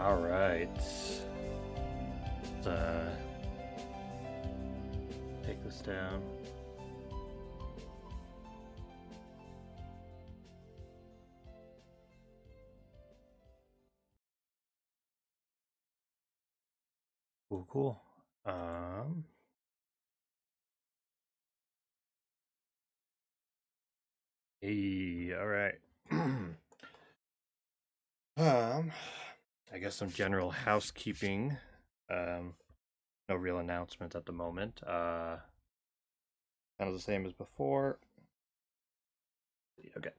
All right. Let's take this down. Cool. Hey, all right. I guess some general housekeeping. No real announcements at the moment. Kind of the same as before. Okay.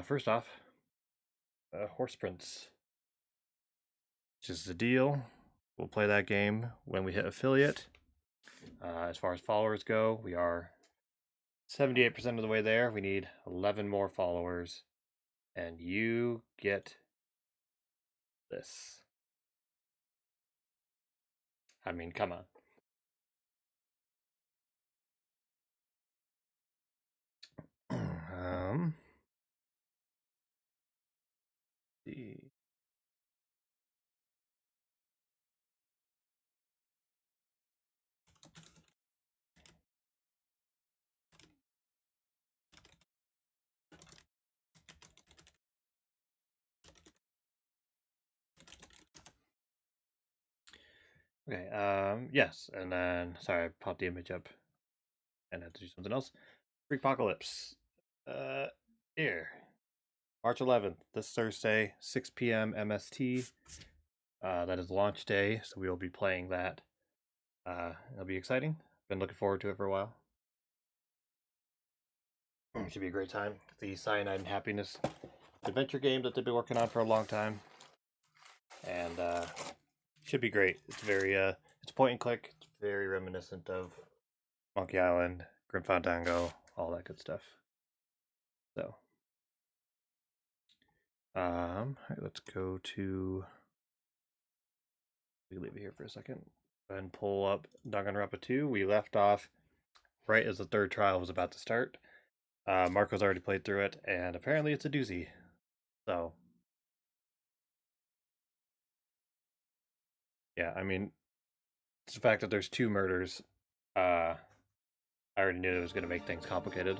First off, Horse Prince, which is the deal. We'll play that game when we hit affiliate. As far as followers go, we are 78% of the way there. We need 11 more followers, and you get this. I mean, come on. See. Okay, yes, and then, sorry, I popped the image up and had to do something else. Freakopocalypse. Here. March 11th, this Thursday, 6 p.m. MST. That is launch day, so we will be playing that. It'll be exciting. Been looking forward to it for a while. Should be a great time. The Cyanide and Happiness adventure game that they've been working on for a long time. And should be great. It's very it's point and click. It's very reminiscent of Monkey Island, Grim Fandango, all that good stuff. So all right, let's go to, we leave it here for a second. Go ahead and pull up Danganronpa 2. We left off right as the third trial was about to start. Marco's already played through it, and apparently it's a doozy. So yeah, I mean, it's the fact that there's 2 murders. I already knew it was going to make things complicated.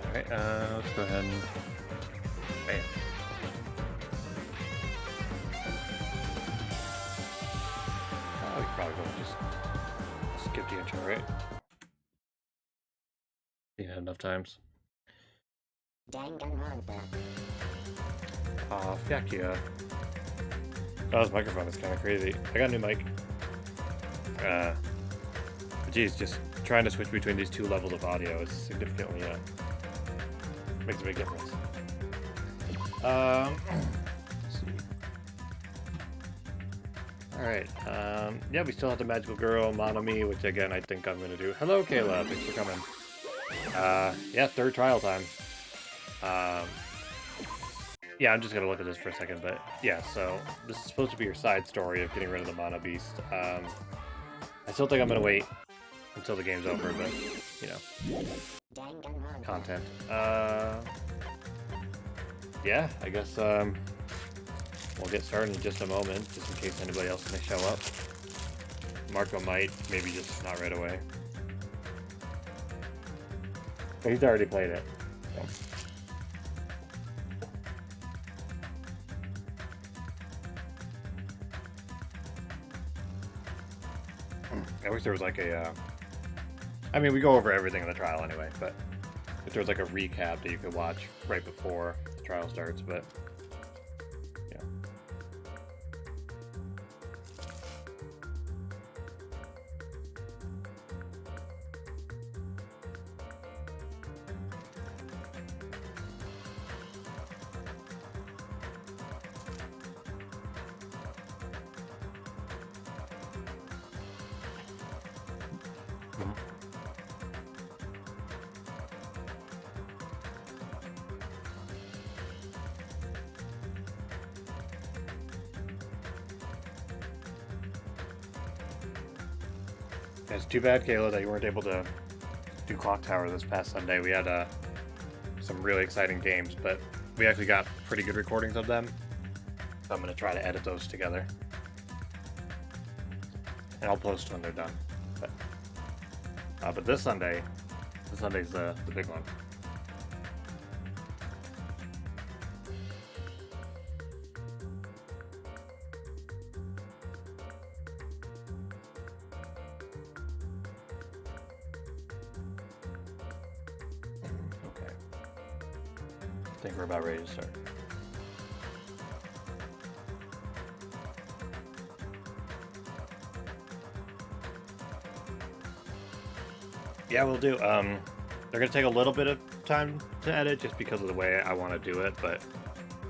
Alright, let's go ahead and bam. We could probably go just skip the intro, right? Seen it enough times. Danganronpa. Aw, fuck yeah. Oh, this microphone is kind of crazy. I got a new mic. But geez, just trying to switch between these 2 levels of audio is significantly makes a big difference. Let's see. Alright, yeah, we still have the Magical Girl, Monami, which again, I think I'm gonna do. Hello, Kayla, thanks for coming. Yeah, 3rd trial time. Yeah, I'm just gonna look at this for a second, but yeah, so this is supposed to be your side story of getting rid of the Mana Beast. I still think I'm gonna wait until the game's over, but, you know, content. Yeah, I guess, we'll get started in just a moment, just in case anybody else may show up. Marco might, maybe just not right away. But he's already played it. So. I wish there was like a, I mean, we go over everything in the trial anyway, but if there was like a recap that you could watch right before the trial starts, but, yeah. It's too bad, Kayla, that you weren't able to do Clock Tower this past Sunday. We had some really exciting games, but we actually got pretty good recordings of them. So I'm going to try to edit those together. And I'll post when they're done. But this Sunday's the big one. Okay. I think we're about ready to start. Yeah, we'll do. They're gonna take a little bit of time to edit just because of the way I want to do it, but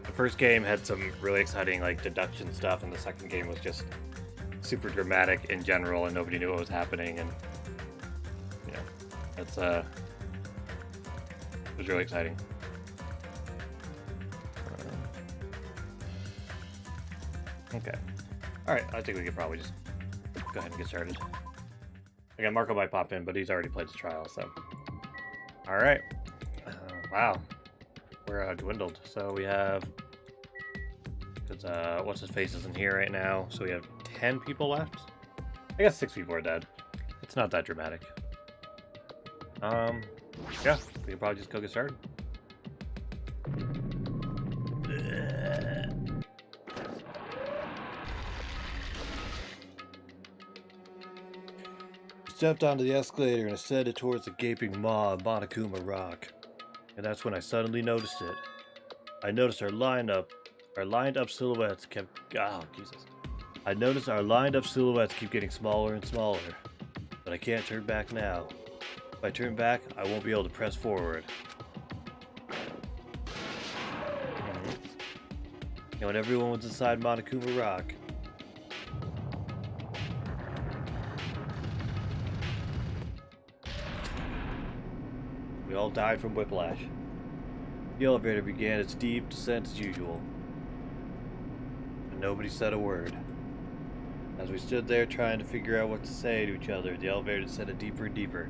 the first game had some really exciting like deduction stuff, and the second game was just super dramatic in general, and nobody knew what was happening, and yeah, that's it was really exciting. Okay, all right. I think we could probably just go ahead and get started. Again, Marco might pop in, but he's already played the trial, so. Alright. Wow. We're dwindled. So we have... Because, what's-his-face isn't here right now, so we have 10 people left? I guess 6 people are dead. It's not that dramatic. Yeah, we can probably just go get started. Stepped onto the escalator and ascended towards the gaping maw of Monokuma Rock. And that's when I suddenly noticed it. I noticed our lined up silhouettes kept... Oh, Jesus. I noticed our lined up silhouettes keep getting smaller and smaller. But I can't turn back now. If I turn back, I won't be able to press forward. And when everyone was inside Monokuma Rock, we all died from whiplash. The elevator began its deep descent as usual. And nobody said a word. As we stood there trying to figure out what to say to each other, the elevator descended deeper and deeper.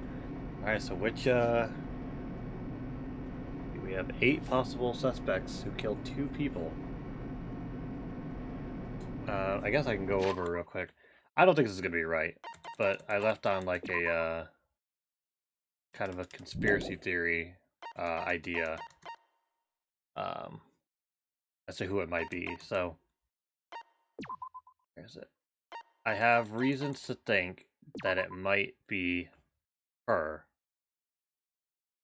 Alright, so which, we have 8 possible suspects who killed 2 people. I guess I can go over real quick. I don't think this is gonna be right, but I left on like a, kind of a conspiracy theory idea as to who it might be. So, where is it? I have reasons to think that it might be her.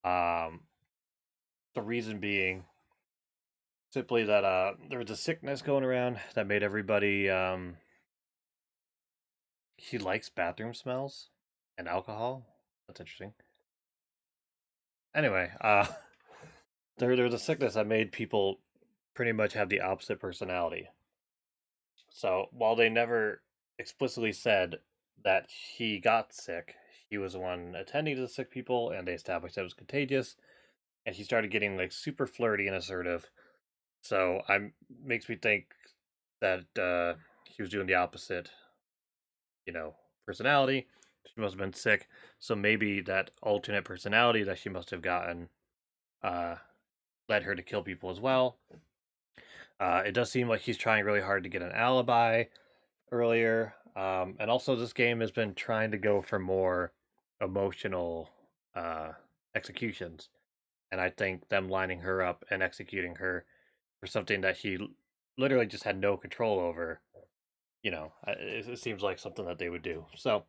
The reason being simply that there was a sickness going around that made everybody she likes bathroom smells and alcohol. That's interesting. Anyway, there was a sickness that made people pretty much have the opposite personality. So while they never explicitly said that he got sick, he was the one attending to the sick people, and they established that it was contagious. And he started getting like super flirty and assertive. So makes me think that he was doing the opposite, personality. She must have been sick, so maybe that alternate personality that she must have gotten led her to kill people as well. It does seem like he's trying really hard to get an alibi earlier. And also this game has been trying to go for more emotional executions. And I think them lining her up and executing her for something that he literally just had no control over, it seems like something that they would do. So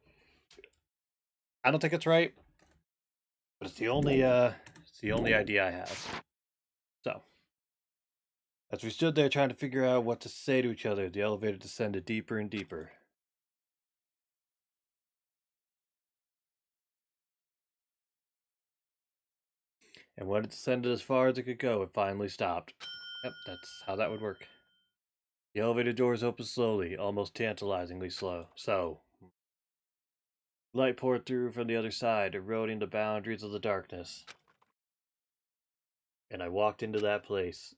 I don't think it's right, but it's the only idea I have. So as we stood there trying to figure out what to say to each other, the elevator descended deeper and deeper. And when it descended as far as it could go, it finally stopped. Yep, that's how that would work. The elevator doors opened slowly, almost tantalizingly slow. Light poured through from the other side, eroding the boundaries of the darkness. And I walked into that place.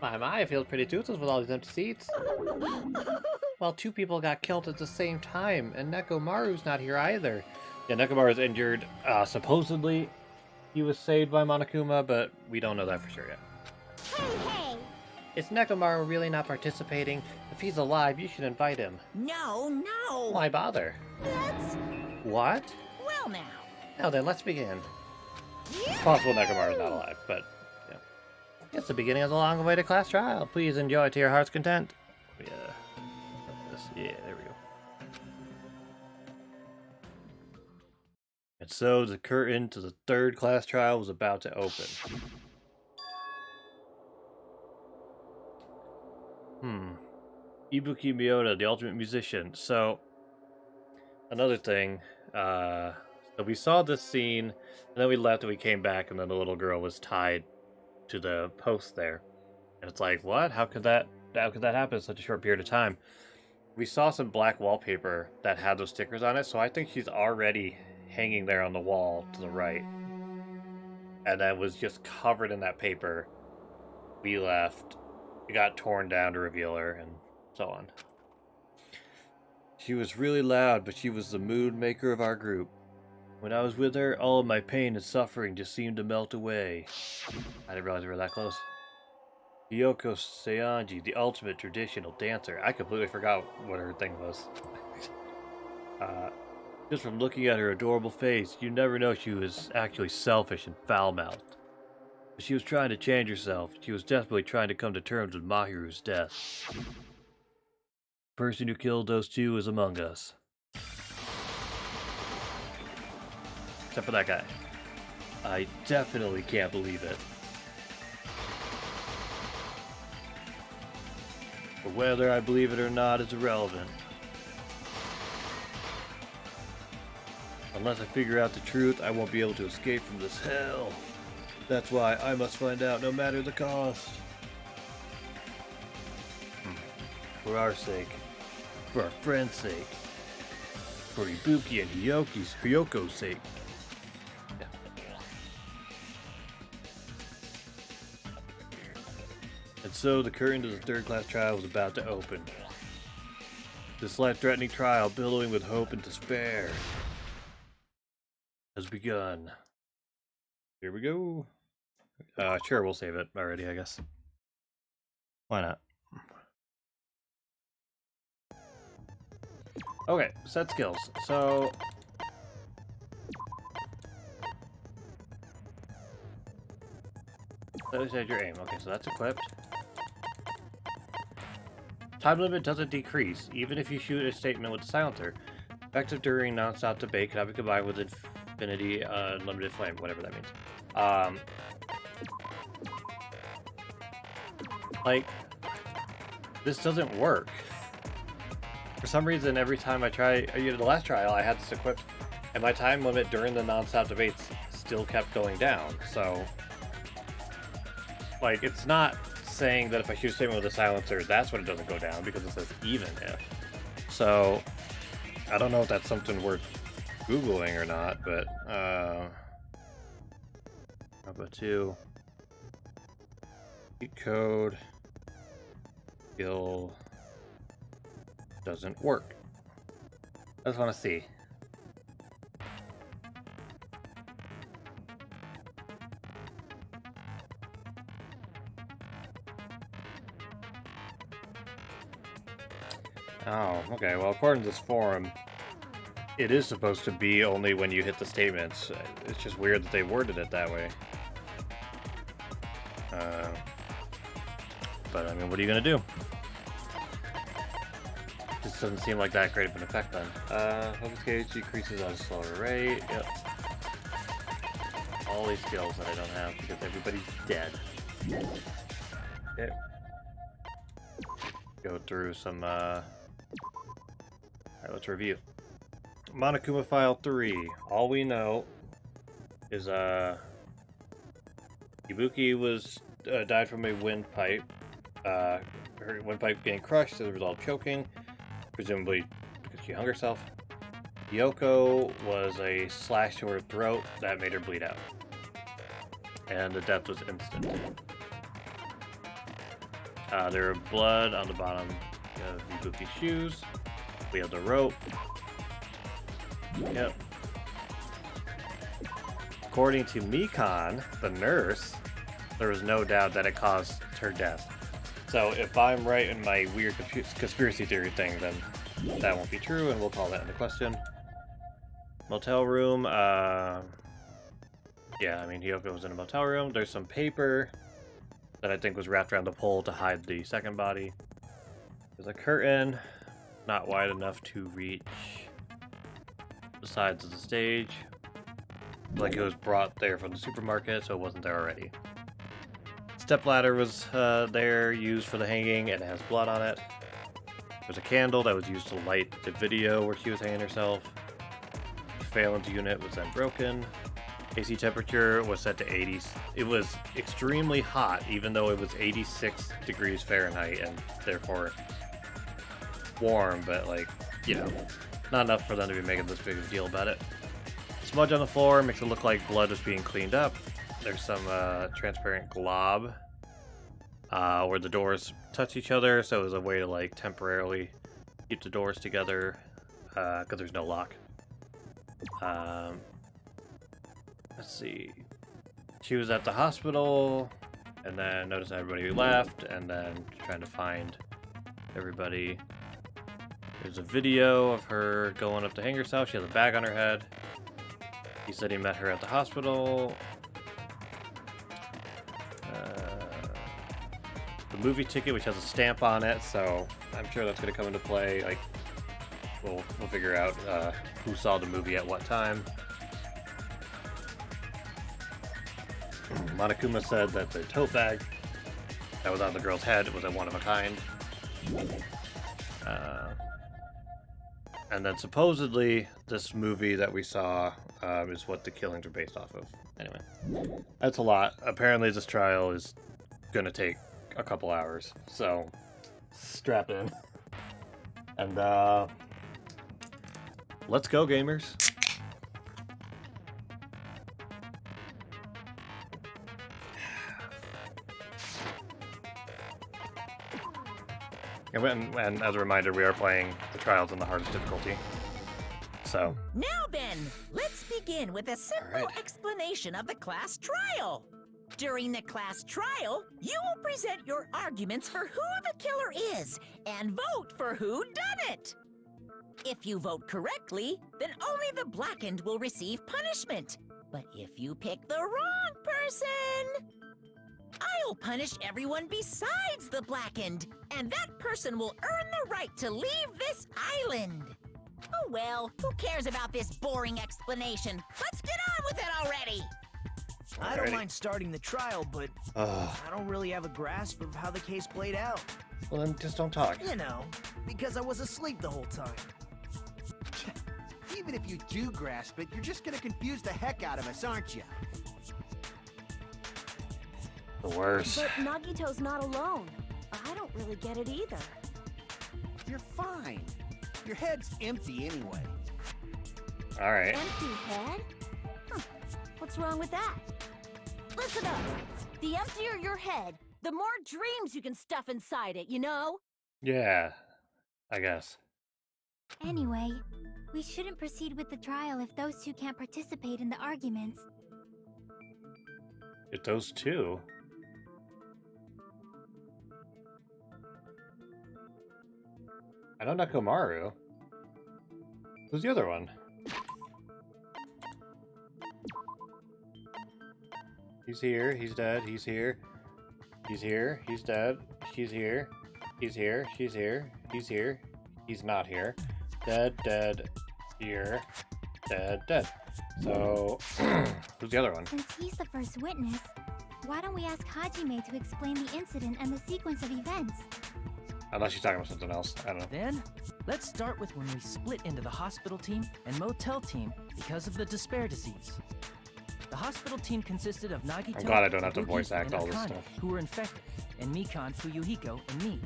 My, it feels pretty toothless with all these empty seats. Well, two people got killed at the same time, and Nekomaru's not here either. Yeah, Nekomaru's injured. Supposedly, he was saved by Monokuma, but we don't know that for sure yet. Hey! Is Nekomaru really not participating? If he's alive, you should invite him. No! Why bother? Let's... What? Well now. Now then, let's begin. It's possible Nekomaru's not alive, but yeah. It's the beginning of the long-awaited class trial. Please enjoy to your heart's content. Yeah, there we go. And so the curtain to the third class trial was about to open. Ibuki Miyota, the ultimate musician. So, another thing, so we saw this scene, and then we left and we came back, and then the little girl was tied to the post there. And it's like, what? How could that happen in such a short period of time? We saw some black wallpaper that had those stickers on it, so I think she's already hanging there on the wall to the right. And then was just covered in that paper. We left. It got torn down to reveal her, and so on. She was really loud, but she was the mood maker of our group. When I was with her, all of my pain and suffering just seemed to melt away. I didn't realize we were that close. Yoko Sayanji, the ultimate traditional dancer. I completely forgot what her thing was. Just from looking at her adorable face, you never know she was actually selfish and foul-mouthed. But she was trying to change herself. She was desperately trying to come to terms with Mahiru's death. The person who killed those two is among us. Except for that guy. I definitely can't believe it. But whether I believe it or not is irrelevant. Unless I figure out the truth, I won't be able to escape from this hell. That's why I must find out no matter the cost. For our sake. For our friend's sake. For Ibuki and Hyoko's sake. Yeah. And so the curtain to the third class trial was about to open. This life-threatening trial, billowing with hope and despair, has begun. Here we go. Sure, we'll save it already, I guess. Why not? Okay, set skills. So... set your aim. Okay, so that's equipped. Time limit doesn't decrease, even if you shoot a statement with a silencer. Effective during non-stop debate cannot be combined with infinity unlimited flame, whatever that means. Like, this doesn't work. For some reason, every time I try, the last trial I had this equipped, and my time limit during the non-stop debates still kept going down, so... Like, it's not saying that if I shoot a statement with a silencer, that's when it doesn't go down, because it says even if. So, I don't know if that's something worth Googling or not, but, Number 2. Cheat code. Skill. Doesn't work. I just want to see. Oh, okay. Well, according to this forum, it is supposed to be only when you hit the statements. It's just weird that they worded it that way. But, I mean, what are you going to do? This doesn't seem like that great of an effect, then. Focus gauge decreases at a slower rate. Yep. All these skills that I don't have because everybody's dead. Okay. Go through some, Alright, let's review. Monokuma File 3. All we know is, Ibuki was, died from a windpipe. Her windpipe getting crushed as a result of choking, presumably because she hung herself. Yoko was a slash to her throat that made her bleed out. And the death was instant. There was blood on the bottom We have Ibuki's shoes. We have the rope. Yep. According to Mikan, the nurse, there was no doubt that it caused her death. So if I'm right in my weird conspiracy theory thing, then that won't be true, and we'll call that into question. Motel room, yeah, I mean, Yoko was in a motel room. There's some paper that I think was wrapped around the pole to hide the second body. There's a curtain, not wide enough to reach the sides of the stage. Like it was brought there from the supermarket, so it wasn't there already. Stepladder was there, used for the hanging, and it has blood on it. There's a candle that was used to light the video where she was hanging herself. The surveillance unit was then broken. AC temperature was set to 80. It was extremely hot, even though it was 86 degrees Fahrenheit, and therefore warm, but like, you know, not enough for them to be making this big of a deal about it. Smudge on the floor makes it look like blood is being cleaned up. There's some transparent glob where the doors touch each other, so it was a way to like temporarily keep the doors together because there's no lock. Let's see. She was at the hospital, and then noticed everybody left, and then trying to find everybody. There's a video of her going up to hang herself. She has a bag on her head. He said he met her at the hospital. The movie ticket, which has a stamp on it, so I'm sure that's going to come into play. Like, we'll figure out who saw the movie at what time. Monokuma said that the tote bag that was on the girl's head was a one of a kind. And then supposedly this movie that we saw is what the killings are based off of. Anyway, that's a lot. Apparently this trial is gonna take a couple hours, so strap in. And let's go, gamers. And as a reminder, we are playing the trials in the hardest difficulty. So. Now then, let's begin with a simple explanation of the class trial. During the class trial, you will present your arguments for who the killer is and vote for who done it. If you vote correctly, then only the blackened will receive punishment. But if you pick the wrong person, I'll punish everyone besides the blackened, and that person will earn the right to leave this island. Oh well, who cares about this boring explanation? Let's get on with it already! I don't mind starting the trial, but I don't really have a grasp of how the case played out. Well, then just don't talk. You know, because I was asleep the whole time. Even if you do grasp it, you're just gonna confuse the heck out of us, aren't you? The worst. But Nagito's not alone. I don't really get it either. You're fine. Your head's empty anyway. All right. Empty head? Huh. What's wrong with that? Listen up. The emptier your head, the more dreams you can stuff inside it, you know? Yeah, I guess. Anyway, we shouldn't proceed with the trial if those two can't participate in the arguments. If those two? I know Nakomaru. Who's the other one? He's here, he's dead, he's here. He's here, he's dead, she's here. He's here, she's here, he's here. He's not here. Dead, dead, here. Dead, dead. So, who's the other one? Since he's the first witness, why don't we ask Hajime to explain the incident and the sequence of events? Unless she's talking about something else. I don't know. Then, let's start with when we split into the hospital team and motel team because of the despair disease. The hospital team consisted of Nagito, I'm glad I don't have to Ibuki, voice act and all this Akane, stuff. who were infected, and Mikan, Fuyuhiko, and me.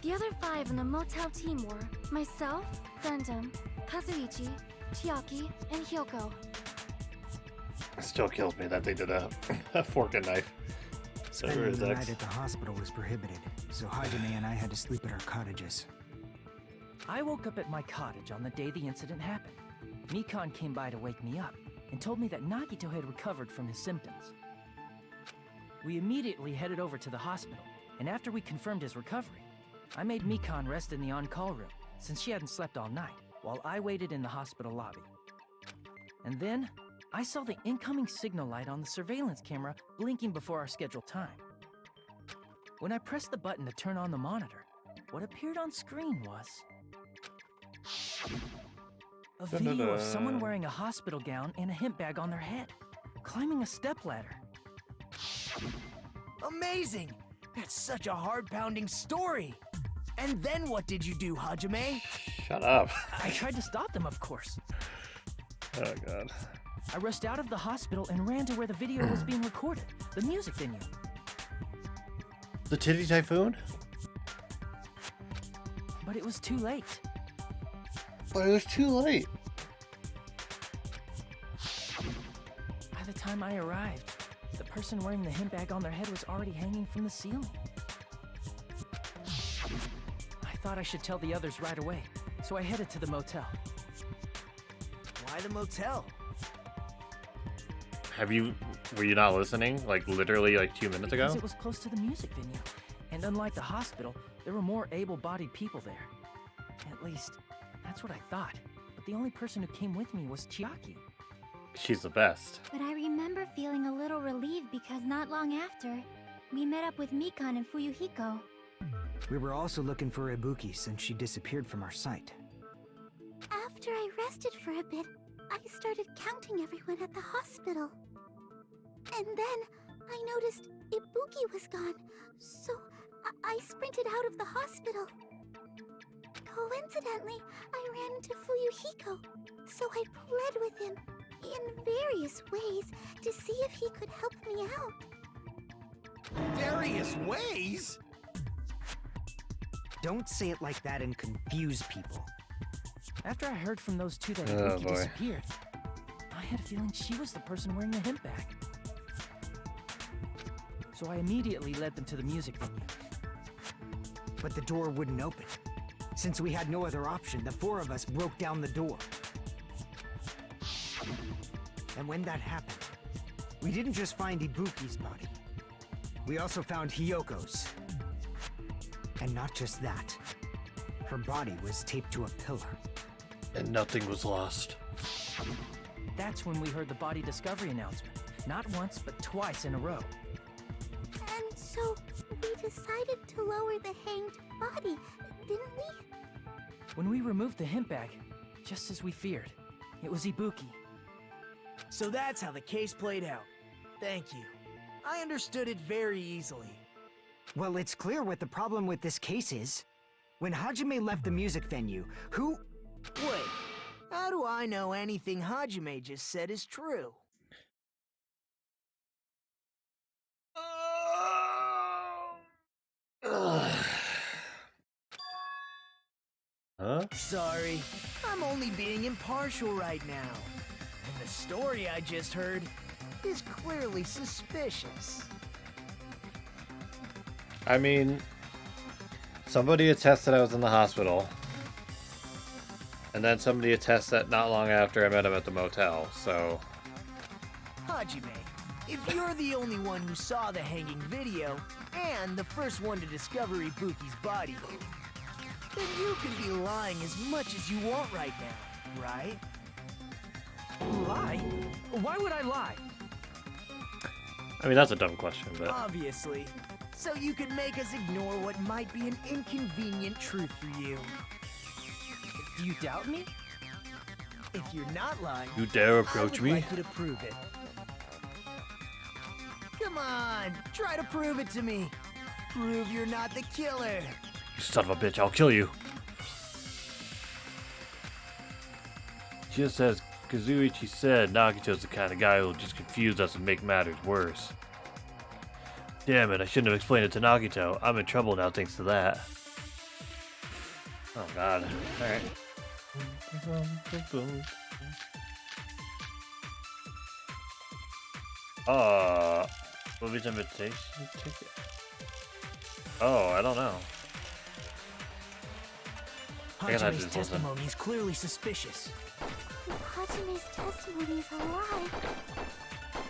The other 5 in the motel team were myself, Gundam, Kazuichi, Chiaki, and Hyoko. It still kills me that they did a fork and knife. Spending the night at the hospital was prohibited, so Hajime and I had to sleep at our cottages. I woke up at my cottage on the day the incident happened. Mikan came by to wake me up and told me that Nagito had recovered from his symptoms. We immediately headed over to the hospital, and after we confirmed his recovery, I made Mikan rest in the on-call room since she hadn't slept all night, while I waited in the hospital lobby. And then, I saw the incoming signal light on the surveillance camera blinking before our scheduled time. When I pressed the button to turn on the monitor, what appeared on screen was a video of someone wearing a hospital gown and a hemp bag on their head, climbing a stepladder. Amazing! That's such a heart-pounding story! And then what did you do, Hajime? Shut up. I tried to stop them, of course. Oh, God. I rushed out of the hospital and ran to where the video was being recorded, the music venue. The Titty Typhoon? But it was too late. But it was too late. By the time I arrived, the person wearing the hemp bag on their head was already hanging from the ceiling. I thought I should tell the others right away, so I headed to the motel. Why the motel? Were you not listening? Like literally like 2 minutes ago? Because it was close to the music venue. And unlike the hospital, there were more able-bodied people there. At least, that's what I thought. But the only person who came with me was Chiaki. She's the best. But I remember feeling a little relieved because not long after, we met up with Mikan and Fuyuhiko. We were also looking for Ibuki since she disappeared from our sight. After I rested for a bit, I started counting everyone at the hospital. And then I noticed Ibuki was gone, so I sprinted out of the hospital. Coincidentally, I ran into Fuyuhiko, so I pled with him in various ways to see if he could help me out. Various ways? Don't say it like that and confuse people. After I heard from those two that Oh, Ibuki boy. disappeared, I had a feeling she was the person wearing the hemp bag. So I immediately led them to the music venue. But the door wouldn't open. Since we had no other option, the four of us broke down the door. And when that happened, we didn't just find Ibuki's body. We also found Hiyoko's. And not just that. Her body was taped to a pillar. And nothing was lost. That's when we heard the body discovery announcement. Not once, but twice in a row. And so we decided to lower the hanged body, didn't we? When we removed the hemp bag, just as we feared, it was Ibuki. So that's how the case played out. Thank you. I understood it very easily. Well, it's clear what the problem with this case is. When Hajime left the music venue, who... Wait, how do I know anything Hajime just said is true? Huh? Sorry, I'm only being impartial right now. And the story I just heard is clearly suspicious. I mean, somebody attests that I was in the hospital. And then somebody attests that not long after I met him at the motel, so... Hajime, if you're the only one who saw the hanging video, and the first one to discover Ibuki's body, then you can be lying as much as you want right now, right? Lie? Why would I lie? I mean, that's a dumb question, but... Obviously. So you can make us ignore what might be an inconvenient truth for you. Do you doubt me? If you're not lying, You dare I approach would me? like you to prove it. Come on, try to prove it to me. Prove you're not the killer. You son of a bitch, I'll kill you. Just as Kazuichi said, Nagito's the kind of guy who'll just confuse us and make matters worse. Damn it, I shouldn't have explained it to Nagito. I'm in trouble now thanks to that. Oh god. Alright. Movie's invitation ticket? Oh, I don't know. I guess I Hajime's just wasn't. testimony is clearly suspicious. If Hajime's testimony is a lie,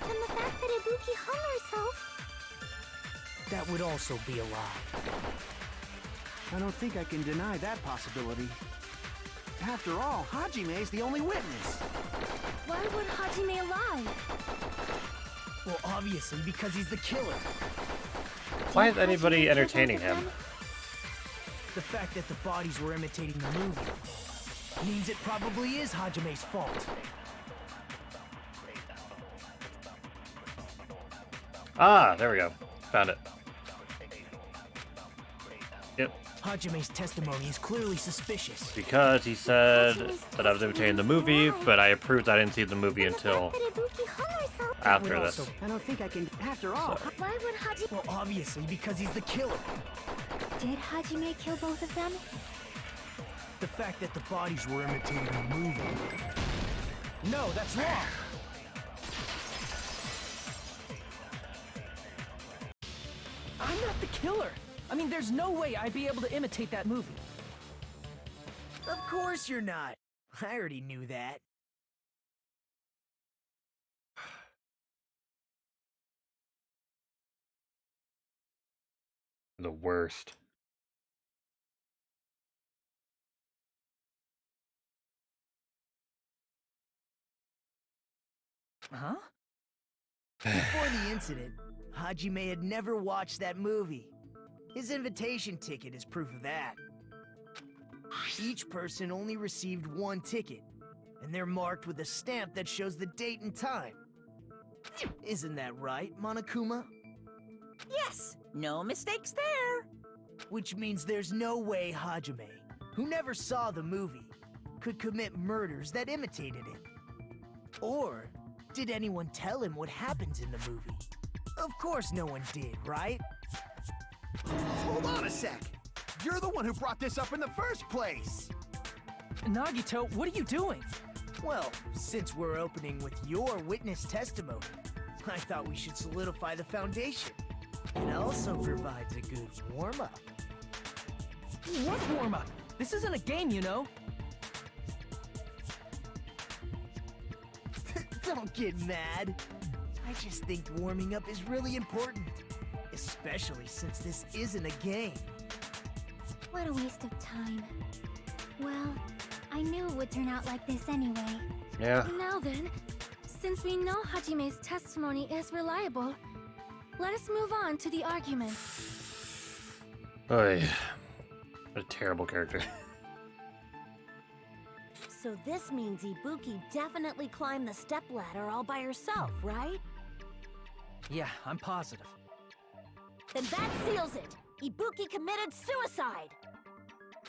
then the fact that Ibuki hung herself... That would also be a lie. I don't think I can deny that possibility. After all, Hajime's the only witness. Why would Hajime lie? Well, obviously, because he's the killer. Why is anybody entertaining him? The fact that the bodies were imitating the movie means it probably is Hajime's fault. Ah, there we go. Found it. Yep. Hajime's testimony is clearly suspicious. Because he said that I was imitating the movie, but I approved I didn't see the movie until after this. I don't think I can. After all, Why would Hajime... Well, obviously, because he's the killer. Did Hajime kill both of them? The fact that the bodies were imitating the movie. No, that's wrong. I'm not the killer. I mean, there's no way I'd be able to imitate that movie. Of course you're not. I already knew that. The worst. Huh? Before the incident, Hajime had never watched that movie. His invitation ticket is proof of that. Each person only received one ticket, and they're marked with a stamp that shows the date and time. Isn't that right, Monokuma? Yes, no mistakes there. Which means there's no way Hajime, who never saw the movie, could commit murders that imitated it. Or did anyone tell him what happens in the movie? Of course no one did, right? hold on a sec. You're the one who brought this up in the first place. Nagito, what are you doing? Well, since we're opening with your witness testimony, I thought we should solidify the foundation. It also provides a good warm-up. What warm-up? This isn't a game, you know. Don't get mad. I just think warming up is really important. Especially since this isn't a game. What a waste of time. Well, I knew it would turn out like this anyway. Yeah. Now then, since we know Hajime's testimony is reliable, let us move on to the argument. Oy. What a terrible character. So this means Ibuki definitely climbed the stepladder all by herself, right? Yeah, I'm positive. Then that seals it! Ibuki committed suicide!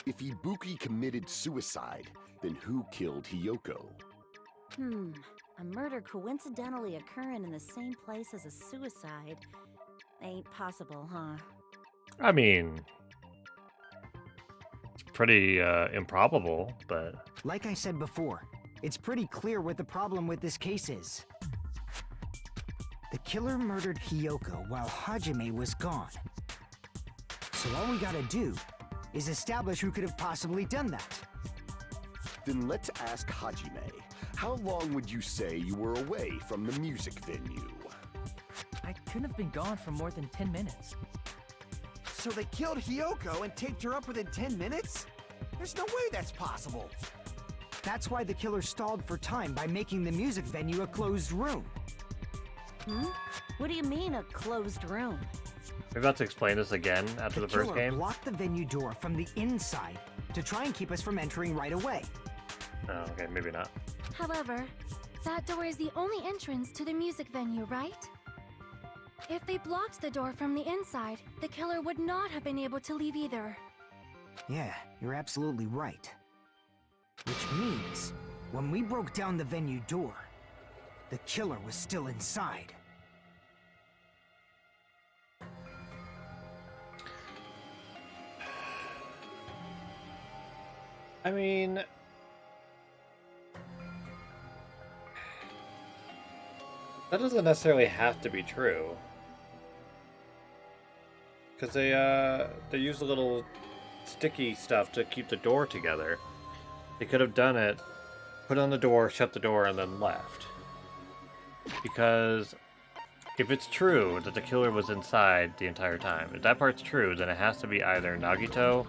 If Ibuki committed suicide, then who killed Hiyoko? A murder coincidentally occurring in the same place as a suicide ain't possible, huh? I mean, it's pretty improbable, but... Like I said before, it's pretty clear what the problem with this case is. The killer murdered Hiyoko while Hajime was gone. So all we gotta do is establish who could have possibly done that. Then let's ask Hajime. How long would you say you were away from the music venue? I couldn't have been gone for more than 10 minutes. So they killed Hiyoko and taped her up within 10 minutes? There's no way that's possible. That's why the killer stalled for time by making the music venue a closed room. What do you mean, a closed room? We're about to explain this again after the first killer game. blocked the venue door from the inside to try and keep us from entering right away. Oh, okay, maybe not. However, that door is the only entrance to the music venue, right? If they blocked the door from the inside, the killer would not have been able to leave either. Yeah, you're absolutely right. Which means, when we broke down the venue door, the killer was still inside. I mean... that doesn't necessarily have to be true. because they use a little sticky stuff to keep the door together. They could have done it, put on the door, shut the door, and then left. Because if it's true that the killer was inside the entire time, if that part's true, then it has to be either Nagito,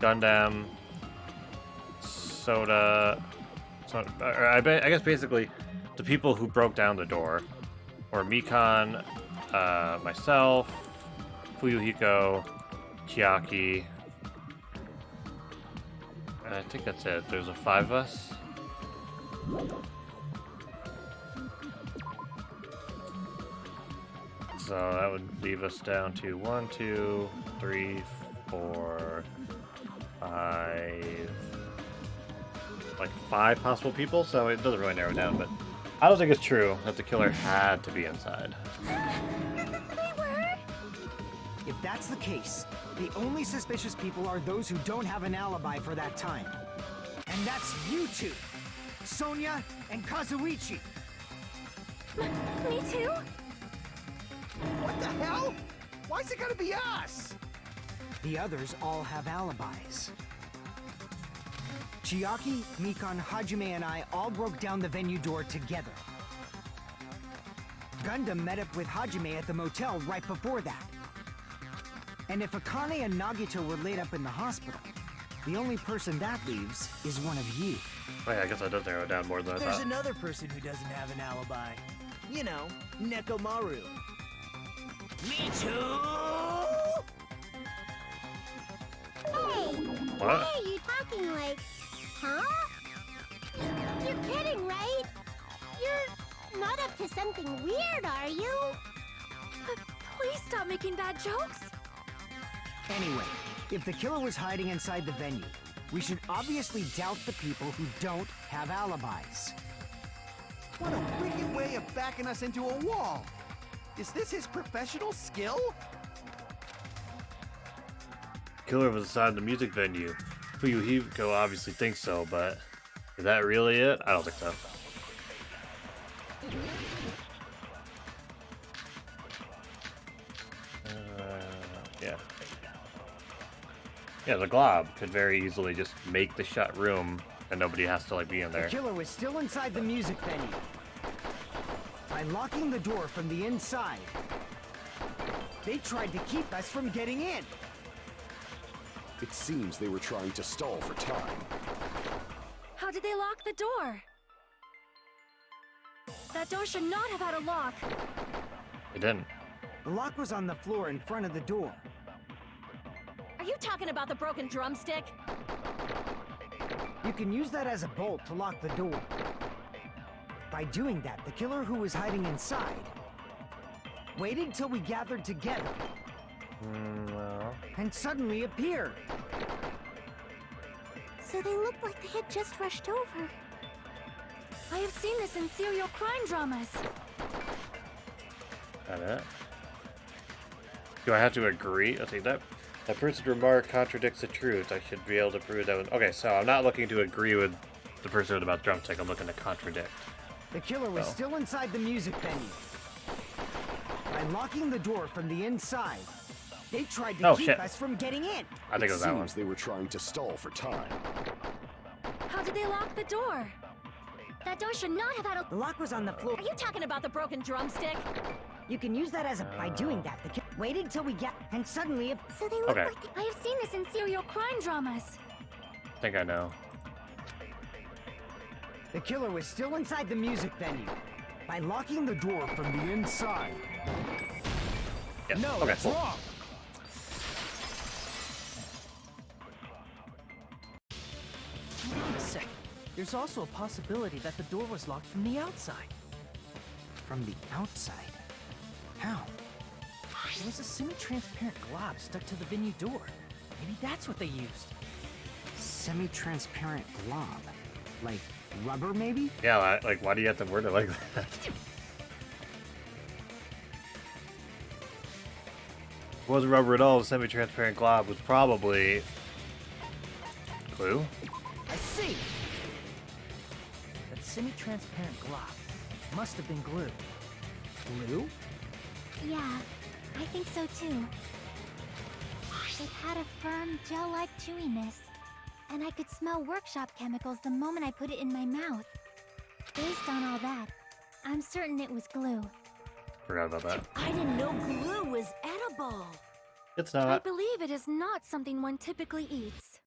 Gundam, Soda, or I guess basically the people who broke down the door, or Mikan, myself, Fuyuhiko, Chiaki. I think that's it. There's 5 of us. So that would leave us down to 1, 2, 3, 4, 5. Like 5 possible people, so it doesn't really narrow it down, but I don't think it's true that the killer had to be inside. If that's the case, the only suspicious people are those who don't have an alibi for that time. And that's you two, Sonia and Kazuichi. Me too? What the hell? Why's it gotta be us? The others all have alibis. Chiaki, Mikan, Hajime, and I all broke down the venue door together. Gundam met up with Hajime at the motel right before that. And if Akane and Nagito were laid up in the hospital, the only person that leaves is one of you. Oh yeah, I guess that does narrow it down more than I There's thought. another person who doesn't have an alibi. You know, Nekomaru. Me too! Hey, What? why are you talking like, huh? You're kidding, right? You're not up to something weird, are you? Please stop making bad jokes. Anyway, if the killer was hiding inside the venue, we should obviously doubt the people who don't have alibis. What a wicked way of backing us into a wall. Is this his professional skill? Killer was inside the music venue. Fuyuhiko obviously thinks so, but is that really it? I don't think so. Yeah. Yeah, the glob could very easily just make the shut room and nobody has to like be in The there. killer was still inside the music venue. By locking the door from the inside, they tried to keep us from getting in. It seems they were trying to stall for time. How did they lock the door? That door should not have had a lock. It didn't. The lock was on the floor in front of the door. Are you talking about the broken drumstick? You can use that as a bolt to lock the door. By doing that, the killer who was hiding inside waited till we gathered together Well, and suddenly appeared. So they looked like they had just rushed over. I have seen this in serial crime dramas. that it? Do I have to agree? Let's see, that person's remark contradicts the truth. I should be able to prove that. Okay, so I'm not looking to agree with the person about the drumstick. I'm looking to contradict. The killer was still inside the music venue. By locking the door from the inside, they tried to keep us from getting in. I think it was that one. Seems they were trying to stall for time. How did they lock the door? That door should not have had a... The lock was on the floor. Are you talking about the broken drumstick? You can use that as a... By doing that, the killer waited till we get... And suddenly... So they looked Okay. like I have seen this in serial crime dramas. I think I know. The killer was still inside the music venue. By locking the door from the inside. Yes. No, Okay, that's cool. wrong. Wait a second. There's also a possibility that the door was locked from the outside. From the outside? How? There was a semi-transparent glob stuck to the venue door. Maybe that's what they used. Semi-transparent glob. Like rubber, maybe? Yeah, like, why do you have to word it like that? It wasn't rubber at all. The semi-transparent glob was probably glue. I see! That semi-transparent glob must have been glue. Glue? Yeah, I think so too. It had a firm, gel-like chewiness, and I could smell workshop chemicals the moment I put it in my mouth. Based on all that, I'm certain it was glue. Forgot about that. I didn't know glue was edible. It's I not. believe it is not something one typically eats.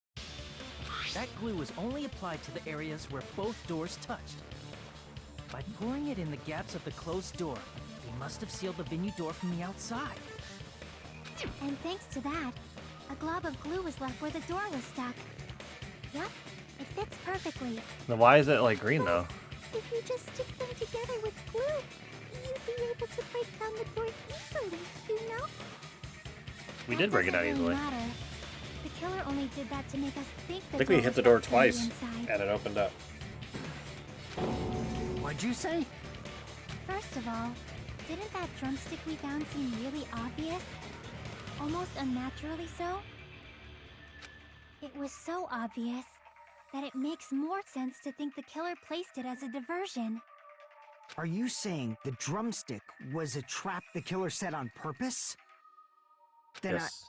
That glue was only applied to the areas where both doors touched. By pouring it in the gaps of the closed door, they must have sealed the venue door from the outside. And thanks to that, a glob of glue was left where the door was stuck. Yep, it fits perfectly. Then why is it like green though? If you just stick them together with glue, you'd be able to break down the door easily, you know? We did break it down Doesn't really easily. matter. The killer only did that to make us think I think we hit the door twice inside. and it opened up. What'd you say? First of all, didn't that drumstick we found seem really obvious? Almost unnaturally so? It was so obvious that it makes more sense to think the killer placed it as a diversion. Are you saying the drumstick was a trap the killer set on purpose? Then Yes.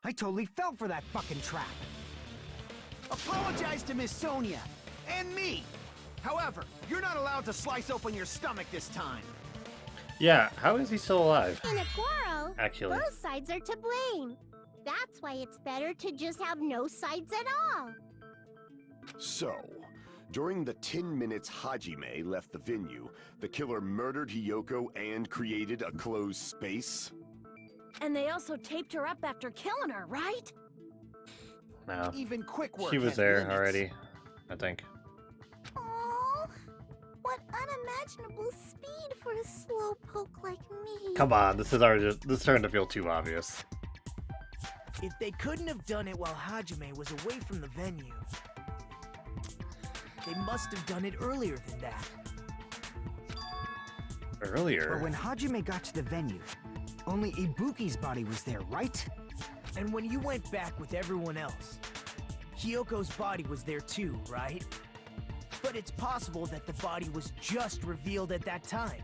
I totally fell for that fucking trap. Apologize to Miss Sonia and me. However, you're not allowed to slice open your stomach this time. Yeah, how is he still alive? In a quarrel, Actually. both sides are to blame. That's why it's better to just have no sides at all. So, during the 10 minutes Hajime left the venue, the killer murdered Hiyoko and created a closed space? And they also taped her up after killing her, right? No. Even quick work She was has there limits. already, I think. Oh, what unimaginable speed for a slowpoke like me. Come on, this is starting to feel too obvious. If they couldn't have done it while Hajime was away from the venue, they must have done it earlier than that. Earlier. But when Hajime got to the venue, only Ibuki's body was there, right? And when you went back with everyone else, Hiyoko's body was there too, right? But it's possible that the body was just revealed at that time,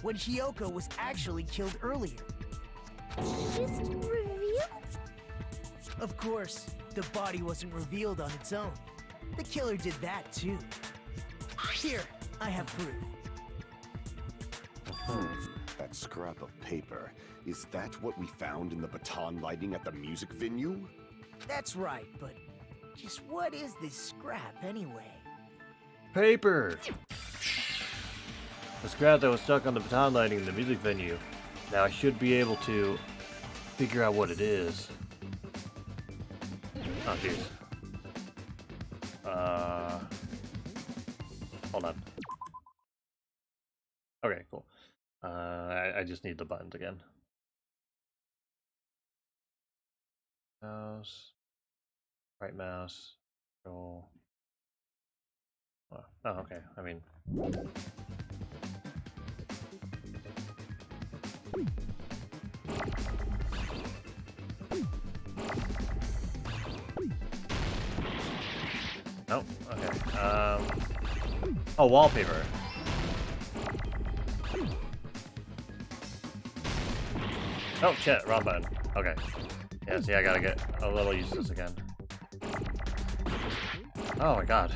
when Hiyoko was actually killed earlier. Just reveal? Of course, the body wasn't revealed on its own. The killer did that too. Here, I have proof. That scrap of paper, is that what we found in the baton lighting at the music venue? That's right, but just what is this scrap anyway? Paper! The scrap that was stuck on the baton lighting in the music venue. Now I should be able to figure out what it is. Oh, jeez. Hold on. Okay, cool. I just need the buttons again. Mouse. Right mouse. Control. Oh, okay. I mean... Nope. Okay. Oh, wallpaper. Oh, shit. Wrong button. Okay. Yeah, see, I gotta get a little used to this again. Oh my god.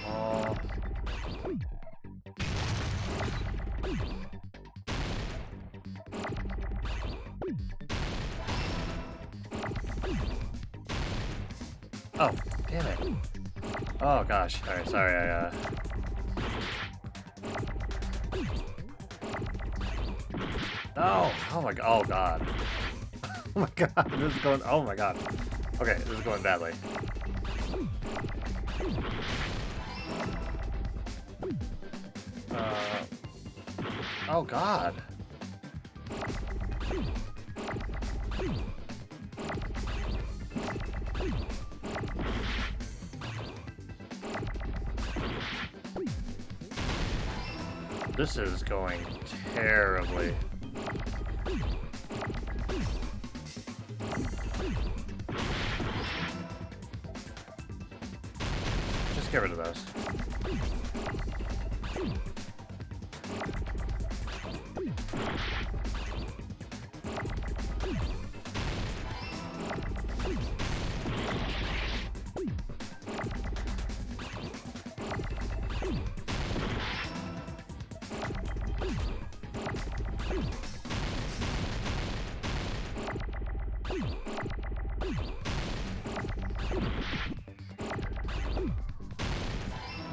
Oh. Oh, damn it. Oh gosh. Alright, sorry, No! Oh my god. Oh god. Oh my god. This is going. Oh my god. Okay, this is going badly. Oh god. This is going terribly. Just get rid of those.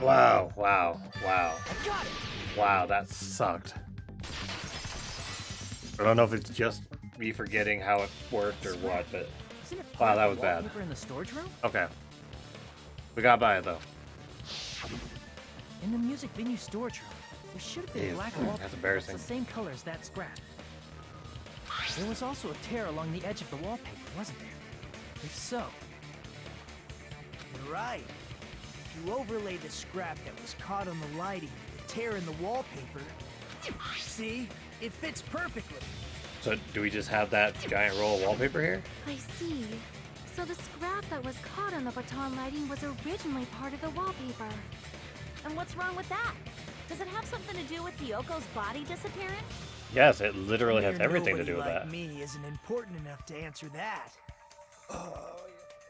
Wow, wow, wow. I got it! Wow, that sucked. I don't know if it's just me forgetting how it worked or what, but Isn't it wow, part that of was the bad. wallpaper in the storage room? Okay. We got by it though. In the music venue storage room, there should have been Jeez, black that's wallpaper. embarrassing. The same color as that scrap. There was also a tear along the edge of the wallpaper, wasn't there? If so, You're right. If you overlay the scrap that was caught on the lighting with the tear in the wallpaper, see? It fits perfectly. So do we just have that giant roll of wallpaper here? I see. So the scrap that was caught on the baton lighting was originally part of the wallpaper. And what's wrong with that? Does it have something to do with Yoko's body disappearing? Yes, it literally has Mere everything to nobody do with like that. me isn't important enough to answer that.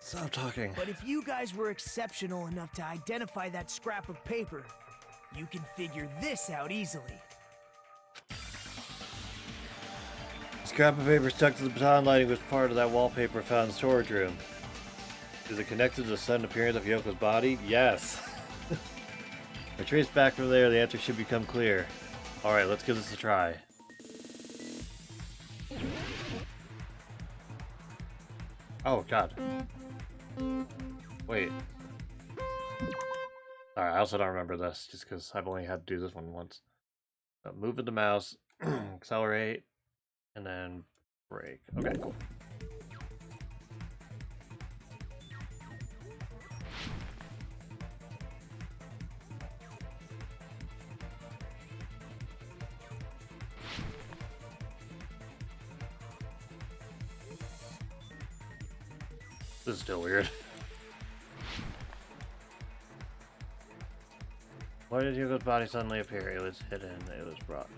Stop talking. But if you guys were exceptional enough to identify that scrap of paper, you can figure this out easily. Scrap of paper stuck to the baton lighting was part of that wallpaper found in the storage room. Is it connected to the sudden appearance of Yoko's body? Yes. If traced back from there, the answer should become clear. Alright, let's give this a try. Oh, God. Wait. Alright, I also don't remember this, just because I've only had to do this one once. Move with the mouse, accelerate, and then break. Okay, cool. This is still weird. Why did Yoko's body suddenly appear? It was hidden. It was brought.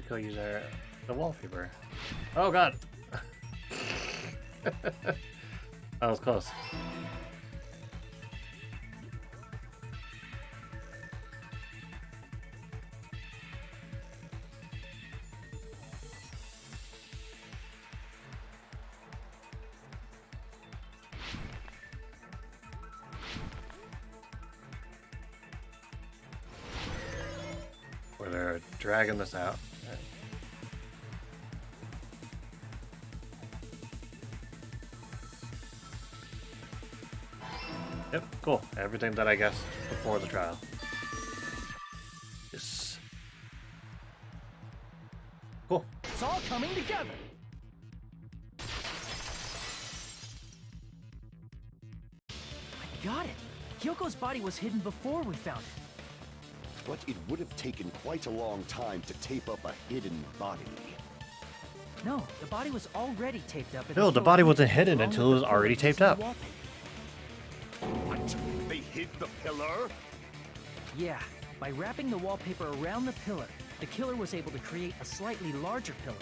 Go use the wallpaper. Oh God! That was close. Where they're dragging this out. Yep, cool. Everything that I guessed before the trial. Yes. Cool. it's all coming together. I got it. Yoko's body was hidden before we found it. But it would have taken quite a long time to tape up a hidden body. No, the body was already taped up. No, the body wasn't hidden until it was already taped up. What? They hid the pillar? Yeah, by wrapping the wallpaper around the pillar, the killer was able to create a slightly larger pillar.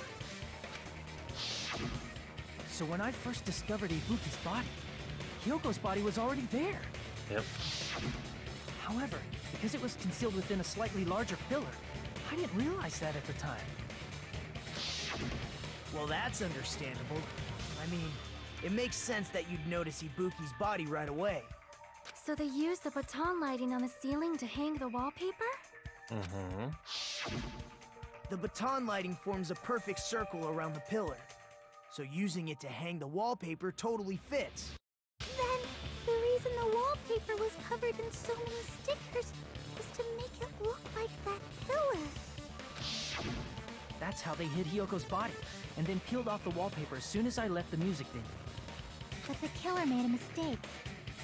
So when I first discovered Ibuki's body, Yoko's body was already there. Yep. However, because it was concealed within a slightly larger pillar, I didn't realize that at the time. Well, that's understandable. I mean, it makes sense that you'd notice Ibuki's body right away. So they used the baton lighting on the ceiling to hang the wallpaper? Mm-hmm. The baton lighting forms a perfect circle around the pillar, so using it to hang the wallpaper totally fits. Then, the reason the wallpaper was covered in so many stickers was to make it look like that pillar. That's how they hid Hyoko's body, and then peeled off the wallpaper as soon as I left the music venue. But the killer made a mistake.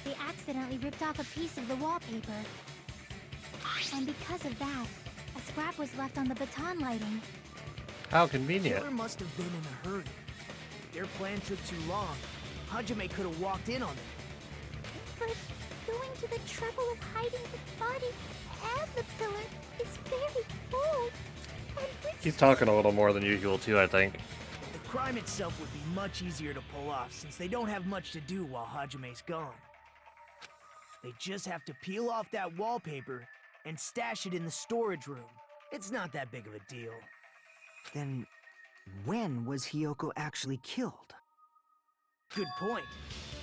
They accidentally ripped off a piece of the wallpaper. And because of that, a scrap was left on the baton lighting. How The convenient. killer must have been in a hurry. Their plan took too long. Hajime could have walked in on it. But going to the trouble of hiding the body and the pillar is very bold. He's talking a little more than usual too, I think. The crime itself would be much easier to pull off since they don't have much to do while Hajime's gone. They just have to peel off that wallpaper and stash it in the storage room. It's not that big of a deal. Then, when was Hiyoko actually killed? Good point.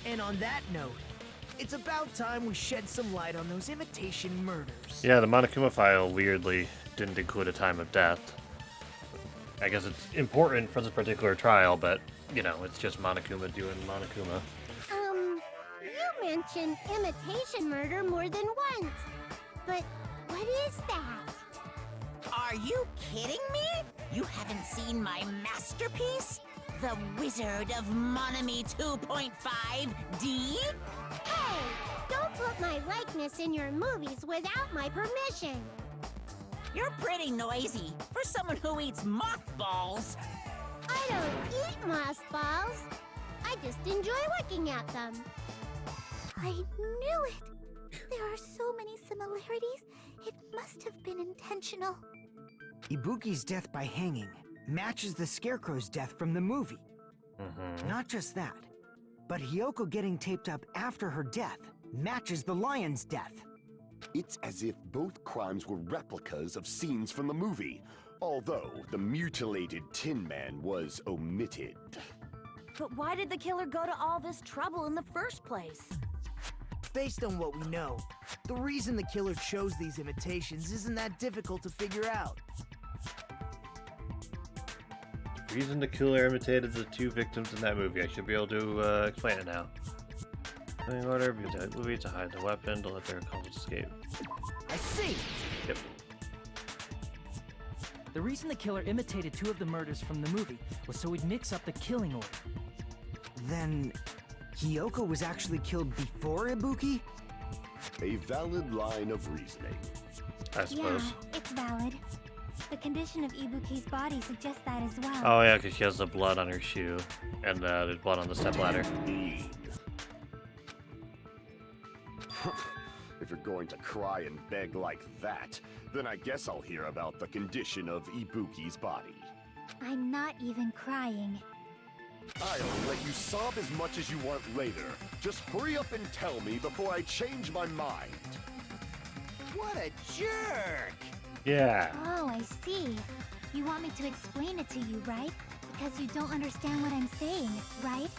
And on that note, it's about time we shed some light on those imitation murders. Yeah, the Monokuma file weirdly didn't include a time of death. I guess it's important for this particular trial, but, you know, it's just Monokuma doing Monokuma. You mentioned imitation murder more than once. But what is that? Are you kidding me? You haven't seen my masterpiece? The Wizard of Monami 2.5D? Hey, don't put my likeness in your movies without my permission. You're pretty noisy for someone who eats mothballs. I don't eat mothballs. I just enjoy looking at them. I knew it. There are so many similarities. It must have been intentional. Ibuki's death by hanging matches the Scarecrow's death from the movie. Not just that, but Hiyoko getting taped up after her death matches the lion's death. It's as if both crimes were replicas of scenes from the movie, although the mutilated Tin Man was omitted. But why did the killer go to all this trouble in the first place? Based on what we know, the reason the killer chose these imitations isn't that difficult to figure out. The reason the killer imitated the two victims in that movie, I should be able to explain it now. In order for the movie to hide the weapon to let their accomplice escape. I see! Yep. The reason the killer imitated two of the murders from the movie was so he'd mix up the killing order. Then, Hiyoko was actually killed before Ibuki? A valid line of reasoning. I suppose. Yeah, it's valid. The condition of Ibuki's body suggests that as well. Oh yeah, because she has the blood on her shoe, and there's blood on the stepladder. If you're going to cry and beg like that, then I guess I'll hear about the condition of Ibuki's body. I'm not even crying. I'll let you sob as much as you want later. Just hurry up and tell me before I change my mind. What a jerk! Yeah. Oh, I see. You want me to explain it to you, right? Because you don't understand what I'm saying, right?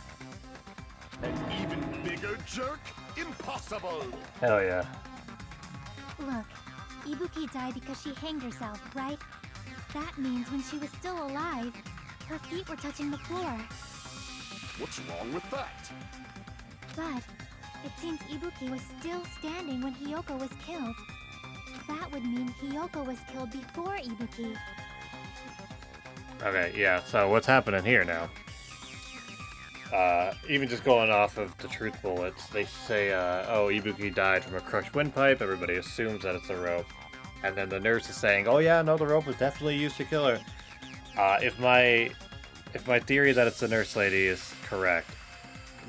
An even bigger jerk? Impossible! Hell yeah. Look, Ibuki died because she hanged herself, right? That means when she was still alive, her feet were touching the floor. What's wrong with that? But it seems Ibuki was still standing when Hiyoko was killed. That would mean Hiyoko was killed before Ibuki. Okay, yeah, so what's happening here now? Even just going off of the truth bullets, they say, oh, Ibuki died from a crushed windpipe, everybody assumes that it's a rope. And then the nurse is saying, oh yeah, no, the rope was definitely used to kill her. If my theory that it's the nurse lady is correct,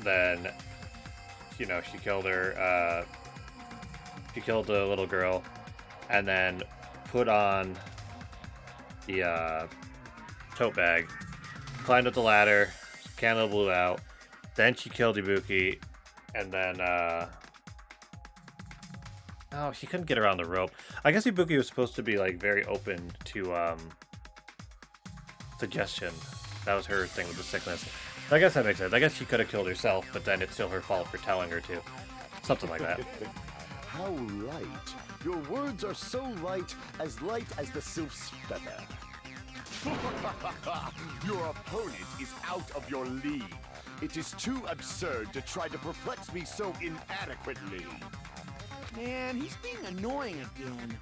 then, you know, she killed her, she killed the little girl, and then put on the, tote bag, climbed up the ladder, candle blew out, then she killed Ibuki, and then, oh, she couldn't get around the rope. I guess Ibuki was supposed to be, like, very open to, suggestion. That was her thing with the sickness. I guess that makes sense. I guess she could have killed herself, but then it's still her fault for telling her to. Something like that. How light. Your words are so light as the sylph's feather. Your opponent is out of your league. It is too absurd to try to perplex me so inadequately. Man, he's being annoying again.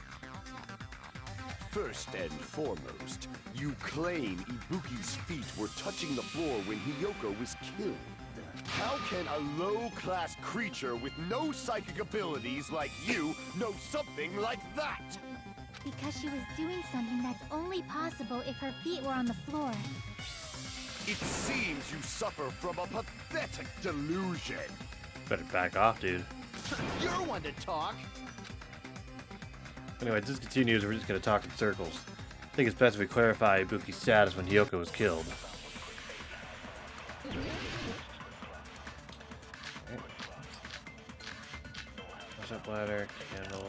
First and foremost, you claim Ibuki's feet were touching the floor when Hiyoko was killed. How can a low-class creature with no psychic abilities like you know something like that? Because she was doing something that's only possible if her feet were on the floor. It seems you suffer from a pathetic delusion. Better back off, dude. You're one to talk. Anyway, this continues. We're just gonna talk in circles. I think it's best if we clarify Ibuki's status when Hiyoko was killed. Up ladder, candle.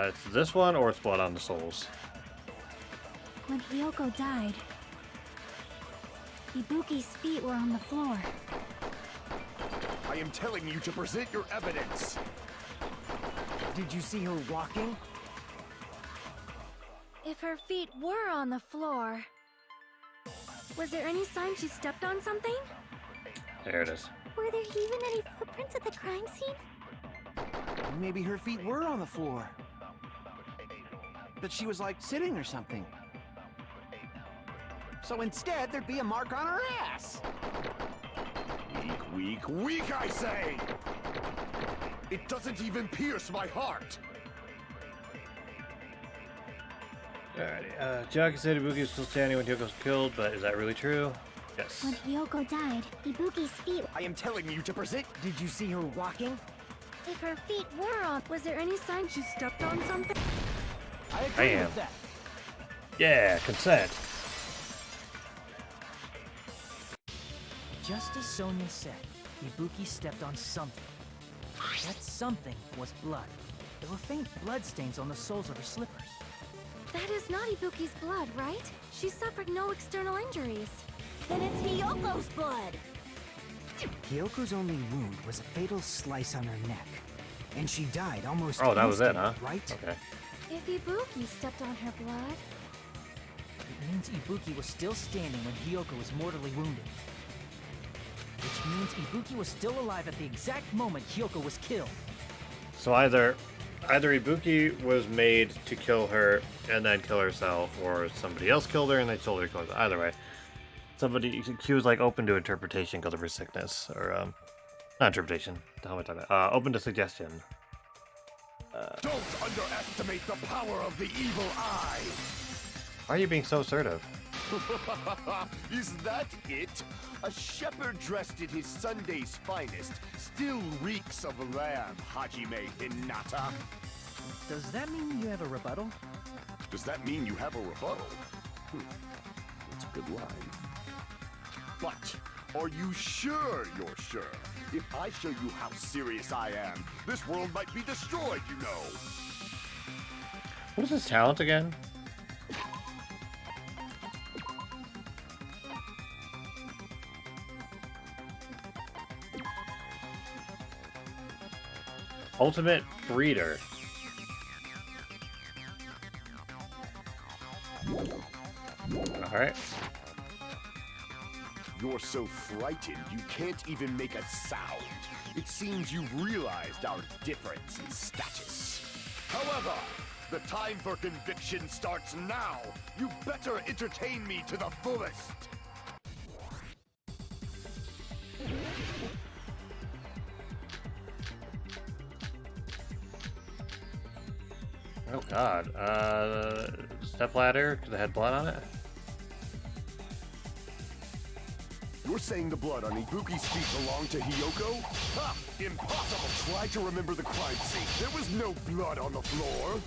It's this one or it's Blood on the Souls. When Hiyoko died, Ibuki's feet were on the floor. I am telling you to present your evidence. Did you see her walking? If her feet were on the floor, was there any sign she stepped on something? There it is. Were there even any footprints at the crime scene? Maybe her feet were on the floor. But she was like sitting or something. So instead, there'd be a mark on her ass. Weak, weak, I say! It doesn't even pierce my heart! Alrighty, Chiaki said Ibuki was still standing when Hiyoko was killed, but is that really true? Yes. When Hiyoko died, Ibuki's feet... I am telling you to present... Did you see her walking? If her feet were on, was there any sign she stepped on something? I agree Damn. with that. Yeah, consent. Just as Sonia said, Ibuki stepped on something. That something was blood. There were faint blood stains on the soles of her slippers. That is not Ibuki's blood, right? She suffered no external injuries. Then it's Hiyoko's blood. Hyoko's only wound was a fatal slice on her neck. And she died almost Oh, that was it, instantly, huh? right? Okay. If Ibuki stepped on her blood, It means Ibuki was still standing when Hiyoko was mortally wounded. Which means Ibuki was still alive at the exact moment Hiyoko was killed. So either Ibuki was made to kill her and then kill herself, or somebody else killed her and they told her to kill her. Either way, she was like open to interpretation because of her sickness, or not interpretation. The hell am I talking about? Open to suggestion. Don't underestimate the power of the evil eye! Why are you being so assertive? Is that it? A shepherd dressed in his Sunday's finest still reeks of lamb, Hajime Hinata. Does that mean you have a rebuttal? Does that mean you have a rebuttal? That's a good line. But are you sure you're sure? If I show you how serious I am, this world might be destroyed, you know. What is his talent again? Ultimate breeder. Alright. You're so frightened you can't even make a sound. It seems you've realized our difference in status. However, the time for conviction starts now. You better entertain me to the fullest. Oh god. Stepladder, because it had blood on it? You're saying the blood on Ibuki's feet belonged to Hiyoko? Ha! Impossible! Try to remember the crime scene. There was no blood on the floor.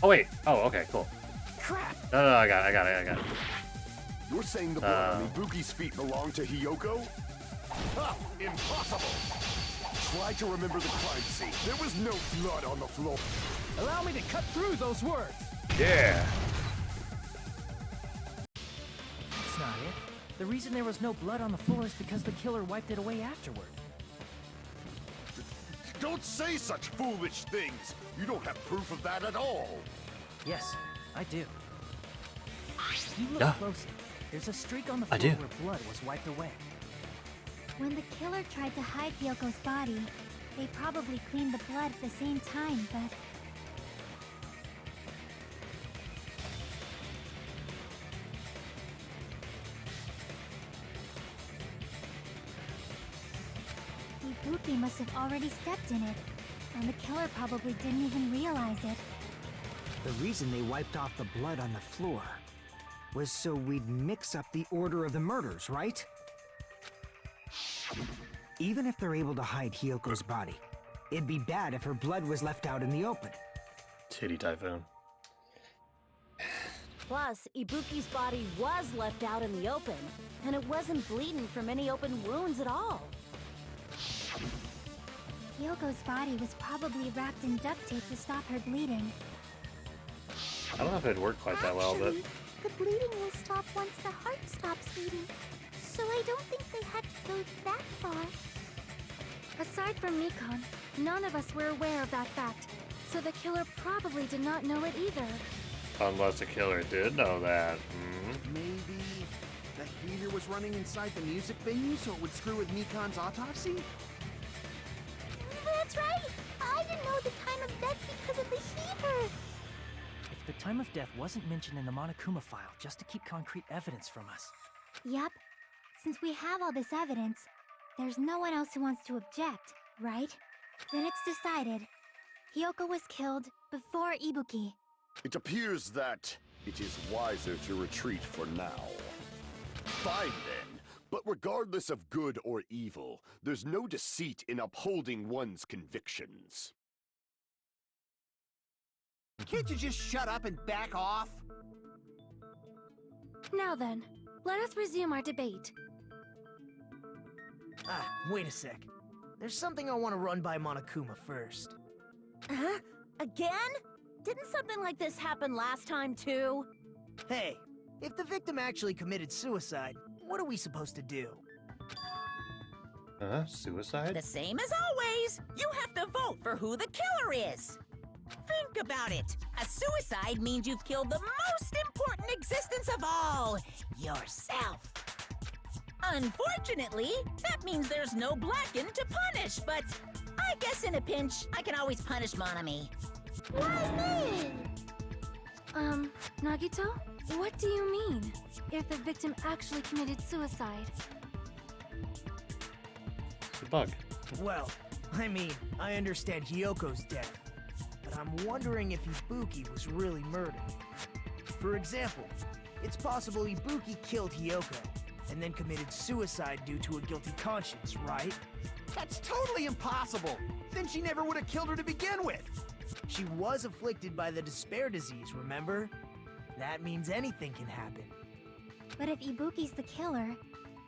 Oh wait. Oh, okay, cool. Crap! No, I got it. You're saying the blood on Ibuki's feet belonged to Hiyoko? Ha! Impossible! Try to remember the crime scene. There was no blood on the floor. Allow me to cut through those words. Yeah. That's not it. The reason there was no blood on the floor is because the killer wiped it away afterward. Don't say such foolish things. You don't have proof of that at all. Yes, I do. If you look Yeah. closely, there's a streak on the I floor do. where blood was wiped away. When the killer tried to hide Yoko's body, they probably cleaned the blood at the same time, but... Ibuki must have already stepped in it, and the killer probably didn't even realize it. The reason they wiped off the blood on the floor was so we'd mix up the order of the murders, right? Even if they're able to hide Hiyoko's body, it'd be bad if her blood was left out in the open. Titty typhoon. Plus, Ibuki's body was left out in the open, and it wasn't bleeding from any open wounds at all. Yoko's body was probably wrapped in duct tape to stop her bleeding. I don't know if it'd work quite that well, but Actually, the bleeding will stop once the heart stops beating. So I don't think they had to go that far. Aside from Mikon, none of us were aware of that fact, so the killer probably did not know it either. unless the killer did know that. Hmm. Maybe the heater was running inside the music venue so it would screw with Mikon's autopsy? That's right! I didn't know the time of death because of the heater! If the time of death wasn't mentioned in the Monokuma file just to keep concrete evidence from us. Yup. Since we have all this evidence, there's no one else who wants to object, right? Then it's decided. Yoko was killed before Ibuki. It appears that it is wiser to retreat for now. Fine then, but regardless of good or evil, there's no deceit in upholding one's convictions. Can't you just shut up and back off? Now then, let us resume our debate. Wait a sec. There's something I want to run by Monokuma first. Huh? Again? Didn't something like this happen last time too? Hey, if the victim actually committed suicide, what are we supposed to do? Suicide? The same as always. You have to vote for who the killer is. Think about it. A suicide means you've killed the most important existence of all, yourself. Unfortunately, that means there's no Blacken to punish, but I guess in a pinch, I can always punish Monami. Why me? Nagito? What do you mean? If the victim actually committed suicide? The bug. Well, I mean, I understand Hyoko's death, but I'm wondering if Ibuki was really murdered. For example, it's possible Ibuki killed Hyoko, and then committed suicide due to a guilty conscience, right? That's totally impossible! Then she never would have killed her to begin with! She was afflicted by the despair disease, remember? That means anything can happen. But if Ibuki's the killer,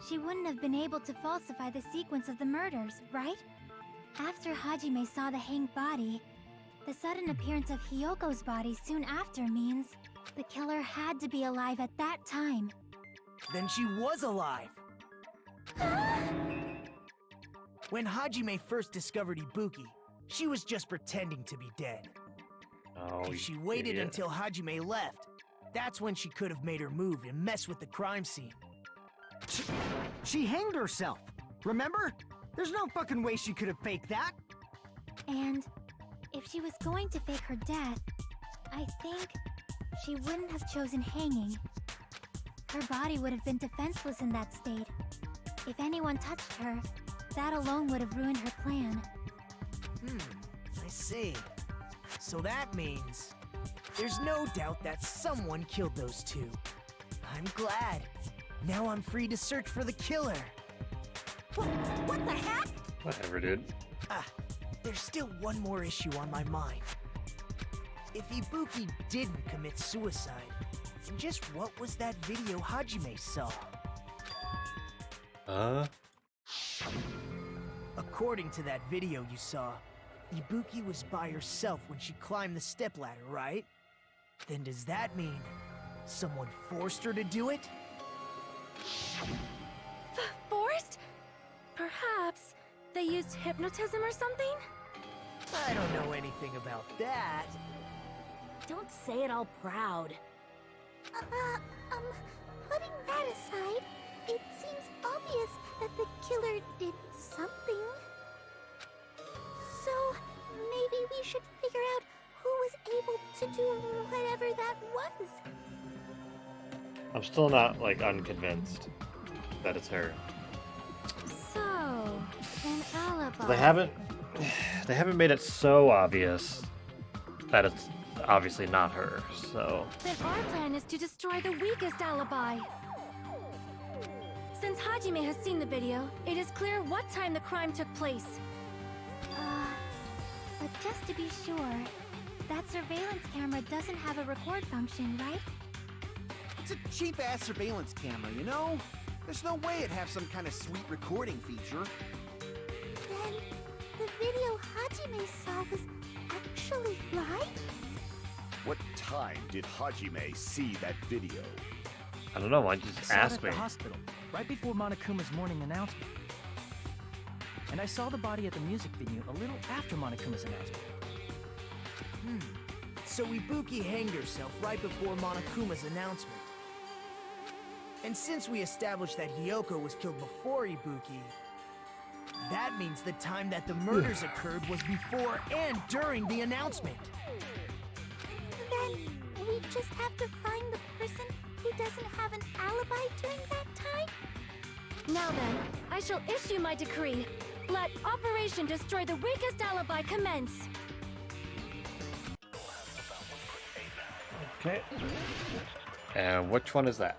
she wouldn't have been able to falsify the sequence of the murders, right? After Hajime saw the hanged body, the sudden appearance of Hyoko's body soon after means the killer had to be alive at that time. Then she was alive! When Hajime first discovered Ibuki, she was just pretending to be dead. Oh, If she waited idiot. until Hajime left, that's when she could have made her move and mess with the crime scene. She hanged herself, remember? There's no fucking way she could have faked that. And if she was going to fake her death, I think she wouldn't have chosen hanging. Her body would have been defenseless in that state. If anyone touched her, that alone would have ruined her plan. I see. So that means there's no doubt that someone killed those two. I'm glad. Now I'm free to search for the killer. What the heck? Whatever, dude. There's still one more issue on my mind. If Ibuki didn't commit suicide, then just what was that video Hajime saw? According to that video you saw, Ibuki was by herself when she climbed the stepladder, right? Then does that mean someone forced her to do it? Forced? Perhaps they used hypnotism or something? I don't know anything about that. Don't say it all proud. Putting that aside, it seems obvious that the killer did something. So, maybe we should figure out who was able to do whatever that was. I'm still not, like, unconvinced that it's her. So, an alibi. They haven't made it so obvious that it's obviously not her, so... Then our plan is to destroy the weakest alibi. Since Hajime has seen the video, it is clear what time the crime took place. But just to be sure, That surveillance camera doesn't have a record function, right? It's a cheap-ass surveillance camera, you know? There's no way it'd have some kind of sweet recording feature. Then, the video Hajime saw was actually right? What time did Hajime see that video? I don't know. Why don't you I just saw it ask at me? the hospital, right before Monokuma's morning announcement. And I saw the body at the music venue a little after Monokuma's announcement. So Ibuki hanged herself right before Monokuma's announcement. And since we established that Hiyoko was killed before Ibuki, that means the time that the murders occurred was before and during the announcement. Then, we just have to find the person who doesn't have an alibi during that time? Now then, I shall issue my decree. Let Operation Destroy the Weakest Alibi commence. Okay. And which one is that?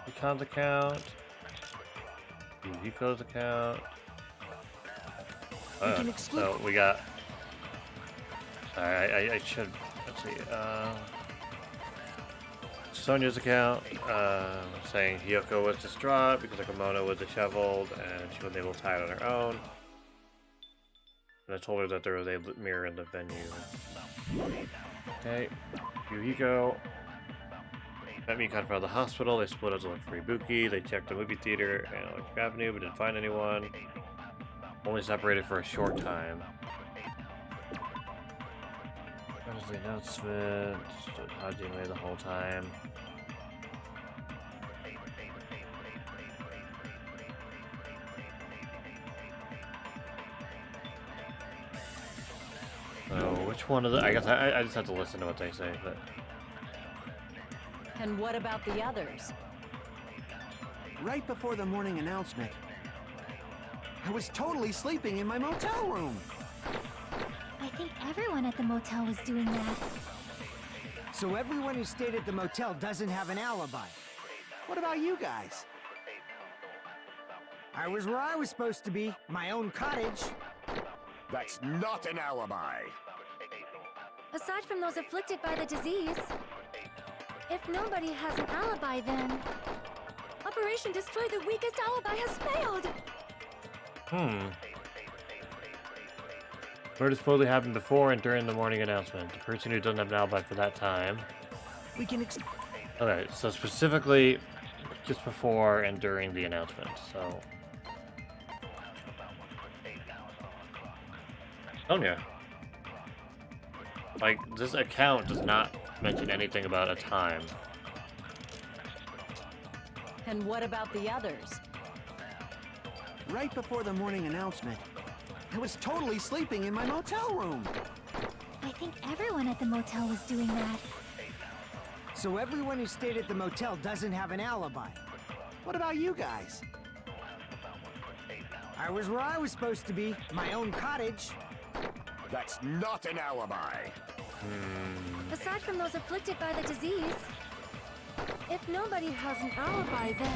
Ikon's account. Yuhiko's account. We can exclude. So we got. Sorry, I should. Let's see. Sonya's account saying Hiyoko was distraught because her kimono was disheveled and she wasn't able to tie it on her own. And I told her that there was a mirror in the venue. Okay, Yuhiko met me in front of the hospital. They split up to look for Ibuki. They checked the movie theater and Electric Avenue, but didn't find anyone. Only separated for a short time. That was the announcement. Stood Hajime the whole time. So, which one of the... I guess I just have to listen to what they say, but... And what about the others? Right before the morning announcement, I was totally sleeping in my motel room. I think everyone at the motel was doing that. So everyone who stayed at the motel doesn't have an alibi. What about you guys? I was where I was supposed to be, my own cottage. That's not an alibi. Aside from those afflicted by the disease, if nobody has an alibi, then Operation Destroy the Weakest Alibi has failed. Murder supposedly happened before and during the morning announcement. The person who doesn't have an alibi for that time. We can Okay, so specifically just before and during the announcement, so... Sonya. Like, this account does not mention anything about a time. And what about the others? Right before the morning announcement, I was totally sleeping in my motel room. I think everyone at the motel was doing that. So everyone who stayed at the motel doesn't have an alibi. What about you guys? I was where I was supposed to be, my own cottage. That's not an alibi. Aside from those afflicted by the disease, if nobody has an alibi, then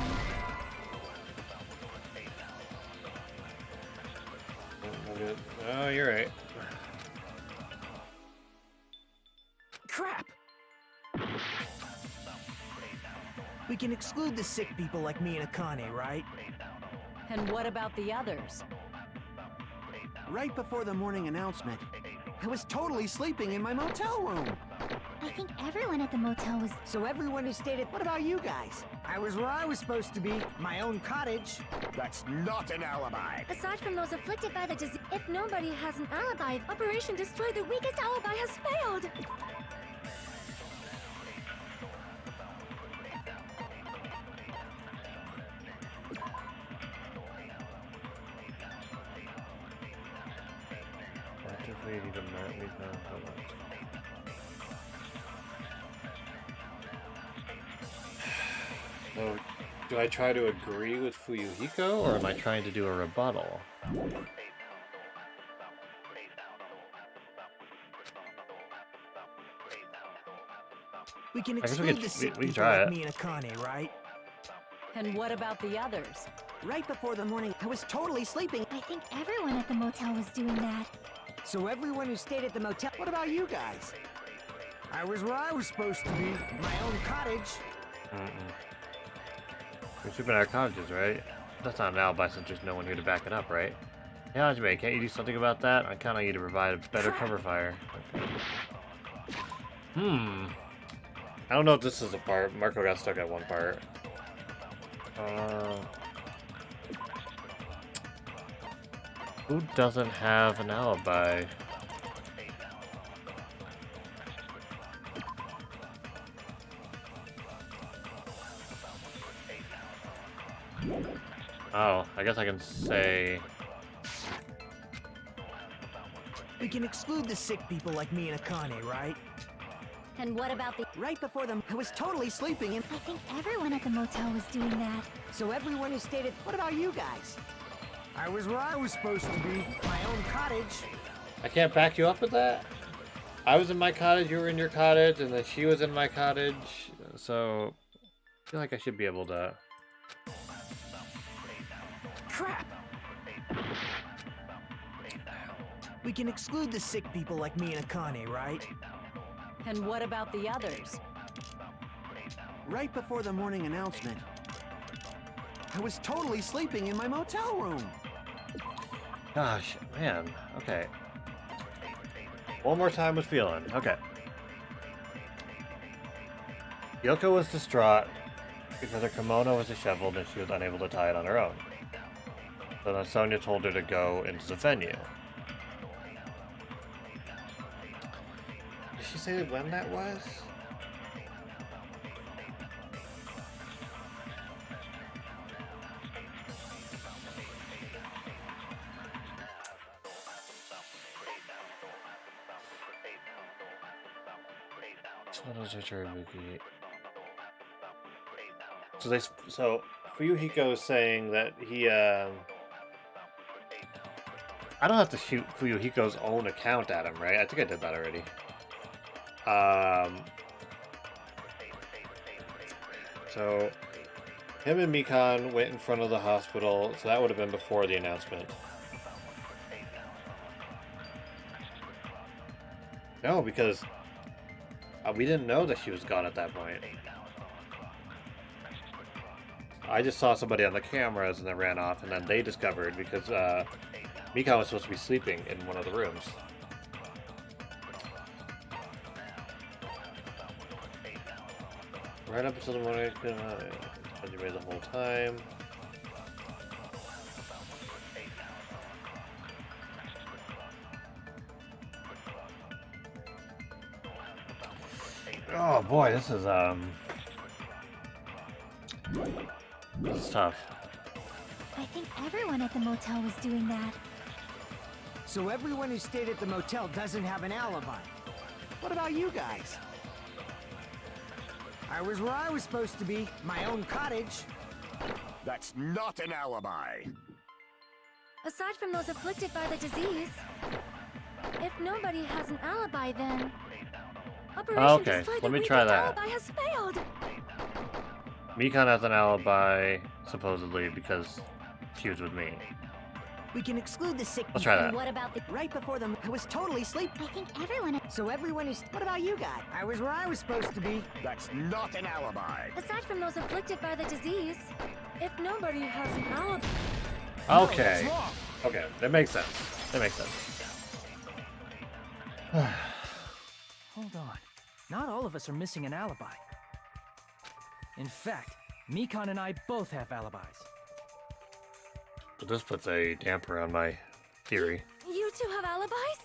Oh, you're right. Crap! We can exclude the sick people like me and Akane, right? And what about the others? Right before the morning announcement, I was totally sleeping in my motel room. I think everyone at the motel was... So everyone who stayed at... What about you guys? I was where I was supposed to be, my own cottage. That's not an alibi. Aside from those afflicted by the disease, if nobody has an alibi, Operation Destroy the Weakest Alibi has failed! So, do I try to agree with Fuyuhiko, or am I trying to do a rebuttal? We can I guess we exclude can- the sick we can people try like it. me and Akane, right? And what about the others? Right before the morning, I was totally sleeping. I think everyone at the motel was doing that. So everyone who stayed at the motel... What about you guys? I was where I was supposed to be. My own cottage. We're sleeping in our cottages, right? That's not an alibi since there's no one here to back it up, right? Yeah, Hajime, can't you do something about that? I kinda need to provide a better cover fire. Okay. I don't know if this is a part. Marco got stuck at one part. Who doesn't have an alibi? Oh, I guess I can say... We can exclude the sick people like me and Akane, right? And what about the... Right before them, I was totally sleeping and... I think everyone at the motel was doing that. So everyone who stayed at... What about you guys? I was where I was supposed to be. My own cottage. I can't back you up with that? I was in my cottage, you were in your cottage, and then she was in my cottage, so... I feel like I should be able to... Crap! We can exclude the sick people like me and Akane, right? And what about the others? Right before the morning announcement, I was totally sleeping in my motel room. Gosh, man, okay. One more time with feeling, okay. Yoko was distraught because her kimono was disheveled and she was unable to tie it on her own. So then Sonia told her to go into the venue. Did she say when that was? So Fuyuhiko is saying that he I don't have to shoot Fuyuhiko's own account at him, right? I think I did that already. So him and Mikan went in front of the hospital, so that would have been before the announcement. No, because we didn't know that she was gone at that point. I just saw somebody on the cameras and then ran off, and then they discovered because Mikan was supposed to be sleeping in one of the rooms. Right up until the morning, the whole time. Oh boy, this is tough. I think everyone at the motel was doing that. So everyone who stayed at the motel doesn't have an alibi. What about you guys? I was where I was supposed to be. My own cottage. That's not an alibi. Aside from those afflicted by the disease, if nobody has an alibi, then Operation Okay, Destroy the let me Weakest try that. alibi has failed. Mikan has an alibi, supposedly, because she was with me. We can exclude the sick Let's people. try that. And what about the... Right before them, I was totally sleeping. I think everyone at... So everyone who's... What about you guys? I was where I was supposed to be. That's not an alibi. Aside from those afflicted by the disease, if nobody has an alibi... Okay. Okay, that makes sense. That makes sense. Hold on. Not all of us are missing an alibi. In fact, Mikan and I both have alibis. But this puts a damper on my theory. You two have alibis?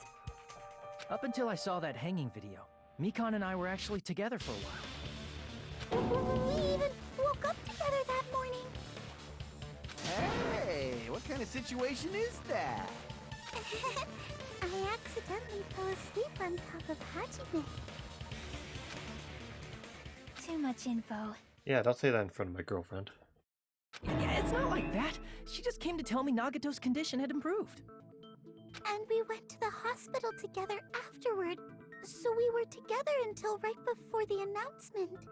Up until I saw that hanging video, Mikan and I were actually together for a while. We even woke up together that morning. Hey, what kind of situation is that? I accidentally fell asleep on top of Hajime. Too much info. Yeah, don't say that in front of my girlfriend. Yeah, it's not like that. She just came to tell me Nagato's condition had improved. And we went to the hospital together afterward, so we were together until right before the announcement.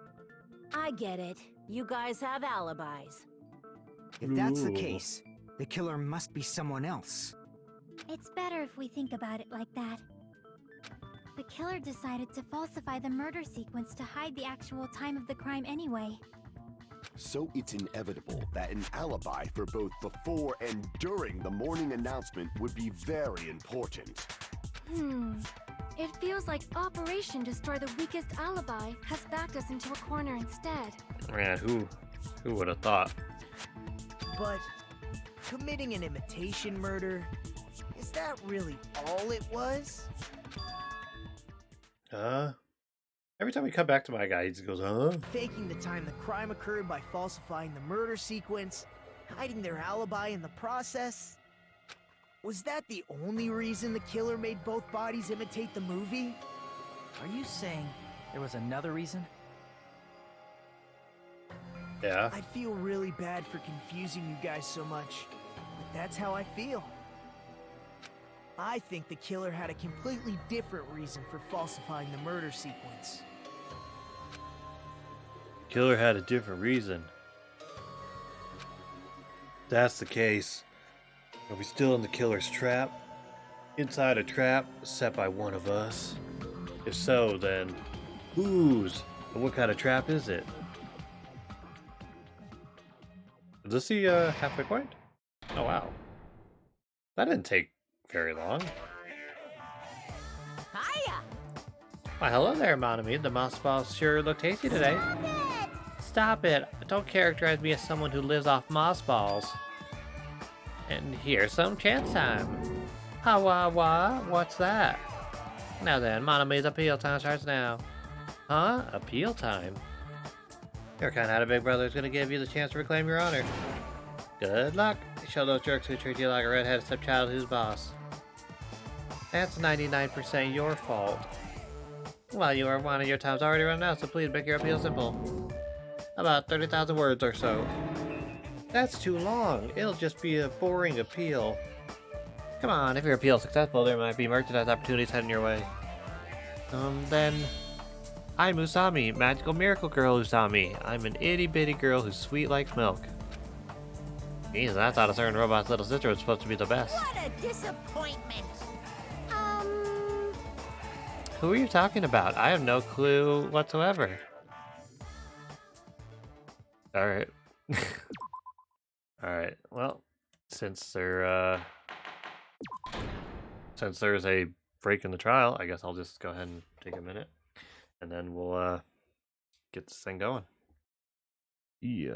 I get it. You guys have alibis. If that's the Ooh. case, the killer must be someone else. It's better if we think about it like that. The killer decided to falsify the murder sequence to hide the actual time of the crime anyway. So it's inevitable that an alibi for both before and during the morning announcement would be very important. It feels like Operation Destroy the Weakest Alibi has backed us into a corner instead. Man, who would have thought? But committing an imitation murder, is that really all it was? Every time we come back to my guy, he just goes, huh? Faking the time the crime occurred by falsifying the murder sequence, hiding their alibi in the process. Was that the only reason the killer made both bodies imitate the movie? Are you saying there was another reason? Yeah. I'd feel really bad for confusing you guys so much, but that's how I feel. I think the killer had a completely different reason for falsifying the murder sequence. Killer had a different reason. If that's the case. Are we still in the killer's trap? Inside a trap set by one of us? If so, then whose? And what kind of trap is it? Is this the halfway point? Oh wow. That didn't take very long. Hiya! Why, hello there, Monami. The moss balls sure look tasty today. Stop it! Don't characterize me as someone who lives off moss balls. And here's some chance time. What's that? Now then, Monami's appeal time starts now. Huh? Appeal time? Your kind had a big brother who's gonna give you the chance to reclaim your honor. Good luck. Show those jerks who treat you like a redheaded stepchild who's boss. That's 99% your fault. Well, you are one of your time's already run out, so please make your appeal simple. About 30,000 words or so. That's too long. It'll just be a boring appeal. Come on, if your appeal is successful, there might be merchandise opportunities heading your way. Then... I'm Usami, magical miracle girl Usami. I'm an itty-bitty girl who's sweet like milk. Jesus, I thought a certain robot's little sister was supposed to be the best. What a disappointment! Who are you talking about? I have no clue whatsoever. Alright. Alright, well, since there's a break in the trial, I guess I'll just go ahead and take a minute. And then we'll get this thing going. Yeah.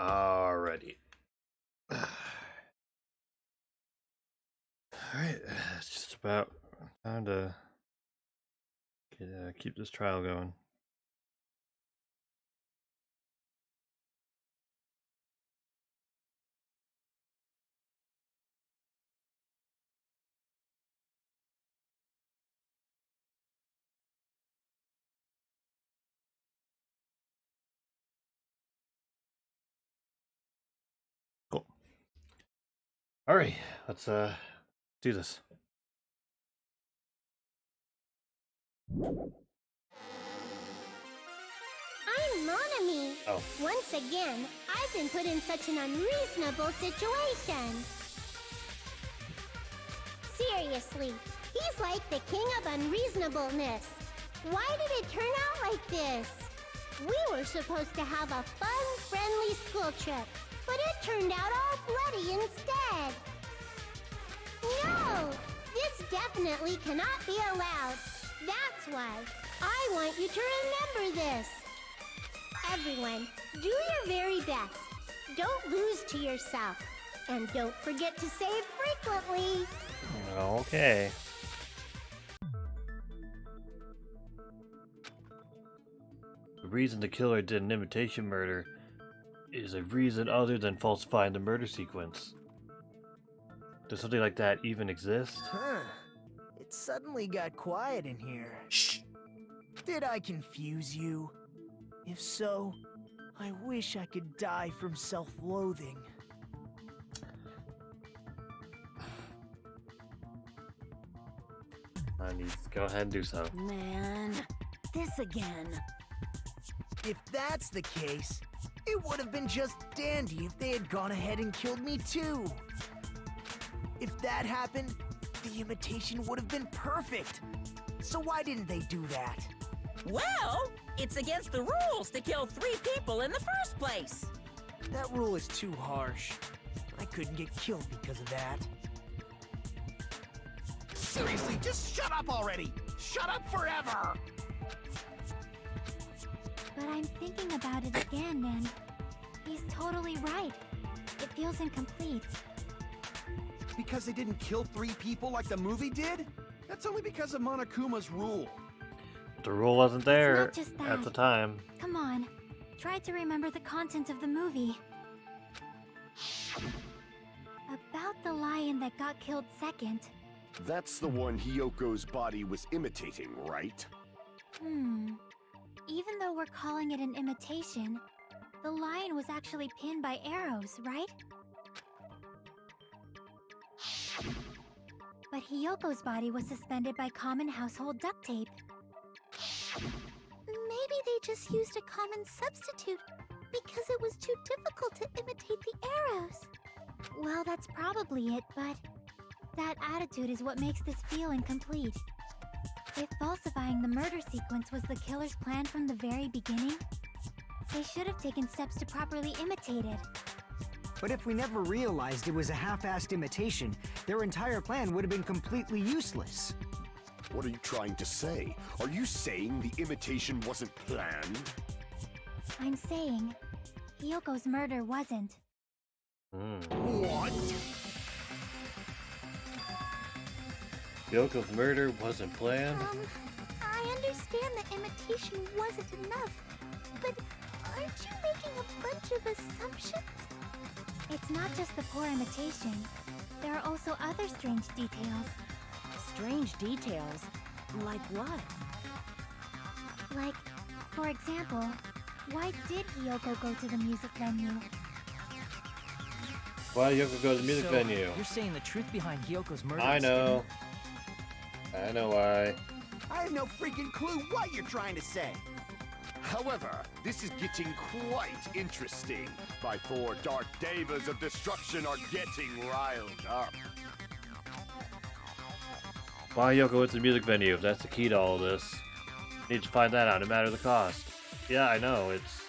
Alrighty. Alright, it's just about time to keep this trial going. Cool. Alright, let's do this. I'm Monami. Oh. Once again, I've been put in such an unreasonable situation. Seriously, he's like the king of unreasonableness. Why did it turn out like this? We were supposed to have a fun, friendly school trip, but it turned out all bloody instead. No! This definitely cannot be allowed. That's why I want you to remember this. Everyone, do your very best. Don't lose to yourself. And don't forget to save frequently. Okay. The reason the killer did an imitation murder is a reason other than falsifying the murder sequence. Does something like that even exist? Huh. It suddenly got quiet in here. Shh! Did I confuse you? If so, I wish I could die from self-loathing. I need to go ahead and do so. Man, this again. If that's the case, it would have been just dandy if they had gone ahead and killed me too. If that happened, the imitation would have been perfect. So why didn't they do that? Well, it's against the rules to kill 3 people in the first place. That rule is too harsh. I couldn't get killed because of that. Seriously, just shut up already! Shut up forever! But I'm thinking about it again, and he's totally right. It feels incomplete. Because they didn't kill 3 people like the movie did? That's only because of Monokuma's rule. The rule wasn't there It's not just at that. the time. Come on, try to remember the content of the movie. About the lion that got killed second. That's the one Hiyoko's body was imitating, right? Even though we're calling it an imitation, the lion was actually pinned by arrows, right? But Hiyoko's body was suspended by common household duct tape. Maybe they just used a common substitute because it was too difficult to imitate the arrows. Well, that's probably it, but that attitude is what makes this feel incomplete. If falsifying the murder sequence was the killer's plan from the very beginning, they should have taken steps to properly imitate it. But if we never realized it was a half-assed imitation, their entire plan would have been completely useless. What are you trying to say? Are you saying the imitation wasn't planned? I'm saying, Hiyoko's murder wasn't. What? Yoko's murder wasn't planned? I understand that imitation wasn't enough, but aren't you making a bunch of assumptions? It's not just the poor imitation. There are also other strange details. Strange details? Like what? Like, for example, why did Hiyoko go to the music venue? Why did Yoko go to the music So, venue? You're saying the truth behind Hyoko's murder? I is know. I know why. I have no freaking clue what you're trying to say. However, this is getting quite interesting. My 4 dark devas of destruction are getting riled up. Why Yoko went to the music venue? If that's the key to all of this. Need to find that out, no matter the cost. Yeah, I know. It's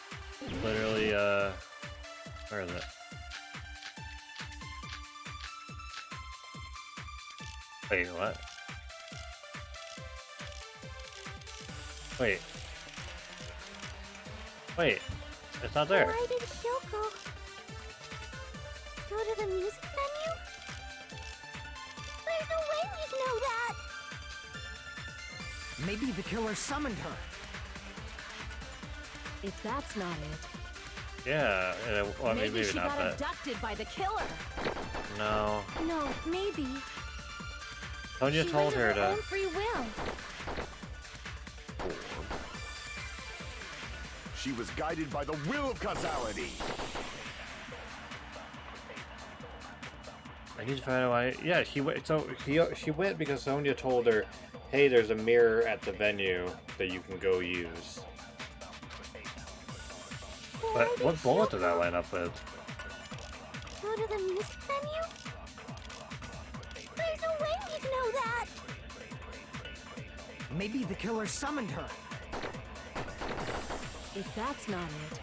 literally, where is it? Wait, what? Wait. Wait. It's not there. Why did Hiyoko Go to the music venue? There's no way we'd know that! Maybe the killer summoned her. If that's not it, Yeah, well, maybe she not, got but abducted by the killer. no. No, maybe. Sonya She told went her of her to. own free will. She was guided by the will of causality. I need to find out why. Yeah, she went. So she went because Sonya told her, "Hey, there's a mirror at the venue that you can go use." But what bullet did that line up with? Go to the music venue? There's no way we'd know that! Maybe the killer summoned her. If that's not it,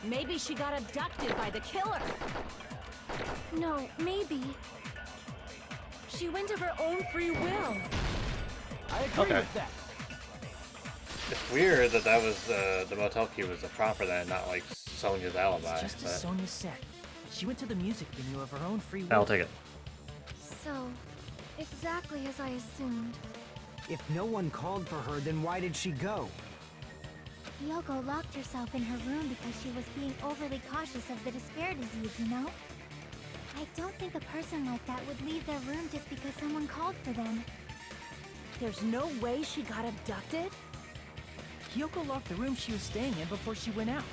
maybe she got abducted by the killer. No, maybe. She went of her own free will. I agree Okay. with that. It's weird that was the motel key was the prompt for that, and not like Sonya's alibi. It's just as But Sonya said. She went to the music venue of her own free will. I'll take it. So, exactly as I assumed. If no one called for her, then why did she go? Yoko locked herself in her room because she was being overly cautious of the despair disease, you know? I don't think a person like that would leave their room just because someone called for them. There's no way she got abducted? Yoko locked the room she was staying in before she went out.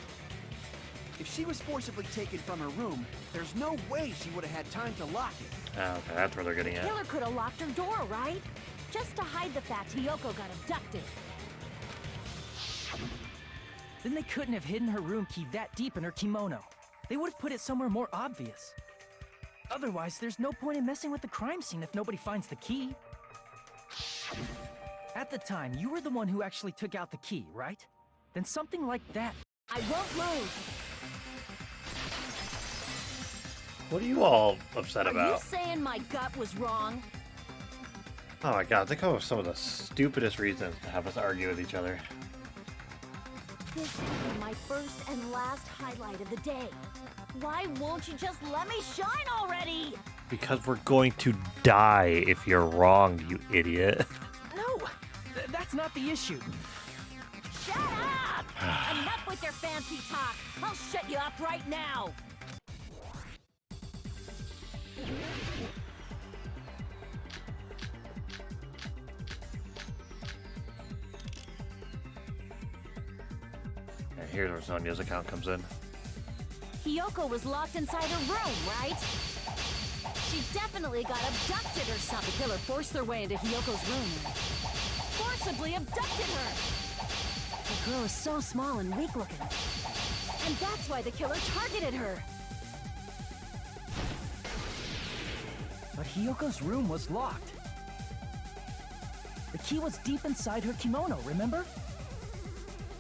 If she was forcibly taken from her room, there's no way she would have had time to lock it. Oh, okay, that's where they're getting The at. killer could have locked her door, right? Just to hide the fact Yoko got abducted. Then they couldn't have hidden her room key that deep in her kimono. They would have put it somewhere more obvious. Otherwise, there's no point in messing with the crime scene if nobody finds the key. At the time, you were the one who actually took out the key, right? Then something like that. I won't move. What are you all upset Are you about? saying my gut was wrong? Oh my god, think of some of the stupidest reasons to have us argue with each other. This will be my first and last highlight of the day. Why won't you just let me shine already? Because we're going to die if you're wrong, you idiot. No! That's not the issue. Shut up! Enough with your fancy talk. I'll shut you up right now. And here's where Sonya's account comes in. Yoko was locked inside her room, right? She definitely got abducted or something. The killer forced their way into Hyoko's room and forcibly abducted her. The girl is so small and weak-looking. And that's why the killer targeted her. But Hyoko's room was locked. The key was deep inside her kimono, remember?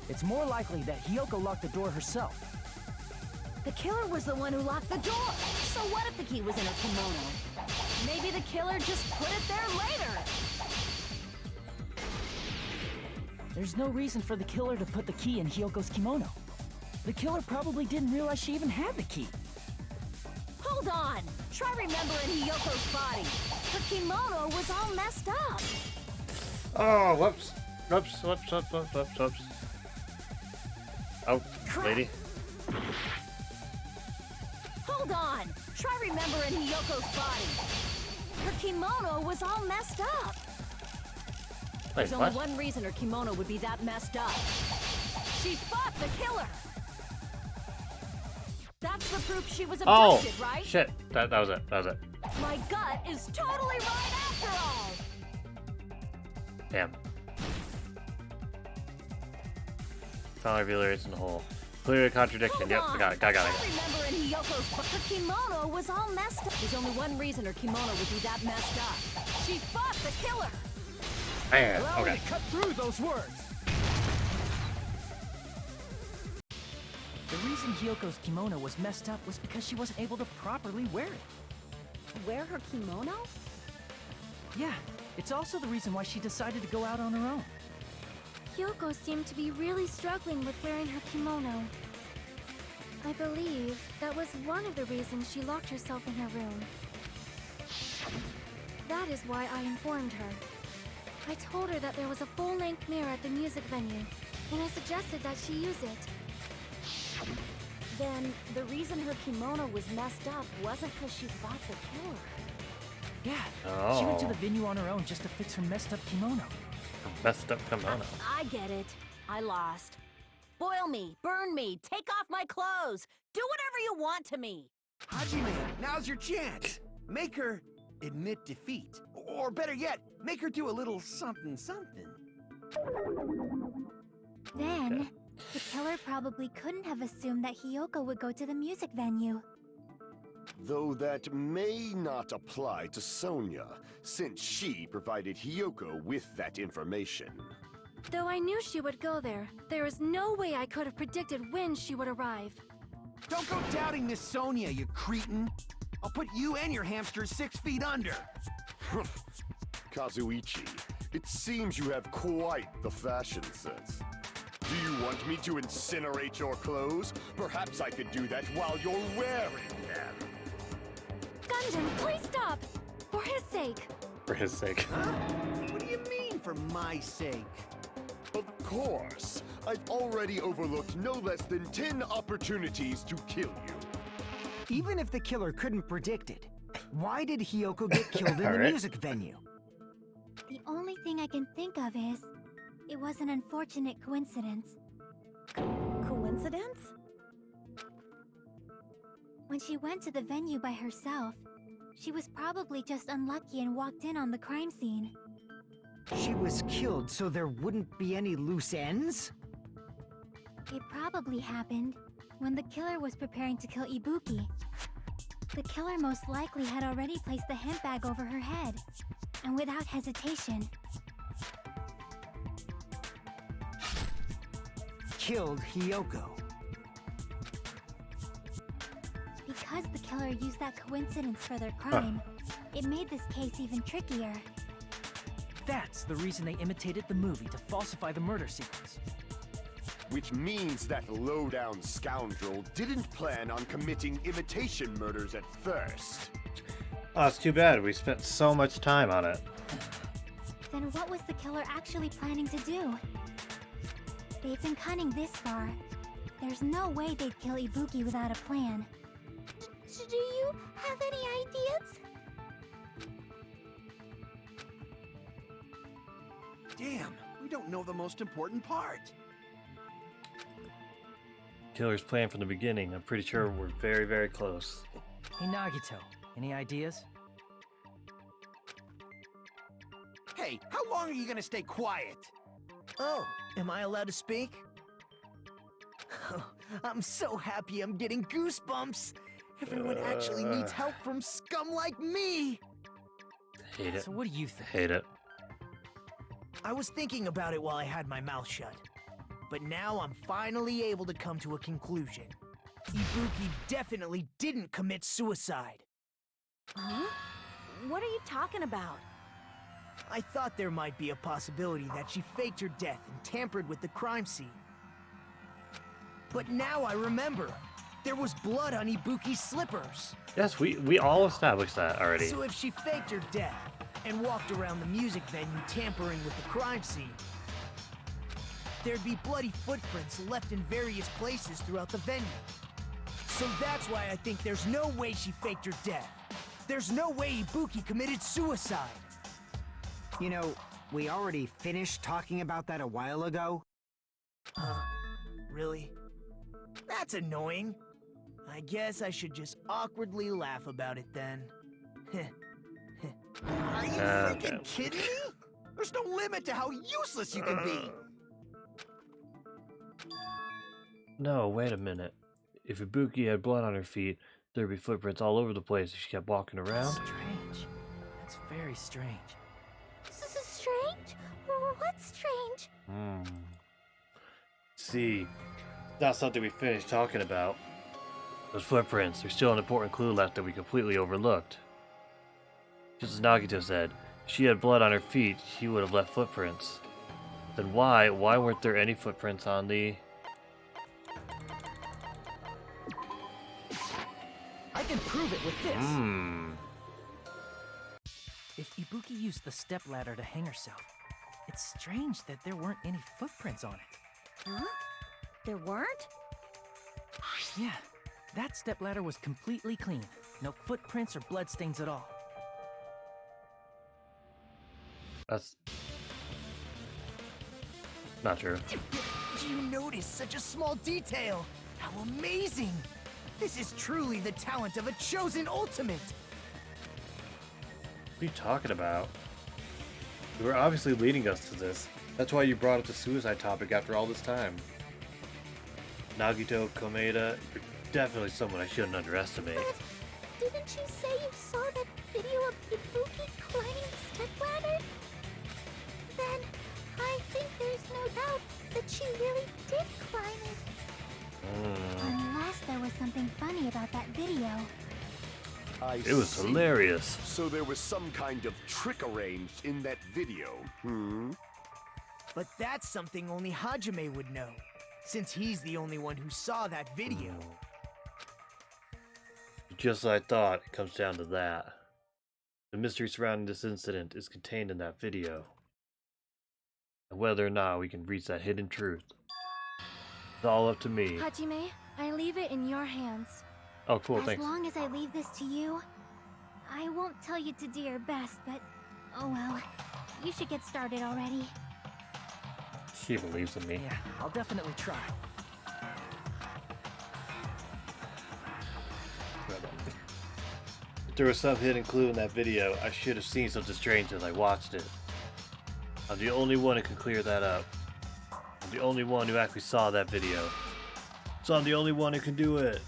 It's more likely that Hyoko locked the door herself. The killer was the one who locked the door. So what if the key was in her kimono? Maybe the killer just put it there later. There's no reason for the killer to put the key in Hyoko's kimono. The killer probably didn't realize she even had the key. Hold on. Try remembering Hyoko's body. Her kimono was all messed up. Oh, whoops. Whoops, whoops, whoops, whoops, whoops, whoops. Oh, lady. Hold on. Try remembering Hyoko's body. Her kimono was all messed up. Wait, There's what? only one reason her kimono would be that messed up. She fought the killer. That's the proof she was Oh, abducted, right? shit. That was it. That was it. My gut is totally right after all. Damn. Final revealer is in the hole. Clear a contradiction. Hold Yep, on. I got it. I got it. I remember in Hyoko's, but her kimono was all messed up. There's only one reason her kimono would be that messed up. She fought the killer. Man, Allow me okay. to cut through those words. The reason Hyoko's kimono was messed up was because she wasn't able to properly wear it. Wear her kimono? Yeah, it's also the reason why she decided to go out on her own. Yoko seemed to be really struggling with wearing her kimono. I believe that was one of the reasons she locked herself in her room. That is why I informed her. I told her that there was a full-length mirror at the music venue, and I suggested that she use it. Then, the reason her kimono was messed up wasn't because she fought the killer. Yeah, she went to the venue on her own just to fix her messed up kimono. Messed up kimono. I get it. I lost. Boil me, burn me, take off my clothes, do whatever you want to me. Hajime, now's your chance. Make her admit defeat. Or better yet, make her do a little something something. Then, the killer probably couldn't have assumed that Hiyoko would go to the music venue. Though that may not apply to Sonia, since she provided Hiyoko with that information. Though I knew she would go there, there is no way I could have predicted when she would arrive. Don't go doubting Miss Sonia, you cretin. I'll put you and your hamster 6 feet under. Kazuichi, it seems you have quite the fashion sense. Do you want me to incinerate your clothes? Perhaps I could do that while you're wearing them. Gunjin, please stop! For his sake. For his sake. Huh? What do you mean, for my sake? Of course. I've already overlooked no less than 10 opportunities to kill you. Even if the killer couldn't predict it, why did Hiyoko get killed in the music venue? The only thing I can think of is, it was an unfortunate coincidence. Coincidence? When she went to the venue by herself, she was probably just unlucky and walked in on the crime scene. She was killed so there wouldn't be any loose ends? It probably happened when the killer was preparing to kill Ibuki. The killer most likely had already placed the hemp bag over her head, and without hesitation, killed Hiyoko. Because the killer used that coincidence for their crime, it made this case even trickier. That's the reason they imitated the movie to falsify the murder sequence. Which means that low-down scoundrel didn't plan on committing imitation murders at first. Oh, it's too bad. We spent so much time on it. Then what was the killer actually planning to do? They've been cunning this far. There's no way they'd kill Ibuki without a plan. Do you have any ideas? Damn, we don't know the most important part. Killer's plan from the beginning. I'm pretty sure we're very, very close. Hey Nagito, any ideas? Hey, how long are you gonna stay quiet? Oh, am I allowed to speak? I'm so happy I'm getting goosebumps. Everyone actually needs help from scum like me. Hate it. So what do you think? Hate it. I was thinking about it while I had my mouth shut. But now I'm finally able to come to a conclusion. Ibuki definitely didn't commit suicide. Huh? What are you talking about? I thought there might be a possibility that she faked her death and tampered with the crime scene. But now I remember. There was blood on Ibuki's slippers. Yes, we all established that already. So if she faked her death and walked around the music venue tampering with the crime scene, there'd be bloody footprints left in various places throughout the venue. So that's why I think there's no way she faked her death. There's no way Ibuki committed suicide. You know, we already finished talking about that a while ago. Huh? Really? That's annoying. I guess I should just awkwardly laugh about it then. Are you freaking kidding me? There's no limit to how useless you can be. No, wait a minute. If Ibuki had blood on her feet, there'd be footprints all over the place if she kept walking around. Strange. That's very strange. Strange? What's strange? See, that's something we finished talking about. Those footprints, there's still an important clue left that we completely overlooked. Just as Nagito said, if she had blood on her feet, she would have left footprints. Then why weren't there any footprints on the... prove it with this. If Ibuki used the stepladder to hang herself, it's strange that there weren't any footprints on it. Huh? There weren't? Yeah, that stepladder was completely clean. No footprints or bloodstains at all. That's not true. Did you notice such a small detail? How amazing! This is truly the talent of a chosen ultimate! What are you talking about? You were obviously leading us to this. That's why you brought up the suicide topic after all this time. Nagito Komeda, you're definitely someone I shouldn't underestimate. But didn't you say you saw that video of Ibuki climbing the stepladder? Then I think there's no doubt that she really did climb it. Unless there was something funny about that video. It was hilarious. So there was some kind of trick arranged in that video, But that's something only Hajime would know, since he's the only one who saw that video. Just as I thought, it comes down to that. The mystery surrounding this incident is contained in that video. And whether or not we can reach that hidden truth, it's all up to me. Hajime, I leave it in your hands. Oh, cool, thanks. As long as I leave this to you, I won't tell you to do your best, but oh well. You should get started already. She believes in me. Yeah, I'll definitely try. If there was some hidden clue in that video, I should have seen something strange as I watched it. I'm the only one who can clear that up. I'm the only one who actually saw that video. So I'm the only one who can do it.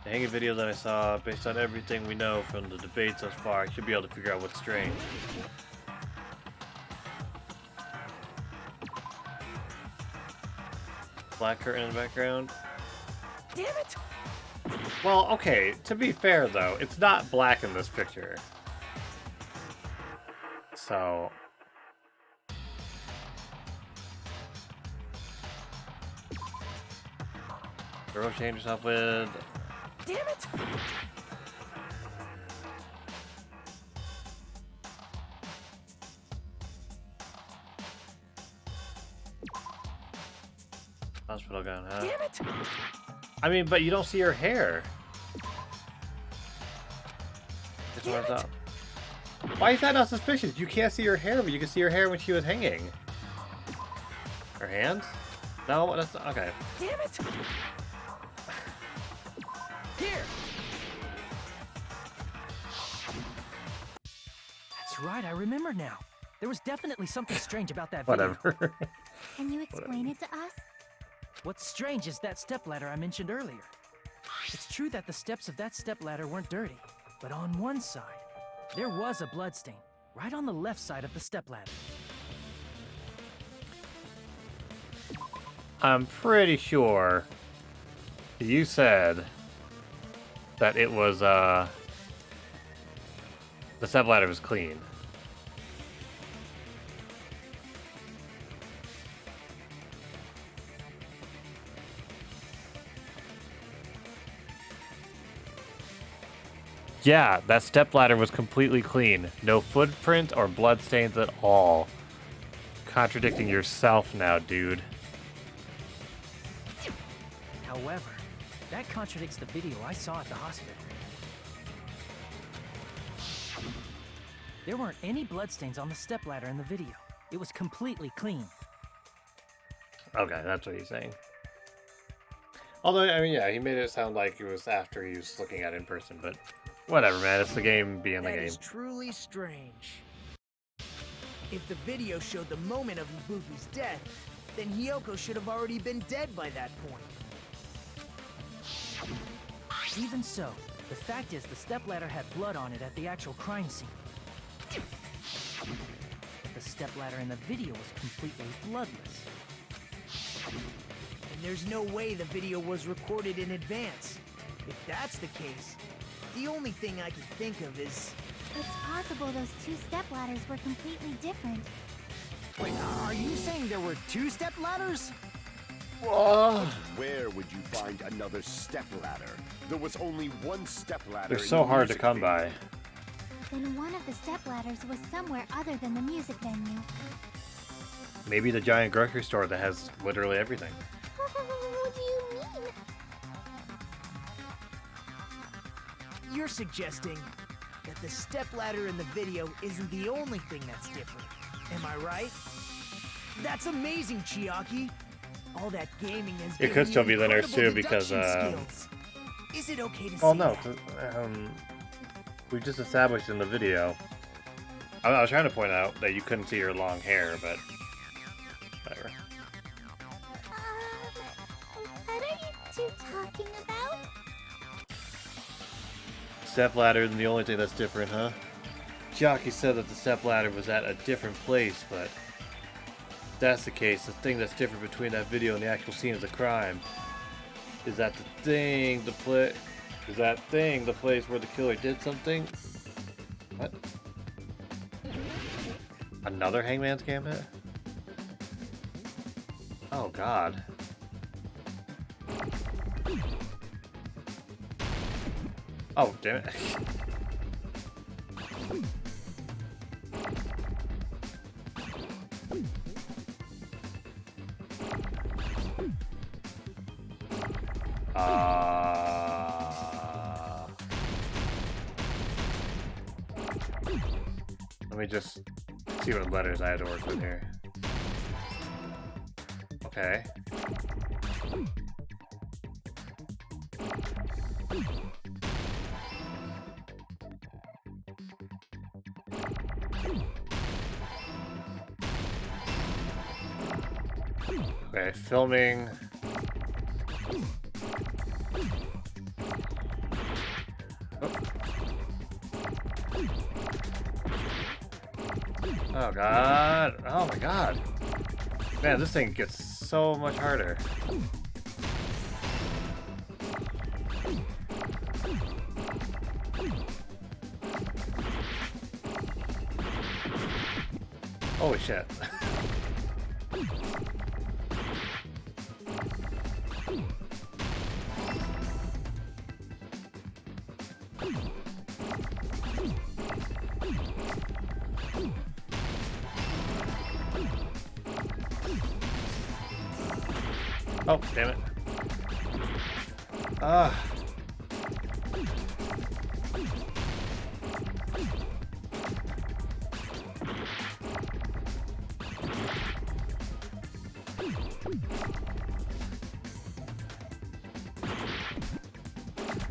The hanging video that I saw, based on everything we know from the debates thus far, I should be able to figure out what's strange. Black curtain in the background. Damn it! Well, okay, to be fair though, it's not black in this picture. So... Girl change herself with... Damn it! Hospital gown, huh? Damn it! I mean, but you don't see her hair. That's what I thought. Why is that not suspicious? You can't see her hair, but you can see her hair when she was hanging. Her hands? No, that's not, okay. Damn it! Here! That's right, I remember now. There was definitely something strange about that Whatever. video. Can you explain it to us? What's strange is that stepladder I mentioned earlier. It's true that the steps of that stepladder weren't dirty, but on one side, there was a bloodstain, right on the left side of the stepladder. I'm pretty sure you said that it was, the stepladder was clean. Yeah, that stepladder was completely clean. No footprint or bloodstains at all. Contradicting yourself now, dude. However, that contradicts the video I saw at the hospital. There weren't any bloodstains on the stepladder in the video. It was completely clean. Okay, that's what he's saying. Although, I mean, yeah, he made it sound like it was after he was looking at it in person, but whatever, man. It's the game being the That game. is truly strange. If the video showed the moment of Ibuki's death, then Hiyoko should have already been dead by that point. Even so, the fact is the stepladder had blood on it at the actual crime scene. But the stepladder in the video was completely bloodless. And there's no way the video was recorded in advance. If that's the case, the only thing I can think of is... It's possible those two stepladders were completely different. Wait, are you saying there were two stepladders? Where would you find another stepladder? There was only one stepladder. They're so hard to come by. Then one of the stepladders was somewhere other than the music venue. Maybe the giant grocery store that has literally everything. What do you mean? You're suggesting that the stepladder in the video isn't the only thing that's different. Am I right? That's amazing, Chiaki. All that gaming has It could still be the nurse too because skills. Is it okay to oh say no, that? we just established in the video. I was trying to point out that you couldn't see her long hair, but whatever. What are you two talking about? Stepladder isn't the only thing that's different, huh? Chiaki said that the stepladder was at a different place, but if that's the case, the thing that's different between that video and the actual scene of the crime is that the place where the killer did something? What? Another Hangman's Gambit? Oh god. Oh, damn it. Let me just see what letters I had to work with here. Okay. Okay, filming. Oh god. Oh my god. Man, this thing gets so much harder. Holy shit. Oh, damn it. Ah.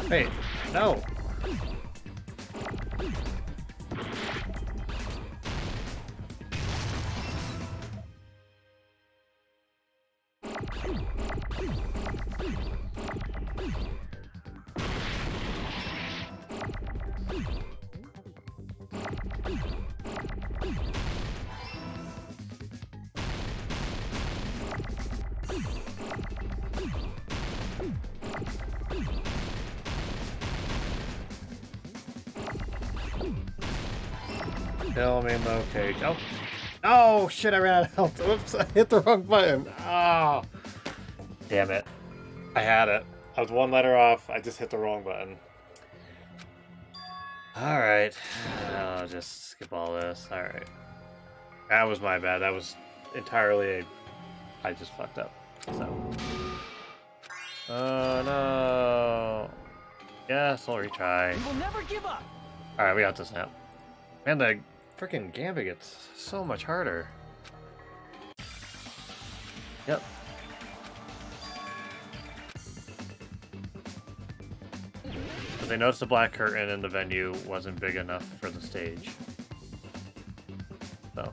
Wait, no. Filming location. Oh. Oh shit, I ran out of health. Whoops, I hit the wrong button. Oh. Damn it. I had it. I was one letter off. I just hit the wrong button. Alright. I'll just skip all this. Alright. That was my bad. That was entirely I just fucked up. So. Oh no. Yes, I'll retry. We will never give up. Alright, we got this now. Man, the freaking Gambit gets so much harder. Yep. But they noticed the black curtain in the venue wasn't big enough for the stage. So.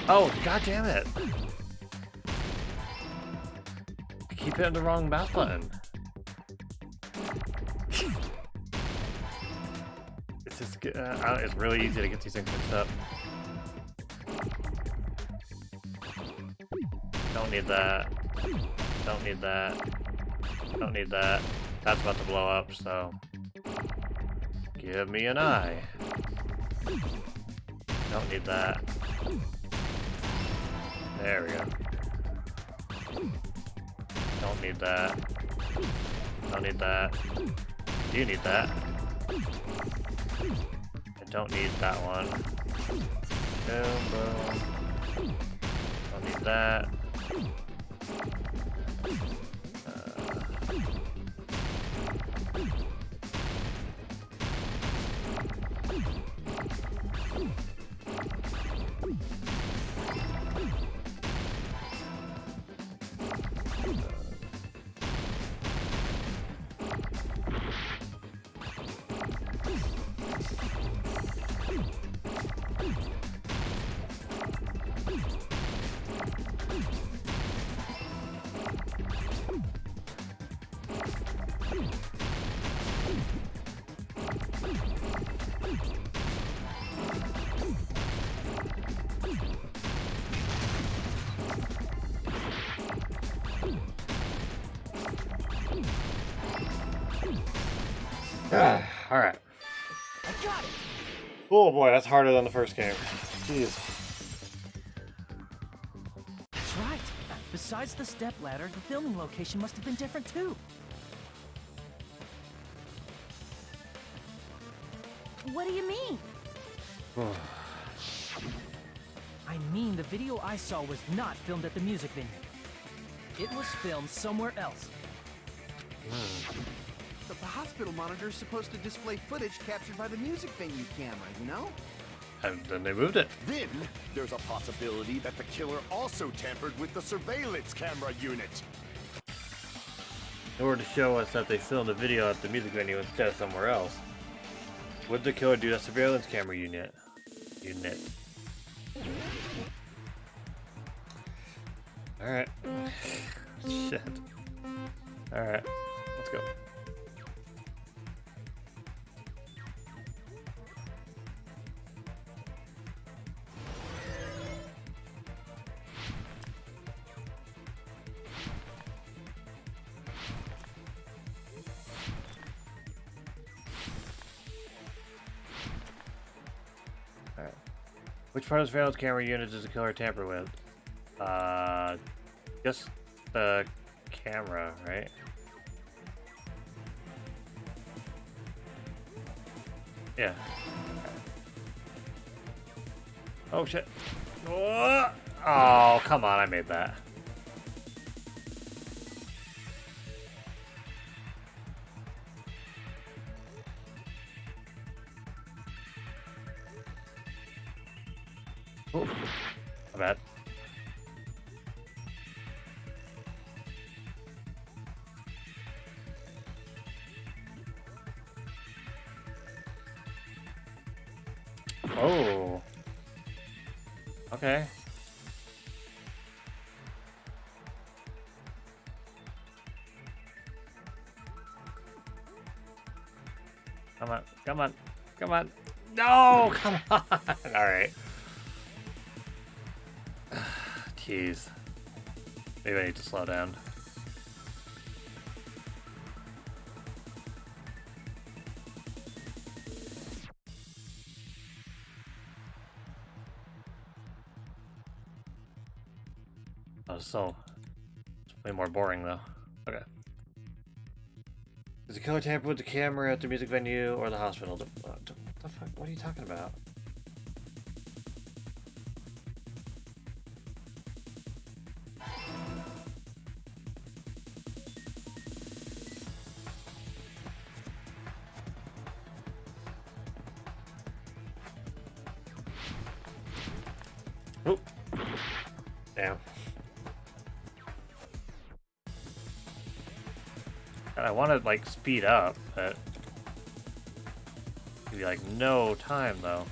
Oh, god damn it! I keep hitting the wrong mouse button. It's just it's really easy to get these things mixed up. Don't need that. Don't need that. Don't need that. That's about to blow up, so... Give me an eye. Don't need that. There we go. Don't need that. Don't need that. Do need that. I don't need that one. Boom, boom. Don't need that. Alright. I got it! Oh boy, that's harder than the first game. Jeez. That's right. Besides the stepladder, the filming location must have been different too. What do you mean? I mean, the video I saw was not filmed at the music venue. It was filmed somewhere else. But the hospital monitor is supposed to display footage captured by the music venue camera, you know? And then they moved it. Then, there's a possibility that the killer also tampered with the surveillance camera unit. In order to show us that they filmed the video at the music venue instead of somewhere else. Would the killer do a surveillance camera unit? Alright. Shit. Alright. Let's go. Alright. Which part of the surveillance camera unit does the killer tamper with? Just the camera, right? Yeah. Oh shit. Oh, come on, I made that. Oh, my bad. Oh. Okay. Come on, come on, come on. No, come on. All right. Jeez. Maybe I need to slow down. Oh, so it's way more boring though. Okay. Is the killer tamper with the camera at the music venue or the hospital? The fuck? What are you talking about? Oh, damn. I want to like speed up, but it'd be like no time though.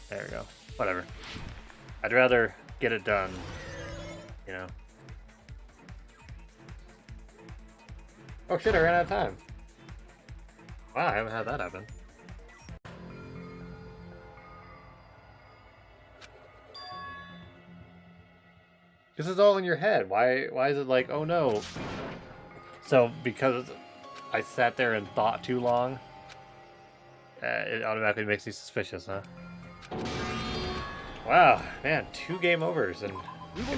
There we go. Whatever. I'd rather get it done, you know. Oh shit, I ran out of time. Wow, I haven't had that happen. Because it's all in your head. Why is it like, oh no? So because I sat there and thought too long, it automatically makes you suspicious, huh? Wow, man, 2 game overs in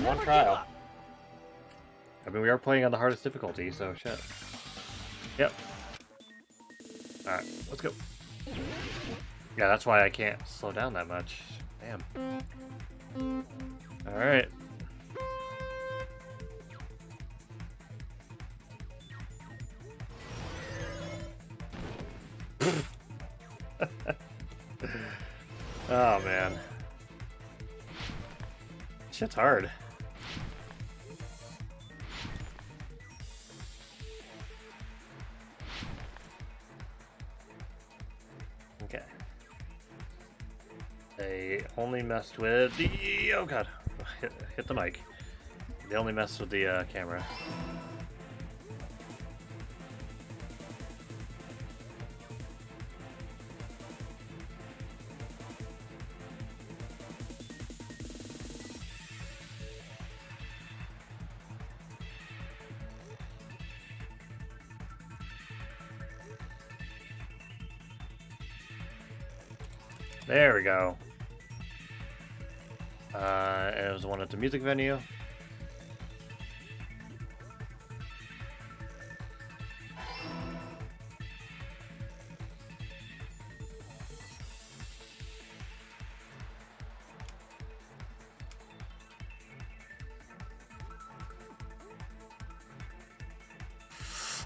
one trial. I mean, we are playing on the hardest difficulty, so shit. Yep. Alright, let's go. Yeah, that's why I can't slow down that much. Damn. Alright. Oh, man. Shit's hard. Okay. They only messed with the... Oh god. Hit the mic. They only messed with the camera. There we go. It was the one at the music venue.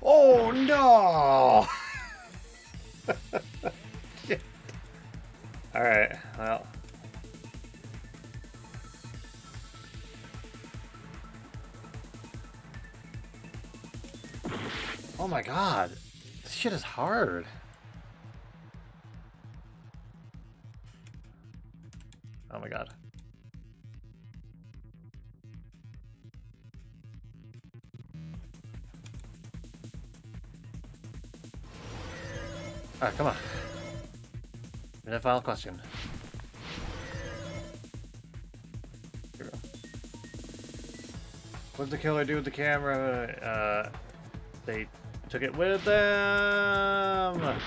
Oh no! Alright, well. Oh my god. This shit is hard. Oh my god. Alright, come on. Minute final question. Here we go. What did the killer do with the camera? They took it with them!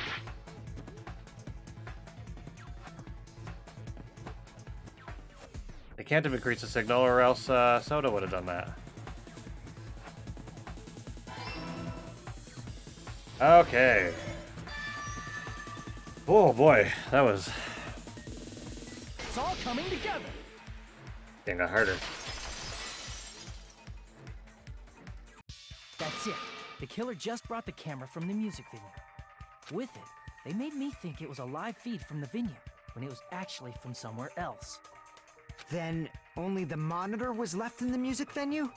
They can't have increased the signal or else Soda would have done that. Okay. Oh boy, that was... It's all coming together. It got harder. That's it. The killer just brought the camera from the music venue. With it, they made me think it was a live feed from the venue, when it was actually from somewhere else. Then only the monitor was left in the music venue?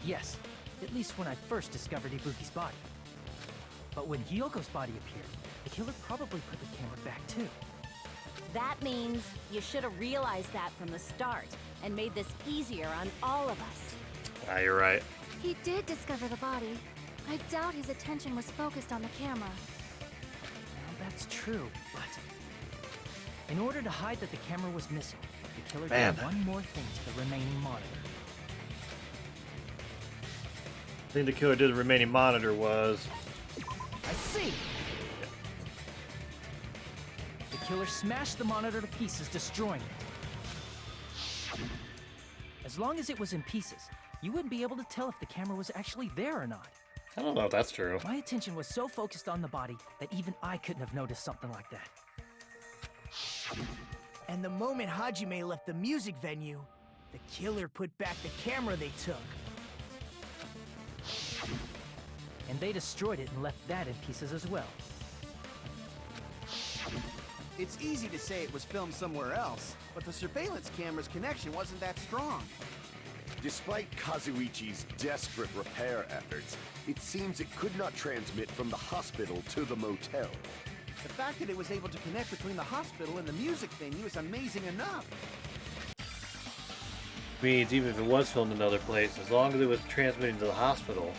Yes, at least when I first discovered Ibuki's body. But when Hyoko's body appeared, the killer probably put the camera back too. That means you should have realized that from the start and made this easier on all of us. Ah, you're right. He did discover the body. I doubt his attention was focused on the camera. Well, that's true, but... in order to hide that the camera was missing, the killer Man. did one more thing to the remaining monitor. I think the killer did the remaining monitor was... I see! The killer smashed the monitor to pieces, destroying it. As long as it was in pieces, you wouldn't be able to tell if the camera was actually there or not. I don't know if that's true. My attention was so focused on the body that even I couldn't have noticed something like that. And the moment Hajime left the music venue, the killer put back the camera they took. And they destroyed it and left that in pieces as well. It's easy to say it was filmed somewhere else, but the surveillance camera's connection wasn't that strong. Despite Kazuichi's desperate repair efforts, it seems it could not transmit from the hospital to the motel. The fact that it was able to connect between the hospital and the music venue is amazing enough. Means even if it was filmed in another place, as long as it was transmitting to the hospital,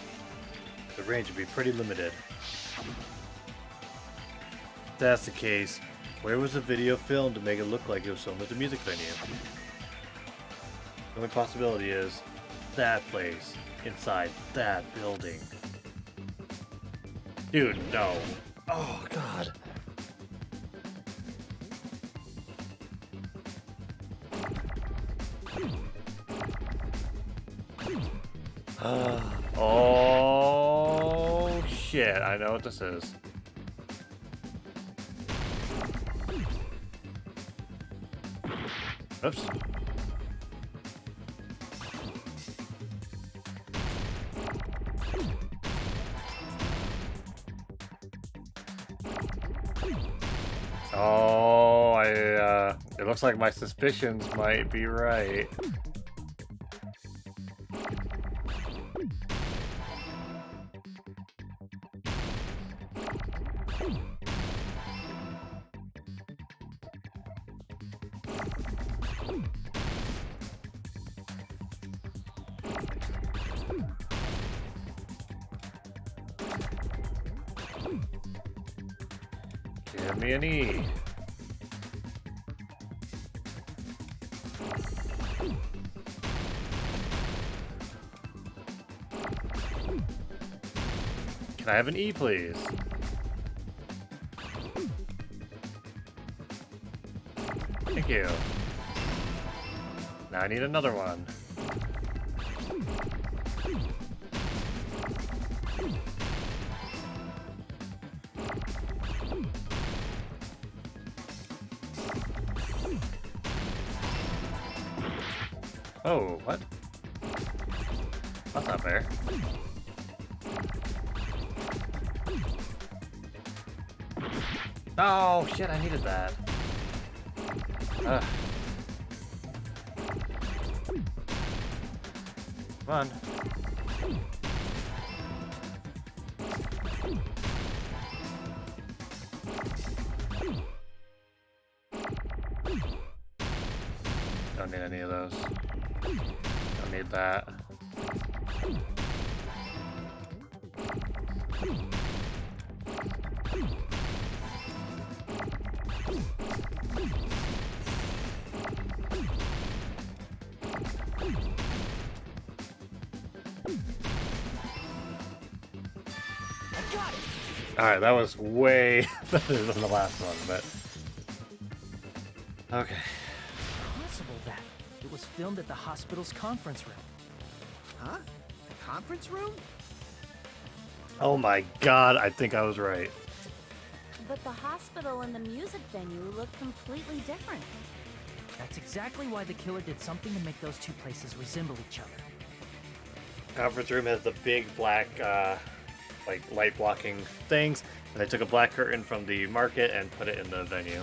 the range would be pretty limited. If that's the case, Where was the video filmed to make it look like it was filmed at the music venue? The only possibility is that place inside that building. Dude, no. Oh, God. Oh, shit. I know what this is. Oops. Oh, it looks like my suspicions might be right. Give me an E. Can I have an E, please? Thank you. Now I need another one. Oh, what? That's not fair. Oh, shit, I needed that. Ugh. Come on. Don't need any of those. Don't need that. Alright, that was way better than the last one, but... Okay. Possible that it was filmed at the hospital's conference room. Huh? The conference room? Oh my god, I think I was right. But the hospital and the music venue look completely different. That's exactly why the killer did something to make those two places resemble each other. Conference room has the big black, like light blocking things, and they took a black curtain from the market and put it in the venue.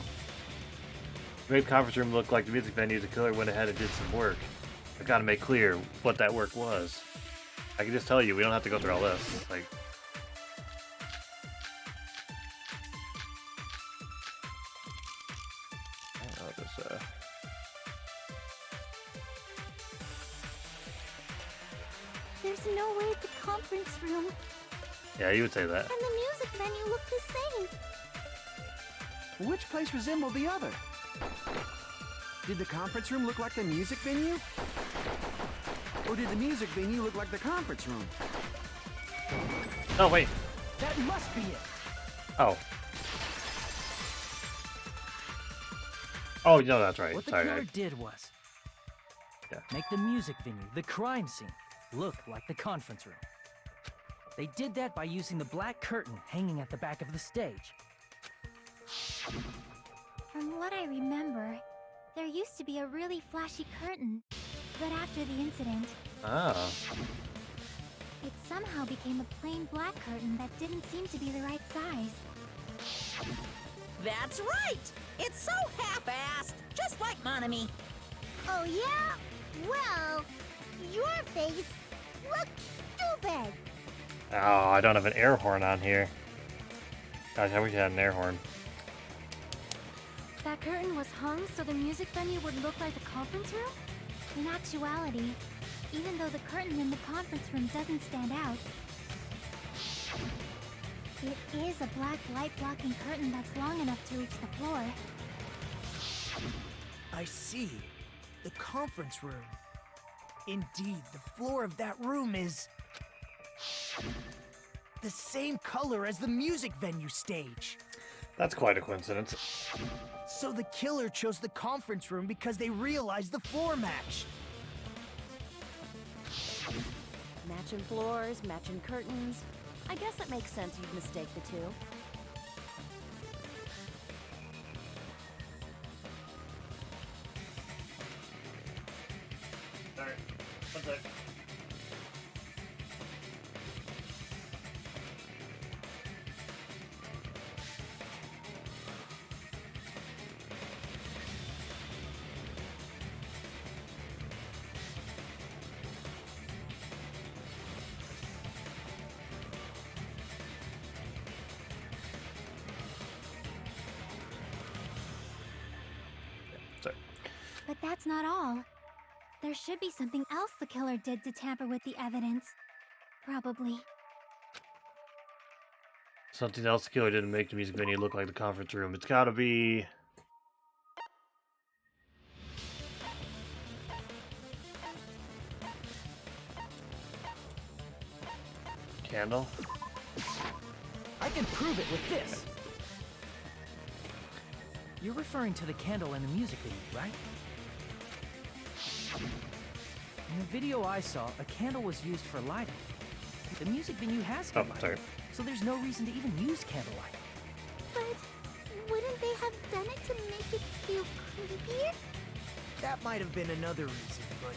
To make the conference room look like the music venue, the killer went ahead and did some work. I've got to make clear what that work was. I can just tell you, we don't have to go through all this. Like, I'll just, There's no way the conference room yeah, you would say that. and the music venue look the same. Which place resembled the other? Did the conference room look like the music venue? Or did the music venue look like the conference room? Oh, wait. That must be it. Oh. Oh, no, that's right. What the Sorry, killer did was make the music venue, the crime scene, look like the conference room. They did that by using the black curtain hanging at the back of the stage. From what I remember, there used to be a really flashy curtain, but after the incident, Oh. it somehow became a plain black curtain that didn't seem to be the right size. That's right! It's so half-assed, just like Monami. Oh yeah? Well, your face looks stupid. Oh, I don't have an air horn on here. Gosh, I wish I had an air horn. That curtain was hung so the music venue would look like the conference room? In actuality, even though the curtain in the conference room doesn't stand out, It is a black light-blocking curtain that's long enough to reach the floor. I see. The conference room. Indeed, the floor of that room is the same color as the music venue stage. That's quite a coincidence. So the killer chose the conference room because they realized the floor matched. Matching floors, matching curtains. I guess it makes sense you'd mistake the two. Sorry, one sec. But that's not all. There should be something else the killer did to tamper with the evidence. Probably. Something else the killer didn't make the music venue look like the conference room. It's gotta be... Candle? I can prove it with this. You're referring to the candle in the music video, right? In the video I saw, a candle was used for lighting. The music venue has Oh, lighting, sorry. so there's no reason to even use candlelight. But wouldn't they have done it to make it feel creepier? That might have been another reason, but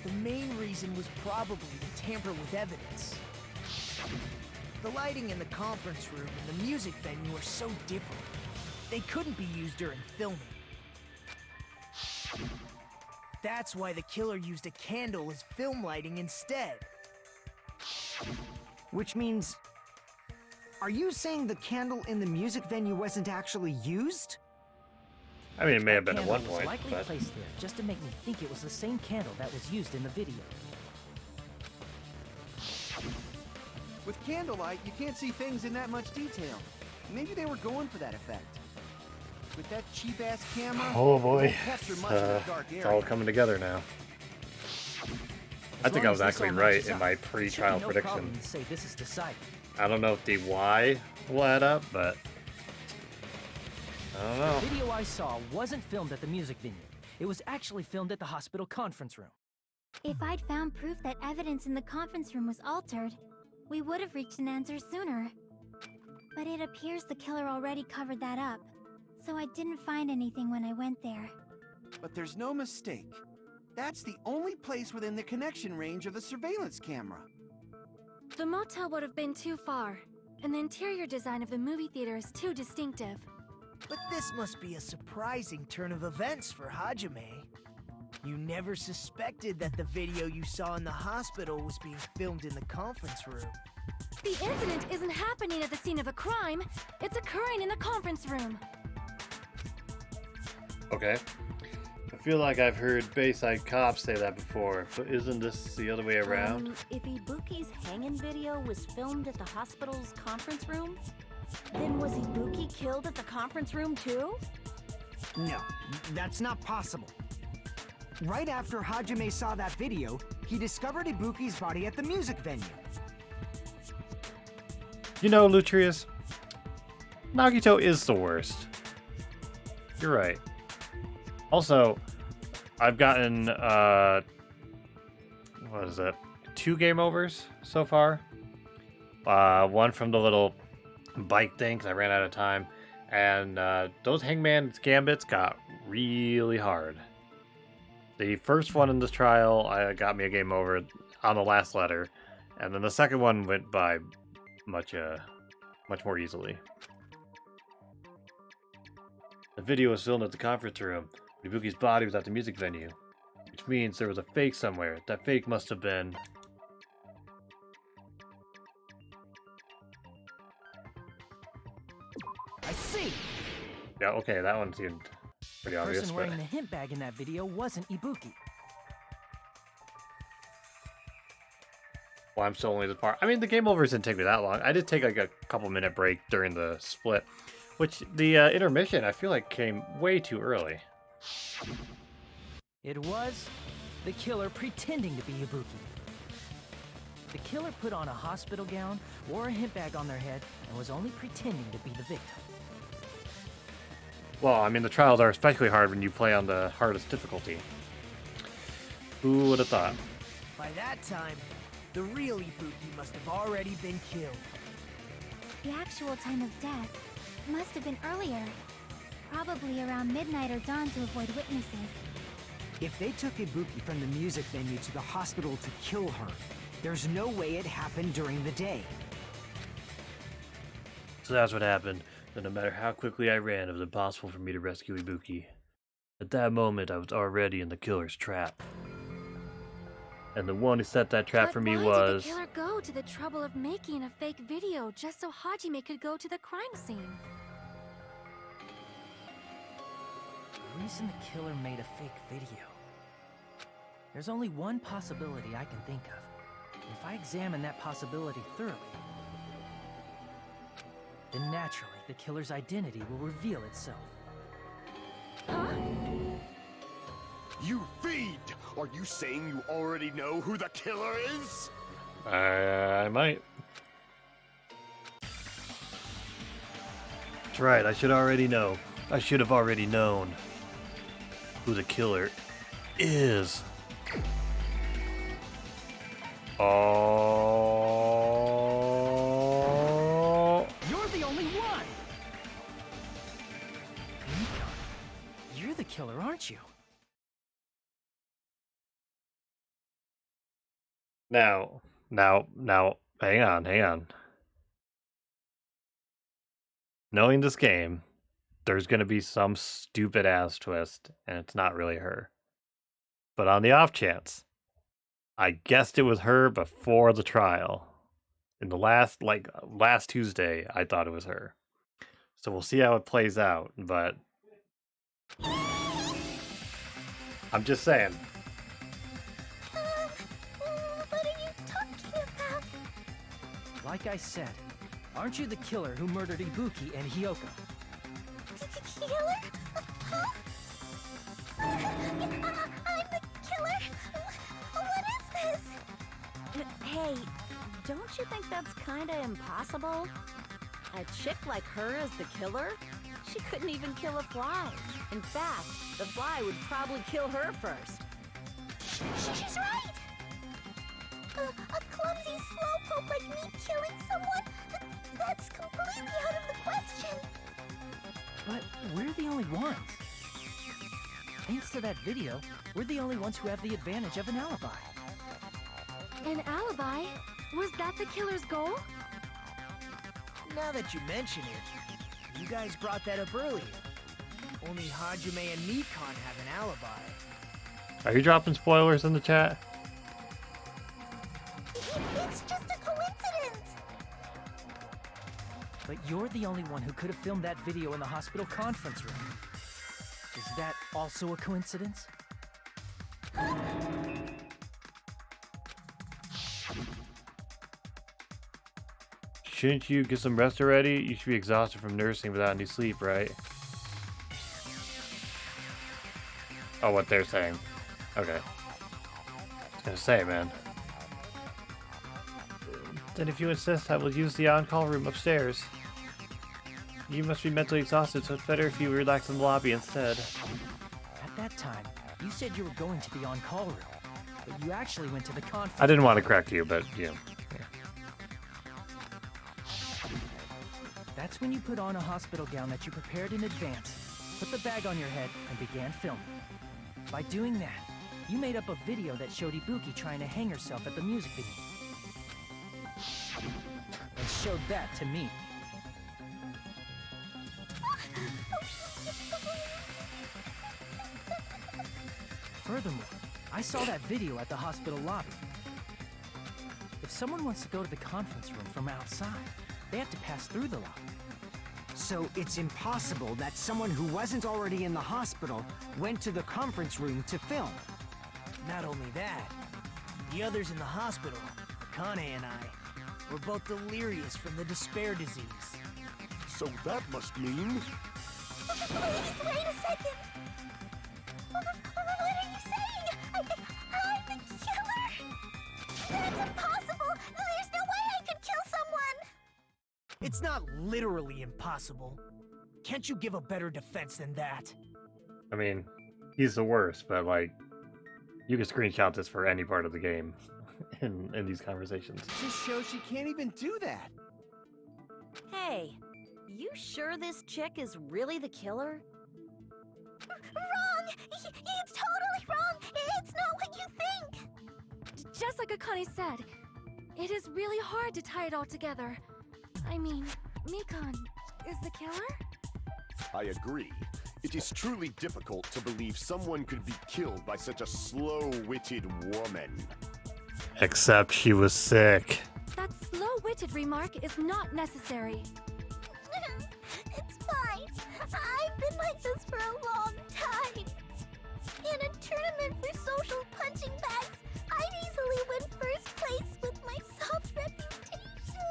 the main reason was probably to tamper with evidence. The lighting in the conference room and the music venue are so different. They couldn't be used during filming. That's why the killer used a candle as film lighting instead. Which means... Are you saying the candle in the music venue wasn't actually used? I mean, it may have been at Candle one was point, likely but... placed there just to make me think it was the same candle that was used in the video. With candlelight, you can't see things in that much detail. Maybe they were going for that effect. With that cheap-ass camera, Oh it boy, won't capture much of the dark it's area. all coming together now. I think I was actually right in my pre-trial prediction. To say this is decided. I don't know if the why will add up, but I don't know. The video I saw wasn't filmed at the music venue. It was actually filmed at the hospital conference room. If I'd found proof that evidence in the conference room was altered, we would have reached an answer sooner. But it appears the killer already covered that up, so I didn't find anything when I went there. But there's no mistake. That's the only place within the connection range of the surveillance camera. The motel would have been too far, and the interior design of the movie theater is too distinctive. But this must be a surprising turn of events for Hajime. You never suspected that the video you saw in the hospital was being filmed in the conference room. The incident isn't happening at the scene of a crime, it's occurring in the conference room. Okay. I feel like I've heard Bayside cops say that before, but isn't this the other way around? If Ibuki's hanging video was filmed at the hospital's conference room, then was Ibuki killed at the conference room too? No, that's not possible. Right after Hajime saw that video, he discovered Ibuki's body at the music venue. You know, Lutrius, Nagito is the worst. You're right. Also, I've gotten, what is it? 2 game overs so far. One from the little bike thing, because I ran out of time. And those Hangman's Gambits got really hard. The first one in this trial got me a game over on the last letter. And then the second one went by much more easily. The video was filmed at the conference room. Ibuki's body was at the music venue, which means there was a fake somewhere. That fake must have been... I see! Yeah, okay, that one seemed pretty The obvious, person but... wearing the hint bag in that video wasn't Ibuki. Well, I'm still only this far. I mean, the game overs didn't take me that long. I did take like a couple minute break during the split, which the intermission I feel like came way too early. It was the killer pretending to be Ibuki. The killer put on a hospital gown, wore a hemp bag on their head, and was only pretending to be the victim. Well, I mean, the trials are especially hard when you play on the hardest difficulty. Who would have thought? By that time, the real Ibuki must have already been killed. The actual time of death must have been earlier. Probably around midnight or dawn to avoid witnesses. If they took Ibuki from the music venue to the hospital to kill her, there's no way it happened during the day. So that's what happened. That no matter how quickly I ran, it was impossible for me to rescue Ibuki. At that moment, I was already in the killer's trap. And the one who set that trap for me was... Why did the killer go to the trouble of making a fake video just so Hajime could go to the crime scene? The reason the killer made a fake video. There's only one possibility I can think of. If I examine that possibility thoroughly, then naturally the killer's identity will reveal itself. Huh? You fiend! Are you saying you already know who the killer is? I might. That's right, I should already know. I should have already known who the killer is. Oh. You're the only one! Mika, you're the killer, aren't you? Now, hang on. Knowing this game, there's gonna be some stupid ass twist, and it's not really her. But on the off chance, I guessed it was her before the trial. In the last Tuesday, I thought it was her. So we'll see how it plays out, but I'm just saying. What are you talking about? Like I said, aren't you the killer who murdered Ibuki and Hyoko? Killer? Huh? I'm the killer? What is this? Hey, don't you think that's kinda impossible? A chick like her as the killer? She couldn't even kill a fly. In fact, the fly would probably kill her first. She's right! A clumsy slowpoke like me killing someone? That's completely out of the question! But we're the only ones. Thanks to that video, we're the only ones who have the advantage of an alibi. An alibi? Was that the killer's goal? Now that you mention it, you guys brought that up earlier. Only Hajime and Nikon have an alibi. Are you dropping spoilers in the chat? It's just a coincidence! But you're the only one who could have filmed that video in the hospital conference room. Is that also a coincidence? Shouldn't you get some rest already? You should be exhausted from nursing without any sleep, right? Oh, what they're saying. Okay. I was gonna say, man. Then if you insist, I will use the on-call room upstairs. You must be mentally exhausted, so it's better if you relax in the lobby instead. At that time, you said you were going to the on-call room, but you actually went to the conference. I didn't want to correct you, but yeah. That's when you put on a hospital gown that you prepared in advance, put the bag on your head, and began filming. By doing that, you made up a video that showed Ibuki trying to hang herself at the music venue. And showed that to me. Furthermore, I saw that video at the hospital lobby. If someone wants to go to the conference room from outside, they have to pass through the lobby. So it's impossible that someone who wasn't already in the hospital went to the conference room to film. Not only that, the others in the hospital Akane and I. We're both delirious from the despair disease. So that must mean... Please, wait a second. What are you saying? I'm the killer? That's impossible. There's no way I could kill someone. It's not literally impossible. Can't you give a better defense than that? I mean, he's the worst, but like, you can screenshot this for any part of the game in these conversations. Just shows she can't even do that. Hey, you sure this chick is really the killer? Wrong! It's totally wrong! It's not what you think! Just like Akane said, it is really hard to tie it all together. I mean, Mikan is the killer? I agree. It is truly difficult to believe someone could be killed by such a slow-witted woman. Except she was sick. That slow-witted remark is not necessary. It's fine. I've been like this for a long time. In a tournament for social punching bags, I'd easily win first place with my soft reputation.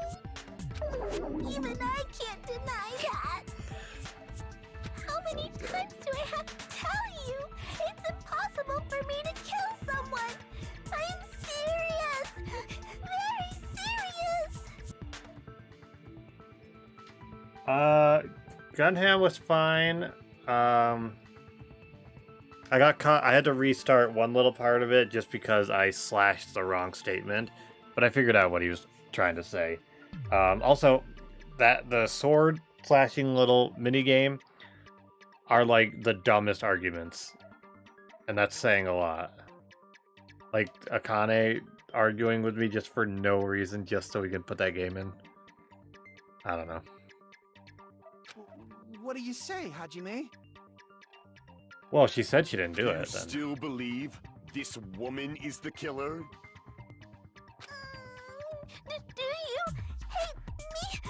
Even I can't deny that. How many times do I have to tell you? It's impossible for me to kill someone. I'm serious. Very serious. Gunham was fine. I got caught. I had to restart one little part of it just because I slashed the wrong statement, but I figured out what he was trying to say. Also, that the sword slashing little mini game are like the dumbest arguments, and that's saying a lot. Like Akane arguing with me just for no reason, just so we can put that game in. I don't know. What do you say, Hajime? Well, she said she didn't do You it. Then. still believe this woman is the killer? Do you hate me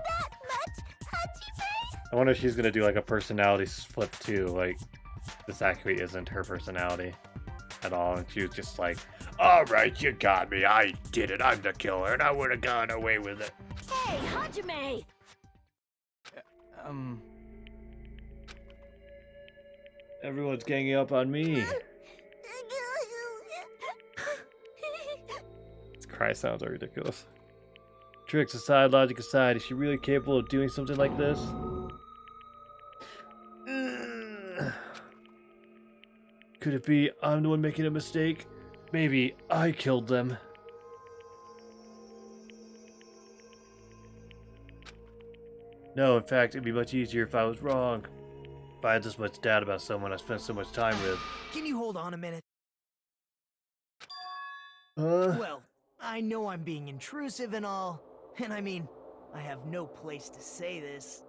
that much, Hajime? I wonder if she's gonna do like a personality flip too. Like this actually isn't her personality at all, and she was just like, "All right, you got me. I did it. I'm the killer, and I would have gone away with it." Hey, Hajime! Everyone's ganging up on me. This cry sounds are ridiculous. Tricks aside, logic aside, is she really capable of doing something like this? Could it be I'm the one making a mistake? Maybe I killed them. No, in fact, it'd be much easier if I was wrong. If I had this much doubt about someone I spent so much time with. Can you hold on a minute? Huh? Well, I know I'm being intrusive and all, and I mean, I have no place to say this.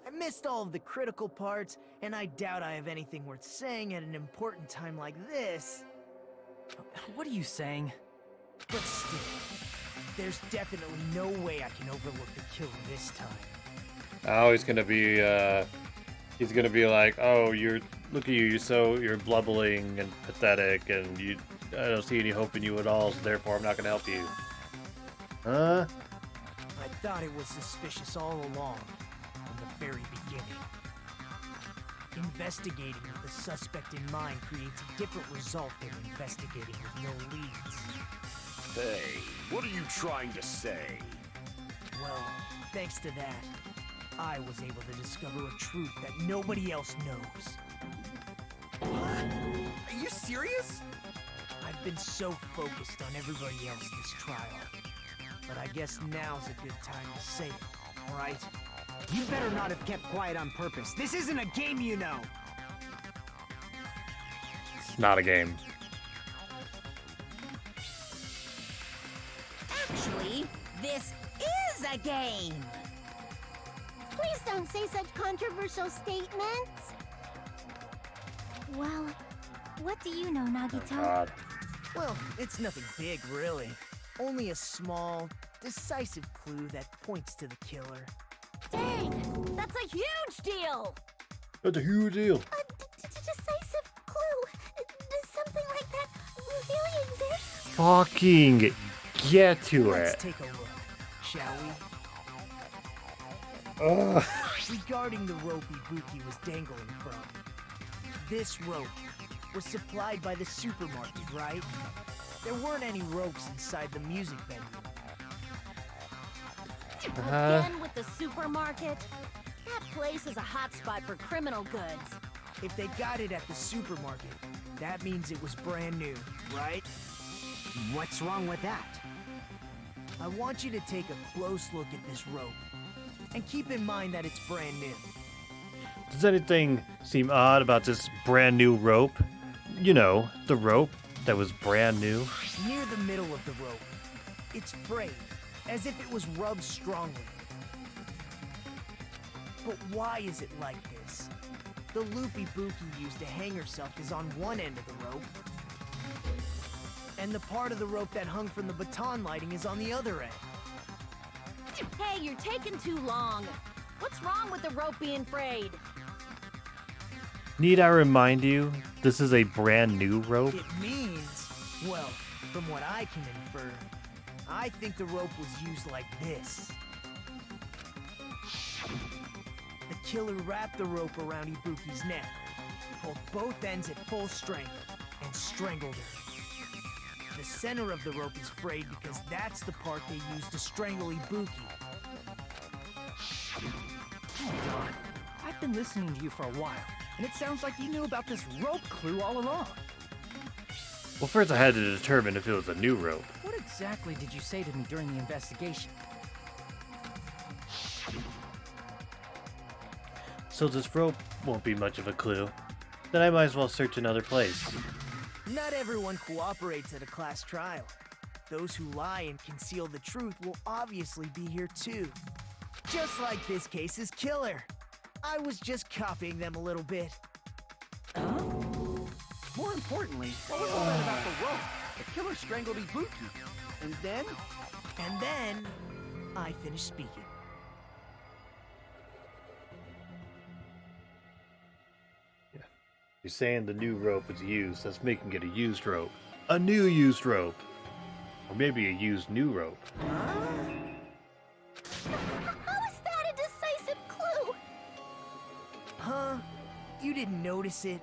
I missed all of the critical parts, and I doubt I have anything worth saying at an important time like this. What are you saying? But still, there's definitely no way I can overlook the killer this time. Oh, he's gonna be like, oh, look at you, you're blubbering and pathetic, and I don't see any hope in you at all, so therefore I'm not gonna help you. Huh? I thought it was suspicious all along, from the very beginning. Investigating with the suspect in mind creates a different result than investigating with no leads. Hey, what are you trying to say? Well, thanks to that, I was able to discover a truth that nobody else knows. Are you serious? I've been so focused on everybody else this trial. But I guess now's a good time to say it, alright? You better not have kept quiet on purpose. This isn't a game, you know. It's not a game. Actually, this is a game. Please don't say such controversial statements. Well, what do you know, Nagito? God. Well, it's nothing big, really. Only a small, decisive clue that points to the killer. Dang! That's a huge deal! That's a huge deal. A decisive clue. Does something like that really exist? Fucking get to Let's it. take a look, shall we? Ugh. Regarding the rope Ibuki was dangling from, this rope was supplied by the supermarket, right? There weren't any ropes inside the music venue. Again with the supermarket? That place is a hotspot for criminal goods. If they got it at the supermarket, that means it was brand new, right? What's wrong with that? I want you to take a close look at this rope, and keep in mind that it's brand new. Does anything seem odd about this brand new rope? You know, the rope that was brand new. Near the middle of the rope, it's frayed, as if it was rubbed strongly. But why is it like this? The loop Ibuki used to hang herself is on one end of the rope, and the part of the rope that hung from the baton lighting is on the other end. Hey, you're taking too long. What's wrong with the rope being frayed? Need I remind you, this is a brand new rope? It means, well, from what I can infer, I think the rope was used like this. The killer wrapped the rope around Ibuki's neck, pulled both ends at full strength, and strangled her. The center of the rope is frayed because that's the part they used to strangle Ibuki. Hold on. I've been listening to you for a while, and it sounds like you knew about this rope clue all along. Well, first I had to determine if it was a new rope. What exactly did you say to me during the investigation? So this rope won't be much of a clue. Then I might as well search another place. Not everyone cooperates at a class trial. Those who lie and conceal the truth will obviously be here too. Just like this case's killer. I was just copying them a little bit. More importantly, what was all that about the rope? The killer strangled Ibuki. And then? And then, I finished speaking. You're saying the new rope is used, that's making it a used rope. A new used rope. Or maybe a used new rope. How is that a decisive clue? Huh? You didn't notice it?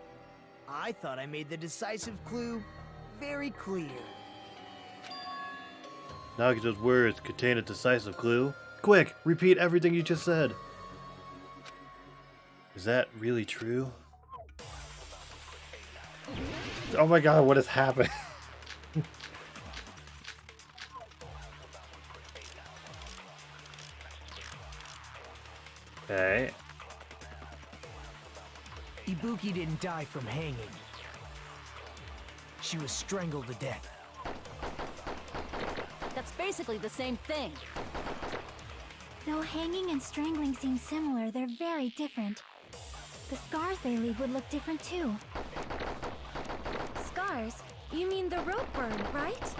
I thought I made the decisive clue very clear. Nagito's words contain a decisive clue. Quick, repeat everything you just said. Is that really true? Oh my god, what has happened? Okay. Ibuki didn't die from hanging. She was strangled to death. That's basically the same thing. Though hanging and strangling seem similar, they're very different. The scars they leave would look different too. Scars? You mean the rope burn, right?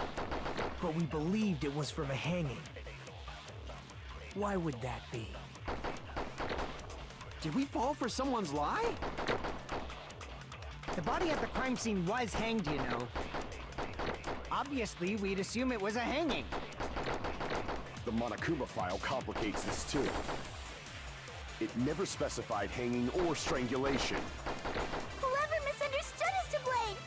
But we believed it was from a hanging. Why would that be? Did we fall for someone's lie? The body at the crime scene was hanged, you know. Obviously, we'd assume it was a hanging. The Monokuma file complicates this too. It never specified hanging or strangulation. Whoever misunderstood is to blame.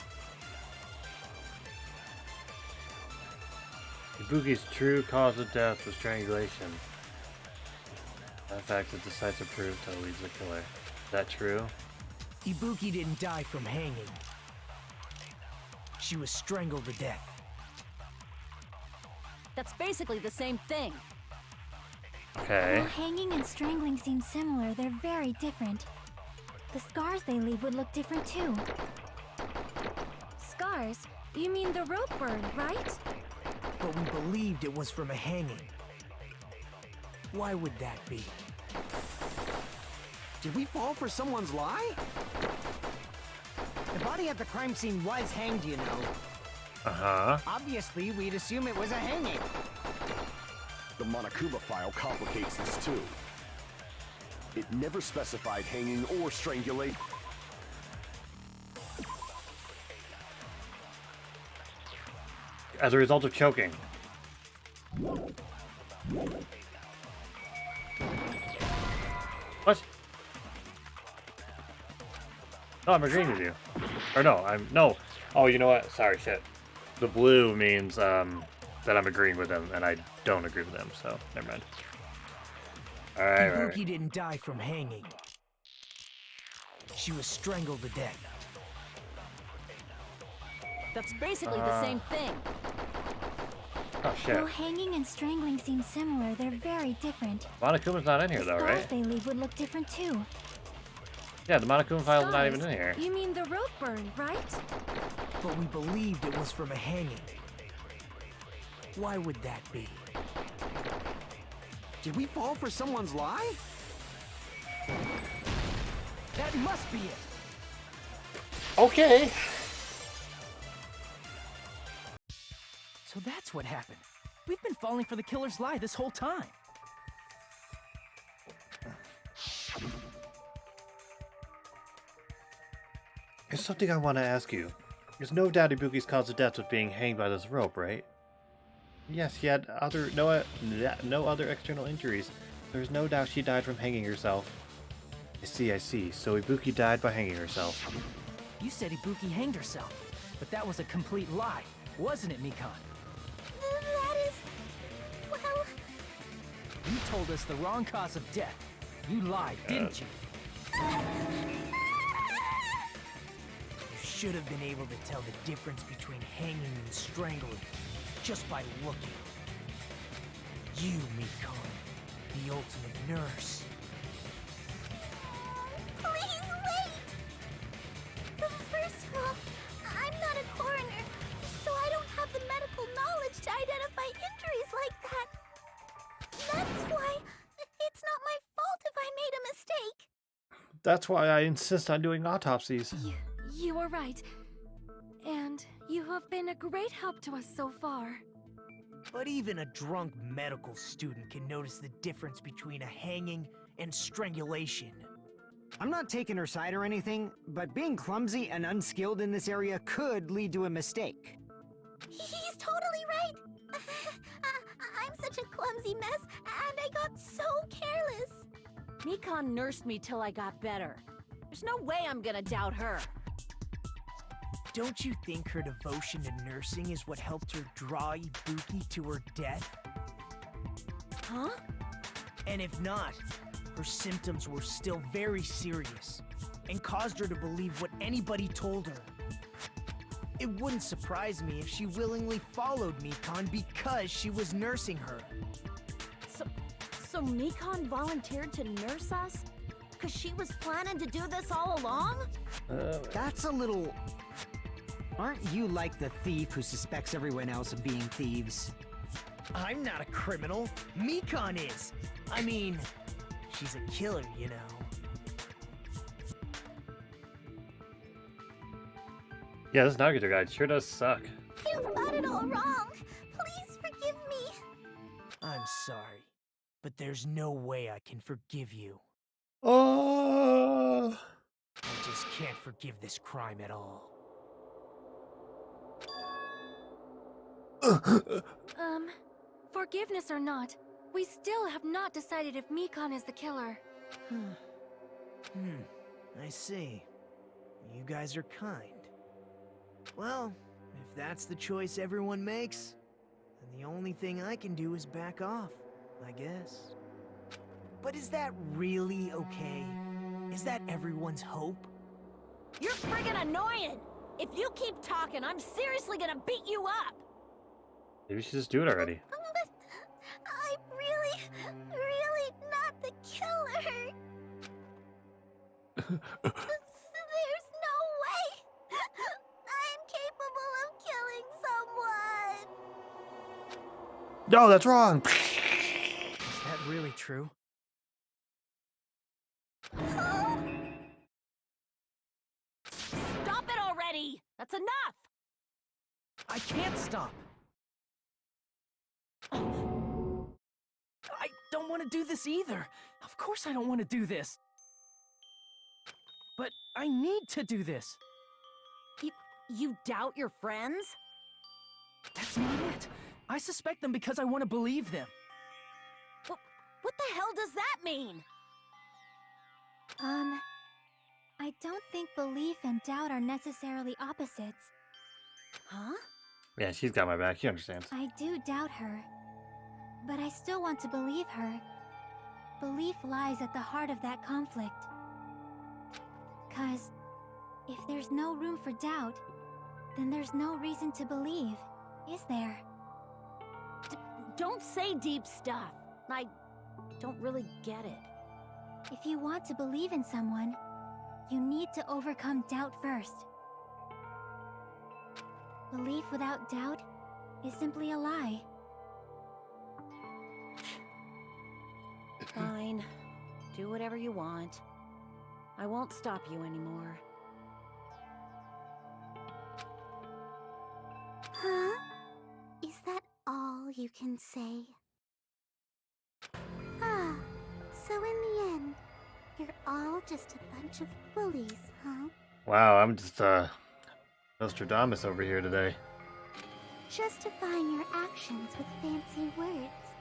Ibuki's true cause of death was strangulation. That fact is decisive proof to leads the killer. Is that true? Ibuki didn't die from hanging. She was strangled to death. That's basically the same thing. Okay. Though hanging and strangling seem similar, they're very different. The scars they leave would look different too. Scars? You mean the rope burn, right? But we believed it was from a hanging. Why would that be? Did we fall for someone's lie? The body at the crime scene was hanged, you know. Uh-huh. Obviously, we'd assume it was a hanging. The Monokuma file complicates this too. It never specified hanging or strangulation. As a result of choking. What? No, I'm agreeing with you. Or no, no. Oh, you know what? Sorry, shit. The blue means that I'm agreeing with them, and I don't agree with them. So never mind. All right, Ibuki didn't die from hanging. She was strangled to death. That's basically the same thing. Oh shit. Though hanging and strangling seem similar, they're very different. Monokuma's not in here The though, scars right? they leave would look different too. Yeah, the Monokuma file's not even in here. You mean the rope burn, right? But we believed it was from a hanging. Why would that be? Did we fall for someone's lie? That must be it. Okay. So that's what happened. We've been falling for the killer's lie this whole time. There's something I want to ask you. There's no doubt Ibuki's cause of death was being hanged by this rope, right? Yes, he had no other external injuries. There's no doubt she died from hanging herself. I see. So Ibuki died by hanging herself. You said Ibuki hanged herself, but that was a complete lie, wasn't it, Mikan? That is... well... You told us the wrong cause of death. You lied, didn't you? You should have been able to tell the difference between hanging and strangling just by looking. You, Mikan, the ultimate nurse. Please wait! First of all, I'm not a coroner, so I don't have the medical knowledge to identify injuries like that. That's why it's not my fault if I made a mistake. That's why I insist on doing autopsies. You were right. And you have been a great help to us so far. But even a drunk medical student can notice the difference between a hanging and strangulation. I'm not taking her side or anything, but being clumsy and unskilled in this area could lead to a mistake. He's totally right. I'm such a clumsy mess, and I got so careless. Mikan nursed me till I got better. There's no way I'm gonna doubt her. Don't you think her devotion to nursing is what helped her draw Ibuki to her death? Huh? And if not, her symptoms were still very serious and caused her to believe what anybody told her. It wouldn't surprise me if she willingly followed Mikan because she was nursing her. So Mikan volunteered to nurse us? Cause she was planning to do this all along? That's a little... Aren't you like the thief who suspects everyone else of being thieves? I'm not a criminal. Mikan is. I mean, she's a killer, you know. Yeah, this Nagito guide sure does suck. You've got it all wrong. Please forgive me. I'm sorry, but there's no way I can forgive you. Oh. I just can't forgive this crime at all. Forgiveness or not, we still have not decided if Mikan is the killer. I see. You guys are kind. Well, if that's the choice everyone makes, then the only thing I can do is back off, I guess. But is that really okay? Is that everyone's hope? You're friggin' annoying! If you keep talking, I'm seriously gonna beat you up! Maybe we should just do it already. But I'm really not the killer. There's no way. I'm capable of killing someone. No, that's wrong. Is that really true? Stop it already! That's enough! I can't stop. I don't want to do this either. Of course I don't want to do this. But I need to do this. You doubt your friends? That's not it. I suspect them because I want to believe them. What the hell does that mean? I don't think belief and doubt are necessarily opposites. Huh? Yeah, she's got my back. She understands. I do doubt her, but I still want to believe her. Belief lies at the heart of that conflict. 'Cause if there's no room for doubt, then there's no reason to believe, is there? Don't say deep stuff. I don't really get it. If you want to believe in someone, you need to overcome doubt first. Belief without doubt is simply a lie. Fine. Do whatever you want. I won't stop you anymore. Huh? Is that all you can say? Ah, so in the end, you're all just a bunch of bullies, huh? Wow, I'm just Nostradamus over here today. Justifying your actions with fancy words.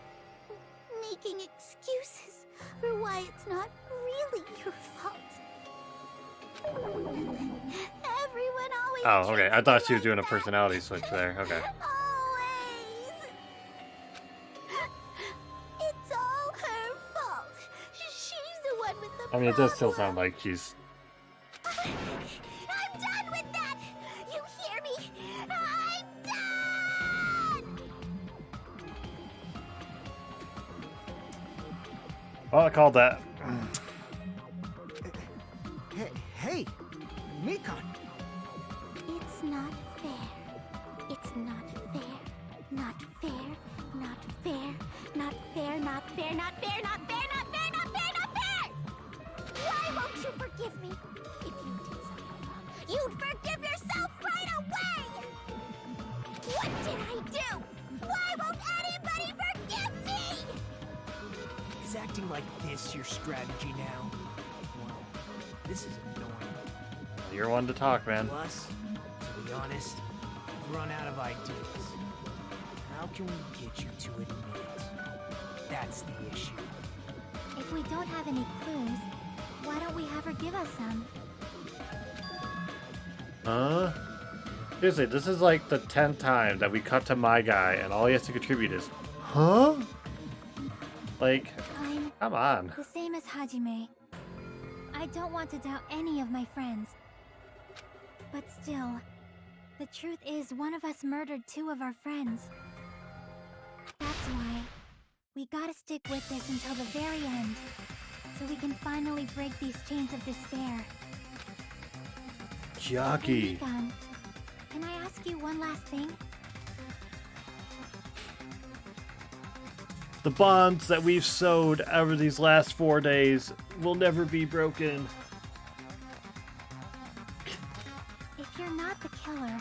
Making excuses for why it's not really your fault. Everyone always Oh, okay. I treats thought me she was like doing a that. personality switch there. Okay. Always! It's all her fault. She's the one with the I mean, it does still problem. sound like she's... I'm done with that! You hear me? I'm done! Well, I called that. Hey, Mikon. It's not fair. It's not fair. Not fair. Not fair. Not fair. Not fair. Not fair. Not fair. Not fair. Not fair. Not fair. Why won't you forgive me? If you did something wrong, you'd forgive yourself right away. What did I do? Why won't anybody forgive me? Is acting like this your strategy now? Well, this is annoying. You're one to talk, man. Plus, to be honest, I've run out of ideas. How can we get you to admit it? That's the issue. If we don't have any clues, why don't we have her give us some? Huh? Seriously, this is like the 10th time that we cut to my guy and all he has to contribute is, huh? Like, I'm come on. the same as Hajime. I don't want to doubt any of my friends. But still, the truth is one of us murdered 2 of our friends. That's why we gotta stick with this until the very end, so we can finally break these chains of despair. Jockey. Mikon, can I ask you one last thing? The bonds that we've sewed over these last 4 days will never be broken. If you're not the killer,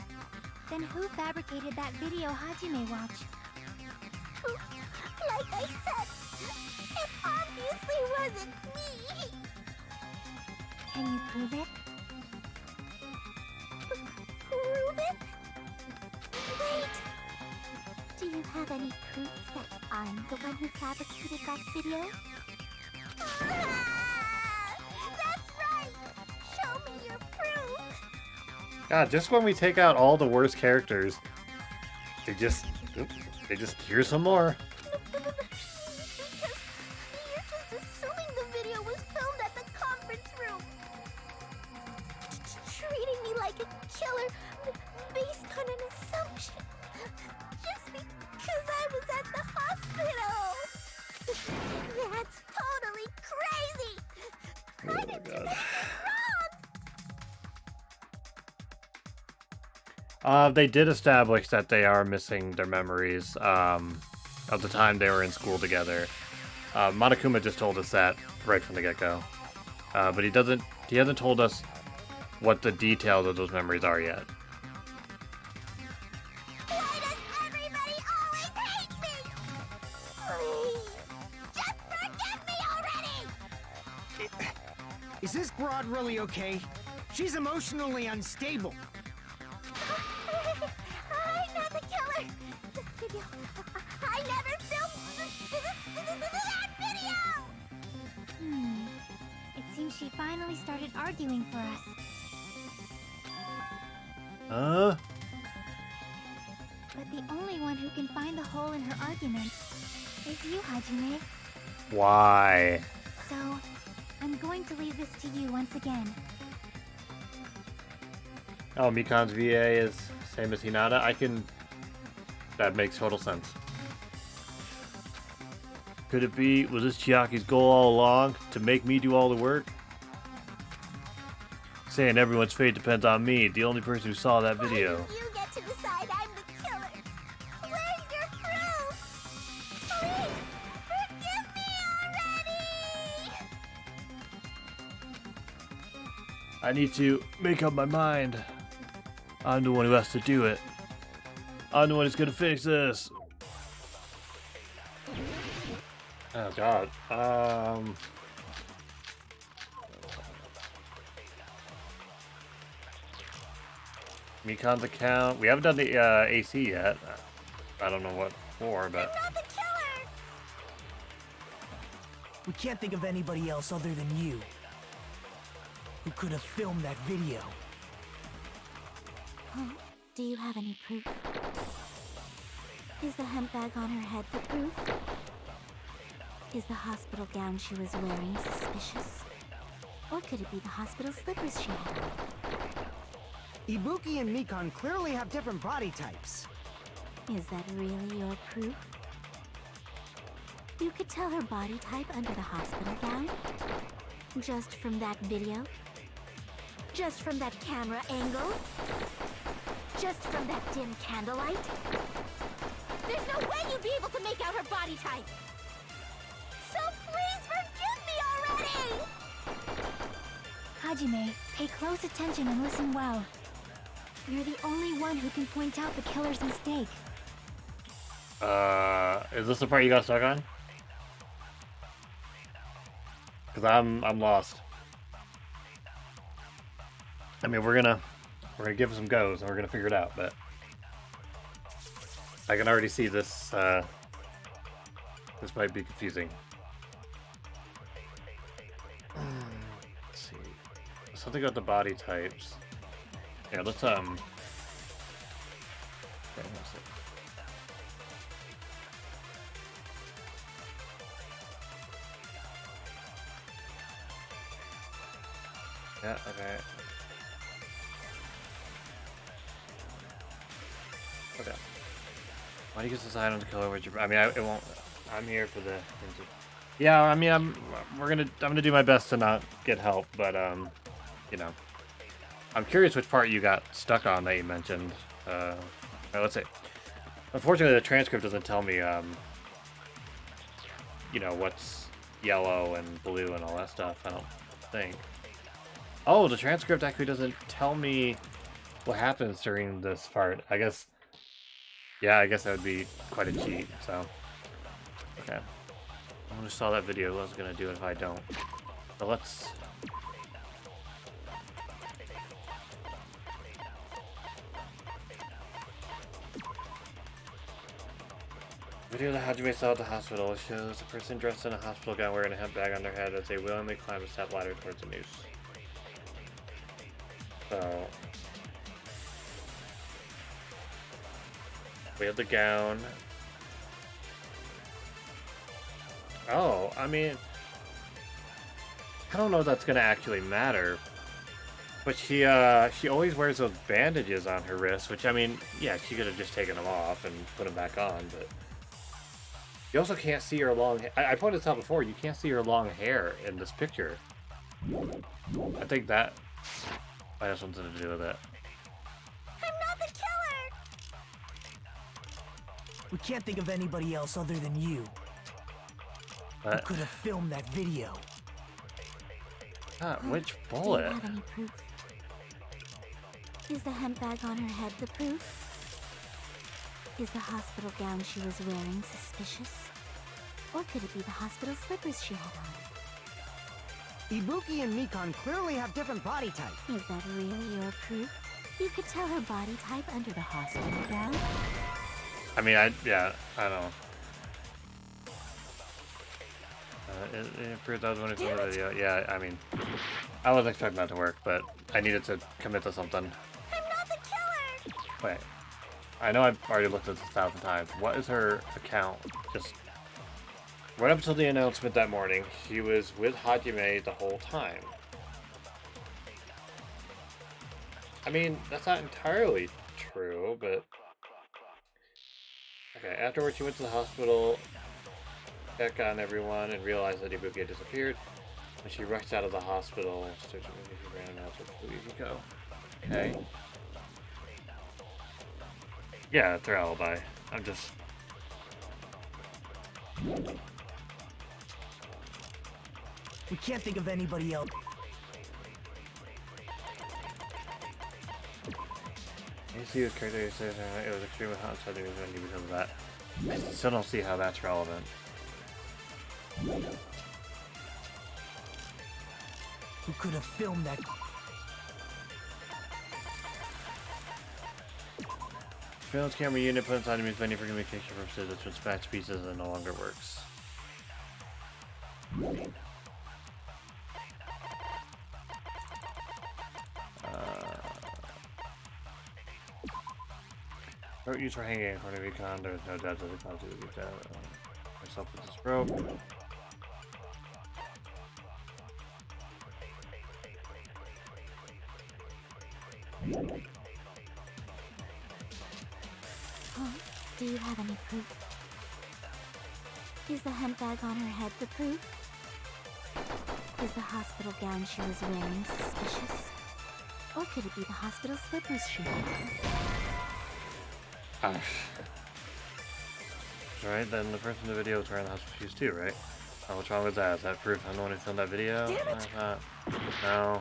then who fabricated that video Hajime watched? Like I said, it obviously wasn't me. Can you prove it? Prove it? Wait. Do you have any proof that I'm the one who fabricated that video? Ah, that's right. Show me your proof. God, just when we take out all the worst characters, they just here's some more. Because you're just assuming the video was filmed at the conference room. Treating me like a killer based on an assumption. Just because I was at the hospital. That's totally crazy. I didn't do anything wrong. They did establish that they are missing their memories of the time they were in school together. Monokuma just told us that right from the get-go. But he hasn't told us what the details of those memories are yet. Why does everybody always hate me? Please, just forgive me already! Is this broad really okay? She's emotionally unstable. I'm not the killer. The video She finally started arguing for us. But the only one who can find the hole in her argument is you, Hajime. Why? So, I'm going to leave this to you once again. Oh, Mikan's VA is same as Hinata? That makes total sense. Could it be, was this Chiaki's goal all along? To make me do all the work? Saying everyone's fate depends on me, the only person who saw that video. Why do you get to decide I'm the killer? Where's your proof? Please, forgive me already! I need to make up my mind. I'm the one who has to do it. I'm the one who's gonna fix this. Oh god. Mikan's account. We haven't done the AC yet. I don't know what for, but. I'm not the killer! We can't think of anybody else other than you who could have filmed that video. Huh? Do you have any proof? Is the hemp bag on her head the proof? Is the hospital gown she was wearing suspicious? Or could it be the hospital slippers she had on? Ibuki and Mikan clearly have different body types. Is that really your proof? You could tell her body type under the hospital gown? Just from that video? Just from that camera angle? Just from that dim candlelight? There's no way you'd be able to make out her body type! So please forgive me already! Hajime, pay close attention and listen well. You're the only one who can point out the killer's mistake. Is this the part you got stuck on? Cause I'm lost. I mean, we're gonna give it some goes and we're gonna figure it out, but I can already see this. This might be confusing. Let's see. Something about the body types. Yeah, let's okay, let's see. Yeah, okay. Okay. Why do you get this item to kill over your... I mean, it won't... I'm here for the... Yeah, I mean, I'm gonna do my best to not get help, but, you know. I'm curious which part you got stuck on that you mentioned. Let's see. Unfortunately, the transcript doesn't tell me, you know, what's yellow and blue and all that stuff, I don't think. Oh, the transcript actually doesn't tell me what happens during this part. I guess... Yeah, I guess that would be quite a cheat, so... Okay. I just saw that video. I was gonna do it if I don't. So let's... Video that Hajime saw at the hospital shows a person dressed in a hospital gown wearing a hemp bag on their head as they willingly climb a step ladder towards the noose. So... We have the gown. Oh, I mean... I don't know if that's gonna actually matter. But she always wears those bandages on her wrists, which, I mean, yeah, she could have just taken them off and put them back on, but... You also can't see her long hair. I pointed this out before, you can't see her long hair in this picture. I think that might have something to do with it. I'm not the killer! We can't think of anybody else other than you who could have filmed that video. Which Do bullet? you have any proof? Is the hemp bag on her head the proof? Is the hospital gown she was wearing suspicious? Or could it be the hospital slippers she had on? Ibuki and Mikan clearly have different body types. Is that really your proof? You could tell her body type under the hospital gown? I mean, I don't know. It proves I was winning from the video. Yeah, I mean, I was expecting that to work, but I needed to commit to something. I'm not the killer! Wait. I know I've already looked at this 1,000 times. What is her account? Just right up until the announcement that morning, she was with Hajime the whole time. I mean, that's not entirely true, but... Okay, afterwards she went to the hospital, checked on everyone, and realized that Ibuki had disappeared. When she rushed out of the hospital, she ran out with Yukiko. Okay. Yeah, it's her alibi. I'm just... We can't think of anybody else. You see his character says it was extremely hot inside the venue because of that. I still don't see how that's relevant. Who could have filmed that? Film's camera unit put inside the venue for communication purposes, which dispatch pieces and no longer works. Rope used for hanging in front of Recon, there was no doubt that the cause would use that myself with this rope. Huh? Do you have any proof? Is the hemp bag on her head the proof? Is the hospital gown she was wearing suspicious? Or could it be the hospital slippers she wore? Right, then the person in the video was wearing the hospital shoes too, right? Oh, what's wrong with that? Is that proof I'm the one who filmed that video? Damn it! No.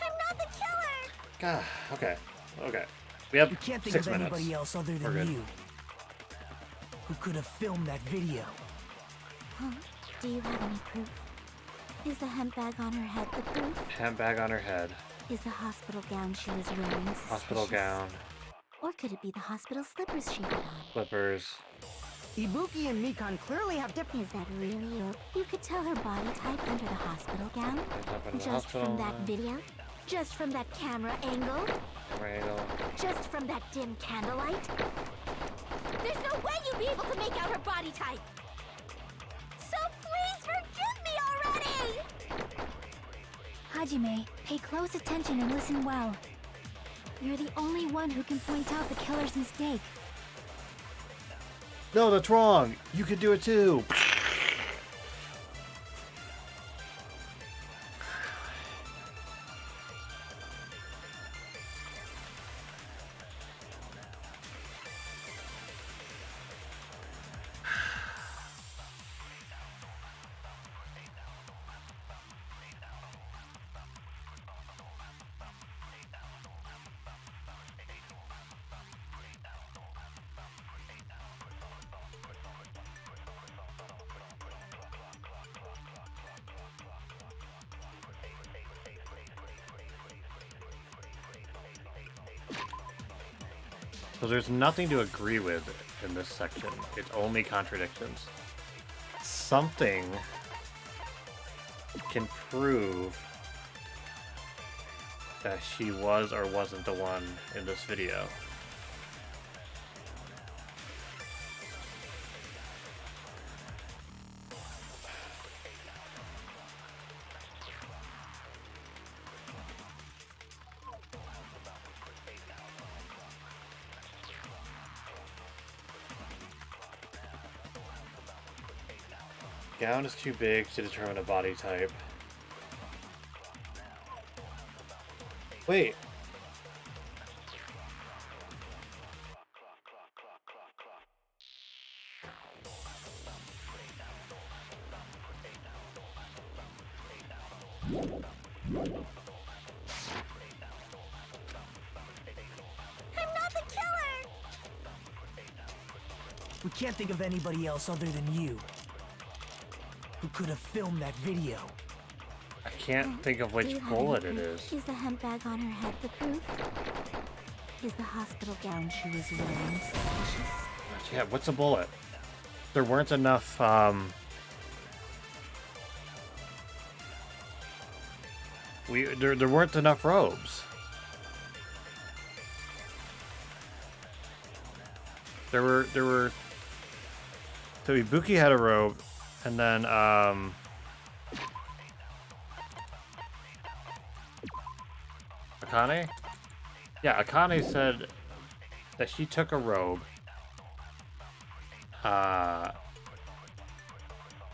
I'm not the killer! God, okay. Okay. We have We can't think 6 of minutes. anybody else other We're than good. you. Who could have filmed that video? Huh? Do you have any proof? Is the hemp bag on her head the proof? Hemp bag on her head. Is the hospital gown she was wearing suspicious? Hospital gown. Or could it be the hospital slippers she had on? Flippers. Ibuki and Mikan clearly have different... Is that really you? You could tell her body type under the hospital gown? Up into the Just hospital. from that video? Just from that camera angle? Angle. Just from that dim candlelight? There's no way you'd be able to make out her body type! So please forgive me already! Hajime, pay close attention and listen well. You're the only one who can point out the killer's mistake. No, that's wrong. You could do it too. So there's nothing to agree with in this section. It's only contradictions. Something can prove that she was or wasn't the one in this video. Gown is too big to determine a body type. Wait. I'm not the killer! We can't think of anybody else other than you. Who could have filmed that video? I can't think of Do which you have any bullet it proof? is. Is the hemp bag on her head the proof? Is the hospital gown she was wearing suspicious? Yeah, what's a bullet? There weren't enough there weren't enough robes. There were. So Ibuki had a robe, and then Akane? Yeah, Akane said that she took a robe.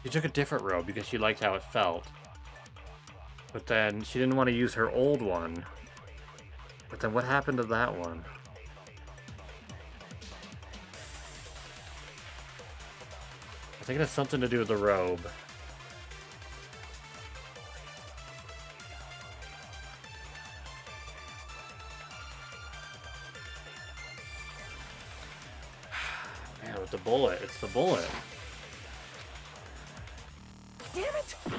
She took a different robe because she liked how it felt. But then she didn't want to use her old one. But then what happened to that one? I think it has something to do with the robe. Man, with the bullet. It's the bullet. Damn it! I'm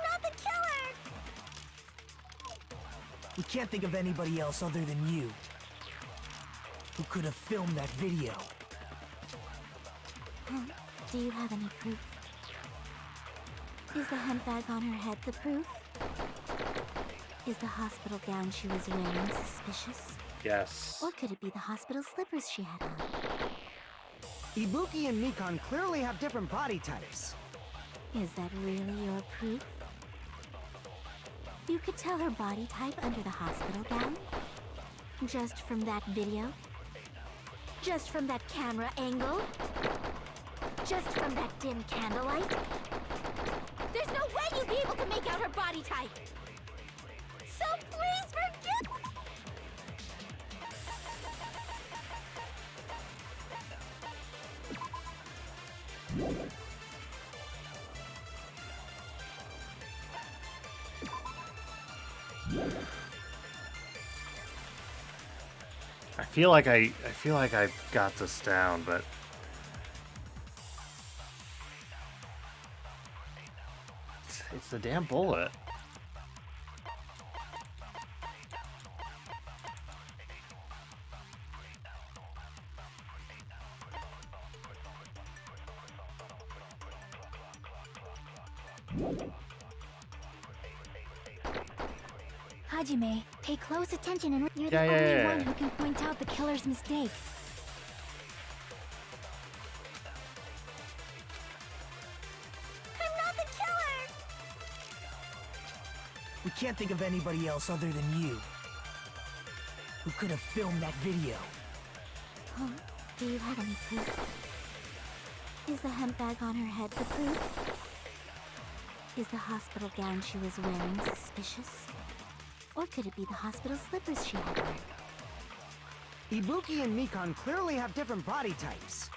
not the killer! We can't think of anybody else other than you who could have filmed that video. Do you have any proof? Is the handbag on her head the proof? Is the hospital gown she was wearing suspicious? Yes. Or could it be the hospital slippers she had on? Ibuki and Mikon clearly have different body types. Is that really your proof? You could tell her body type under the hospital gown? Just from that video? Just from that camera angle? Just from that dim candlelight? There's no way you'd be able to make out her body type! So please forgive... I feel like I got this down, but it's the damn bullet. Hajime, pay close attention and you're Yeah, the only yeah. one who can point out the killer's mistake. I'm not the killer! We can't think of anybody else other than you who could have filmed that video. Huh? Do you have any proof? Is the handbag on her head the proof? Is the hospital gown she was wearing suspicious? Or could it be the hospital slippers she had on? Ibuki and Mikon clearly have different body types.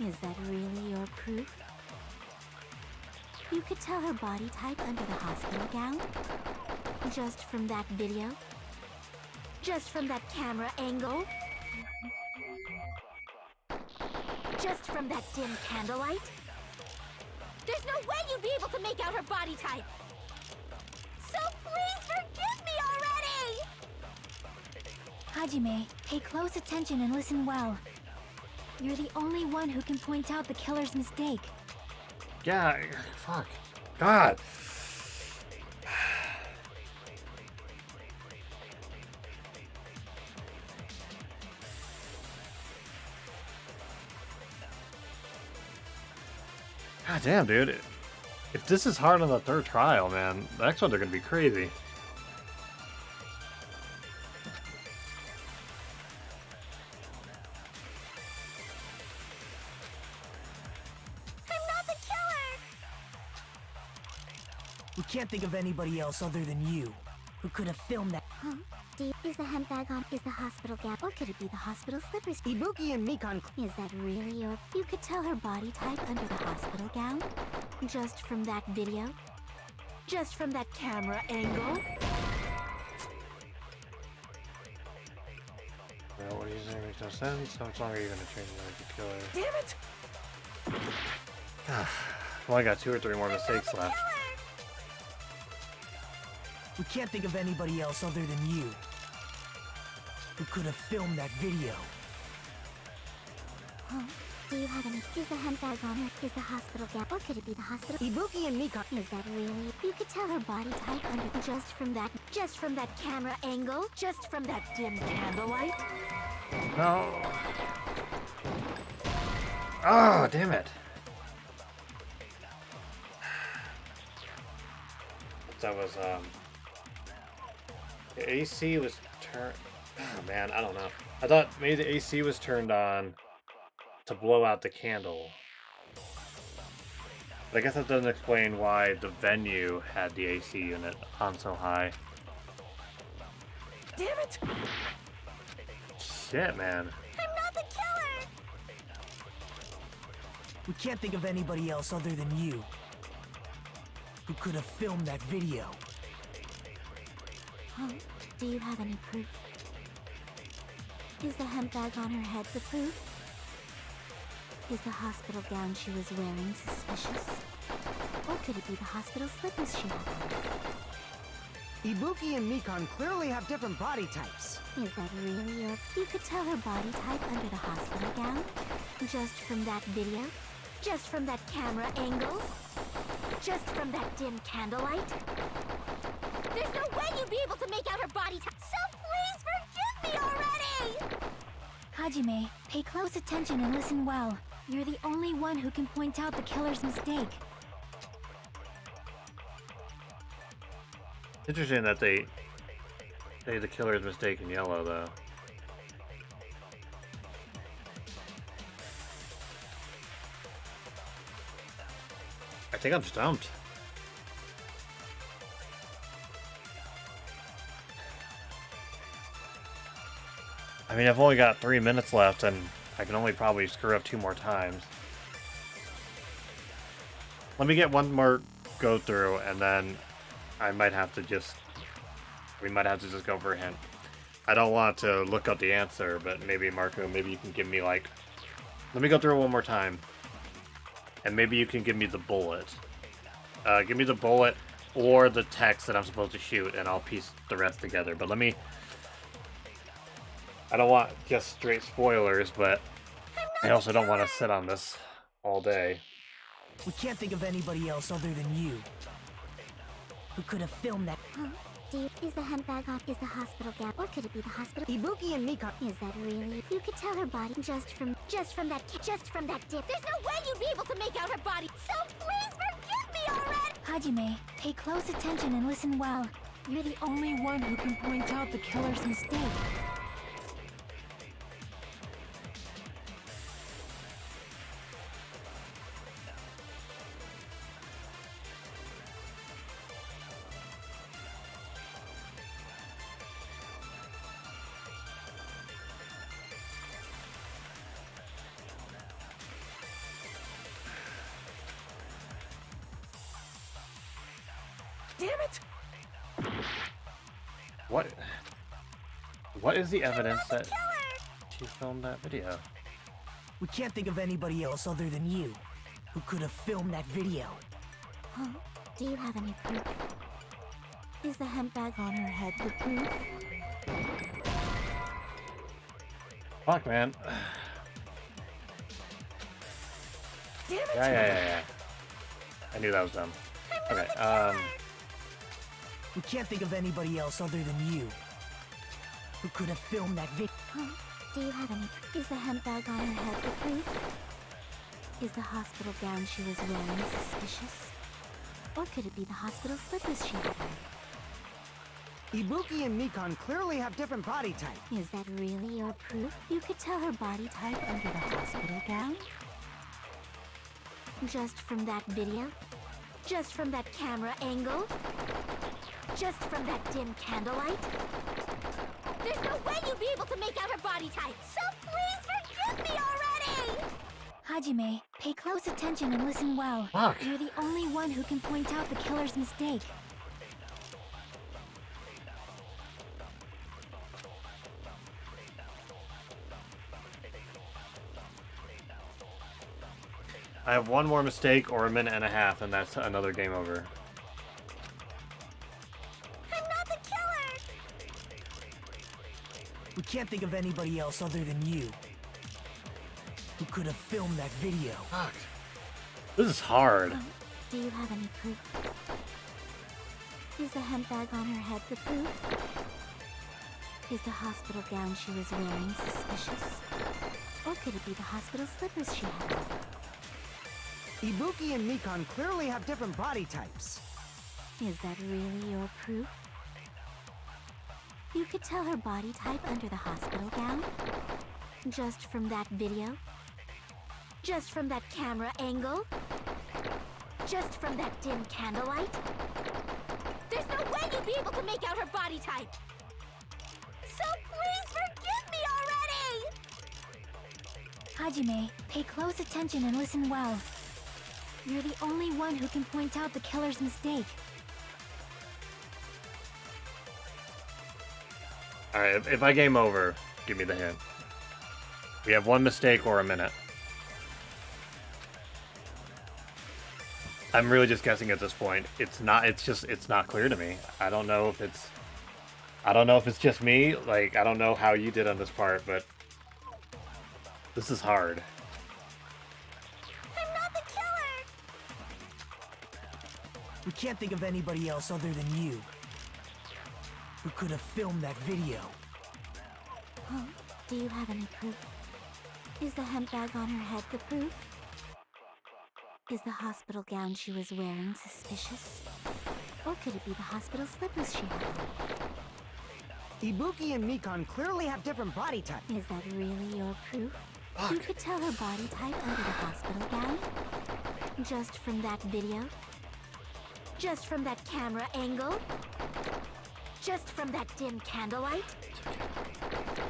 Is that really your proof? You could tell her body type under the hospital gown? Just from that video? Just from that camera angle? Just from that dim candlelight? There's no way you'd be able to make out her body type! So please forgive me already! Hajime, pay close attention and listen well. You're the only one who can point out the killer's mistake. Yeah, fuck. God. God damn, dude. If this is hard on the third trial, man, the next ones are gonna be crazy. I'm not the killer! We can't think of anybody else other than you who could have filmed that. Huh? Is the handbag on? Is the hospital gown? Or could it be the hospital slippers? Ibuki and Mikon. Is that really your... You could tell her body type under the hospital gown? Just from that video? Just from that camera angle? Well, what are you saying makes no sense. How much longer are you gonna train the killer? Damn it! Well, I got 2 or 3 more mistakes left. We can't think of anybody else other than you who could have filmed that video. Huh? Do you have any? Is the handbag on her? Is the hospital gown? Or could it be the hospital? Ibuki and Mika. Is that really? You could tell her body type under just from that camera angle, just from that dim candlelight. No. Oh, damn it. That was, the AC was turned... Oh, man, I don't know. I thought maybe the AC was turned on to blow out the candle. But I guess that doesn't explain why the venue had the AC unit on so high. Damn it! Shit, man. I'm not the killer! We can't think of anybody else other than you who could have filmed that video. Huh? Do you have any proof? Is the handbag on her head the proof? Is the hospital gown she was wearing suspicious? Or could it be the hospital slippers she had on? Ibuki and Mikon clearly have different body types. Is that really your... You could tell her body type under the hospital gown? Just from that video? Just from that camera angle? Just from that dim candlelight? There's no way you'd be able to make out her body type. So please forgive me already! Hajime, pay close attention and listen well. You're the only one who can point out the killer's mistake. Interesting that they say the killer's mistake in yellow, though. I think I'm stumped. I mean, I've only got 3 minutes left, and I can only probably screw up 2 more times. Let me get one more go through, and then I might have to just... We might have to just go for a hint. I don't want to look up the answer, but maybe, Marco, maybe you can give me, like... Let me go through it one more time. And maybe you can give me the bullet. Give me the bullet or the text that I'm supposed to shoot, and I'll piece the rest together. But let me... I don't want just straight spoilers, but I also don't want to sit on this all day. We can't think of anybody else other than you who could have filmed that. Huh? Is the handbag on? Is the hospital gown? Or could it be the hospital? Ibuki and Mika. Is that really? You could tell her body just from that dip. There's no way you'd be able to make out her body. So please forgive me already! Hajime, pay close attention and listen well. You're the only one who can point out the killer's mistake. Damn it! What is the evidence that she filmed that video? We can't think of anybody else other than you who could have filmed that video. Huh? Do you have any proof? Is the handbag on her head the proof? Fuck, man. Damn it! Yeah. I knew that was dumb. Okay, We can't think of anybody else other than you who could have filmed that video. Huh? Do you have any? Is the handbag on her head the proof? Is the hospital gown she was wearing suspicious? Or could it be the hospital slippers she had on? Ibuki and Mikon clearly have different body types. Is that really your proof? You could tell her body type under the hospital gown? Just from that video? Just from that camera angle? Just from that dim candlelight? There's no way you'd be able to make out her body type. So please forgive me already! Hajime, pay close attention and listen well. Fuck. You're the only one who can point out the killer's mistake. I have one more mistake or a minute and a half, and that's another game over. I'm not the killer! We can't think of anybody else other than you who could have filmed that video. Fuck. This is hard. Do you have any proof? Is the hemp bag on her head the proof? Is the hospital gown she was wearing suspicious? Or could it be the hospital slippers she had? Ibuki and Mikon clearly have different body types. Is that really your proof? You could tell her body type under the hospital gown? Just from that video? Just from that camera angle? Just from that dim candlelight? There's no way you'd be able to make out her body type! So please forgive me already! Hajime, pay close attention and listen well. You're the only one who can point out the killer's mistake. Alright, if I game over, give me the hint. We have one mistake or a minute. I'm really just guessing at this point. It's not clear to me. I don't know if it's just me. Like, I don't know how you did on this part, but this is hard. I'm not the killer! We can't think of anybody else other than you who could have filmed that video. Oh, do you have any proof? Is the hemp bag on her head the proof? Is the hospital gown she was wearing suspicious? Or could it be the hospital slippers she had? Ibuki and Mikon clearly have different body types. Is that really your proof? You could tell her body type under the hospital gown? Just from that video? Just from that camera angle? Just from that dim candlelight?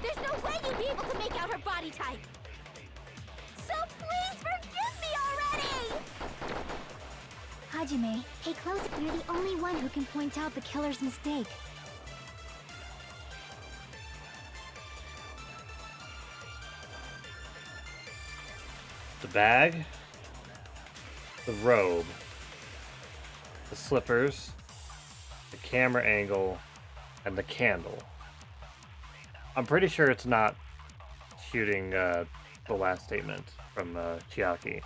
There's no way you'd be able to make out her body type! So please forgive me already! Hajime, pay close. You're the only one who can point out the killer's mistake. The bag, the robe, the slippers, the camera angle, and the candle. I'm pretty sure it's not shooting the last statement from Chiaki.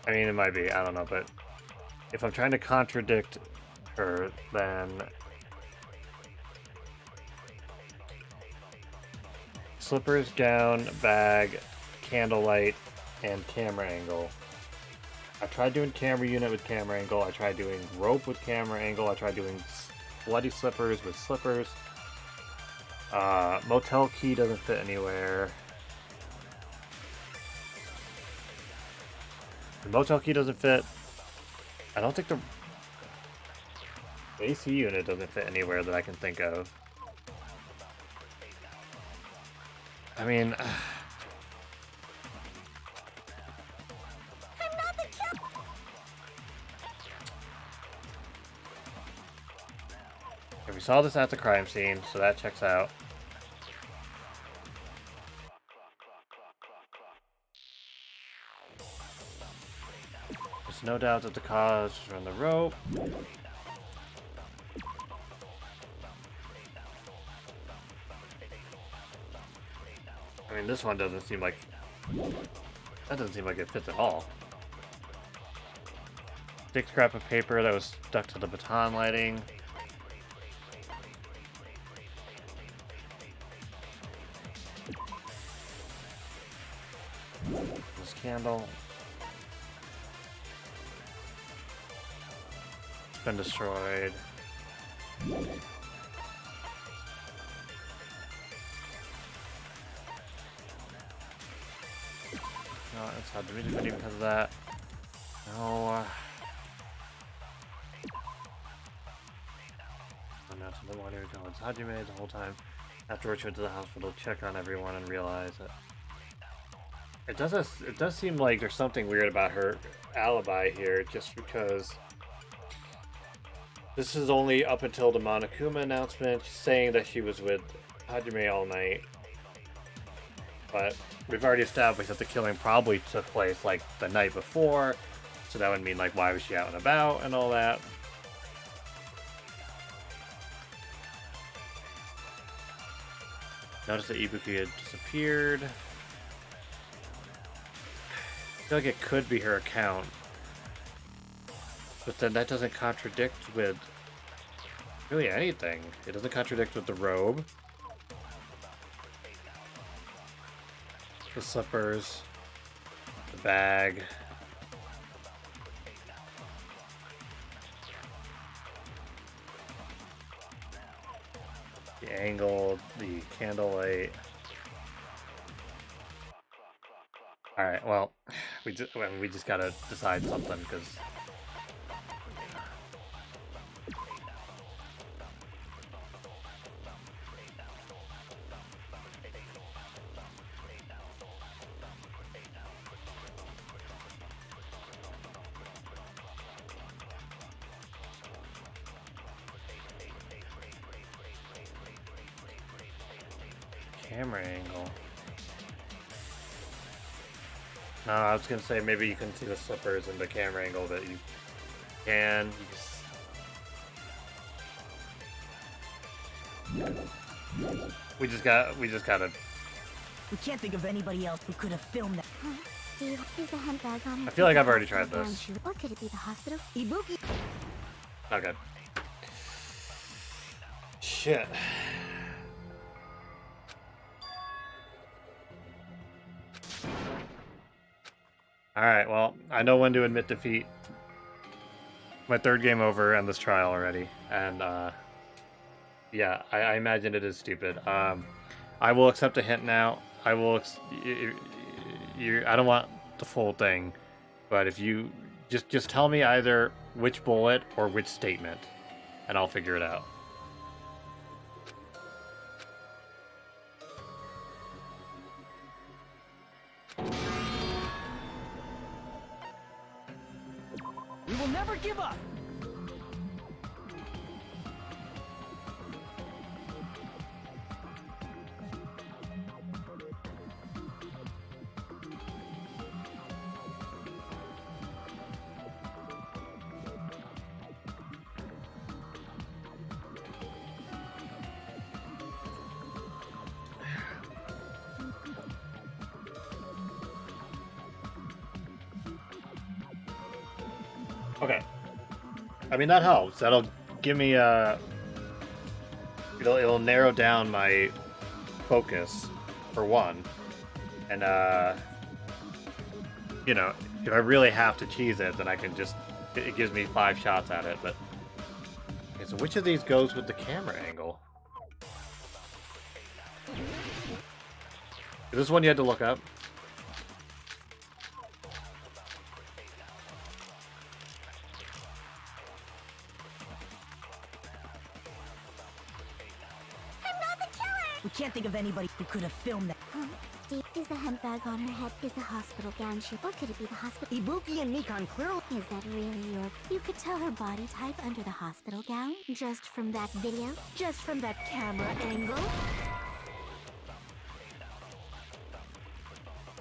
I mean, it might be, I don't know, but if I'm trying to contradict her, then slippers, gown, bag, candlelight, and camera angle. I tried doing camera unit with camera angle. I tried doing rope with camera angle. I tried doing bloody slippers with slippers. Motel key doesn't fit anywhere. The motel key doesn't fit. I don't think the AC unit doesn't fit anywhere that I can think of. I mean, I'm not the killer! we saw this at the crime scene, so that checks out. There's no doubt that the cause is from the rope. I mean, this one doesn't seem like... That doesn't seem like it fits at all. Thick scrap of paper that was stuck to the baton lighting. This candle. It's been destroyed. No, it's hard to read it because of that. No. I'm not to the one who told Hajime the whole time. Afterwards, went to the hospital, check on everyone, and realized that it does seem like there's something weird about her alibi here, just because this is only up until the Monokuma announcement, saying that she was with Hajime all night. But we've already established that the killing probably took place like the night before, so that would mean like why was she out and about and all that. Notice that Ibuki had disappeared. I feel like it could be her account. But then that doesn't contradict with really anything. It doesn't contradict with the robe, the slippers, the bag. The angle, the candlelight. All right, well, we just gotta decide something because camera angle. No, I was gonna say maybe you can see the slippers in the camera angle that you can. We just gotta. We can't think of anybody else who could have filmed that. Steve, is the handbag on her? I feel like I've already tried this. Or could it be the hospital? Ibuki. Okay. Shit. Alright, well, I know when to admit defeat. My third game over on this trial already, and yeah, I imagine it is stupid. I will accept a hint now. I will. I don't want the full thing, but if you just tell me either which bullet or which statement, and I'll figure it out. We will never give up! Okay. I mean, that helps. That'll give me it'll narrow down my focus for one. And you know, if I really have to cheese it, then I can just it gives me 5 shots at it, but okay, so which of these goes with the camera angle? Is this one you had to look up? We can't think of anybody who could have filmed that. Steve, is the handbag on her head? Is the hospital gown she? Or could it be the hospital? Ibuki and Mikan clearly. Is that really your? You could tell her body type under the hospital gown just from that video, just from that camera angle.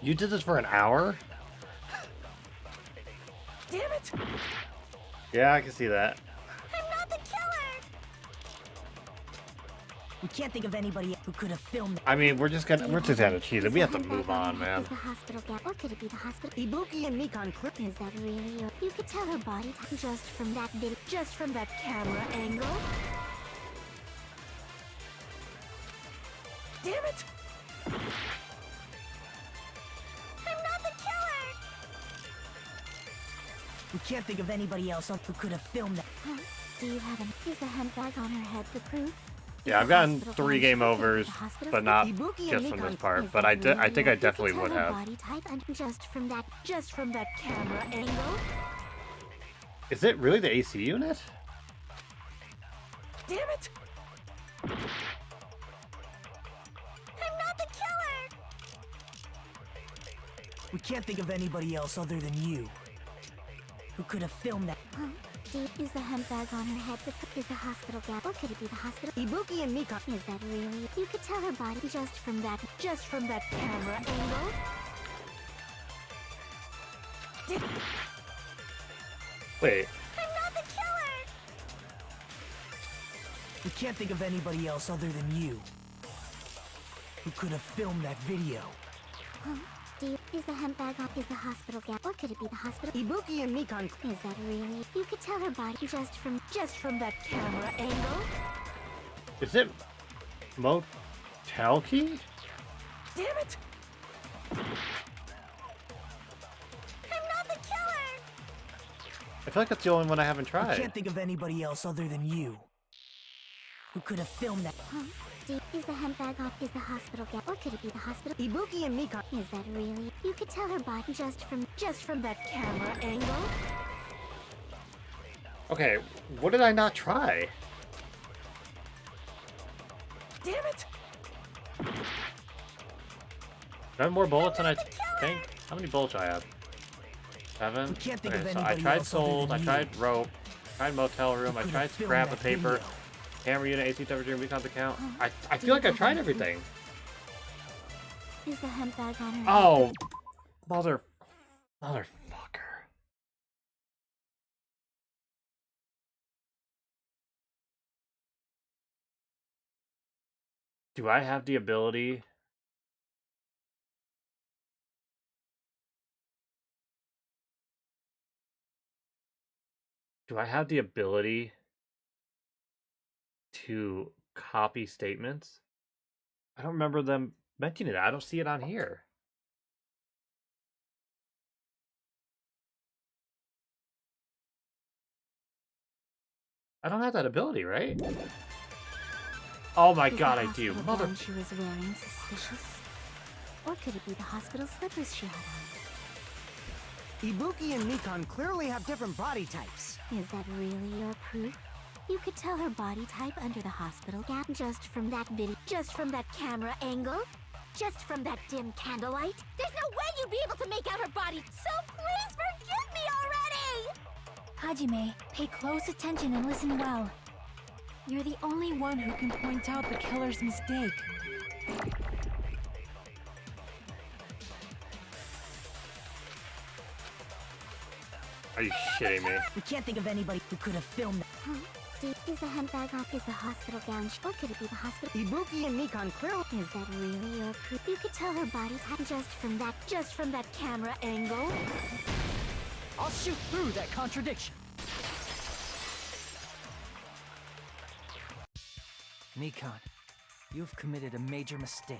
You did this for an hour? Damn it! Yeah, I can see that. I'm not the killer. We can't think of anybody who could have filmed that. I mean, we're just gonna cheese it. We have to move on, man. Is the hospital gown? Or could it be the hospital? Ibuki and Mikan clearly. Is that really your? You could tell her body type just from that video, just from that camera angle. Damn it! We can't think of anybody else who could have filmed that. Do you have is the handbag on her head the proof? Yeah, I've gotten 3 game overs, but not just from this part. But I think I definitely would have. Body type and just from that camera angle. Is it really the AC unit? Damn it! I'm not the killer. We can't think of anybody else other than you who could have filmed that. Is the handbag on her head is the hospital gown? Or could it be the hospital? Ibuki and Mikan. Is that really? You could tell her body just from that camera angle. Wait. I'm not the killer. We can't think of anybody else other than you who could have filmed that video. Is the hemp bag off? Is the hospital gown? Or could it be the hospital? Ibuki and Mikan. Is that really? You could tell her body just from that camera angle. Is it Motel Key? Damn it! I'm not the killer! I feel like that's the only one I haven't I tried. can't think of anybody else other than you who could have filmed that. Is the hemp bag off? Is the hospital gown? Or could it be the hospital? Ibuki and Mikan. Is that really? You could tell her body just from that camera angle. Okay, what did I not try? Damn it! Do I have more bullets than I think? How many bullets do I have? 7? We can't think of Okay, so I anybody tried else other sold, I than tried rope, tried motel room, I could tried have filmed scrap that of paper, video. camera unit, AC temperature, Recon's account. I feel like I tried everything. Is the hemp bag on her? Oh, motherfucker. Do I have the ability? Do I have the ability to copy statements? I don't remember them mentioning it. I don't see it on here. I don't have that ability, right? Oh my god, I do. Mother. She was wearing suspicious. Or could it be the hospital slippers she had on? Ibuki and Mikan clearly have different body types. Is that really your proof? You could tell her body type under the hospital gown just from that video, just from that camera angle, just from that dim candlelight. There's no way you'd be able to make out her body, so please forgive me already! Hajime, pay close attention and listen well. You're the only one who can point out the killer's mistake. Are you shitting me? We can't think of anybody who could have filmed that. Is the hemp bag off? Is the hospital gown? Or could it be the hospital? Ibuki and Mikan clearly. Is that really your proof? You could tell her body type just from that camera angle. I'll shoot through that contradiction. Mikan, you've committed a major mistake.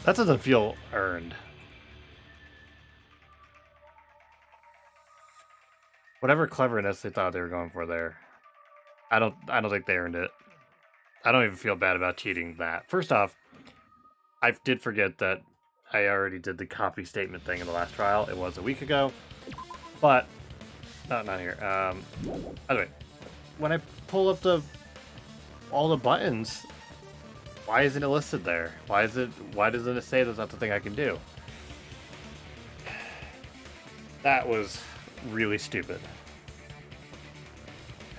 That doesn't feel earned. Whatever cleverness they thought they were going for there, I don't think they earned it. I don't even feel bad about cheating that. First off, I did forget that I already did the copy statement thing in the last trial. It was a week ago. But not here. By the way, when I pull up all the buttons, why isn't it listed there? Why doesn't it say there's not the thing I can do? That was really stupid.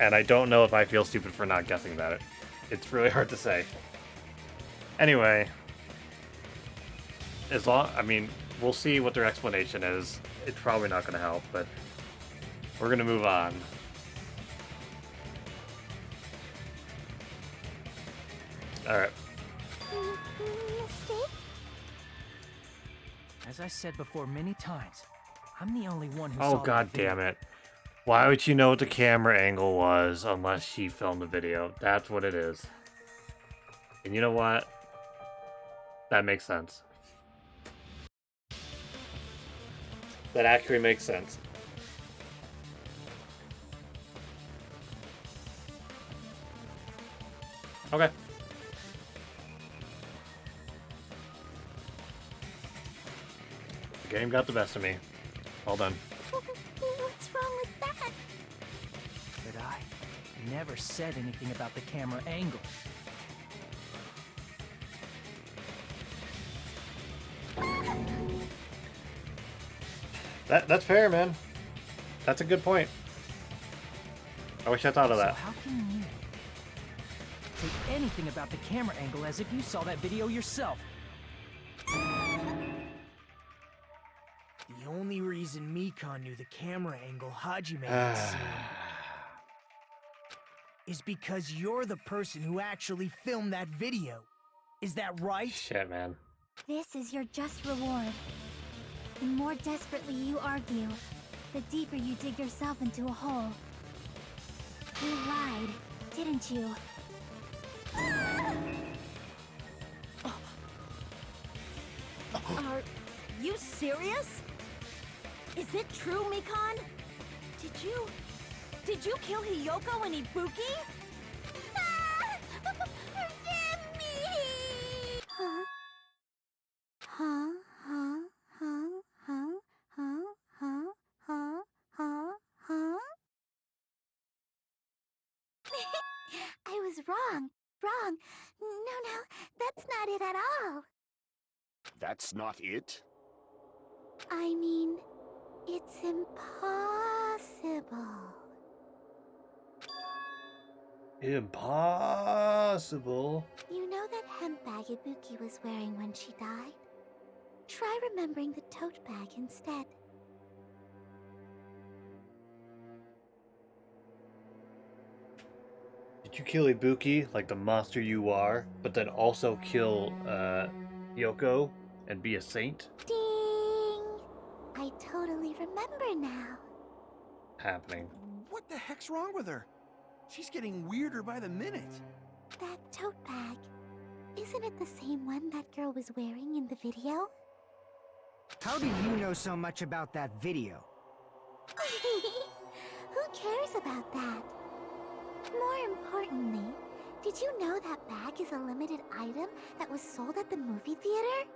And I don't know if I feel stupid for not guessing that. It's really hard to say. Anyway, I mean, we'll see what their explanation is. It's probably not going to help, but we're going to move on. Alright. Mistake? As I said before many times, I'm the only one who Oh, saw god that video. damn it. Why would you know what the camera angle was unless she filmed the video? That's what it is. And you know what? That makes sense. That actually makes sense. Okay. The game got the best of me. Well done. What's wrong with that? But I never said anything about the camera angle. That's fair, man. That's a good point. I wish I thought of So that. how can you say anything about the camera angle as if you saw that video yourself? The only reason Mikan knew the camera angle Hajime had seen is because you're the person who actually filmed that video. Is that right? Shit, man. This is your just reward. The more desperately you argue, the deeper you dig yourself into a hole. You lied, didn't you? Are you serious? Is it true, Mikan? Did you kill Hiyoko and Ibuki? Forgive me! Huh? Huh? Huh? Huh? Huh? Huh? Huh? Huh? Huh? Huh? I was wrong. Wrong. No, that's not it at all. That's not it? I mean, it's impossible. Impossible. You know that hemp bag Ibuki was wearing when she died? Try remembering the tote bag instead. Did you kill Ibuki like the monster you are, but then also kill Yoko and be a saint? Ding! I totally remember now. Happening. What the heck's wrong with her? She's getting weirder by the minute. That tote bag. Isn't it the same one that girl was wearing in the video? How do you know so much about that video? Who cares about that? More importantly, did you know that bag is a limited item that was sold at the movie theater?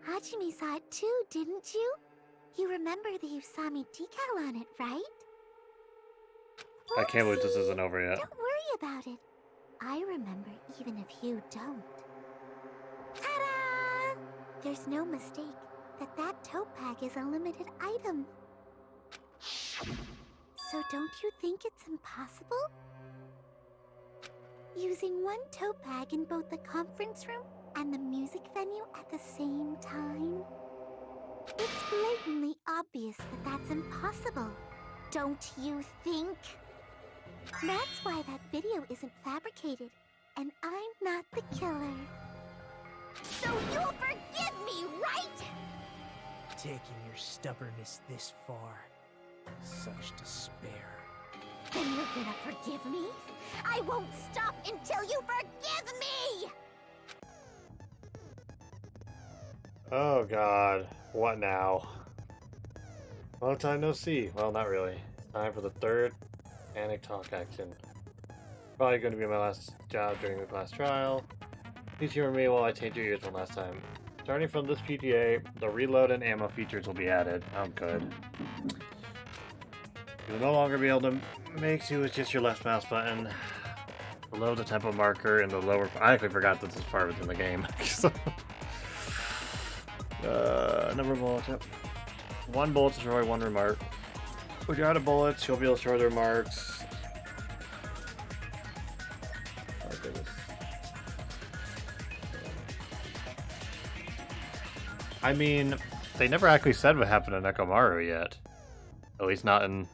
Hajime saw it too, didn't you? You remember the Usami decal on it, right? I can't believe this Whoopsie. isn't over yet. Don't worry about it. I remember even if you don't. Ta-da! There's no mistake that tote bag is a limited item. So don't you think it's impossible? Using one tote bag in both the conference room and the music venue at the same time? It's blatantly obvious that that's impossible. Don't you think? That's why that video isn't fabricated, and I'm not the killer. So you'll forgive me, right? Taking your stubbornness this far. Such despair. Then you're gonna forgive me? I won't stop until you forgive me! Oh god. What now? Long time no see. Well, not really. It's time for the third panic talk action. Probably going to be my last job during the class trial. Please humor me while I change your ears one last time. Starting from this PGA, the reload and ammo features will be added. Oh, good. You'll no longer be able to make use just your left mouse button. Below the tempo marker in the lower... I actually forgot that this part was in the game. Number of bullets, yep. 1 bullet to destroy 1 remark. When you're out of bullets, you'll be able to destroy the remarks. Oh, goodness. I mean, they never actually said what happened to Nekomaru yet. At least not in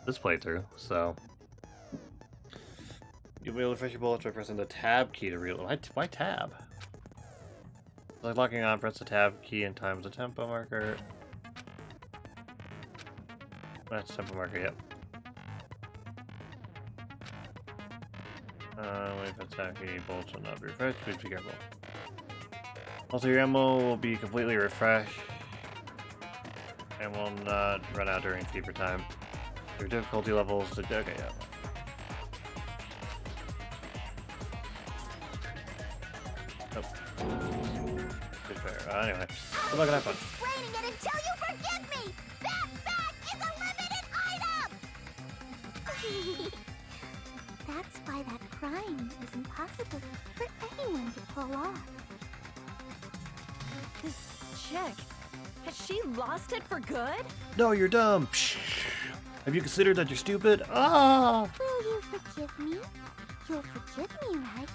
this playthrough, so... You'll be able to refresh your bullets by pressing the tab key to reload. Why tab? Like locking on, press the tab key and times the tempo marker. That's tempo marker, yep. Wait for the tab key, bullets will not be refreshed, please be careful. Also, your ammo will be completely refreshed and will not run out during fever time. Your difficulty levels, okay, yeah. Good fair. Anyway, good luck and have fun. Explaining it until you forgive me! That bag is a limited item! That's why that crime is impossible for anyone to pull off. This chick, has she lost it for good? No, you're dumb. Psh. Have you considered that you're stupid? Ah! Will you forgive me? You'll forgive me, right?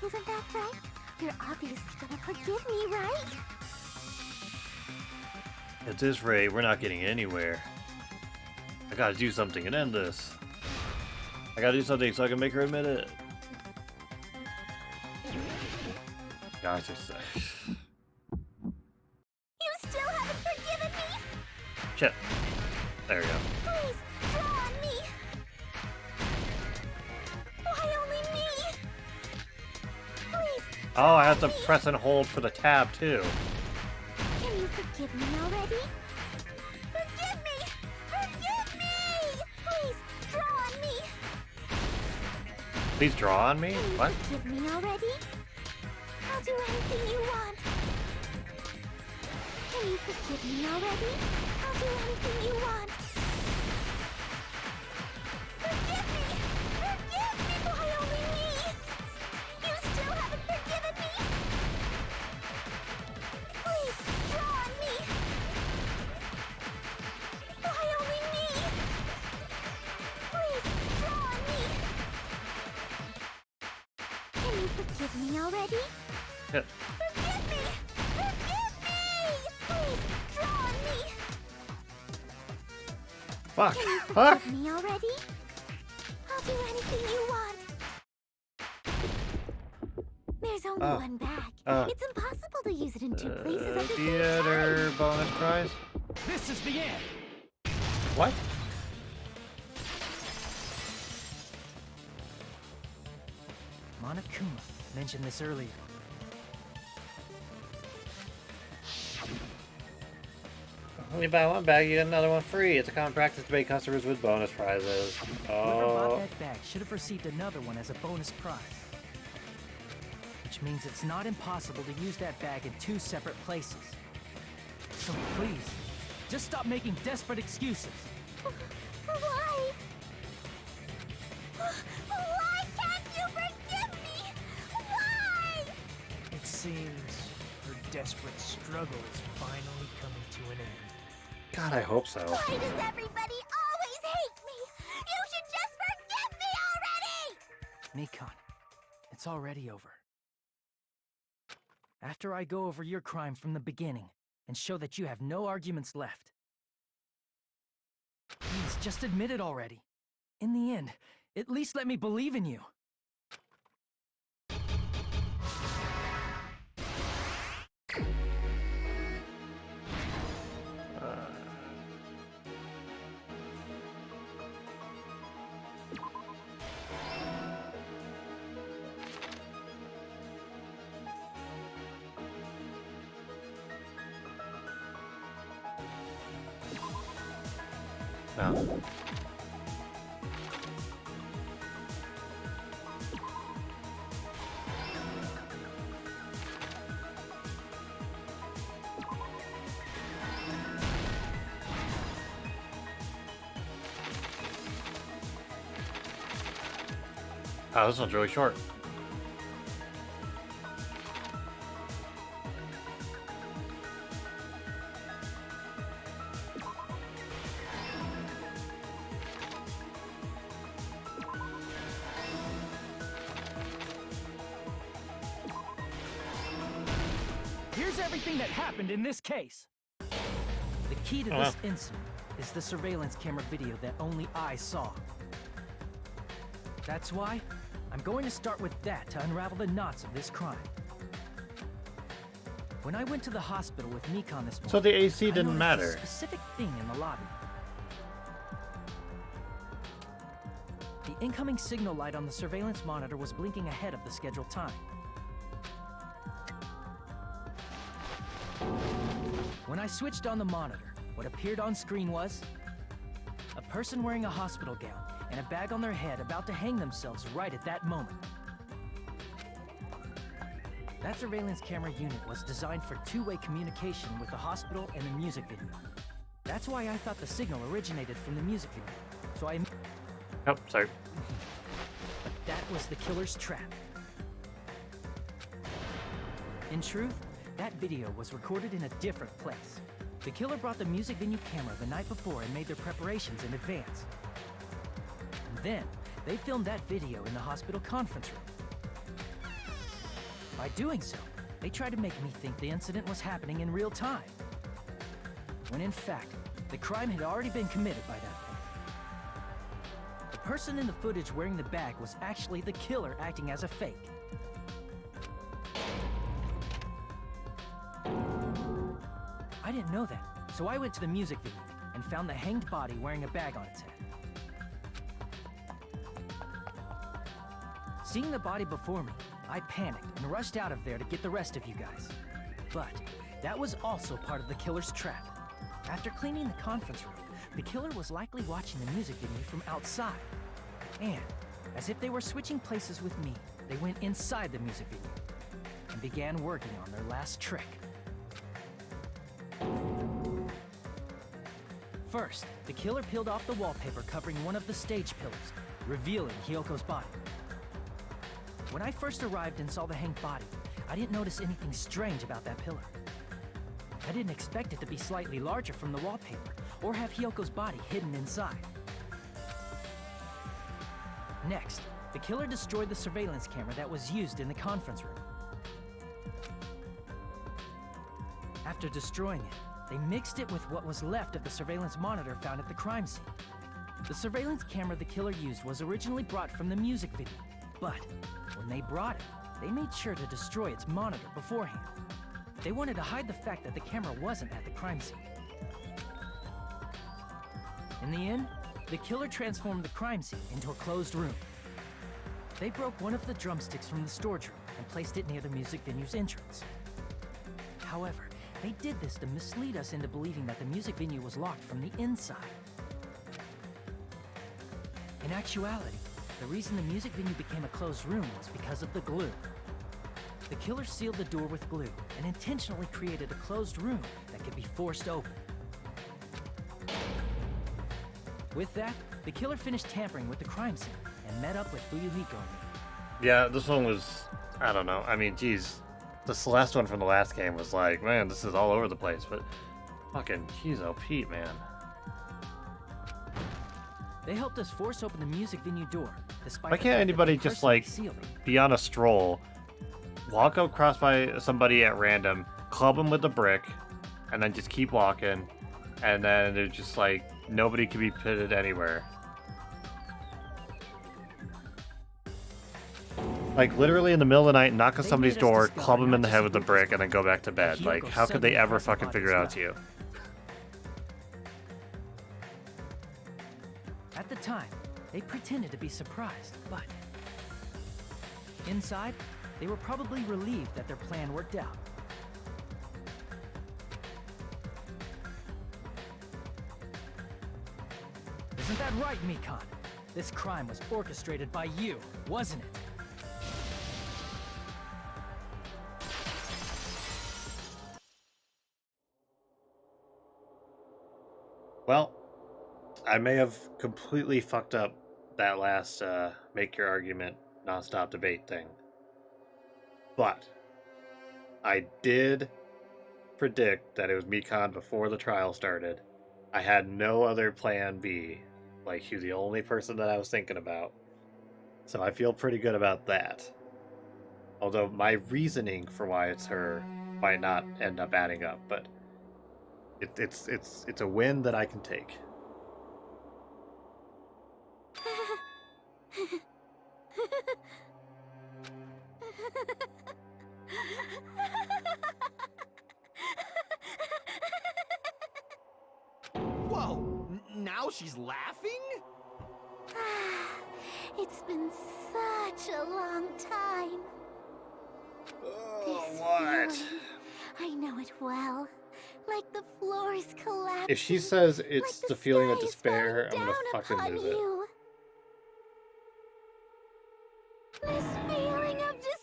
Isn't that right? You're obviously gonna forgive me, right? At this rate, we're not getting anywhere. I gotta do something and end this. I gotta do something so I can make her admit it. Gosh, it's... You still haven't forgiven me? Shit. There we go. Please, draw on me! Why only me? Please, Oh, I have to press and hold for the tab, too. can you forgive me already? Forgive me! Forgive me! Please, draw on me! Please draw on me? Can you What? forgive me already? I'll do anything you want. Can you forgive me already? I'll do anything you want. Forgive me! Forgive me! Why only me? You still haven't forgiven me? Please, draw on me! Why only me? Please, draw on me! Can you forgive me already? Shit. Forgive me! Forgive me! Please, draw on me! Fuck. Can you Fuck. forgive me already? I'll do anything you want. There's only one bag. It's impossible to use it in 2 places at the same Theater time. bonus prize? This is the end! What? Monokuma mentioned this earlier. When you buy one bag, you get another one free. It's a common practice to pay customers with bonus prizes. Whoever bought Oh. that bag should have received another one as a bonus prize. Which means it's not impossible to use that bag in 2 separate places. So please, just stop making desperate excuses. Why? Why can't you forgive me? Why? It seems her desperate struggle is finally coming to an end. God, I hope so. Why does everybody always hate me? You should just forgive me already! Nikon, it's already over. After I go over your crime from the beginning and show that you have no arguments left. Please, just admit it already. In the end, at least let me believe in you. No. Oh, this one's really short. Here's everything that happened in this case. The key to this incident is the surveillance camera video that only I saw. That's why I'm going to start with that to unravel the knots of this crime. When I went to the hospital with Nikon this morning, So the AC I didn't noticed matter. a specific thing in the lobby. The incoming signal light on the surveillance monitor was blinking ahead of the scheduled time. When I switched on the monitor, what appeared on screen was a person wearing a hospital gown and a bag on their head about to hang themselves right at that moment. That surveillance camera unit was designed for two-way communication with the hospital and the music video. That's why I thought the signal originated from the music video. So I... Oh, sorry. But that was the killer's trap. In truth, that video was recorded in a different place. The killer brought the music venue camera the night before and made their preparations in advance. And then, they filmed that video in the hospital conference room. By doing so, they tried to make me think the incident was happening in real time. When in fact, the crime had already been committed by that point. The person in the footage wearing the bag was actually the killer acting as a fake. I didn't know that, so I went to the music venue and found the hanged body wearing a bag on its head. Seeing the body before me, I panicked and rushed out of there to get the rest of you guys. But that was also part of the killer's trap. After cleaning the conference room, the killer was likely watching the music venue from outside. And, as if they were switching places with me, they went inside the music venue and began working on their last trick. First, the killer peeled off the wallpaper covering one of the stage pillars, revealing Hyoko's body. When I first arrived and saw the hanged body, I didn't notice anything strange about that pillar. I didn't expect it to be slightly larger from the wallpaper, or have Hyoko's body hidden inside. Next, the killer destroyed the surveillance camera that was used in the conference room. After destroying it, they mixed it with what was left of the surveillance monitor found at the crime scene. The surveillance camera the killer used was originally brought from the music video, but when they brought it, they made sure to destroy its monitor beforehand. They wanted to hide the fact that the camera wasn't at the crime scene. In the end, the killer transformed the crime scene into a closed room. They broke one of the drumsticks from the storage room and placed it near the music venue's entrance. However, they did this to mislead us into believing that the music venue was locked from the inside. In actuality, the reason the music venue became a closed room was because of the glue. The killer sealed the door with glue and intentionally created a closed room that could be forced open. With that, the killer finished tampering with the crime scene and met up with Fuyuhiko and me. Yeah, this one was, I don't know. I mean, geez. This last one from the last game was like, man, this is all over the place, but fucking, jeez, oh Pete, man. They helped us force open the music venue door, despite Why can't anybody just, like, be on a stroll, walk across by somebody at random, club them with a brick, and then just keep walking, and then they're just like, nobody can be pitted anywhere. Like, literally in the middle of the night, knock on somebody's door, club them in the head with a brick, and then go back to bed. Like, how could they ever fucking figure it out to you? At the time, they pretended to be surprised, but inside, they were probably relieved that their plan worked out. Isn't that right, Mikon? This crime was orchestrated by you, wasn't it? Well, I may have completely fucked up that last make your argument non-stop debate thing. But I did predict that it was Mikan before the trial started. I had no other plan B. Like, she was the only person that I was thinking about. So I feel pretty good about that. Although my reasoning for why it's her might not end up adding up, but it's a win that I can take. Whoa! Now she's laughing? It's been such a long time. This what? feeling, I know it well. Like the floors collapsing. If she says it's like the feeling of sky is despair, I'm falling gonna down fucking upon lose it. you. This feeling of despair.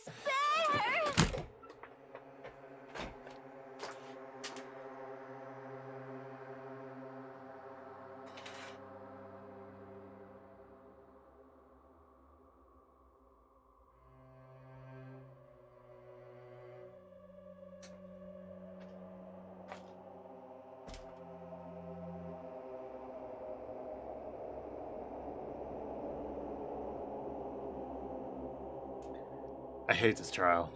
I hate this trial.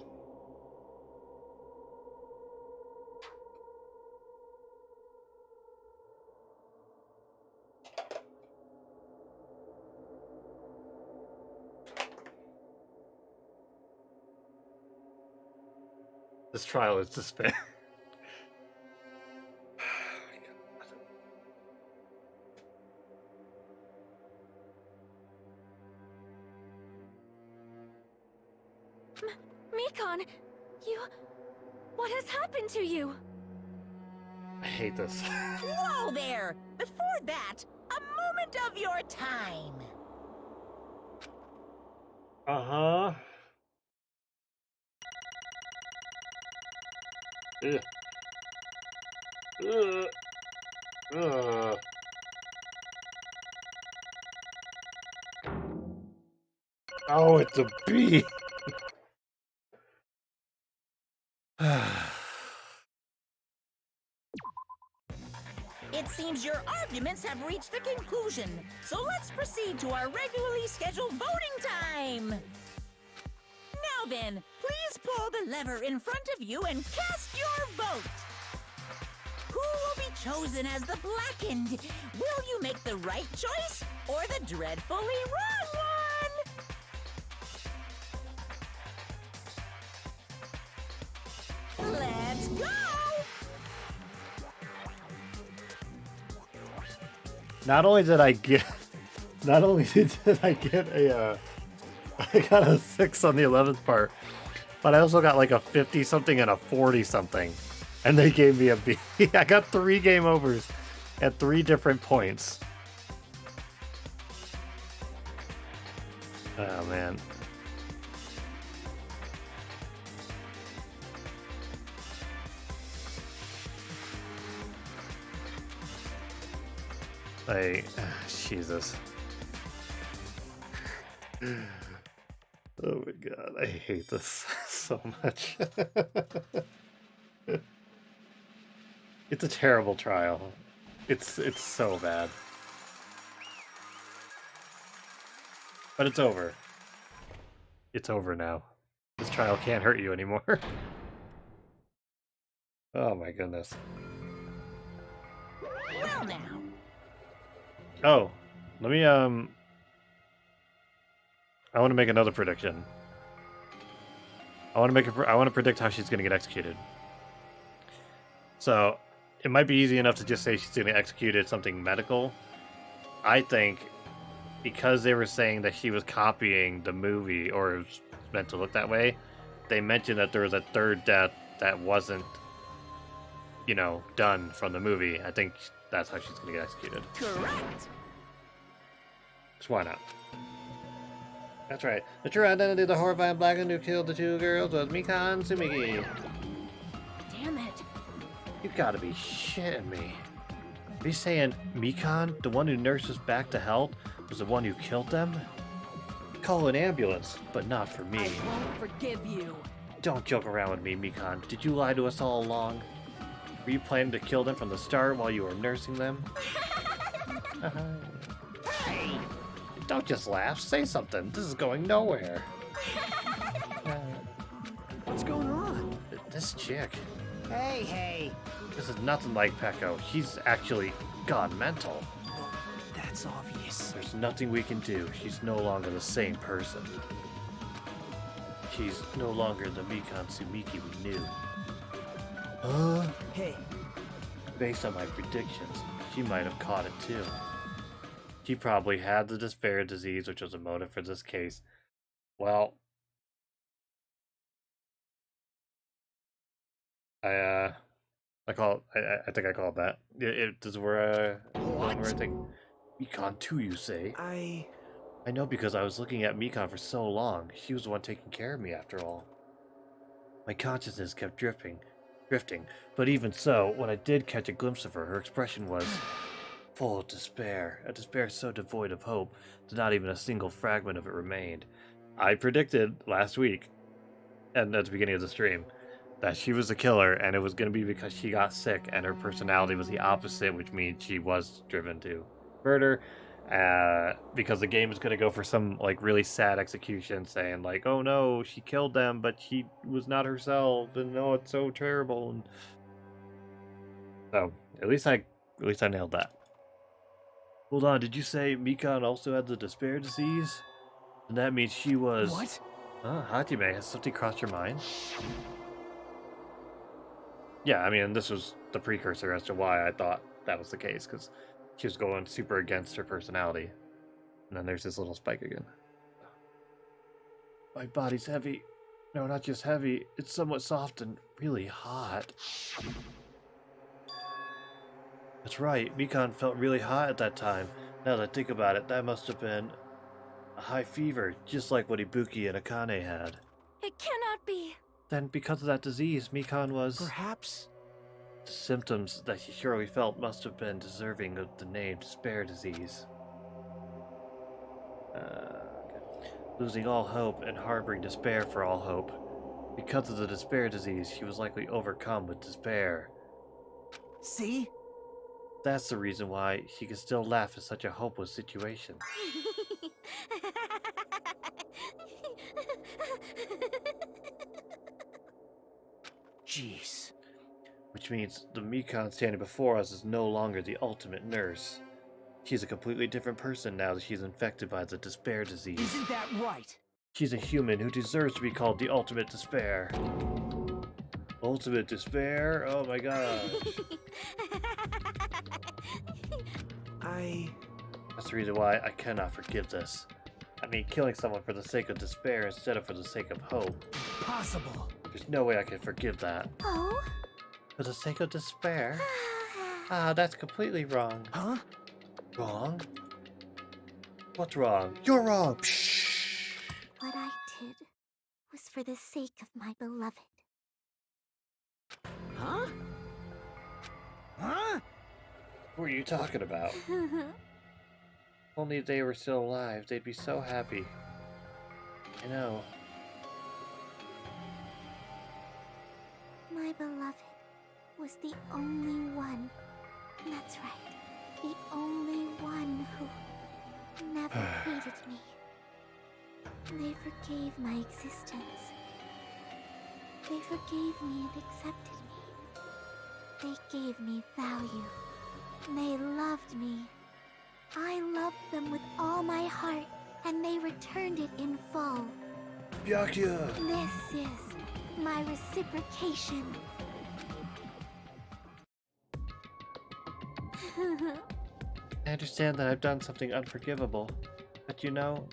This trial is despair. Mikan, what has happened to you? I hate this. Whoa there! Before that, a moment of your time. Uh-huh. Ugh. Ugh. Ugh. Oh, it's a bee. It seems your arguments have reached a conclusion, so let's proceed to our regularly scheduled voting time. Now then, please pull the lever in front of you and cast your vote. Who will be chosen as the blackened? Will you make the right choice or the dreadfully wrong one? Let's go! Not only did I get a I got a 6 on the 11th part, but I also got like a 50 something and a 40 something, and they gave me a B. I got 3 game overs at 3 different points. Oh man. Jesus. Oh my god, I hate this so much. It's a terrible trial. It's so bad. But it's over. It's over now. This trial can't hurt you anymore. Oh my goodness. Well now. Oh, let me I want to make another prediction. I want to predict how she's going to get executed. So, it might be easy enough to just say she's going to get executed something medical. I think because they were saying that she was copying the movie, or it was meant to look that way, they mentioned that there was a third death that wasn't, done from the movie. I think that's how she's going to get executed. Correct. So why not? That's right. The true identity of the horrifying blackened who killed the 2 girls was Mikan Sumiki. Damn it. You gotta be shitting me. Are you saying Mikan, the one who nursed us back to health, was the one who killed them? call an ambulance, but not for me. I won't forgive you. Don't joke around with me, Mikan. Did you lie to us all along? Were you planning to kill them from the start while you were nursing them? Hey! Don't just laugh. Say something. This is going nowhere. What's going on? This chick. Hey! This is nothing like Peko. She's actually gone mental. That's obvious. There's nothing we can do. She's no longer the same person. She's no longer the Mikan Sumiki we knew. Hey, Based on my predictions, she might have caught it too. She probably had the despair disease, which was a motive for this case. Well, I think I called that. This is where I think Mikan too, you say? I know because I was looking at Mikan for so long. She was the one taking care of me after all. My consciousness kept drifting, but even so, when I did catch a glimpse of her expression was full of despair, a despair so devoid of hope that not even a single fragment of it remained. I predicted last week, and at the beginning of the stream, that she was the killer, and it was going to be because she got sick, and her personality was the opposite, which means she was driven to murder, because the game is going to go for some, like, really sad execution, saying, like, oh no, she killed them, but she was not herself, and oh, it's so terrible, and so, at least I nailed that. Hold on, did you say Mikan also had the despair disease? And that means she was... what? Hajime, has something crossed your mind? Yeah, I mean, this was the precursor as to why I thought that was the case, because she was going super against her personality. And then there's this little spike again. My body's heavy. No, not just heavy, it's somewhat soft and really hot. That's right, Mikan felt really hot at that time. Now that I think about it, that must have been a high fever, just like what Ibuki and Akane had. It cannot be. Then, because of that disease, Mikan was... Perhaps? The symptoms that she surely felt must have been deserving of the name despair disease. Okay. Losing all hope and harboring despair for all hope. Because of the despair disease, she was likely overcome with despair. See? That's the reason why she could still laugh at such a hopeless situation. Jeez. Which means the Mikan standing before us is no longer the ultimate nurse. She's a completely different person now that she's infected by the despair disease. Isn't that right? She's a human who deserves to be called the ultimate despair. Ultimate despair? Oh my gosh. That's the reason why I cannot forgive this. I mean, killing someone for the sake of despair instead of for the sake of hope. Possible. There's no way I can forgive that. Oh? For the sake of despair? That's completely wrong. Huh? Wrong? What's wrong? You're wrong! Pshh. What I did was for the sake of my beloved. Huh? Huh? Who are you talking about? Only if they were still alive, they'd be so happy. I know. My beloved was the only one. That's right. The only one who never hated me. They forgave my existence. They forgave me and accepted me. They gave me value. They loved me. I loved them with all my heart, and they returned it in full. Byakuya! This is my reciprocation. I understand that I've done something unforgivable, but you know,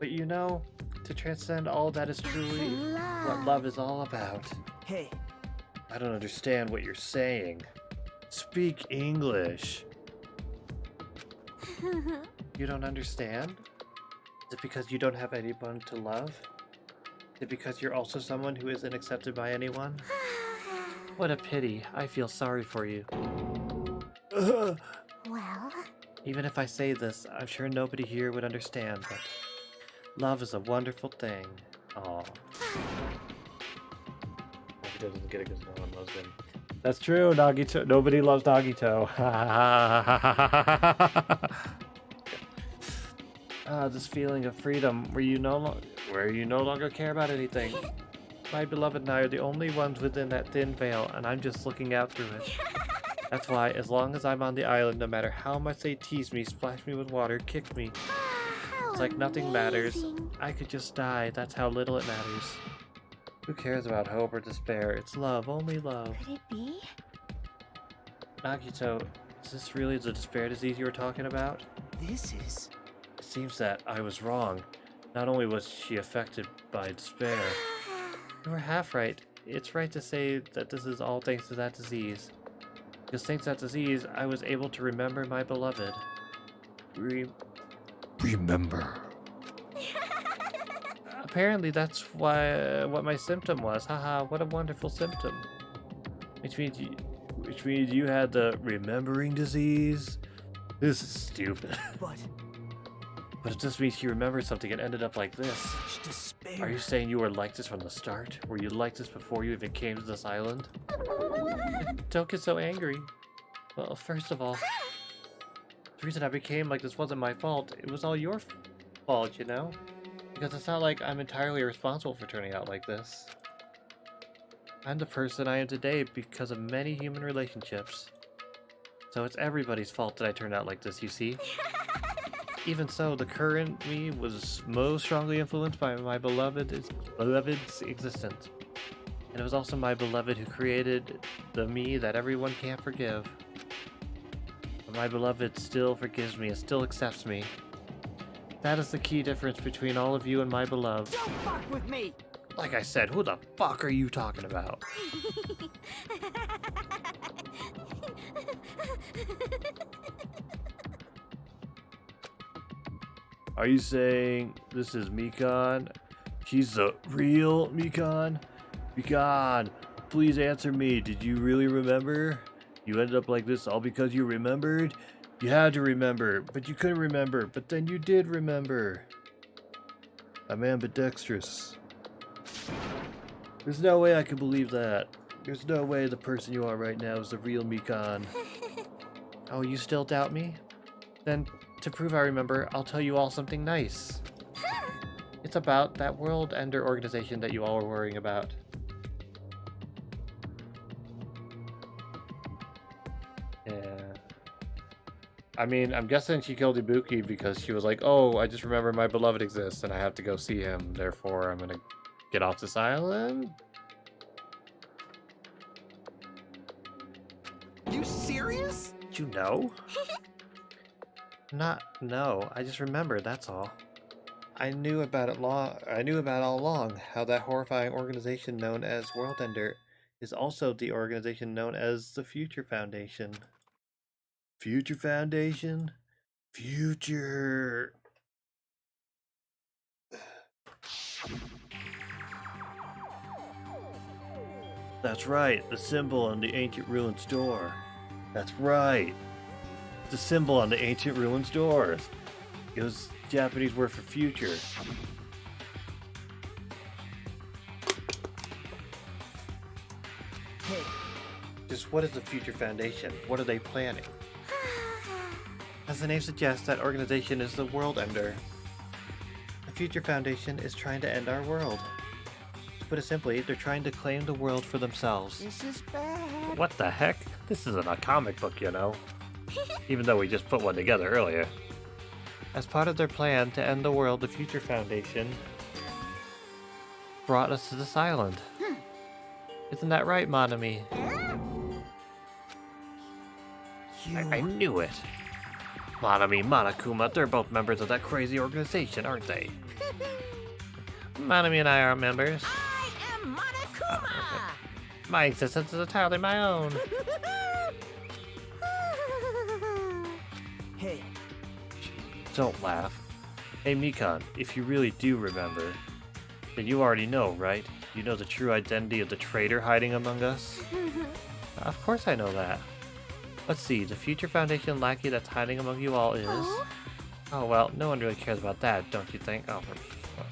to transcend all that is truly what love is all about. Hey. I don't understand what you're saying. Speak English. You don't understand? Is it because you don't have anyone to love? Is it because you're also someone who isn't accepted by anyone? What a pity. I feel sorry for you. Well? Even if I say this, I'm sure nobody here would understand, but Love is a wonderful thing. Aw. Nagito doesn't get it because no one loves him. That's true, Nagito. Nobody loves Nagito. This feeling of freedom where you no longer care about anything. My beloved and I are the only ones within that thin veil, and I'm just looking out through it. That's why, as long as I'm on the island, no matter how much they tease me, splash me with water, kick me, it's like nothing matters. I could just die. That's how little it matters. Who cares about hope or despair? It's love, only love. Could it be? Nagito, is this really the despair disease you were talking about? This is... It seems that I was wrong. Not only was she affected by despair. You were half right. It's right to say that this is all thanks to that disease. Because thanks to that disease, I was able to remember my beloved. Remember. Apparently that's what my symptom was. Haha, what a wonderful symptom. Which means you had the remembering disease? This is stupid. But it just means you remembered something and ended up like this. Such despair. Are you saying you were like this from the start? Were you like this before you even came to this island? Don't get so angry. Well, first of all, the reason I became like this wasn't my fault. It was all your fault, you know? Because it's not like I'm entirely responsible for turning out like this. I'm the person I am today because of many human relationships. So it's everybody's fault that I turned out like this, you see? Even so, the current me was most strongly influenced by my beloved's existence. And it was also my beloved who created the me that everyone can't forgive. But my beloved still forgives me and still accepts me. That is the key difference between all of you and my beloved. Don't fuck with me! Like I said, who the fuck are you talking about? Are you saying this is Mikan? She's the real Mikan? Mikan, please answer me. Did you really remember? You ended up like this all because you remembered? You had to remember, but you couldn't remember, but then you did remember. I'm ambidextrous. There's no way I can believe that. There's no way the person you are right now is the real Mikan. Oh, you still doubt me? Then, to prove I remember, I'll tell you all something nice. It's about that World Ender organization that you all were worrying about. Yeah. I mean, I'm guessing she killed Ibuki because she was like, oh, I just remember my beloved exists and I have to go see him. Therefore, I'm gonna get off this island? You serious? Did you know? No, I just remembered, that's all. I knew about it all along, how that horrifying organization known as World Ender is also the organization known as the Future Foundation. Future Foundation? Future... That's right, the symbol on the ancient ruins door. That's right. The symbol on the ancient ruins doors. It was Japanese word for future. Hey. Just what is the Future Foundation? What are they planning? As the name suggests, that organization is the World Ender. The Future Foundation is trying to end our world. To put it simply, they're trying to claim the world for themselves. This is bad. What the heck? This isn't a comic book, you know. Even though we just put one together earlier. As part of their plan to end the world, the Future Foundation brought us to this island. Isn't that right, Monami? I knew it. Monami, Monokuma, they're both members of that crazy organization, aren't they? Monami and I aren't members. I am Monokuma! Okay. My existence is entirely my own. Hey. Don't laugh. Hey Mikan, if you really do remember, then you already know, right? You know the true identity of the traitor hiding among us? Of course I know that. Let's see, the Future Foundation lackey that's hiding among you all is... Oh well, no one really cares about that, don't you think? Oh,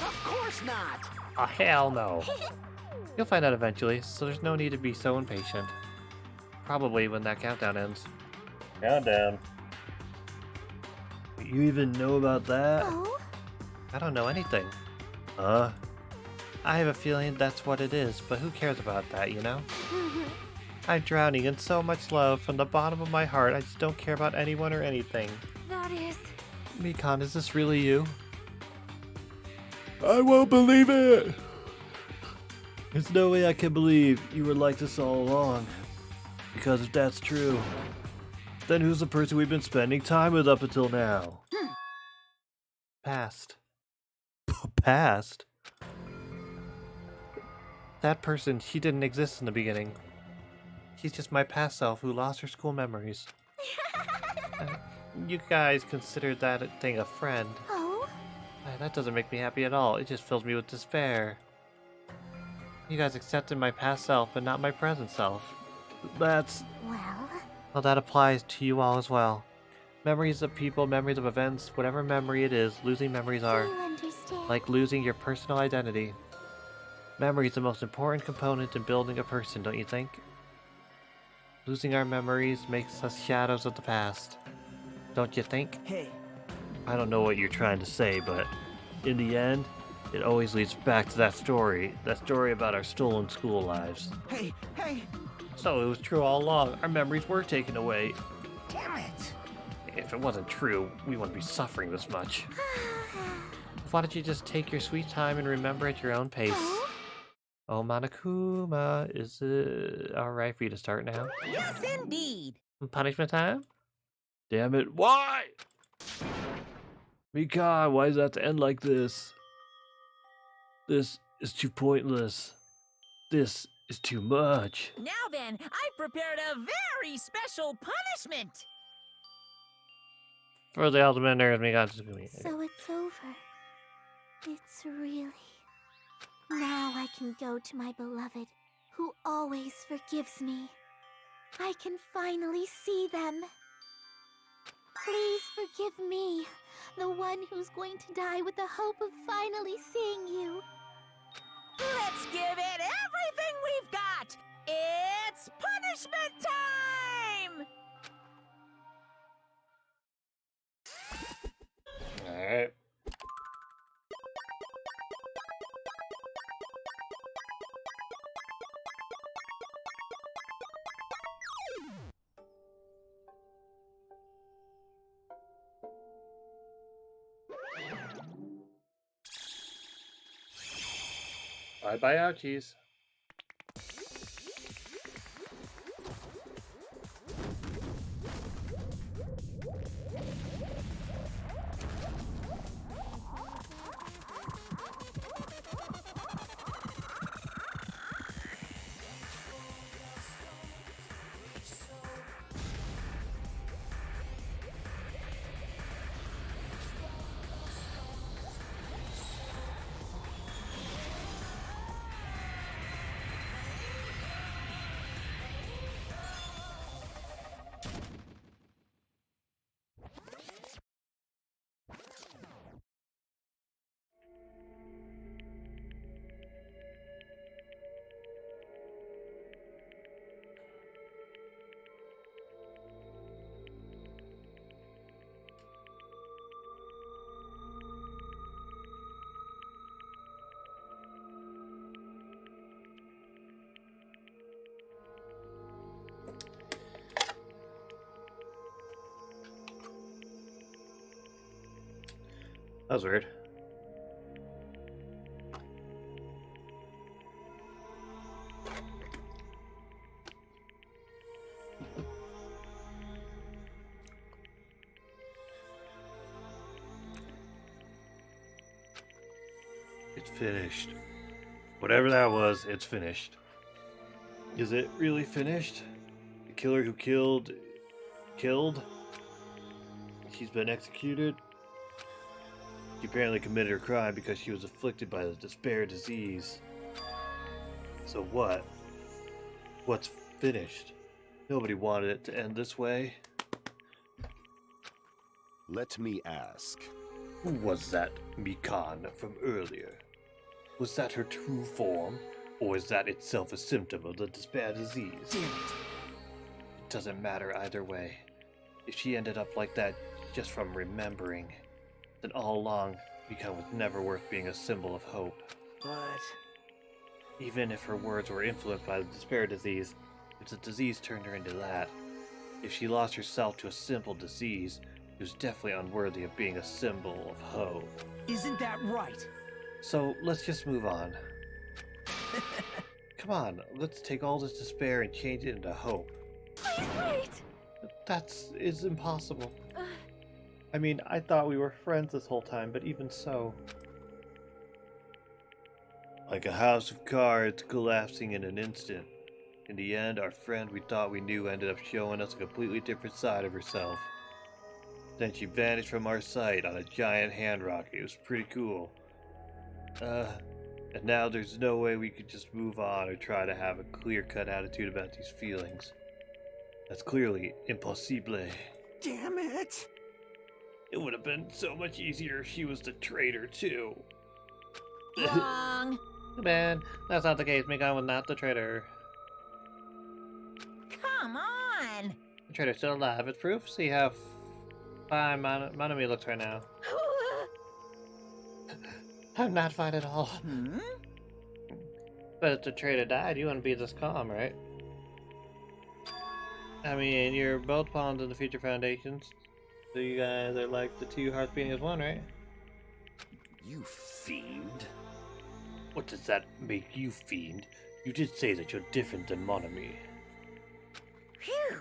Of course not! Oh, hell no. You'll find out eventually, so there's no need to be so impatient. Probably when that countdown ends. Countdown. You even know about that? Oh? I don't know anything. I have a feeling that's what it is, but who cares about that, you know? I'm drowning in so much love from the bottom of my heart. I just don't care about anyone or anything. That is... Mikan, is this really you? I won't believe it! There's no way I can believe you were like this all along. Because if that's true, then who's the person we've been spending time with up until now? Past. Past? That person, she didn't exist in the beginning. She's just my past self who lost her school memories. You guys consider that thing a friend. Oh? That doesn't make me happy at all. It just fills me with despair. You guys accepted my past self, but not my present self. That's... Well, that applies to you all as well. Memories of people, memories of events, whatever memory it is, losing memories are You understand? like losing your personal identity. Memory is the most important component in building a person, don't you think? Losing our memories makes us shadows of the past. Don't you think? Hey, I don't know what you're trying to say, but in the end, it always leads back to that story about our stolen school lives. hey! So it was true all along. Our memories were taken away. Damn it! If it wasn't true, we wouldn't be suffering this much. Why don't you just take your sweet time and remember at your own pace? Oh, Monokuma, is it alright for you to start now? Yes, indeed. Punishment time? Damn it, why? Mikai, why does that have to end like this? This is too pointless. This is too much. Now then, I've prepared a very special punishment. For the ultimate nerd, Mikai. So it's over. It's really... Now I can go to my beloved, who always forgives me. I can finally see them. Please forgive me, the one who's going to die with the hope of finally seeing you. Let's give it everything we've got. It's punishment time! Alright. Bye-bye, ouchies. That was weird. It's finished. Whatever that was, it's finished. Is it really finished? The killer who killed? She's been executed? She apparently committed her crime because she was afflicted by the despair disease. So what? What's finished? Nobody wanted it to end this way. Let me ask, Who was that Mikan from earlier? Was that her true form, or is that itself a symptom of the despair disease? Damn it. It doesn't matter either way. If she ended up like that just from remembering, then all along, Mikan was never worth being a symbol of hope. But... Even if her words were influenced by the despair disease, if the disease turned her into that, if she lost herself to a simple disease, she was definitely unworthy of being a symbol of hope. Isn't that right? So let's just move on. Come on, let's take all this despair and change it into hope. Please wait! Is impossible. I mean, I thought we were friends this whole time, but even so. Like a house of cards collapsing in an instant. In the end, our friend we thought we knew ended up showing us a completely different side of herself. Then she vanished from our sight on a giant hand rocket. It was pretty cool. And now there's no way we could just move on or try to have a clear-cut attitude about these feelings. That's clearly impossible. Damn it! It would have been so much easier if she was the traitor, too. Wrong. Too bad. That's not the case. Mikan was not the traitor. Come on. The traitor's still alive. It's proof. See how fine Manami looks right now. I'm not fine at all. Hmm? But if the traitor died, you wouldn't be this calm, right? I mean, you're both pawns in the Future Foundations. So you guys are like the two hearts beating as one, right? You fiend. What does that make you, fiend? You did say that you're different than Monami. Phew.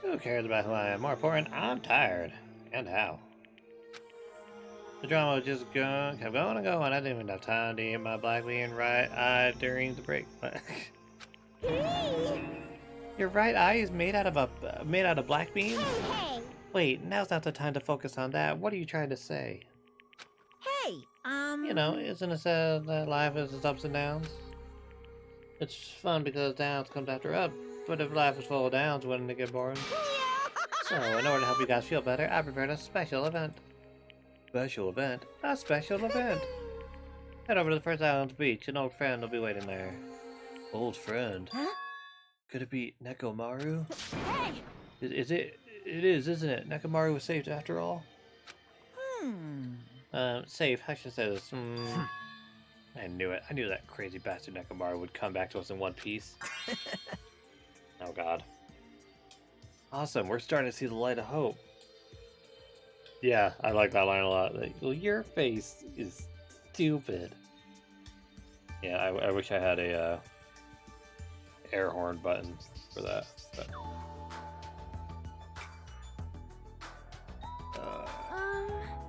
Who cares about who I am? More important, I'm tired. And how? The drama just kept going and going. I didn't even have time to eat my black bean right eye during the break. Your right eye is made out of black beans? Hey. Wait, now's not the time to focus on that. What are you trying to say? Hey, You know, isn't it said that life is its ups and downs? It's fun because downs comes after up, but if life was full of downs, wouldn't it get boring? So, in order to help you guys feel better, I prepared a special event. Special event? A special event! Head over to the First Islands Beach. An old friend will be waiting there. Old friend? Huh? Could it be Nekomaru? Hey. Is it? It is, isn't it? Nekomaru was saved after all? Safe. I should say this. I knew it. I knew that crazy bastard Nekomaru would come back to us in one piece. Oh god. Awesome. We're starting to see the light of hope. Yeah, I like that line a lot. Like, well, your face is stupid. Yeah, I wish I had a air horn button for that. But...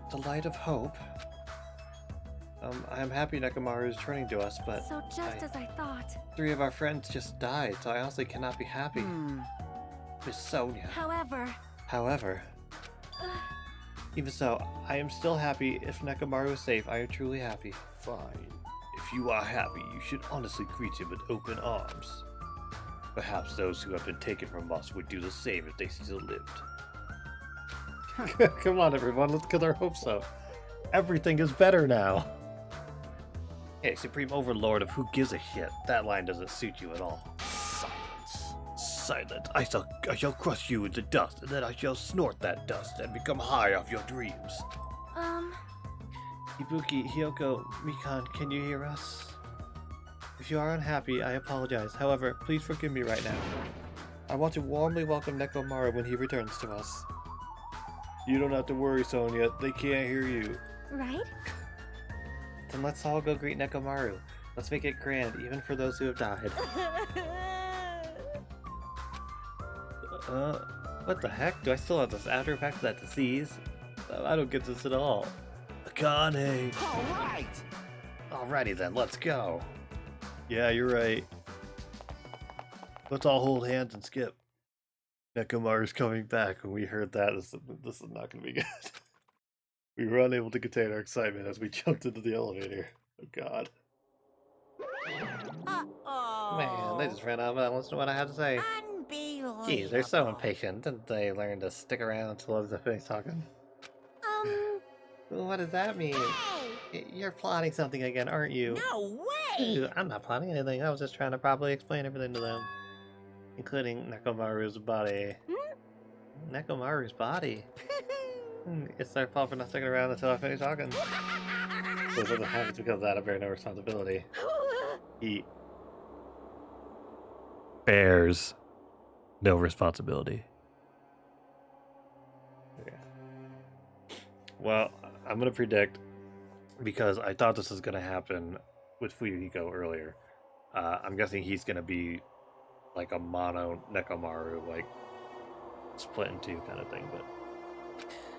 the light of hope. I am happy Nekomaru is returning to us, but So just as I thought. 3 of our friends just died, so I honestly cannot be happy. Miss Sonia. However, even so, I am still happy. If Nekomaru is safe, I am truly happy. Fine. If you are happy, you should honestly greet him with open arms. Perhaps those who have been taken from us would do the same if they still lived. Come on, everyone, let's get our hopes up. Everything is better now. Hey, Supreme Overlord of who gives a shit. That line doesn't suit you at all. Silence. Silent. I shall crush you into dust, and then I shall snort that dust and become high off your dreams. Ibuki, Hiyoko, Mikan, can you hear us? If you are unhappy, I apologize. However, please forgive me right now. I want to warmly welcome Nekomaru when he returns to us. You don't have to worry, Sonia. They can't hear you. Right? Then let's all go greet Nekomaru. Let's make it grand, even for those who have died. What the heck? Do I still have this after effect of that disease? I don't get this at all. Akane! Alright! Alrighty then, let's go. Yeah, you're right. Let's all hold hands and skip. Nekomaru's coming back. When we heard that, this is not going to be good. We were unable to contain our excitement as we jumped into the elevator. Oh god. Uh-oh. Man, they just ran out of balance to what I had to say. Unbelievable. Geez, they're so impatient. Didn't they learn to stick around until I was finished talking? What does that mean? You're plotting something again, aren't you? No way! I'm not plotting anything. I was just trying to properly explain everything to them. Including Nekomaru's body. Nekomaru's body? It's their fault for not sticking around until I finish talking. So if it happens because of that, I bear no responsibility. He bears no responsibility. Yeah. Well, I'm gonna predict, because I thought this was gonna happen with Fuyuhiko earlier. I'm guessing he's gonna be like a mono Nekomaru, like split in two kind of thing. But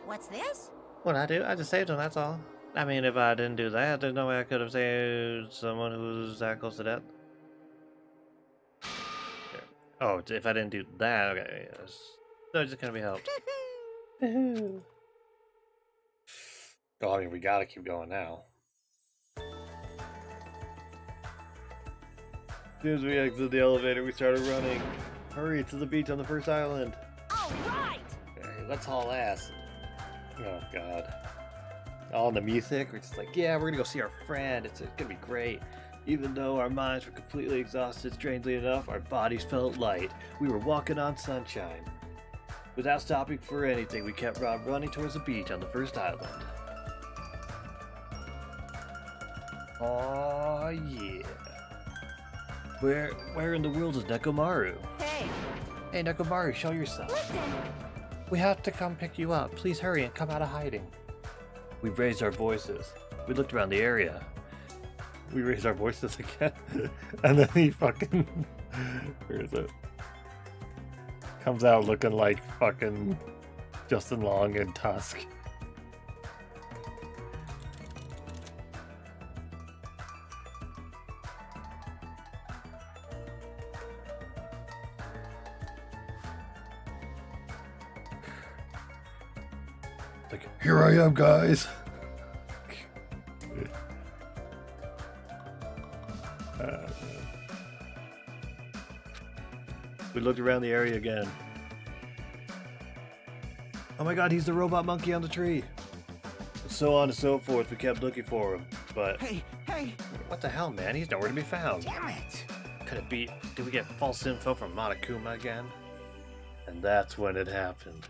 What's this? what I do? I just saved him. That's all. I mean, if I didn't do that, there's no way I could have saved someone who's that close to death. Oh, if I didn't do that, okay, yes. So it's just gonna be helped. Oh, I mean, we gotta keep going now. As soon as we exit the elevator, we started running. Hurry to the beach on the first island. All right! Okay, let's haul ass. Oh, God. All in the music, we're just like, yeah, we're gonna go see our friend. It's gonna be great. Even though our minds were completely exhausted, strangely enough, our bodies felt light. We were walking on sunshine. Without stopping for anything, we kept running towards the beach on the first island. Oh yeah. Where in the world is Nekomaru? Hey Nekomaru, show yourself. Listen! We have to come pick you up. Please hurry and come out of hiding. We raised our voices. We looked around the area. We raised our voices again. And then he fucking... Where is it? Comes out looking like fucking Justin Long in Tusk. Like, here I am, guys. We looked around the area again. Oh my god, he's the robot monkey on the tree. So on and so forth, we kept looking for him, but... Hey! What the hell, man? He's nowhere to be found. Damn it! Could it be... Did we get false info from Monokuma again? And that's when it happened.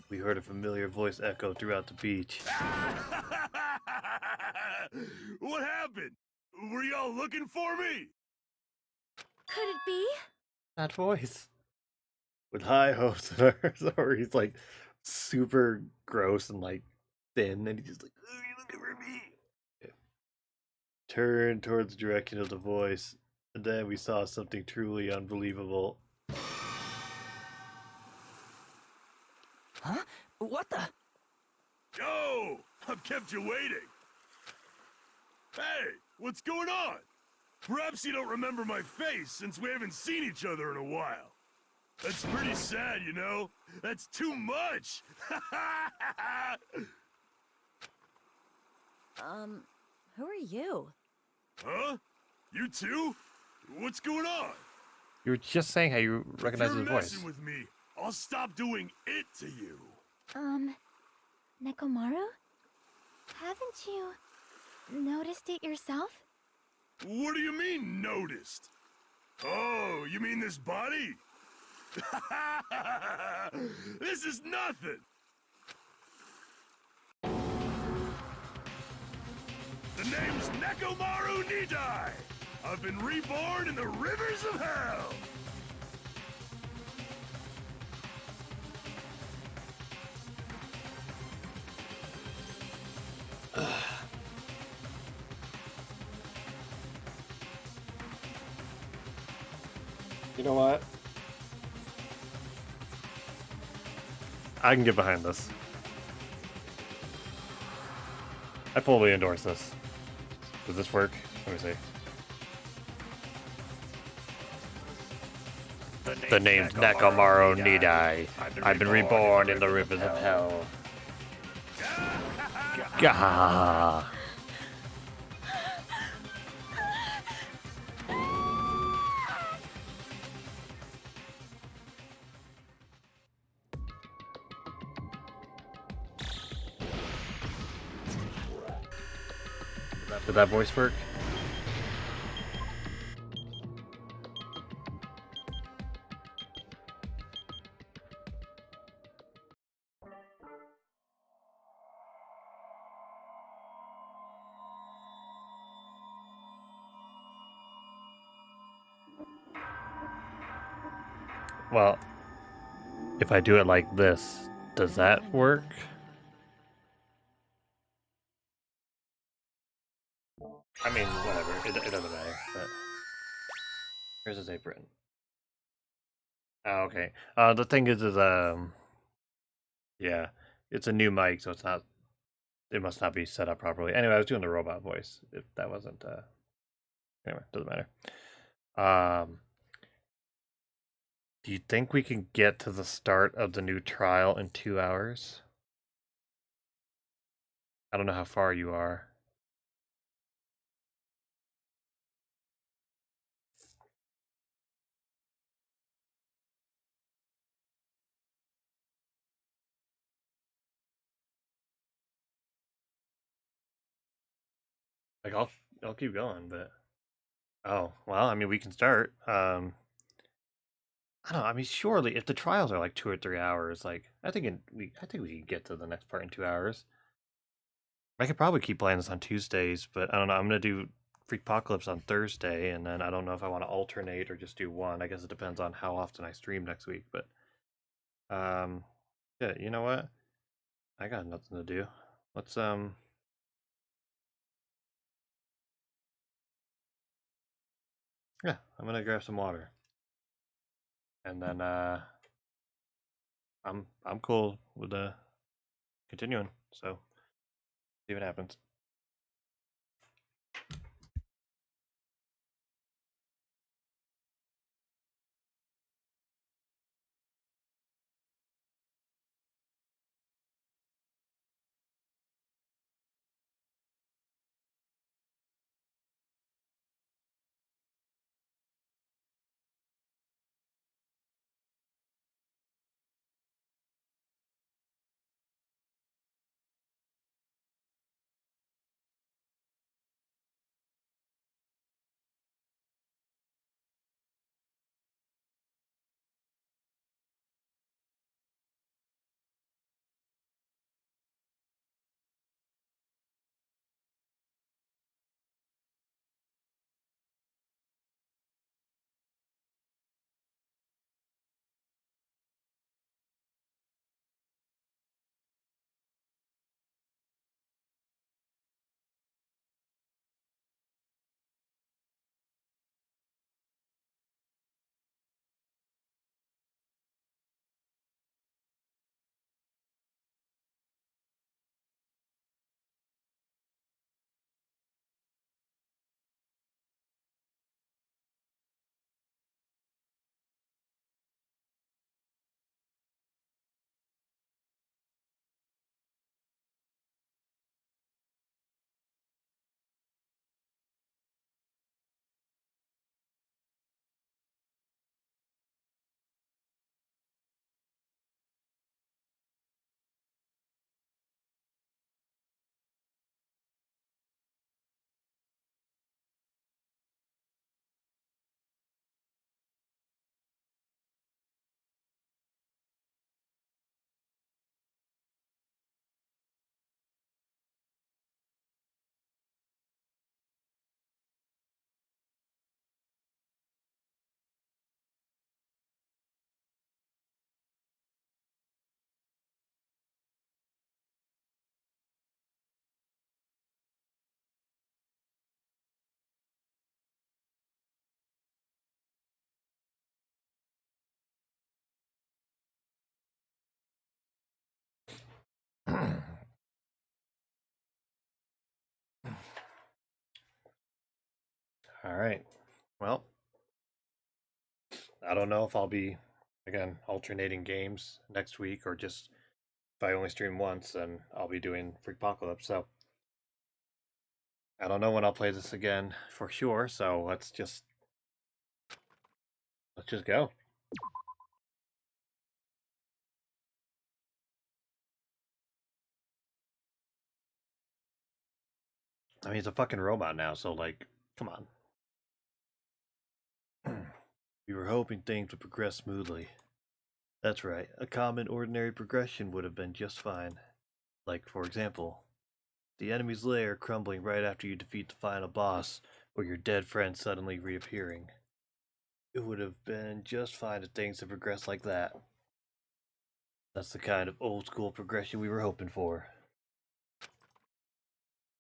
We heard a familiar voice echo throughout the beach. What happened? Were y'all looking for me? Could it be? That voice. With high hopes in our stories, like super gross and like thin, and he's just like, "Oh, you looking for me?" Yeah. Turned towards the direction of the voice, and then we saw something truly unbelievable. Huh? What the? Yo! I've kept you waiting. Hey, what's going on? Perhaps you don't remember my face since we haven't seen each other in a while. That's pretty sad, you know? That's too much! Who are you? Huh? You too? What's going on? You were just saying how you recognize If his you're voice. messing with me, I'll stop doing it to you. Nekomaru? Haven't you noticed it yourself? What do you mean, noticed? Oh, you mean this body? This is nothing! The name's Nekomaru Nidai! I've been reborn in the rivers of hell! You know what? I can get behind this. I fully endorse this. Does this work? Let me see. The name's Nekomaru Nidai. I've been reborn in the rivers of hell. Gah! Did that voice work? Well, if I do it like this, does that work? I mean, whatever. It doesn't matter. But here's his apron. Oh, okay. The thing is, yeah, it's a new mic, so it's not. It must not be set up properly. Anyway, I was doing the robot voice. If that wasn't, anyway, doesn't matter. Do you think we can get to the start of the new trial in 2 hours? I don't know how far you are. Like I'll keep going, but oh well. I mean, we can start. I don't know. I mean, surely if the trials are like 2 or 3 hours, like I think we can get to the next part in 2 hours. I could probably keep playing this on Tuesdays, but I don't know. I'm gonna do Freakpocalypse on Thursday, and then I don't know if I want to alternate or just do one. I guess it depends on how often I stream next week. But yeah, you know what? I got nothing to do. Let's yeah, I'm gonna grab some water, and then I'm cool with continuing. So see what happens. All right. Well, I don't know if I'll be again alternating games next week or just if I only stream once, then I'll be doing Freakpocalypse. So I don't know when I'll play this again for sure. So let's just go. I mean, he's a fucking robot now, so, like, come on. We were hoping things would progress smoothly. That's right, a common, ordinary progression would have been just fine. Like, for example, the enemy's lair crumbling right after you defeat the final boss, or your dead friend suddenly reappearing. It would have been just fine if things had progressed like that. That's the kind of old-school progression we were hoping for.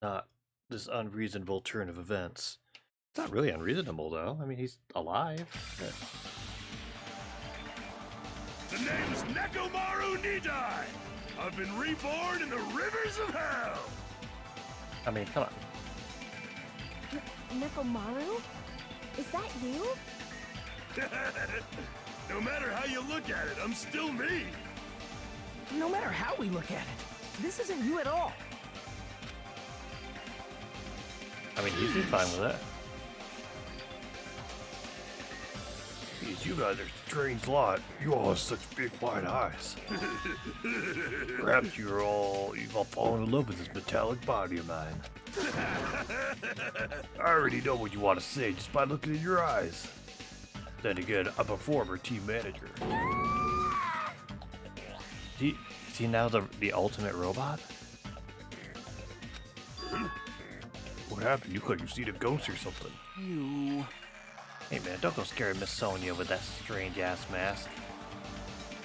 Not this unreasonable turn of events. It's not really unreasonable, though. I mean, he's alive. The name's Nekomaru Nidai! I've been reborn in the rivers of hell! I mean, come on. Nekomaru? Is that you? No matter how you look at it, I'm still me! No matter how we look at it, this isn't you at all. I mean, he seems fine with it. Jeez, you guys are a strange lot. You all have such big wide eyes. Perhaps you've all fallen in love with this metallic body of mine. I already know what you want to say just by looking in your eyes. Then again, I'm a former team manager. Is he now the ultimate robot? What happened? You could have seen a ghost or something. You... Hey man, don't go scare Miss Sonia with that strange-ass mask.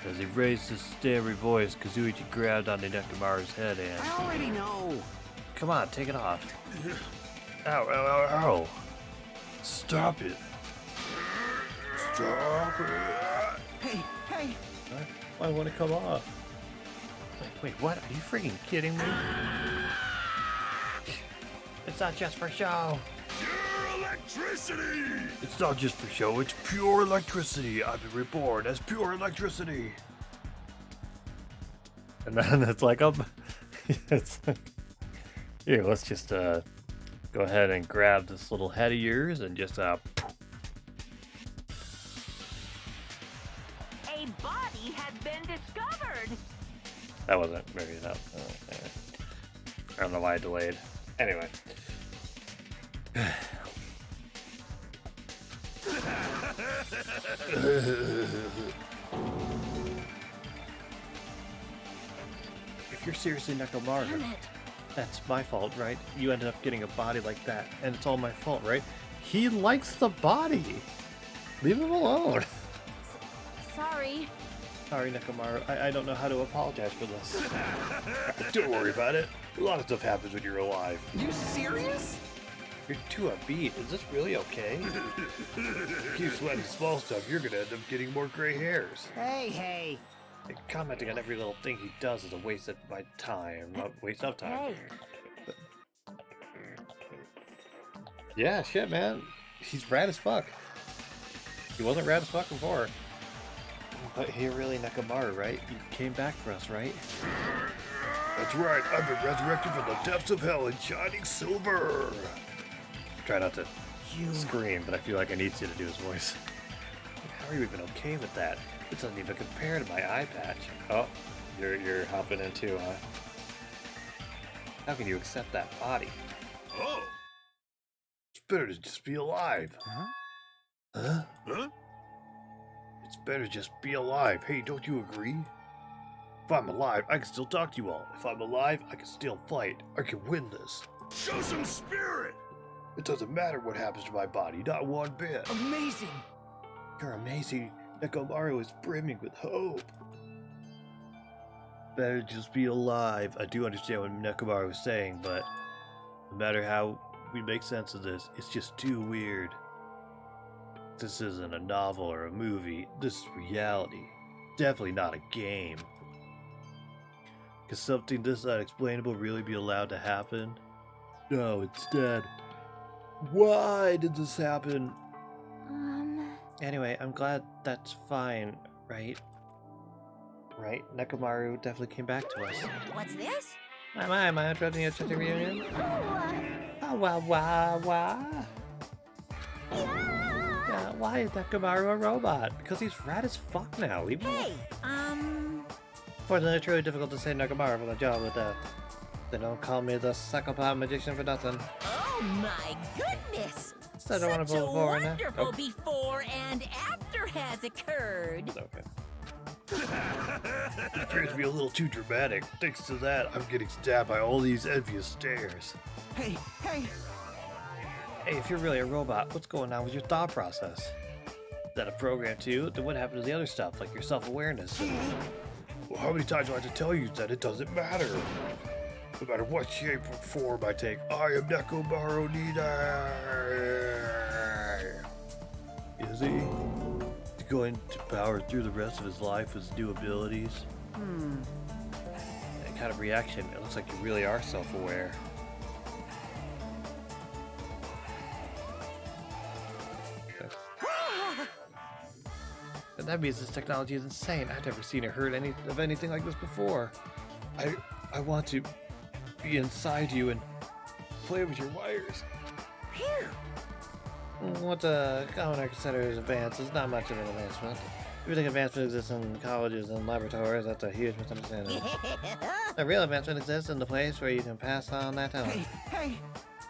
As he raised his starry voice, Kazuichi grabbed onto Nekomaru's head and... I already know. Come on, take it off. Ow, ow, ow, ow. Stop it. Stop it. Hey, hey. Why won't it come off? Wait, what? Are you freaking kidding me? It's not just for show. Pure electricity! It's not just for show, it's pure electricity. I've been reborn as pure electricity. And then it's like, it's here, let's just go ahead and grab this little head of yours and just A body had been discovered. that wasn't maybe that. Anyway. I don't know why I delayed. Anyway. If you're seriously Nekomaru, that's my fault, right? You ended up getting a body like that, and it's all my fault, right? He likes the body. Leave him alone. Sorry. Sorry, Nekomaru. I don't know how to apologize for this. Don't worry about it. A lot of stuff happens when you're alive. You serious? You're too upbeat. Is this really okay? If you keep sweating small stuff, you're gonna end up getting more gray hairs. Hey, hey. Commenting on every little thing he does is a waste of my time. Not waste of time. Hey. Yeah, shit, man. He's rad as fuck. He wasn't rad as fuck before. But you're really Nekomaru, right? You came back for us, right? That's right, I've been resurrected from the depths of hell in shining silver. Try not to scream, but I feel like I need you to do his voice. How are you even okay with that? It doesn't even compare to my eye patch. Oh, you're hopping in too, huh? How can you accept that body? Oh! It's better to just be alive. Huh? Huh? Huh? It's better to just be alive. Hey, don't you agree? If I'm alive, I can still talk to you all. If I'm alive, I can still fight. I can win this. Show some spirit! It doesn't matter what happens to my body, not one bit. Amazing! You're amazing. Nekomaru is brimming with hope. Better just be alive. I do understand what Nekomaru was saying, but no matter how we make sense of this, it's just too weird. This isn't a novel or a movie. This is reality. Definitely not a game. Could something this unexplainable really be allowed to happen? No, instead. Why did this happen? Anyway, I'm glad that's fine, right? Right? Nekomaru definitely came back to us. What's this? Am I interrupting your chatting reunion? Oh, wah. Yeah, why is Nekomaru a robot? Because he's rad as fuck now. Leave him alone. Hey, Fortunately, it's really difficult to say Nekomaru for the job with that. They don't call me the psychopath magician for nothing. Oh my goodness! Such a wonderful before, isn't it? wonderful before and after has occurred. Okay. It appears to be a little too dramatic. Thanks to that, I'm getting stabbed by all these envious stares. Hey, hey! Hey, if you're really a robot, what's going on with your thought process? Is that a program too? Then what happened to the other stuff, like your self-awareness? Well, how many times do I have to tell you that it doesn't matter? No matter what shape or form I take, I am Nekomaru Nidai! Is he? He's going to power through the rest of his life with his new abilities? That kind of reaction, it looks like you really are self-aware. And that means this technology is insane. I've never seen or heard of anything like this before. I want to be inside you and play with your wires. What the commoner considers advance is not much of an advancement. If you think advancement exists in colleges and laboratories, that's a huge misunderstanding. The real advancement exists in the place where you can pass on that talent. Hey!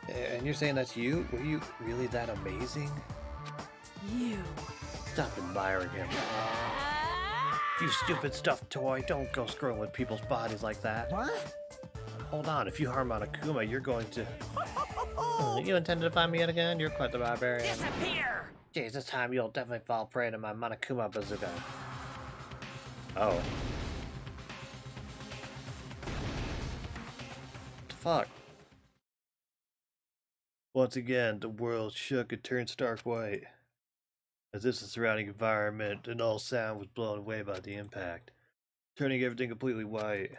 And you're saying that's you? Were you really that amazing? You. Stop admiring him. You stupid stuffed toy, don't go screwing with people's bodies like that. What? Hold on, if you harm Monokuma, you're going to... You intended to find me yet again? You're quite the barbarian. Disappear! Jeez, this time you'll definitely fall prey to my Monokuma bazooka. Oh. What the fuck? Once again, the world shook and turned stark white. As if the surrounding environment and all sound was blown away by the impact, turning everything completely white.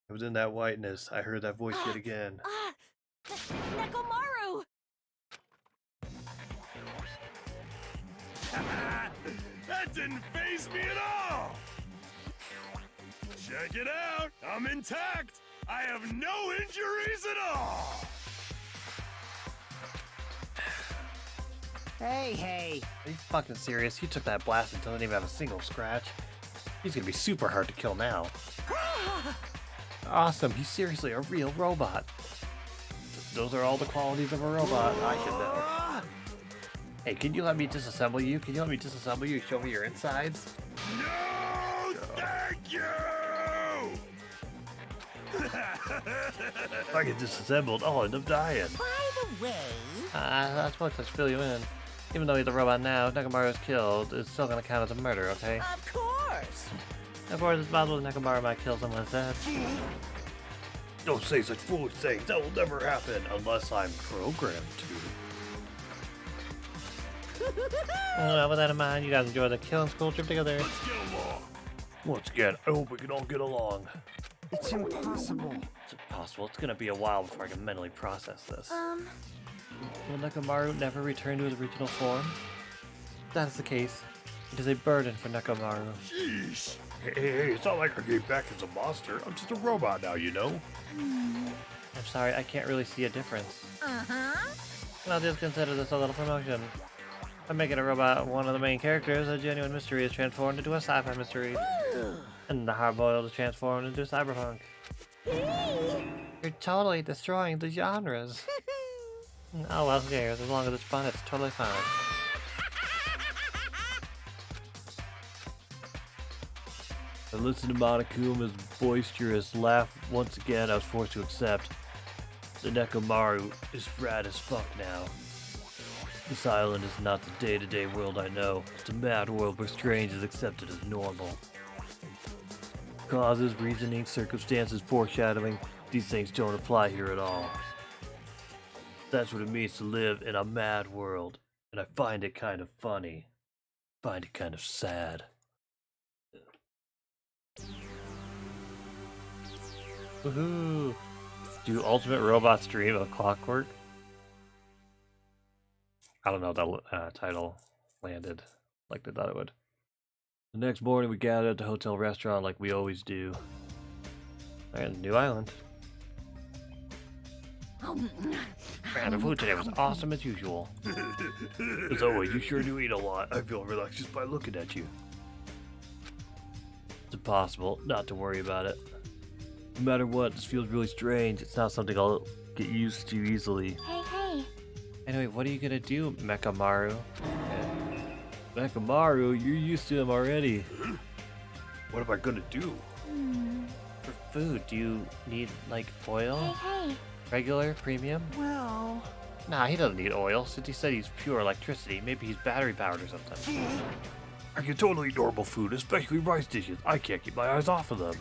It was in that whiteness I heard that voice yet again. Nekomaru! That didn't faze me at all! Check it out! I'm intact! I have no injuries at all! Hey! Are you fucking serious? He took that blast and doesn't even have a single scratch. He's gonna be super hard to kill now. Awesome, he's seriously a real robot. Those are all the qualities of a robot, I should know. Hey, can you let me disassemble you? Can you let me disassemble you and show me your insides? No! Thank you! If I get disassembled, I'll end up dying. By the way... That's what to fill you in. Even though he's a robot now, if Nekomaru is killed, it's still gonna count as a murder, okay? Of course! Of course, it's possible Nekomaru might kill someone instead. Don't say such foolish things. That will never happen unless I'm programmed to. Well, with that in mind, you guys enjoy the killing school trip together. Let's get along! Once again, I hope we can all get along. It's impossible. It's impossible. It's gonna be a while before I can mentally process this. Will Nekomaru never return to his original form? If that is the case, it is a burden for Nekomaru. Sheesh! Hey, it's not like I came back as a monster. I'm just a robot now, you know? I'm sorry, I can't really see a difference. Uh-huh. I'll just consider this a little promotion. By making a robot one of the main characters, a genuine mystery is transformed into a sci-fi mystery. And the hard-boiled is transformed into cyberpunk. You're totally destroying the genres. Oh well, who cares? As long as it's fun, it's totally fine. I listened to Monokuma's boisterous laugh once again. I was forced to accept. The Nekomaru is rad as fuck now. This island is not the day-to-day world I know. It's a mad world where strange is accepted as normal. Causes, reasoning, circumstances, foreshadowing, these things don't apply here at all. That's what it means to live in a mad world, and I find it kind of funny. Find it kind of sad. Woohoo! Do Ultimate Robots dream of clockwork? I don't know if that title landed like they thought it would. The next morning we gathered at the hotel restaurant like we always do. And New Island. Man, the food today was awesome as usual. As always, you sure do eat a lot. I feel relaxed just by looking at you. It's impossible not to worry about it. No matter what, this feels really strange. It's not something I'll get used to easily. Hey. Anyway, what are you gonna do, Mechamaru? Mechamaru, you're used to him already. What am I gonna do? For food, do you need, like, oil? Hey. Regular? Premium? Well, Nah, he doesn't need oil. Since he said he's pure electricity, maybe he's battery powered or something. I can totally eat normal food, especially rice dishes. I can't keep my eyes off of them.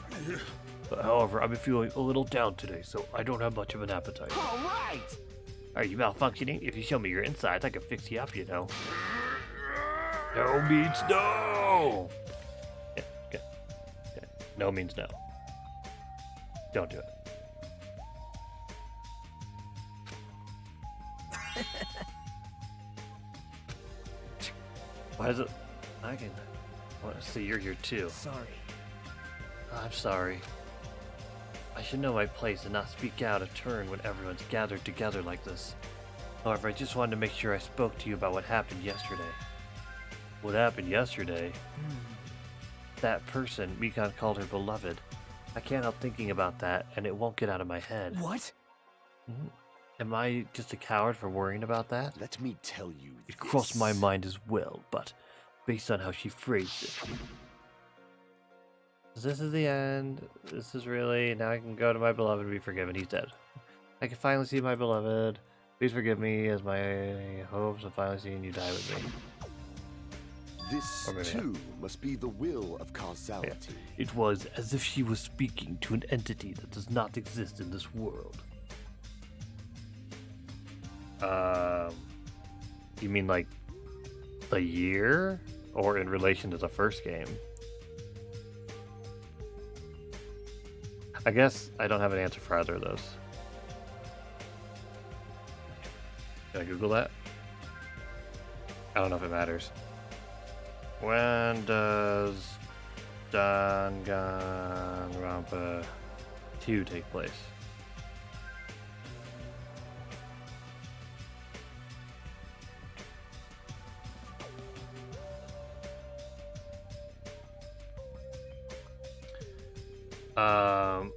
However, I've been feeling a little down today, so I don't have much of an appetite. All right! Are you malfunctioning? If you show me your insides, I can fix you up, you know. No means no! Yeah, okay. No means no. Don't do it. Why is it? I want to see you're here too. Sorry. I'm sorry. I should know my place and not speak out of turn when everyone's gathered together like this. However, I just wanted to make sure I spoke to you about what happened yesterday. What happened yesterday? That person, Mikan called her beloved. I can't help thinking about that, and it won't get out of my head. What? Am I just a coward for worrying about that? Let me tell you It crossed my mind as well, but based on how she phrased it. This is the end. This is really... Now I can go to my beloved and be forgiven. He's dead. I can finally see my beloved. Please forgive me as my hopes of finally seeing you die with me. This, too, must be the will of causality. Yeah. It was as if she was speaking to an entity that does not exist in this world. You mean like the year? Or in relation to the first game? I guess I don't have an answer for either of those. Can I Google that? I don't know if it matters. When does Danganronpa 2 take place?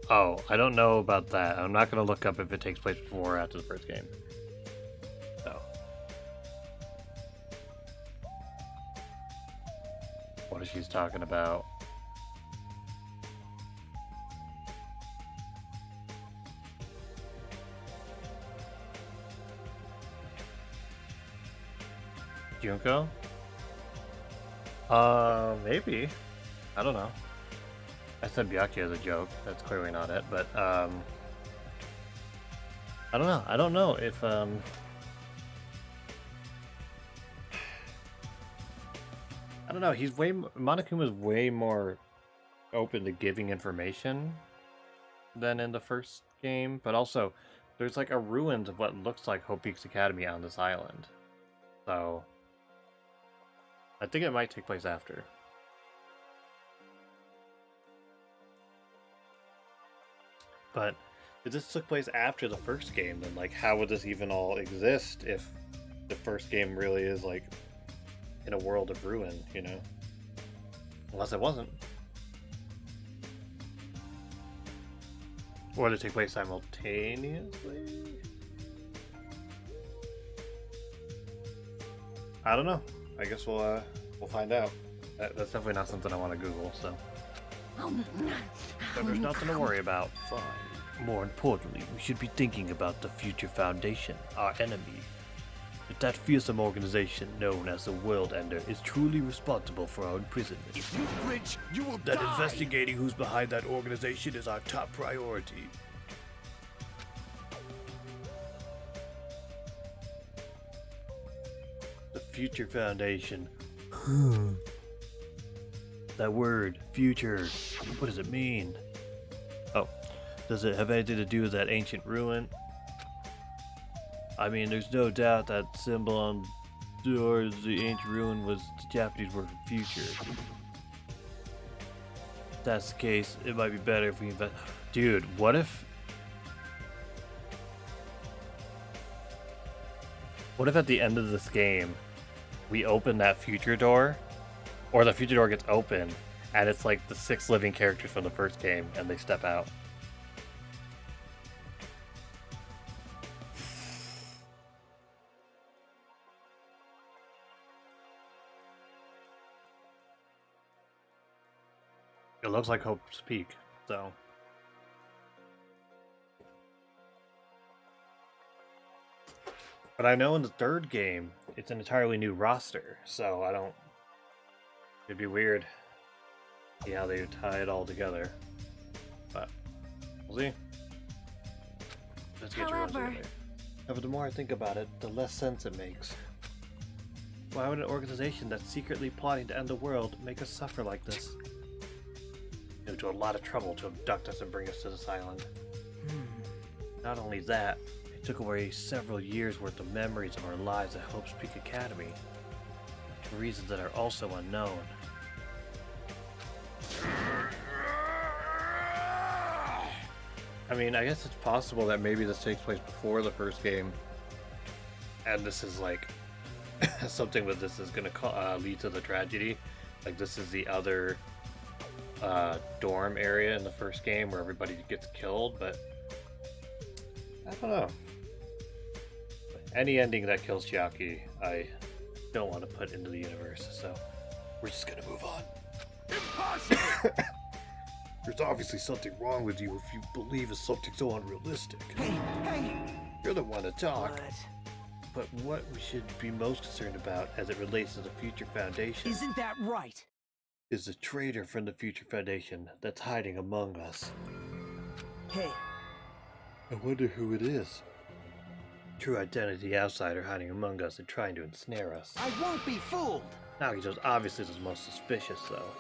Oh, I don't know about that. I'm not going to look up if it takes place before or after the first game. So. What is she talking about? Junko? Maybe. I don't know. I said Byakuya as a joke. That's clearly not it, but I don't know. I don't know if I don't know. Monokuma's way more open to giving information than in the first game, but also there's like a ruins of what looks like Hope Peaks Academy on this island. So I think it might take place after. But if this took place after the first game, then like how would this even all exist if the first game really is like in a world of ruin, you know? Unless it wasn't. Or did it take place simultaneously? I don't know. I guess we'll find out. That's definitely not something I want to Google, so. But there's nothing to worry about. Fine. More importantly, we should be thinking about the Future Foundation, our enemy. If that fearsome organization known as the World Ender is truly responsible for our imprisonment, If you flinch, you will That die! investigating who's behind that organization is our top priority. the Future Foundation. That word, future, what does it mean? Oh, does it have anything to do with that ancient ruin? I mean, there's no doubt that symbol on doors, the ancient ruin, was the Japanese word for future. If that's the case, it might be better if we invent. Dude, what if at the end of this game, we open that future door, or the future door gets open, and it's like the 6 living characters from the first game, and they step out? It looks like Hope's Peak, so. But I know in the third game, it's an entirely new roster, so I don't... It'd be weird to see how they tie it all together. But, we'll see. Let's get your However, However, the more I think about it, the less sense it makes. Why would an organization that's secretly plotting to end the world make us suffer like this? It went to a lot of trouble to abduct us and bring us to this island. Not only that, it took away several years worth of memories of our lives at Hope's Peak Academy, for reasons that are also unknown. I mean, I guess it's possible that maybe this takes place before the first game, and this is like something with this is going to lead to the tragedy. Like this is the other dorm area in the first game where everybody gets killed, but I don't know. Any ending that kills Chiaki, I don't want to put into the universe, so we're just going to move on. Impossible! There's obviously something wrong with you if you believe in something so unrealistic. Hey! You're the one to talk. But what we should be most concerned about as it relates to the Future Foundation... Isn't that right? ...is the traitor from the Future Foundation that's hiding among us. Hey. I wonder who it is. True identity outsider hiding among us and trying to ensnare us. I won't be fooled! Nagito's obviously the most suspicious, though.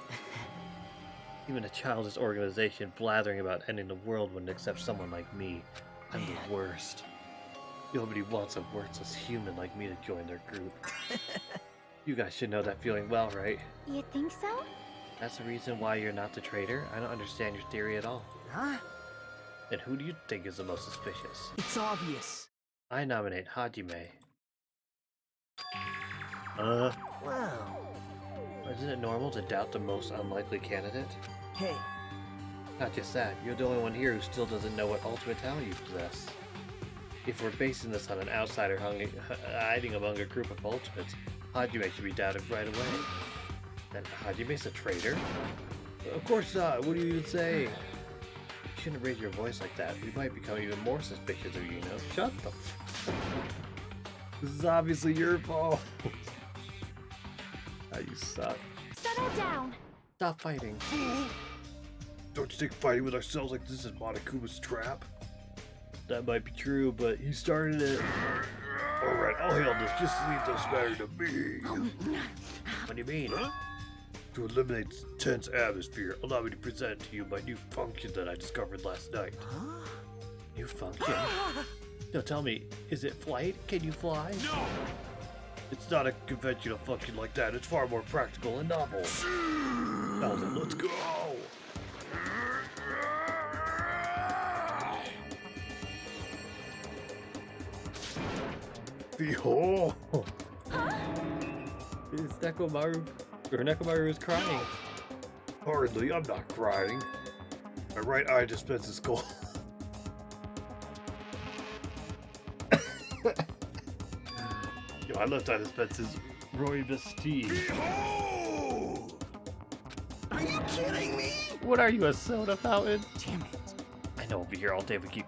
Even a childish organization blathering about ending the world wouldn't accept someone like me. I'm the worst. Nobody wants a worthless human like me to join their group. You guys should know that feeling well, right? You think so? That's the reason why you're not the traitor? I don't understand your theory at all. Huh? Then who do you think is the most suspicious? It's obvious. I nominate Hajime. Wow. Isn't it normal to doubt the most unlikely candidate? Hey. Not just that, you're the only one here who still doesn't know what ultimate talent you possess. If we're basing this on an outsider hiding among a group of ultimates, Hajime should be doubted right away. Then Hajime's a traitor? Of course not, what do you even say? You shouldn't raise your voice like that. We might become even more suspicious of you, Shut the f. This is obviously your fault. You suck. Settle down. Stop fighting. Don't you think fighting with ourselves like this is Monokuma's trap? That might be true, but he started it. Alright, I'll handle this. Just leave this matter to me. What do you mean? Huh? To eliminate this tense atmosphere, allow me to present to you my new function that I discovered last night. Huh? New function? No, tell me, is it flight? Can you fly? No! It's not a conventional function like that. It's far more practical and novel. Now then, let's go! Behold! Is Nekomaru... Or Nekomaru is crying. Hardly, I'm not crying. My right eye dispenses gold. My left eye dispenses rooibos tea. Behold! Are you kidding me? What are you, a soda fountain? Damn it. I know we'll be here all day if we keep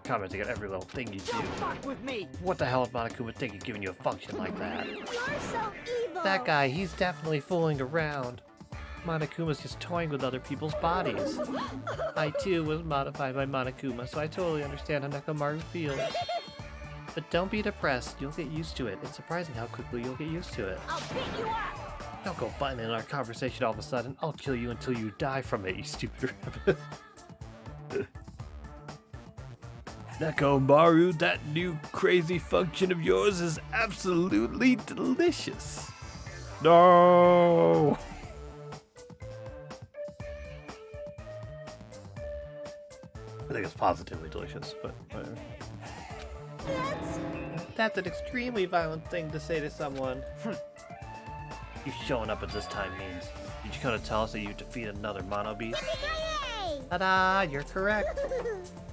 commenting on every little thing you do. Don't fuck with me! What the hell is Monokuma thinking giving you a function like that? You're so evil! That guy, he's definitely fooling around. Monokuma's just toying with other people's bodies. I too was modified by Monokuma, so I totally understand how Nekomaru feels. But don't be depressed, you'll get used to it. It's surprising how quickly you'll get used to it. I'll beat you up! Don't go butting in our conversation all of a sudden. I'll kill you until you die from it, you stupid rabbit. Nekomaru, that new crazy function of yours is absolutely delicious. No! I think it's positively delicious, but whatever. That's an extremely violent thing to say to someone. You showing up at this time means, did you come to tell us that you defeated another Mono Beast? Ta-da! You're correct.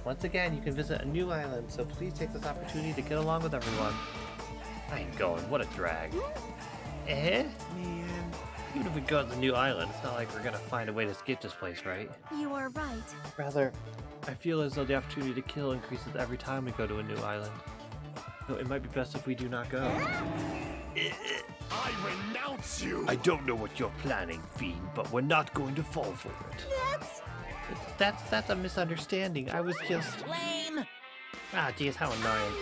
Once again, you can visit a new island, so please take this opportunity to get along with everyone. I ain't going, what a drag. Eh? Man, Even if we go to the new island, it's not like we're gonna find a way to escape this place, right? You are right. Rather, I feel as though the opportunity to kill increases every time we go to a new island. So it might be best if we do not go. I renounce you! I don't know what you're planning, Fiend, but we're not going to fall for it. That's a misunderstanding. I was just... Lame. Ah, geez, how annoying.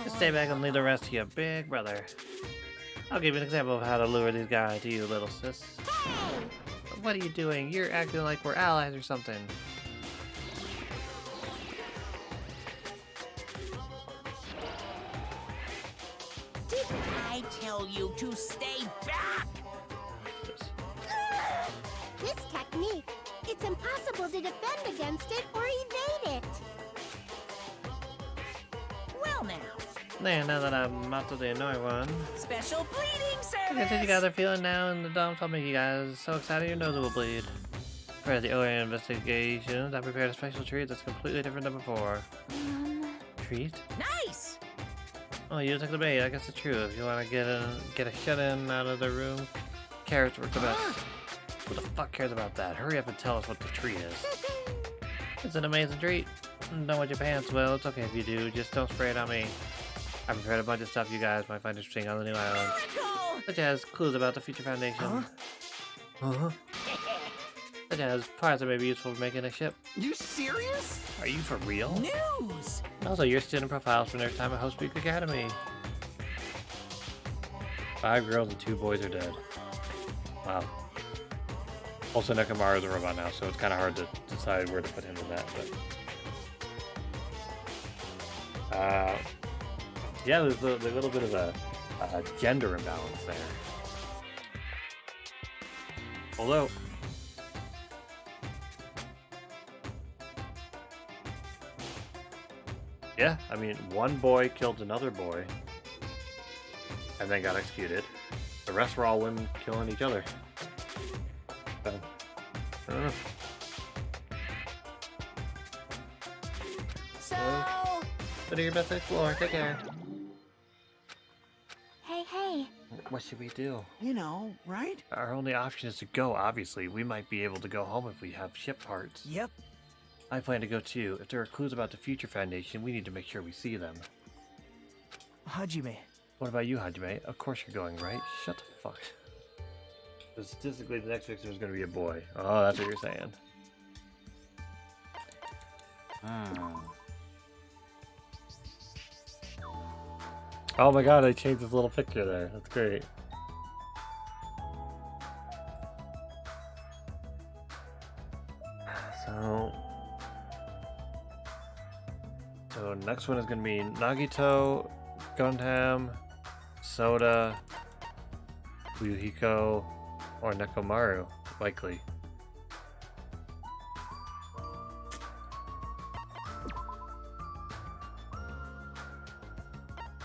Just stay back and leave the rest to your big brother. I'll give you an example of how to lure these guys to you, little sis. What are you doing? You're acting like we're allies or something. Didn't I tell you to stay back? This technique, it's impossible to defend against it or evade it. Well now, There, now that I'm out of the annoying one. special bleeding I can see you service. guys are feeling now in the dumps. I'll make you guys so excited your nose will bleed. For the OA investigations, I prepared a special treat that's completely different than before. Treat? Nice. Oh, you took the bait. I guess it's true. If you want to get a shut-in out of the room, carrots work the best. Who the fuck cares about that? Hurry up and tell us what the treat is. It's an amazing treat. Don't wet your pants. Well, it's okay if you do. Just don't spray it on me. I prepared a bunch of stuff you guys might find interesting on the new island. Cool. Such as clues about the future foundation. Such as parts that may be useful for making a ship. You serious? Are you for real? News. Also, your student profiles from their time at Host Week Academy. 5 girls and 2 boys are dead. Wow. Also, Nekomaru is a robot now, so it's kind of hard to decide where to put him in that. But yeah, there's a little bit of a gender imbalance there. Although, yeah, I mean, one boy killed another boy and then got executed. The rest were all women killing each other. So, I don't know. So, But do your best to explore. Take care. Hey. What should we do? You know, right? Our only option is to go, obviously. We might be able to go home if we have ship parts. Yep. I plan to go too. If there are clues about the Future Foundation, we need to make sure we see them. Hajime. What about you, Hajime? Of course you're going, right? Shut the fuck. So statistically, the next victim is going to be a boy. Oh, that's what you're saying. Oh my god, I changed this little picture there. That's great. So next one is going to be Nagito, Gundam, Soda, Fuyuhiko, or Nekomaru, likely.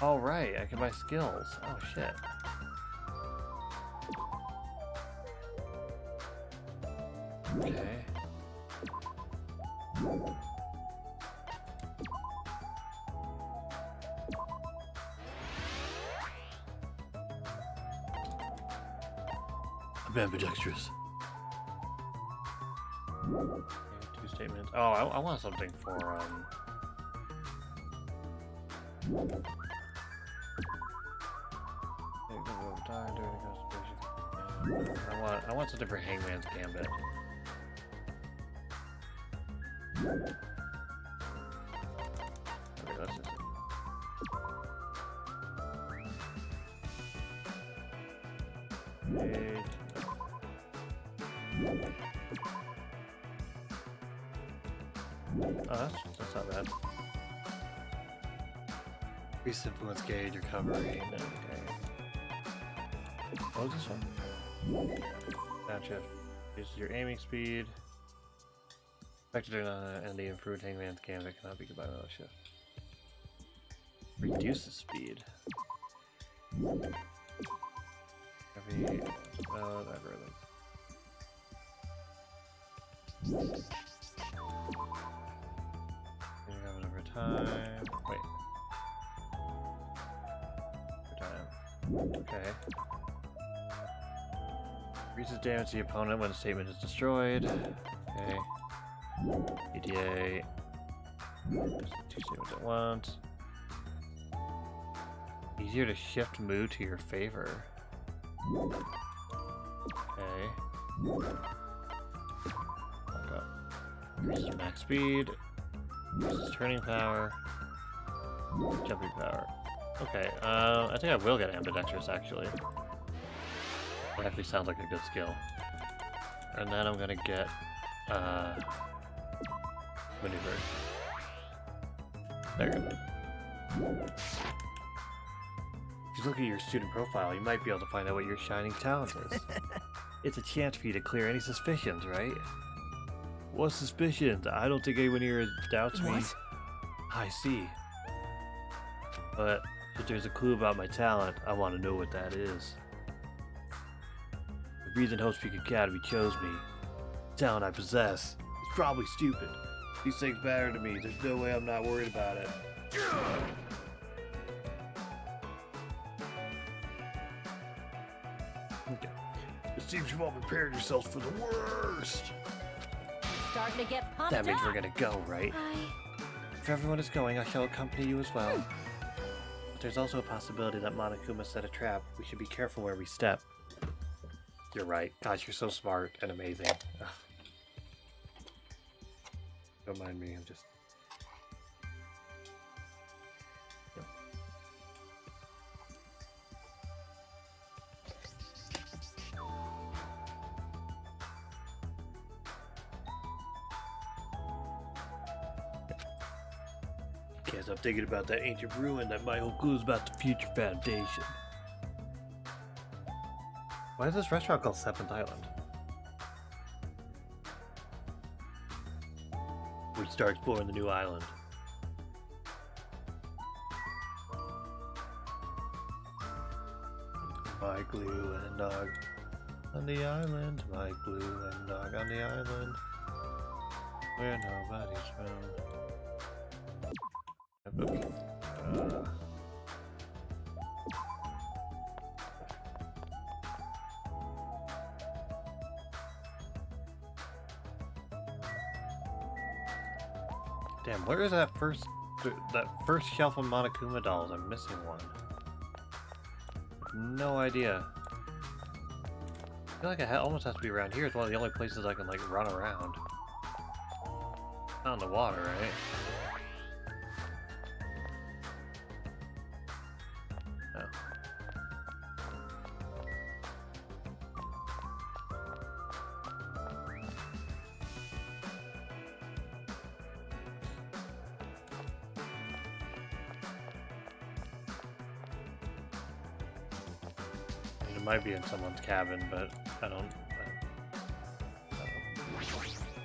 All right, I can buy skills. Oh shit. Okay. I'm ambidextrous. Okay, 2 statements. Oh, I want something for I want something for Hangman's Gambit. Okay, that's just it. Page. Oh, that's not bad. Increase influence gauge, recovery. Okay. What was this one? Gotcha. Uses your aiming speed. Affected and the improved Hangman's Gambit cannot be combined with a shift. Reduces speed. Heavy algorithm. You have it over time. Wait. Over time. Okay. Increases damage to the opponent when a statement is destroyed. Okay. EDA. Two statements at once. Easier to shift mood to your favor. Okay. Back up. Increases max speed. Increases turning power. Jumping power. Okay, I think I will get ambidextrous actually. That actually sounds like a good skill. And then I'm gonna get maneuver. There you go. If you look at your student profile, you might be able to find out what your shining talent is. It's a chance for you to clear any suspicions, right? What suspicions? I don't think anyone here doubts me. What? I see. But if there's a clue about my talent, I want to know what that is. The reason Host Peak Academy chose me, the talent I possess, is probably stupid. These things matter to me. There's no way I'm not worried about it. Okay. It seems you've all prepared yourselves for the worst. Starting to get pumped That means up. we're gonna go, right? If everyone is going, I shall accompany you as well. But there's also a possibility that Monokuma set a trap. We should be careful where we step. You're right. Gosh, you're so smart and amazing. Ugh. Don't mind me, I'm just... Yep. Guess I'm thinking about that ancient ruin that might hold clues about the future foundation. Why is this restaurant called Seventh Island? We start exploring the new island. Mike, Lou, and Dog on the island. Mike, Blue, and Dog on the island. Where nobody's found. Damn, where is that first shelf of Monokuma dolls? I'm missing one. No idea. I feel like it almost has to be around here. It's one of the only places I can like run around. Not in the water, right? No. It might be in someone's cabin, but I don't know.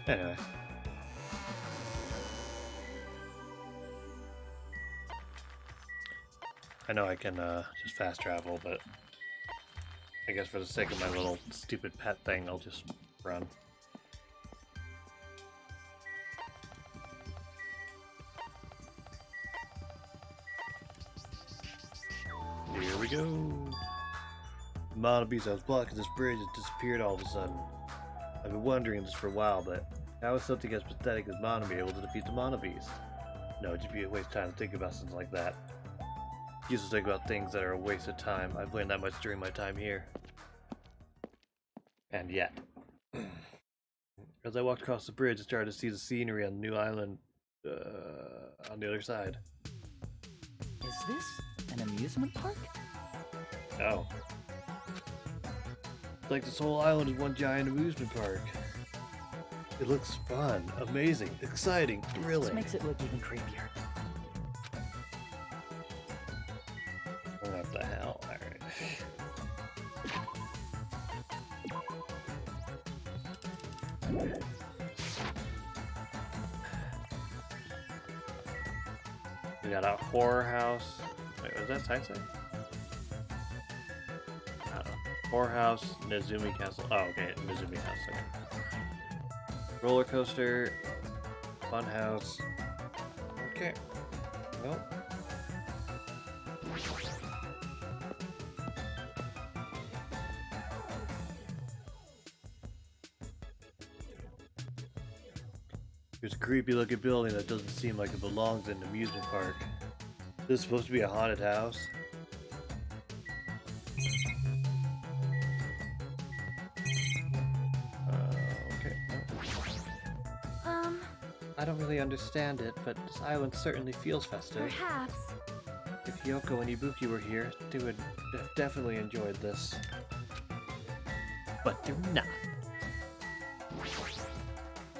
Anyway. I know I can just fast travel, but I guess for the sake of my little stupid pet thing, I'll just run. Here we go. The Mana Beast I was blocking this bridge has disappeared all of a sudden. I've been wondering this for a while, but how is something as pathetic as Mana be able to defeat the Mana Beast? No, it'd just be a waste of time to think about something like that. I used to think about things that are a waste of time. I've learned that much during my time here. And yet. As I walked across the bridge, I started to see the scenery on the new island on the other side. Is this an amusement park? Oh. It's like this whole island is one giant amusement park. It looks fun, amazing, exciting, thrilling. This makes it look even creepier. What the hell? Alright. We got a horror house. Wait, was that Taisei? Horror house, Nezumi Castle. Oh, okay, Nezumi House. Okay. Roller coaster, fun house. Okay. Nope. There's a creepy looking building that doesn't seem like it belongs in an amusement park. This is supposed to be a haunted house? Okay. I don't really understand it, but this island certainly feels festive. Perhaps. If Yoko and Ibuki were here, they would have definitely enjoyed this. But they're not.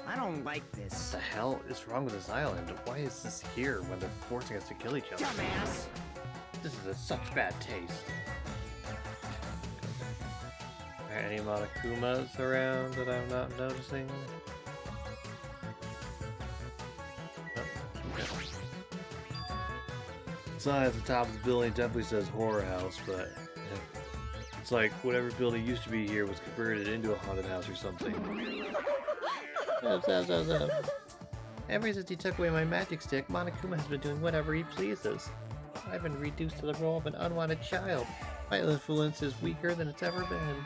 I don't like this. What the hell is wrong with this island? Why is this here when they're forcing us to kill each other? Dumbass! This is such bad taste. Are there any Monokumas around that I'm not noticing? Oh, okay. The sign at the top of the building definitely says horror house, but it's like whatever building used to be here was converted into a haunted house or something. Ever since he took away my magic stick, Monokuma has been doing whatever he pleases. I've been reduced to the role of an unwanted child. My influence is weaker than it's ever been.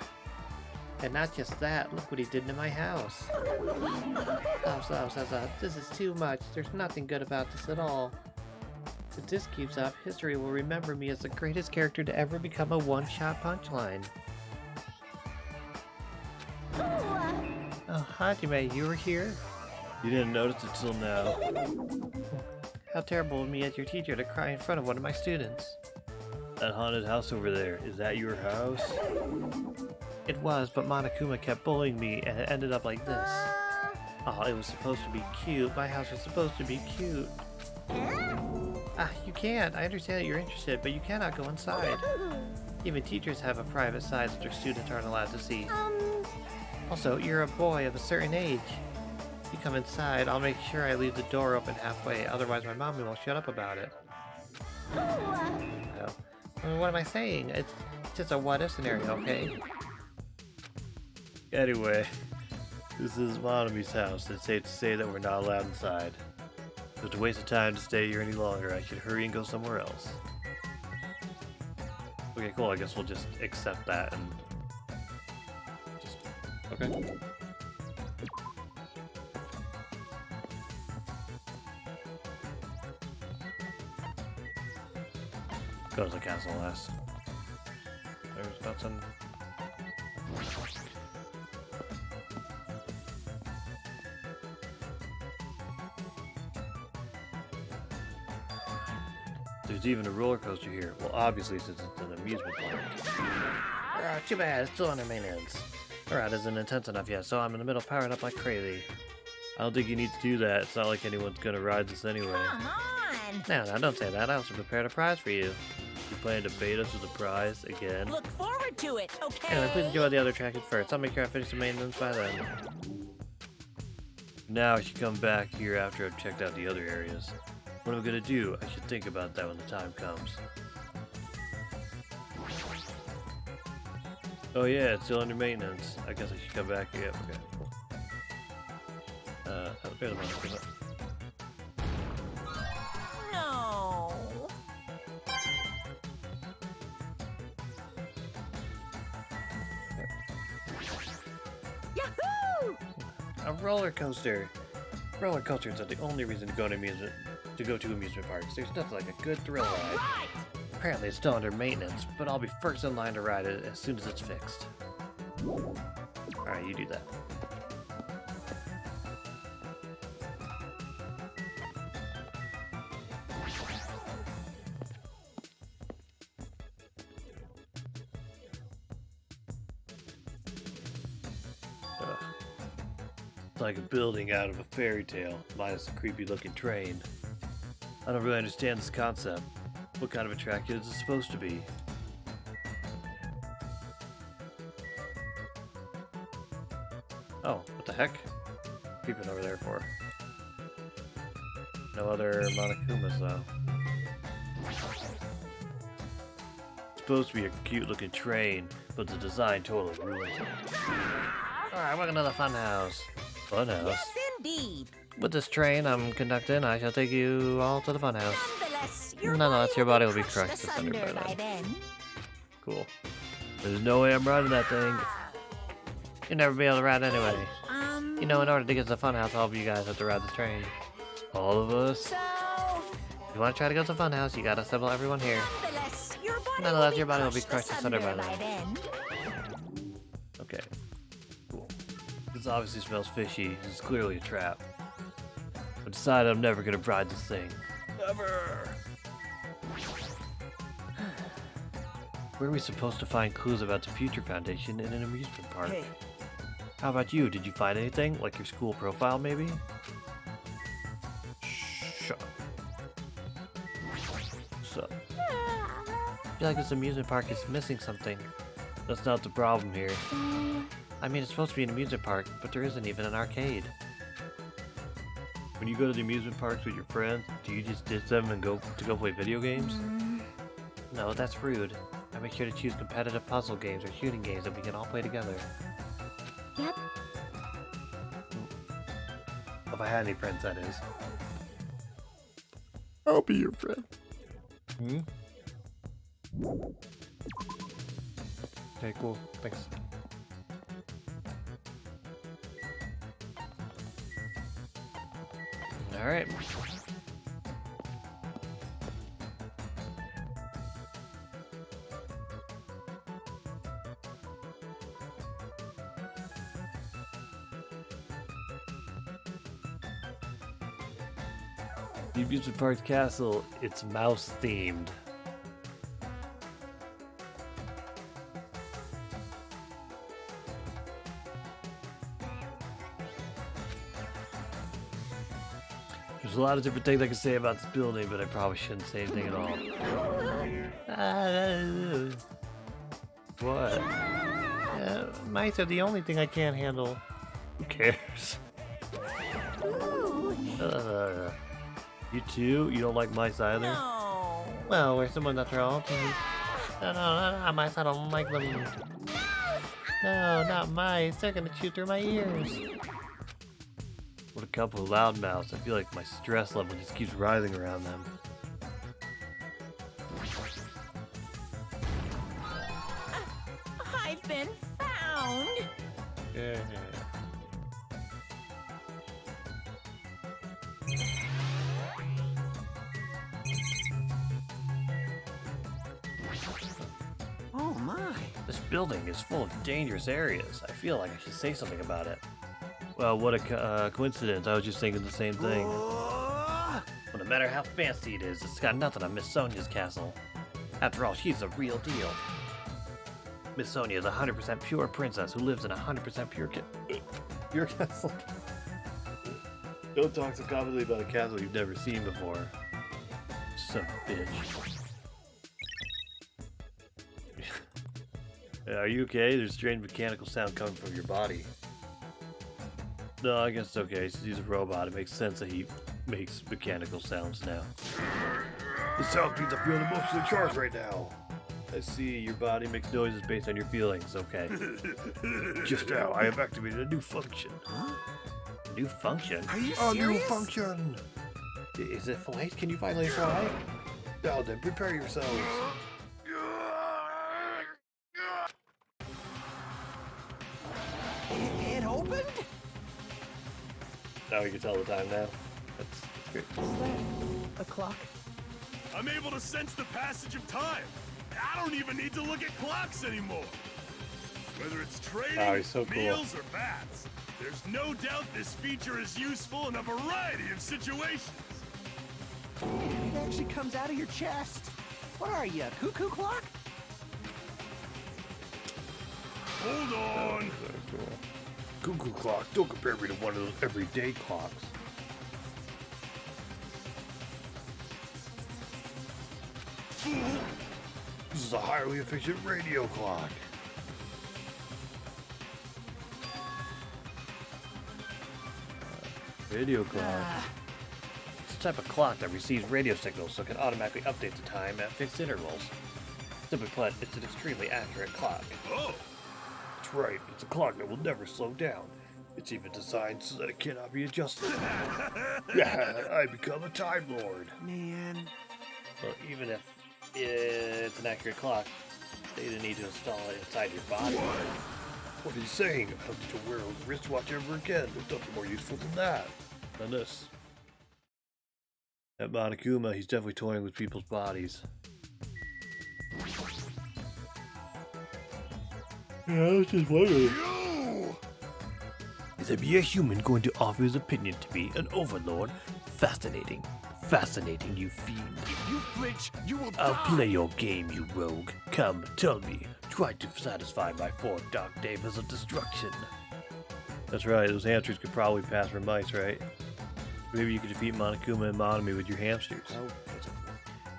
And not just that, look what he did to my house. Stop. This is too much. There's nothing good about this at all. If this keeps up, history will remember me as the greatest character to ever become a one-shot punchline. Oh, Hajime, you were here? You didn't notice it till now. How terrible of me as your teacher to cry in front of one of my students. That haunted house over there, is that your house? It was, but Monokuma kept bullying me and it ended up like this. Oh, it was supposed to be cute. My house was supposed to be cute. You can't. I understand that you're interested, but you cannot go inside. Even teachers have a private side that their students aren't allowed to see. Also, you're a boy of a certain age. If you come inside, I'll make sure I leave the door open halfway, otherwise my mommy won't shut up about it. No. What am I saying? It's just a what-if scenario, okay? Anyway, this is Monomi's house. It's safe to say that we're not allowed inside. So it's a waste of time to stay here any longer. I should hurry and go somewhere else. Okay, cool. I guess we'll just accept that and just... Okay. Go to the castle last. There's nothing. There's even a roller coaster here. Well, obviously, since it's an amusement park. Too bad, it's still under maintenance. The ride isn't intense enough yet, so I'm in the middle powering up like crazy. I don't think you need to do that. It's not like anyone's gonna ride this anyway. Come on! No, don't say that. I also prepared a prize for you. You plan to bait us with a prize again? Look forward to it, okay? Anyway, please enjoy the other attractions first. I'll make sure I finish the maintenance by then. Now I should come back here after I've checked out the other areas. What am I gonna do? I should think about that when the time comes. Oh yeah, it's still under maintenance. I guess I should come back here. Okay, cool. There's one. No. Yahoo! A roller coaster. Roller coasters are the only reason to go to amusement parks. There's nothing like a good thrill ride. Right. Apparently it's still under maintenance, but I'll be first in line to ride it as soon as it's fixed. Alright, you do that. It's like a building out of a fairy tale, minus a creepy looking train. I don't really understand this concept. What kind of attraction is it supposed to be? Oh, what the heck? Peeping over there for? No other Monokumas though. It's supposed to be a cute looking train, but the design totally ruins it. Alright, welcome to the funhouse. Funhouse? Yes, indeed. With this train I'm conducting, I shall take you all to the funhouse. Nonetheless, your Nonetheless, your body will be crushed crushed asunder by by then. Cool. There's no way I'm riding that thing. You'll never be able to ride anyway. You know, in order to get to the funhouse, all of you guys have to ride the train. All of us. So, If you want to try to go to the funhouse, you gotta assemble everyone here. nonetheless, Your body will be crushed asunder by then. then. Okay. Cool. This obviously smells fishy. This is clearly a trap. I decided I'm never gonna ride this thing. Never! Where are we supposed to find clues about the Future Foundation in an amusement park? Hey, How about you? Did you find anything? Like your school profile, maybe? Shut up. So, I feel like this amusement park is missing something. That's not the problem here. I mean, it's supposed to be an amusement park, but there isn't even an arcade. When you go to the amusement parks with your friends, do you just ditch them and go play video games? No, that's rude. I make sure to choose competitive puzzle games or shooting games that we can all play together. Yep. If I had any friends, that is. I'll be your friend. Okay, cool. Thanks. Alright. The amusement park's castle, it's mouse themed. There's a lot of different things I can say about this building, but I probably shouldn't say anything at all. What? Mice are the only thing I can't handle. Who cares? You too? You don't like mice either? No. Well, we're someone natural. No, mice, I don't like them. No, not mice. They're gonna chew through my ears. What a couple of loudmouths. I feel like my stress level just keeps rising around them. I've been found. Yeah. Oh my. This building is full of dangerous areas. I feel like I should say something about it. Well, what a coincidence. I was just thinking the same thing. Well, no matter how fancy it is, it's got nothing on Miss Sonia's castle. After all, she's the real deal. Miss Sonia is a 100% pure princess who lives in a 100% pure castle. Don't talk so confidently about a castle you've never seen before. Son of a bitch. Are you okay? There's a strange mechanical sound coming from your body. No, I guess it's okay. Since he's a robot, it makes sense that he makes mechanical sounds now. This sound means I'm feeling emotionally charged right now. I see. Your body makes noises based on your feelings. Okay. Just now, I have activated a new function. Huh? New function? Are you A new serious? function! Is it flight? Can you finally fly? Now then, prepare yourselves. it opened? Now we can tell the time now. That's great. A clock? I'm able to sense the passage of time. I don't even need to look at clocks anymore. Whether it's trading, Oh, he's so cool. meals, or baths, there's no doubt this feature is useful in a variety of situations. It actually comes out of your chest. What are you, a cuckoo clock? Hold on. Very cool. Cuckoo clock, don't compare me to one of those everyday clocks. Fool. This is a highly efficient radio clock. Radio clock. It's a type of clock that receives radio signals so it can automatically update the time at fixed intervals. Simply put, it's an extremely accurate clock. Oh, That's right, it's a clock that will never slow down. It's even designed so that it cannot be adjusted. Yeah, I become a Time Lord. Man. Well, even if it's an accurate clock, they didn't need to install it inside your body. What he's saying, I don't need to wear a wristwatch ever again. There's nothing more useful than that. Than this. That Monokuma, he's definitely toying with people's bodies. Yeah, I was just wondering. Is a mere human going to offer his opinion to me, an overlord? Fascinating. Fascinating, you fiend. If you flinch, you will I'll die. play your game, you rogue. Come, tell me. Try to satisfy my 4 dark daemons of destruction. That's right, those hamsters could probably pass for mice, right? Maybe you could defeat Monokuma and Monomi with your hamsters.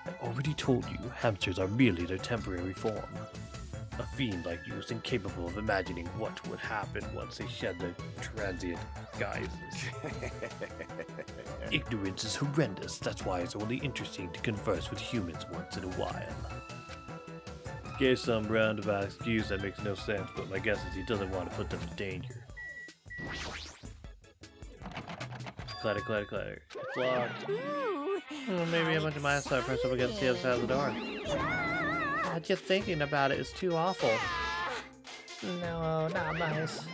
I already told you, hamsters are merely their temporary form. A fiend like you is incapable of imagining what would happen once they shed their transient guises. Ignorance is horrendous, that's why it's only interesting to converse with humans once in a while. Gave some roundabout excuse that makes no sense, but my guess is he doesn't want to put them in danger. Clatter, clatter, clatter. It's locked. Well, maybe a bunch of mice are pressed up against the other side of the door. Just thinking about it is too awful. No, not mice.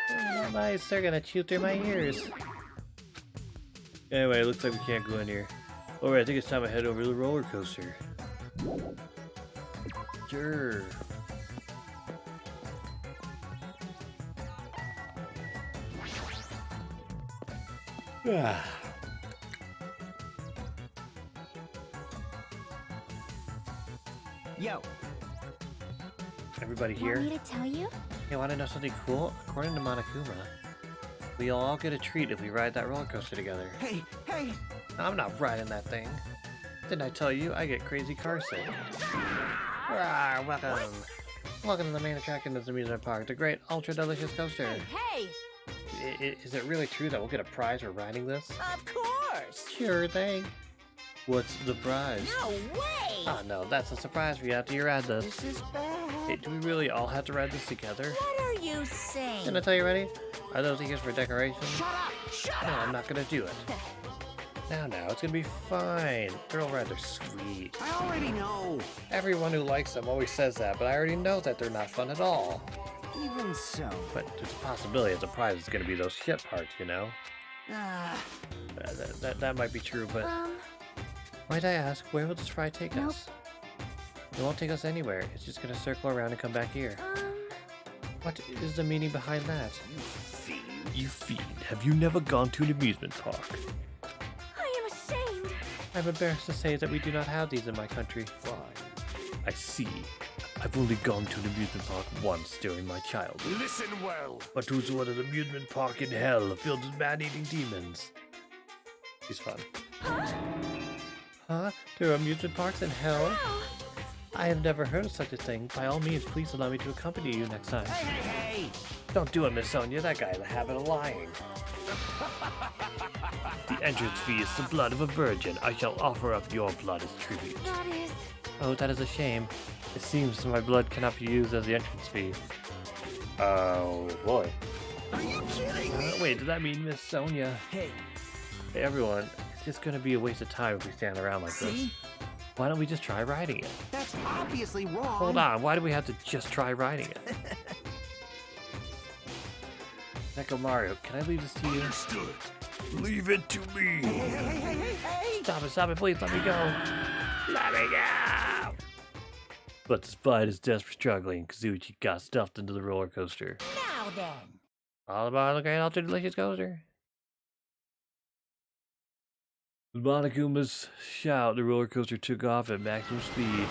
Not mice, they're gonna chew through my ears. Anyway, it looks like we can't go in here. Alright, I think it's time to head over to the roller coaster. Sure. Yo. Everybody here? Want me to tell you? You want to know something cool? According to Monokuma, we'll all get a treat if we ride that roller coaster together. Hey, hey! I'm not riding that thing. Didn't I tell you I get crazy car sick? Rawr, welcome. Welcome to the main attraction of the amusement park, the great ultra delicious coaster. Hey! Is it really true that we'll get a prize for riding this? Of course! Sure thing. What's the prize? No way! Oh no, that's a surprise for you after you ride this. This is bad. Hey, do we really all have to ride this together? What are you saying? Didn't I tell you already? Are those ears for decoration? Shut up! Shut No, up! I'm not gonna do it. Now, it's gonna be fine. Girl rides are sweet. I already know. Everyone who likes them always says that, but I already know that they're not fun at all. Even so. But there's a possibility that the prize is gonna be those shit parts, you know? That might be true, but might I ask, where will this ride take us? It won't take us anywhere. It's just gonna circle around and come back here. What is the meaning behind that? You fiend. Have you never gone to an amusement park? I am ashamed. I'm embarrassed to say that we do not have these in my country. Fine. I see. I've only gone to an amusement park once during my childhood. Listen well. But who's what an amusement park in hell filled with man-eating demons? He's fun. Huh? There are amusement parks in hell? I have never heard of such a thing. By all means, please allow me to accompany you next time. Hey! Don't do it, Miss Sonia. That guy has a habit of lying. The entrance fee is the blood of a virgin. I shall offer up your blood as tribute. That is... Oh, that is a shame. It seems my blood cannot be used as the entrance fee. Oh, boy. Are you kidding me? Wait, does that mean Miss Sonia? Hey. Hey, everyone. It's just gonna be a waste of time if we stand around like this. Why don't we just try riding it? That's obviously wrong. Hold on, why do we have to just try riding it? Neko Mario, can I leave this to you? Understood. Leave it to me. Hey! Stop it, please let me go. Let me go! But despite his desperate struggling, Kazuchi got stuffed into the roller coaster. Now then. All about the great ultra delicious coaster. With Monokuma's shout, the roller coaster took off at maximum speed.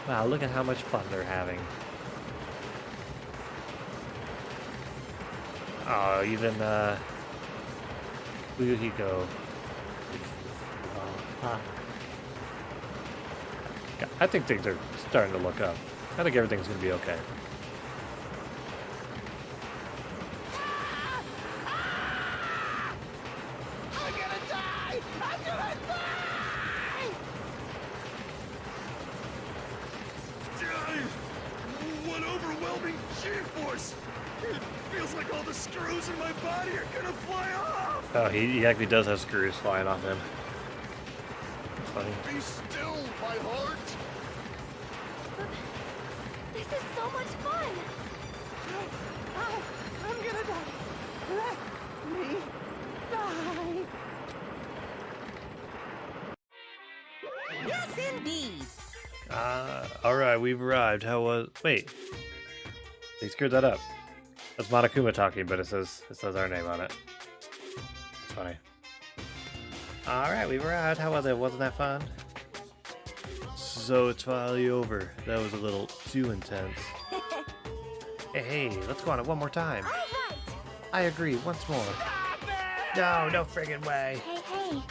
Wow, look at how much fun they're having. Oh, even, Fuyuhiko. I think things are starting to look up. I think everything's gonna be okay. I'm gonna die! I'm gonna die! What overwhelming G-force! It feels like all the screws in my body are gonna fly off! Oh, he actually does have screws flying off him. funny. Be still, my heart! This is so much fun! I'm gonna die. Let me die. Yes, indeed. Alright, we've arrived. How was... Wait. They screwed that up. That's Monokuma talking, but it says our name on it. It's funny. Alright, we've arrived. How was it? Wasn't that fun? So it's finally over. That was a little too intense. Hey, let's go on it one more time. Alright! I agree, once more. No friggin' way. Hey.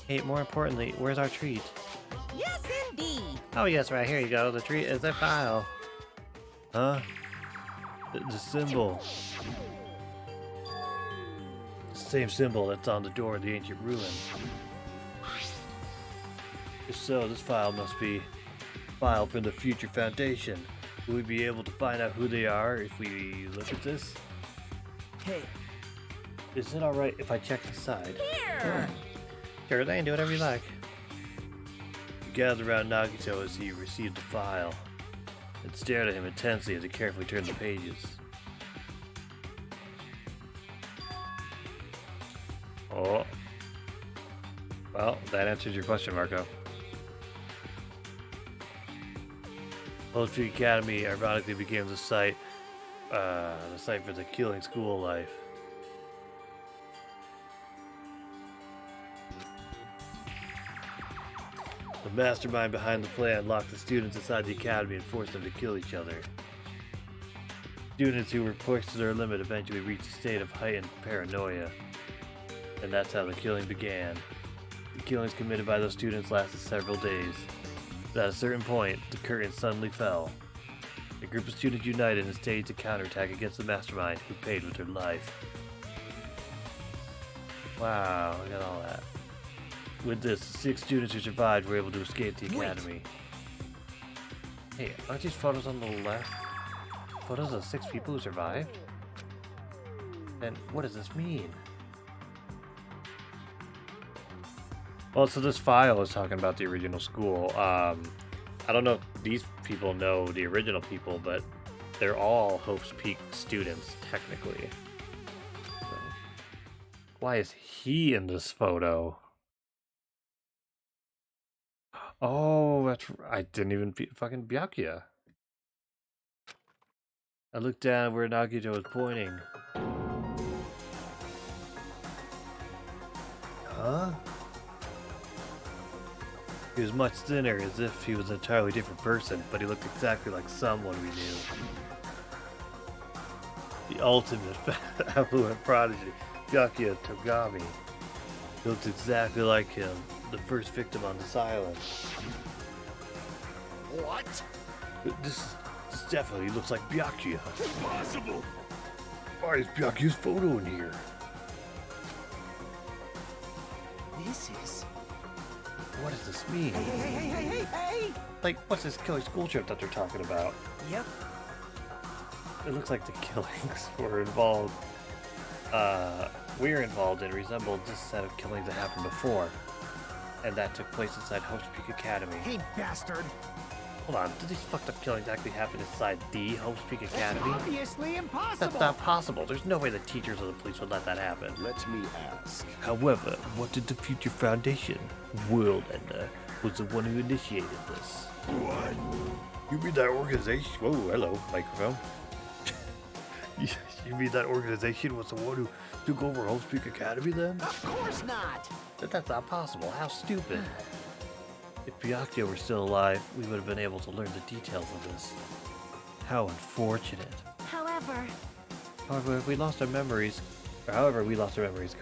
Hey, more importantly, where's our treat? Yes, indeed. Oh yes, right, here you go. The treat is a file. Huh? The symbol. The same symbol that's on the door of the ancient ruin. If so, this file must be a file from the future foundation. Will we be able to find out who they are if we look at this? Hey, Is it alright if I check inside? Here. Sure thing, do whatever you like. We gathered around Nagito as he received the file and stared at him intensely as he carefully turned the pages. Oh. Well, that answers your question, Marco. Host Peak Academy ironically became the site for the killing school life. The mastermind behind the plan locked the students inside the academy and forced them to kill each other. Students who were pushed to their limit eventually reached a state of heightened paranoia. And that's how the killing began. The killings committed by those students lasted several days. But at a certain point, the curtain suddenly fell. A group of students united and staged a counterattack against the mastermind, who paid with their life. Wow, look at all that. With this, the 6 students who survived were able to escape the academy. Hey, aren't these photos on the left photos of 6 people who survived? Then what does this mean? Well, so this file is talking about the original school. I don't know if these people know the original people, but they're all Hope's Peak students, technically. So, why is he in this photo? Oh, that's I didn't even fucking Byakuya. I looked down where Nagito was pointing. Huh? He was much thinner, as if he was an entirely different person, but he looked exactly like someone we knew. The ultimate affluent prodigy, Byakuya Togami. He looked exactly like him, the first victim on this island. What? This definitely looks like Byakuya. Impossible! Why is Byakuya's photo in here? this is... What does this mean? Hey! Like, what's this killing school trip that they're talking about? Yep. It looks like the killings were involved. We're involved in resembled this set of killings that happened before, and that took place inside Hope's Peak Academy. Hey, bastard! Hold on, did these fucked up killings actually happen inside the Hope's Peak Academy? That's obviously impossible! That's not possible. There's no way the teachers or the police would let that happen. Let me ask. However, what did the Future Foundation, World Ender, was the one who initiated this? What? You mean that organization? Whoa, hello, microphone. You mean that organization was the one who took over Hope's Peak Academy then? Of course not! That's not possible. How stupid. If Byakuya were still alive, we would have been able to learn the details of this. How unfortunate. However, However, we lost our memories,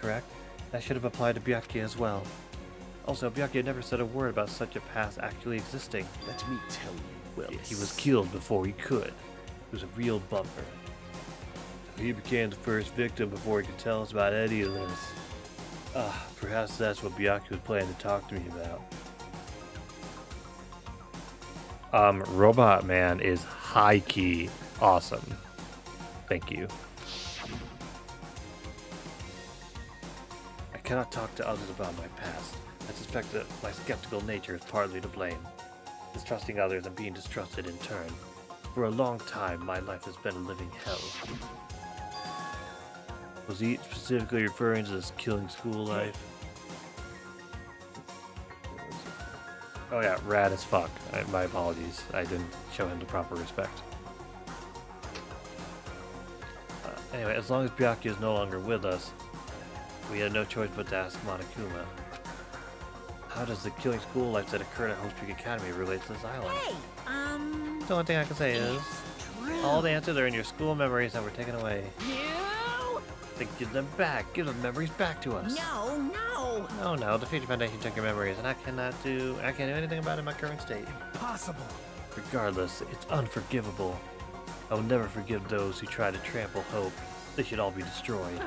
correct? That should have applied to Byakuya as well. Also, Byakuya never said a word about such a past actually existing. Let me tell you. Well, this. he was killed before he could. It was a real bummer. He became the first victim before he could tell us about any of this. Perhaps that's what Byakuya was planning to talk to me about. Robot Man is high-key awesome. Thank you. I cannot talk to others about my past. I suspect that my skeptical nature is partly to blame. Distrusting others and being distrusted in turn. For a long time, my life has been a living hell. Was he specifically referring to this killing school life? Oh yeah, rad as fuck. My apologies. I didn't show him the proper respect. Anyway, as long as Byakuya is no longer with us, we had no choice but to ask Monokuma. How does the killing school life that occurred at Host Peak Academy relate to this island? Hey, The only thing I can say is, all the answers are in your school memories that were taken away. No! Then give them back. Give the memories back to us. No! Oh no, the Future Foundation took your memories, and I can't do anything about it in my current state. Impossible. Regardless, it's unforgivable. I will never forgive those who try to trample hope. They should all be destroyed.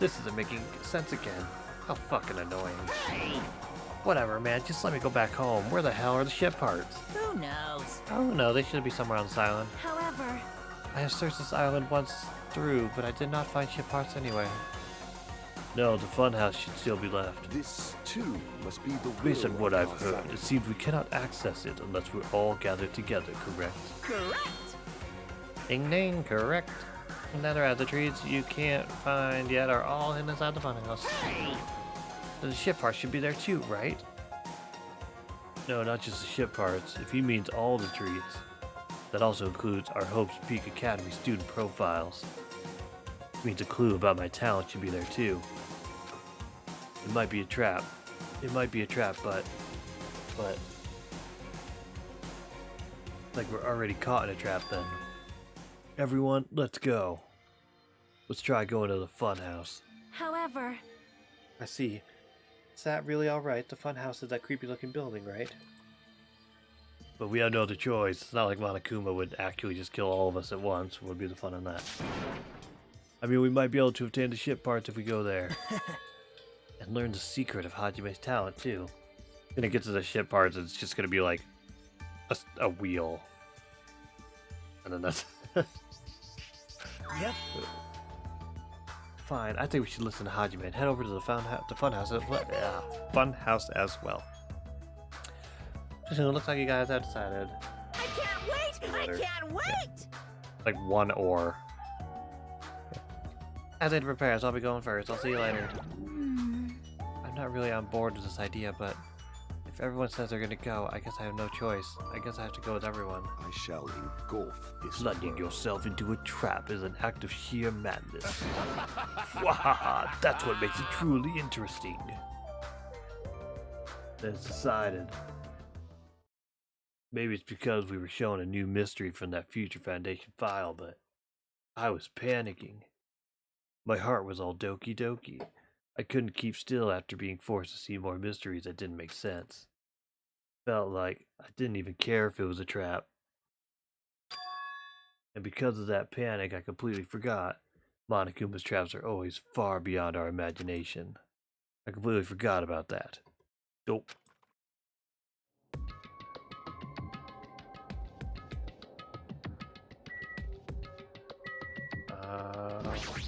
This isn't making sense again. How fucking annoying. Hey! Whatever, man. Just let me go back home. Where the hell are the ship parts? Who knows? Oh no, they should be somewhere on this island. However, I have searched this island once through, but I did not find ship parts anyway. No, the funhouse should still be left. This, too, must be the will Based on what of I've heard, Asami. it seems we cannot access it unless we're all gathered together, correct? Correct! Ding ding, correct. Another of the treats you can't find yet are all hidden inside the funhouse. Hey! The ship parts should be there too, right? No, not just the ship parts. If he means all the treats, that also includes our Hope's Peak Academy student profiles. It means a clue about my talent should be there too. It might be a trap. It might be a trap, but like we're already caught in a trap then. Everyone, let's go. Let's try going to the funhouse. however, I see. Is that really alright? The funhouse is that creepy looking building, right? But we have no other choice. It's not like Monokuma would actually just kill all of us at once. What would be the fun in that? I mean, we might be able to obtain the ship parts if we go there. And learn the secret of Hajime's talent, too. When it gets to the ship parts, it's just gonna be like a wheel. And then that's... Yep. Fine, I think we should listen to Hajime and head over to the funhouse as well. Yeah, funhouse as well. So it looks like you guys have decided. I can't wait! I can't wait! Like one or. As I prepare, so I'll be going first. I'll see you later. I'm not really on board with this idea, but if everyone says they're gonna go, I guess I have no choice. I guess I have to go with everyone. I shall engulf this Plunging world. yourself into a trap is an act of sheer madness. Wahaha, that's what makes it truly interesting. It's decided. Maybe it's because we were shown a new mystery from that Future Foundation file, but I was panicking. My heart was all doki doki. I couldn't keep still after being forced to see more mysteries that didn't make sense. Felt like I didn't even care if it was a trap. And because of that panic, I completely forgot Monokuma's traps are always far beyond our imagination. I completely forgot about that. Dope.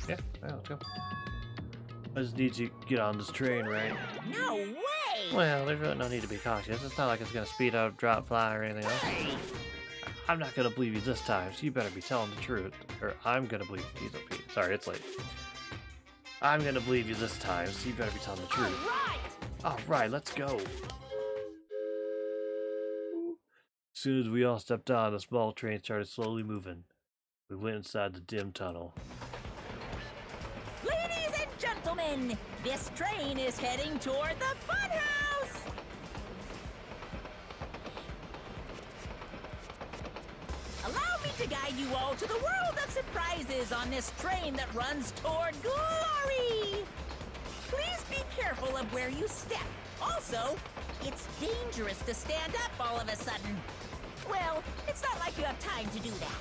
Yeah, let's go. I just need to get on this train, right? No way! Well, there's really no need to be cautious. It's not like it's gonna speed up, drop, fly, or anything else. I'm not gonna believe you this time, so you better be telling the truth. Or I'm gonna believe you. Sorry, it's late. I'm gonna believe you this time, so you better be telling the truth. Alright, let's go. As soon as we all stepped on, the small train started slowly moving. We went inside the dim tunnel. Ladies and gentlemen, this train is heading toward the funhouse! Allow me to guide you all to the world of surprises on this train that runs toward glory! Please be careful of where you step. Also, it's dangerous to stand up all of a sudden. Well, it's not like you have time to do that.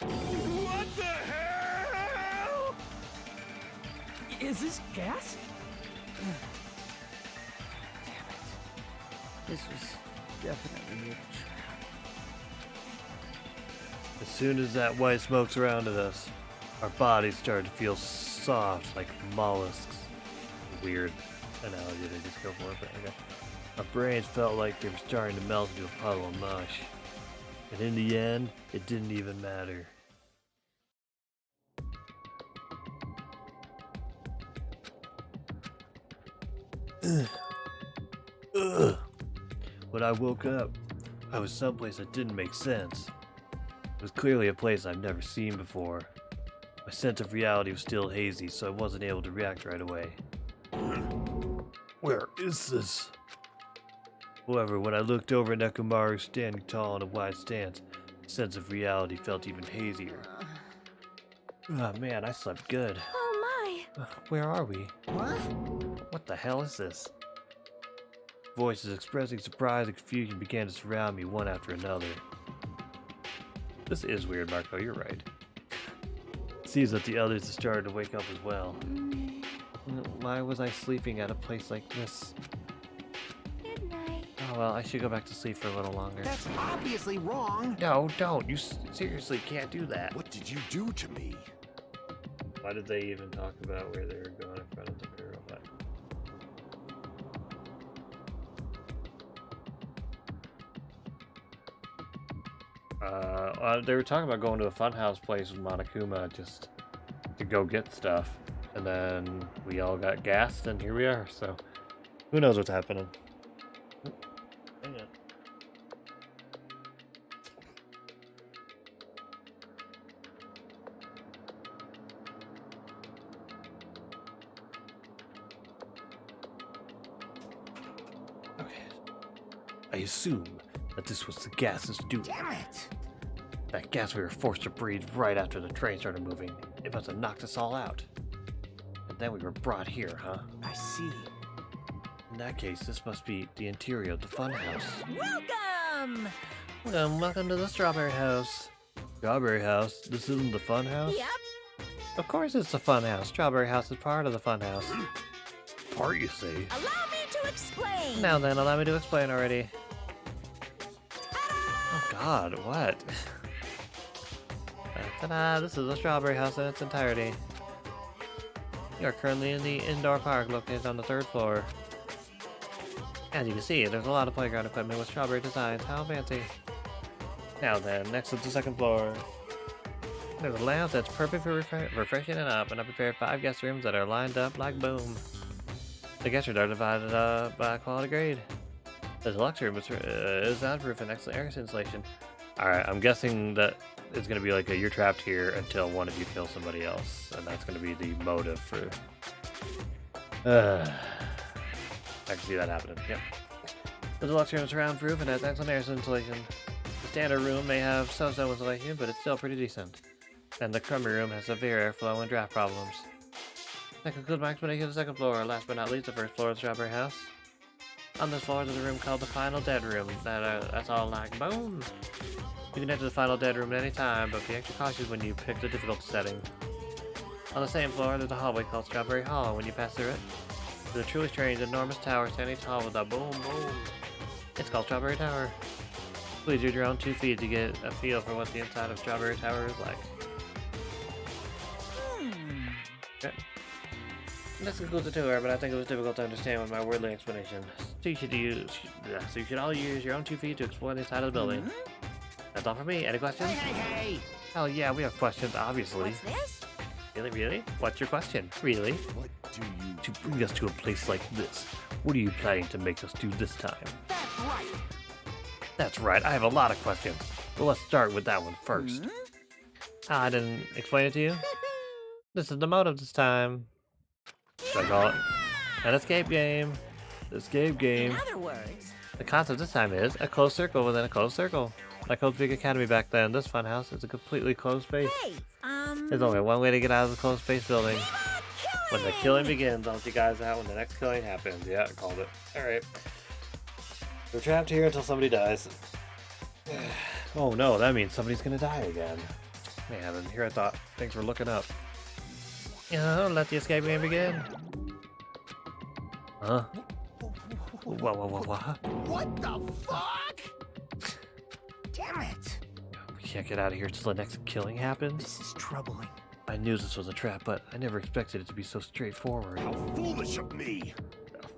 What the hell? Is this gas? This was definitely a trap. As soon as that white smoke surrounded us, our bodies started to feel soft like mollusks. Weird analogy they just go for, but okay. My brains felt like they were starting to melt into a puddle of mush. And in the end, it didn't even matter. Ugh. When I woke up, I was someplace that didn't make sense. It was clearly a place I've never seen before. My sense of reality was still hazy, so I wasn't able to react right away. Where is this? However, when I looked over at Nekomaru standing tall in a wide stance, the sense of reality felt even hazier. Oh man, I slept good. Oh my! Where are we? What? What the hell is this? Voices expressing surprise and confusion began to surround me one after another. This is weird, Marco, you're right. It seems that the others have started to wake up as well. Why was I sleeping at a place like this? Good night. Oh well, I should go back to sleep for a little longer. That's obviously wrong. No, don't. You seriously can't do that. What did you do to me? Why did they even talk about where they were going in front of the mirror? They were talking about going to a funhouse place with Monokuma just to go get stuff. And then we all got gassed and here we are, so who knows what's happening. Hang on. Okay. I assume that this was the gas's doing. Damn it! That gas we were forced to breathe right after the train started moving. It must have knocked us all out. And then we were brought here, huh? I see. In that case, this must be the interior of the funhouse. Welcome! Welcome to the Strawberry House. Strawberry House? This isn't the funhouse? Yep. Of course it's the funhouse. Strawberry House is part of the funhouse. Part, you say? Allow me to explain. Now then, allow me to explain already. Oh god, what? Ta-da! This is the Strawberry House in its entirety. You are currently in the indoor park located on the 3rd floor. As you can see, there's a lot of playground equipment with strawberry designs. How fancy. Now then, next to the 2nd floor. There's a layout that's perfect for refreshing it up, and I prepared 5 guest rooms that are lined up like boom. The guest rooms are divided up by quality grade. The deluxe room is soundproof and excellent air insulation. Alright, I'm guessing that it's going to be like a you're trapped here until one of you kills somebody else. And that's going to be the motive for... I can see that happening, yep. The deluxe room is soundproof and has excellent air insulation. The standard room may have so-so insulation, but it's still pretty decent. And the crummy room has severe airflow and draft problems. That concludes my explanation of the 2nd floor. Last but not least, the 1st floor of the Strawberry House. On this floor is a room called the Final Dead Room. That's all like boom. You can enter the Final Dead Room at any time, but be extra cautious when you pick the difficulty setting. On the same floor, there's a hallway called Strawberry Hall. When you pass through it, there's a truly strange, enormous tower standing tall with a boom boom. It's called Strawberry Tower. Please use your own 2 feet to get a feel for what the inside of Strawberry Tower is like. Okay. This concludes the tour, but I think it was difficult to understand with my wordly explanation. So you should all use your own 2 feet to explore the inside of the building. That's all for me. Any questions? Hey! Oh yeah, we have questions, obviously. What's this? Really? What's your question? Really? What do you... To bring us to a place like this, what are you planning to make us do this time? That's right! That's right, I have a lot of questions. But let's start with that one first. I didn't explain it to you? This is the motive this time. Should I call it? An escape game. Escape game. In other words, The concept this time is a closed circle within a closed circle. Like Old Big Academy back then, this funhouse is a completely closed space. hey, There's only one way to get out of the closed space building. When the killing begins, I'll let you guys out when the next killing happens. Yeah, I called it. Alright. We're trapped here until somebody dies. Oh no, that means somebody's gonna die again. Man, and here I thought things were looking up. Let the escape game begin. Huh? What? What the fuck? Damn it! We can't get out of here until the next killing happens? This is troubling. I knew this was a trap, but I never expected it to be so straightforward. How foolish of me!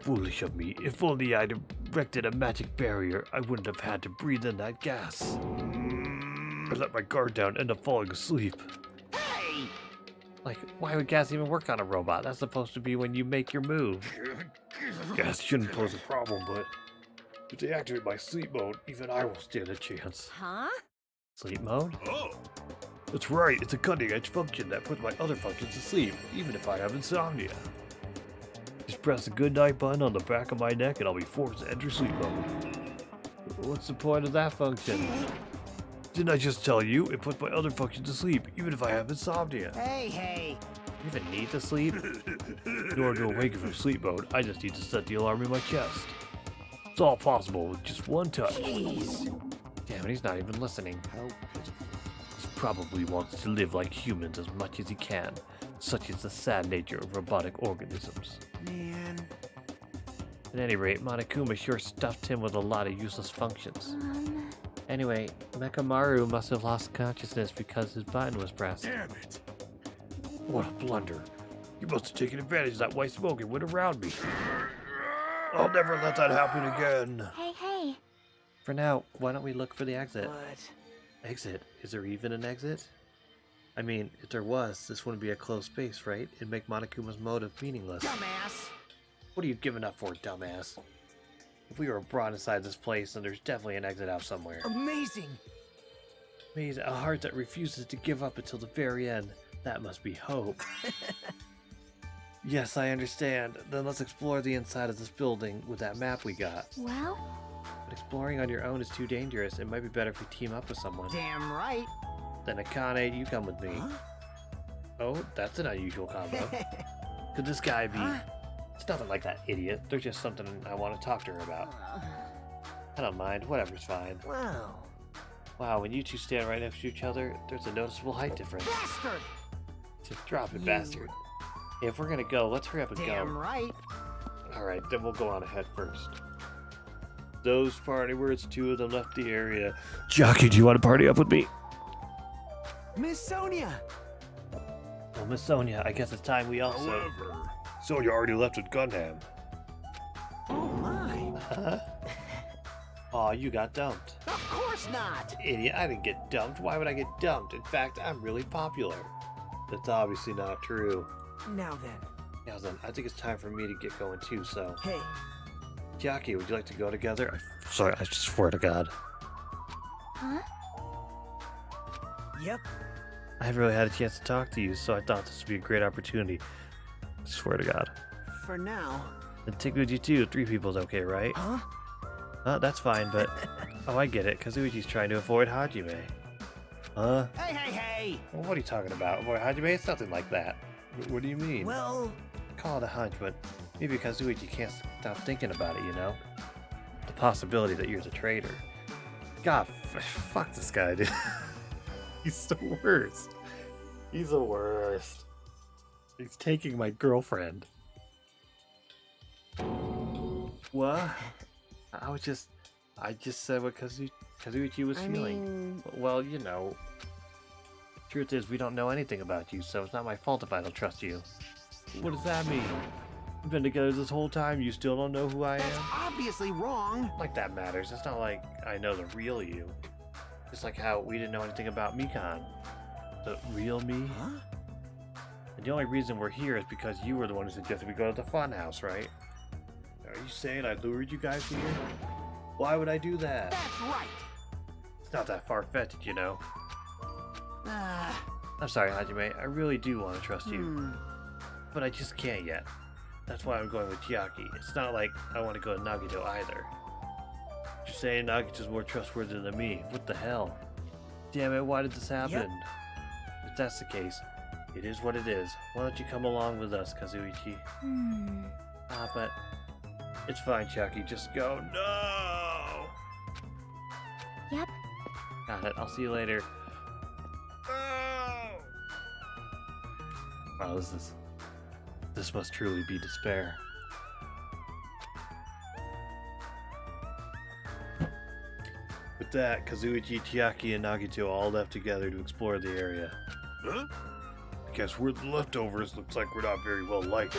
Foolish of me. If only I'd erected a magic barrier, I wouldn't have had to breathe in that gas. I let my guard down, end up falling asleep. Hey! Like, why would gas even work on a robot? That's supposed to be when you make your move. Gas shouldn't pose a problem, but if they activate my sleep mode, even I will stand a chance. Huh? Sleep mode? Oh! That's right, it's a cutting-edge function that puts my other functions to sleep, even if I have insomnia. Just press the goodnight button on the back of my neck and I'll be forced to enter sleep mode. What's the point of that function? Didn't I just tell you? It puts my other functions to sleep, even if I have insomnia. Hey! You even need to sleep? In order to awaken from sleep mode, I just need to set the alarm in my chest. It's all possible with just one touch. Jeez! Damn it, he's not even listening. How pitiful. He probably wants to live like humans as much as he can. Such is the sad nature of robotic organisms. Man. At any rate, Monokuma sure stuffed him with a lot of useless functions. Anyway, Mekamaru must have lost consciousness because his button was pressed. Damn it! What a blunder. You must have taken advantage of that white smoke and went around me. I'll never let that happen again. Hey. For now, why don't we look for the exit? What? Exit? Is there even an exit? I mean, if there was, this wouldn't be a closed space, right? It'd make Monokuma's motive meaningless. Dumbass! What are you giving up for, dumbass? If we were brought inside this place, then there's definitely an exit out somewhere. Amazing! Amazing. A heart that refuses to give up until the very end. That must be hope. Yes, I understand. Then let's explore the inside of this building with that map we got. Well, But exploring on your own is too dangerous. It might be better if we team up with someone. Damn right! Then Akane, you come with me. Huh? Oh, that's an unusual combo. Could this guy be... Huh? It's nothing like that, idiot. There's just something I want to talk to her about. I don't mind. Whatever's fine. Wow. Wow, when you two stand right next to each other, there's a noticeable height difference. Bastard! Just drop it, You- bastard. If we're gonna go, let's hurry up and Damn go. right! Alright, then we'll go on ahead first. Those party words, two of them left the area. Jockey, do you want to party up with me? Miss Sonia! Well, Miss Sonia, I guess it's time we also... However, Sonya already left with Gundam. Oh my! Huh? Aw, you got dumped. Of course not! Idiot, I didn't get dumped. Why would I get dumped? In fact, I'm really popular. That's obviously not true. Now then. Now then, I think it's time for me to get going too, so... Hey, Jackie, would you like to go together? Sorry, I swear to God. huh? yep. I haven't really had a chance to talk to you, so I thought this would be a great opportunity. I swear to God. For now. And Tikuji too, 3 people's okay, right? Huh? That's fine, but... Oh, I get it. Kazuichi's trying to avoid Hajime. Huh? Hey! Well, what are you talking about? Avoid Hajime? It's nothing like that. What do you mean? Well, Call it a hunch, but maybe Kazuichi can't stop thinking about it, you know? The possibility that you're the traitor. God, fuck this guy, dude. He's the worst. He's the worst. He's taking my girlfriend. What? I just said what Kazuichi was I feeling. mean... Well, you know. Truth is, we don't know anything about you, so it's not my fault if I don't trust you. What does that mean? We've been together this whole time, you still don't know who I That's am? obviously wrong! Like that matters. It's not like I know the real you. Just like how we didn't know anything about Mikan. The real me? Huh? And the only reason we're here is because you were the one who suggested we go to the fun house, right? Are you saying I lured you guys here? Why would I do that? That's right! It's not that far-fetched, you know. Ah, I'm sorry, Hajime. I really do want to trust you. hmm. But I just can't yet. That's why I'm going with Chiaki. It's not like I want to go to Nagito either. You're saying Nagito's more trustworthy than me. What the hell? Damn it, why did this happen? If that's the case, it is what it is. Why don't you come along with us, Kazuichi? But it's fine, Chiaki. Just go. No! Yep. Got it. I'll see you later. No! Wow, this must truly be despair. With that, Kazuichi, Chiaki, and Nagito all left together to explore the area. huh? Guess we're the leftovers. Looks like we're not very well liked.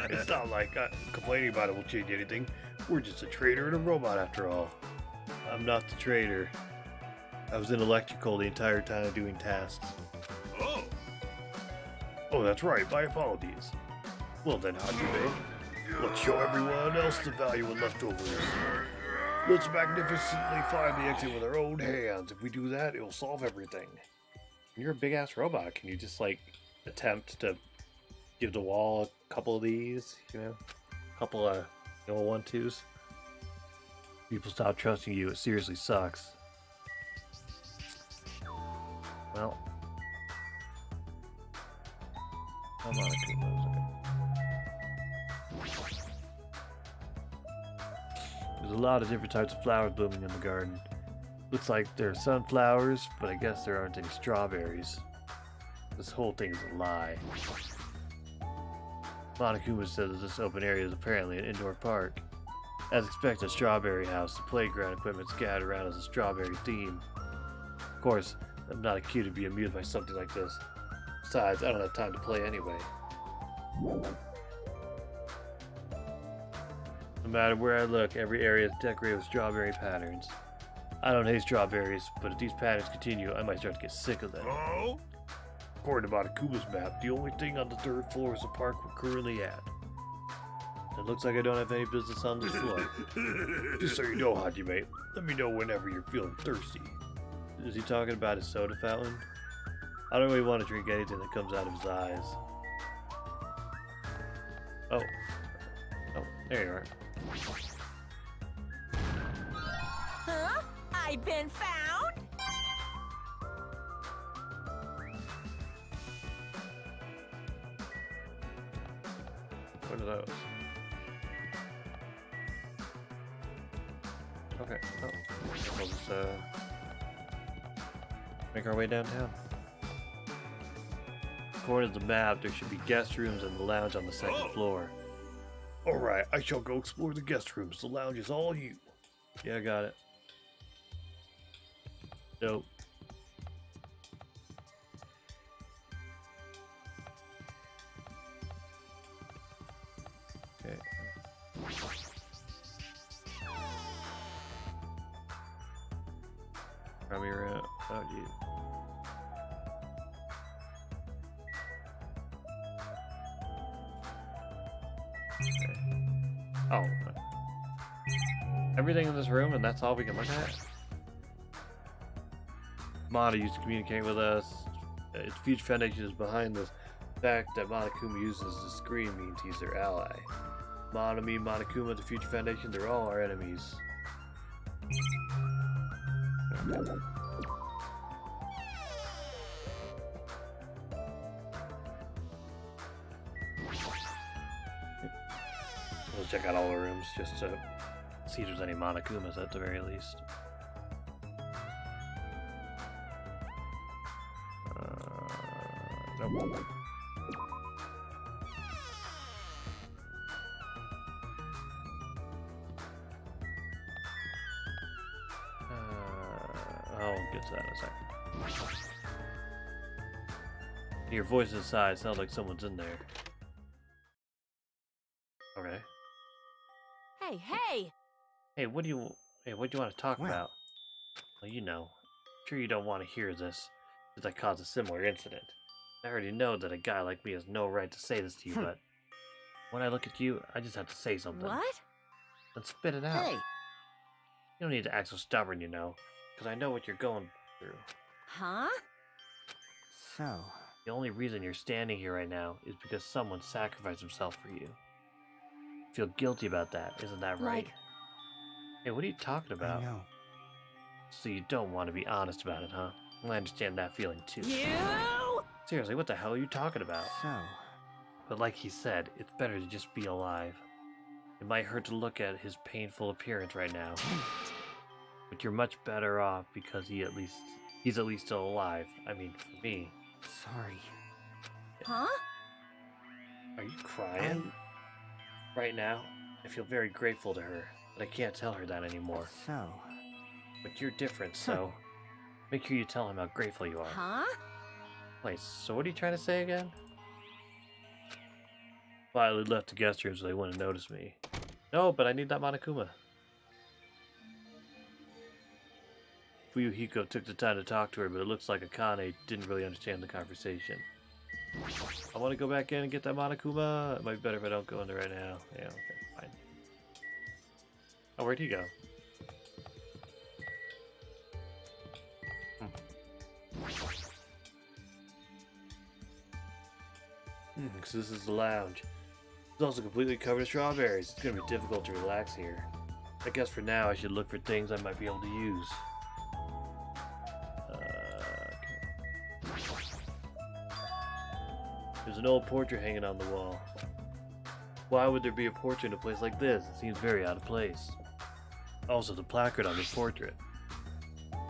It's not like complaining about it will change anything. We're just a trader and a robot after all. I'm not the trader. I was in electrical the entire time doing tasks. Oh! Oh, that's right. My apologies. Well then, Hajime, let's show everyone else the value in leftovers. Let's magnificently find the exit with our own hands. If we do that, it'll solve everything. You're a big-ass robot. Can you just, like, attempt to give the wall a couple of these, you know? A couple of, 1-2s? People stop trusting you. It seriously sucks. Well. Come on, there's a lot of different types of flowers blooming in the garden. Looks like there are sunflowers, but I guess there aren't any strawberries. This whole thing is a lie. Monokuma said that this open area is apparently an indoor park. As expected, Strawberry House, the playground equipment scattered around as a strawberry theme. Of course, I'm not a kid to be amused by something like this. Besides, I don't have time to play anyway. No matter where I look, every area is decorated with strawberry patterns. I don't hate strawberries, but if these patterns continue, I might start to get sick of them. Oh? According to Monokuma's map, the only thing on the 3rd floor is the park we're currently at. It looks like I don't have any business on this floor. Just so you know, Hajime, let me know whenever you're feeling thirsty. Is he talking about his soda fountain? I don't really want to drink anything that comes out of his eyes. Oh. Oh, there you are. Huh? I've been found? What are those? Okay. Oh. We'll just, make our way downtown. According to the map, there should be guest rooms and the lounge on the 2nd floor. Alright, I shall go explore the guest rooms. The lounge is all you. Yeah, I got it. Dope. Okay. Come here. Oh, geez. Okay. Oh. Everything in this room, and that's all we can look at? Mana used to communicate with us. Its Future Foundation is behind this. The fact that Monokuma uses the screen means he's their ally. Mana, me, Monokuma, the Future Foundation, they're all our enemies. Okay. We'll check out all the rooms just to see if there's any Monokumas at the very least. Nope. I'll get to that in a second. Your voice inside sounds like someone's in there. Okay. Hey, hey! Hey, what do you want to talk about? Well, you know, sure you don't want to hear this, since I caused a similar incident. I already know that a guy like me has no right to say this to you, but when I look at you, I just have to say something. What? Then spit it out. Hey! You don't need to act so stubborn, you know, because I know what you're going through. Huh? So, The only reason you're standing here right now is because someone sacrificed himself for you. Feel guilty about that, isn't that right? Like... Hey, what are you talking about? I know. So you don't want to be honest about it, huh? Well, I understand that feeling too. You! Seriously, what the hell are you talking about? So, But like he said, it's better to just be alive. It might hurt to look at his painful appearance right now. But you're much better off because he's at least still alive. I mean, for me. sorry. Huh? Are you crying? Right now, I feel very grateful to her, but I can't tell her that anymore. So, But you're different, so make sure you tell him how grateful you are. Huh? Wait, so what are you trying to say again? Finally left the guest room so they wouldn't notice me. No, but I need that Monokuma. Fuyuhiko took the time to talk to her, but it looks like Akane didn't really understand the conversation. I want to go back in and get that Monokuma. It might be better if I don't go in there right now. Yeah, okay, fine. Oh, where'd he go? So this is the lounge. It's also completely covered in strawberries. It's gonna be difficult to relax here. I guess for now I should look for things I might be able to use. Okay. There's an old portrait hanging on the wall. Why would there be a portrait in a place like this? It seems very out of place. Also, the placard on this portrait.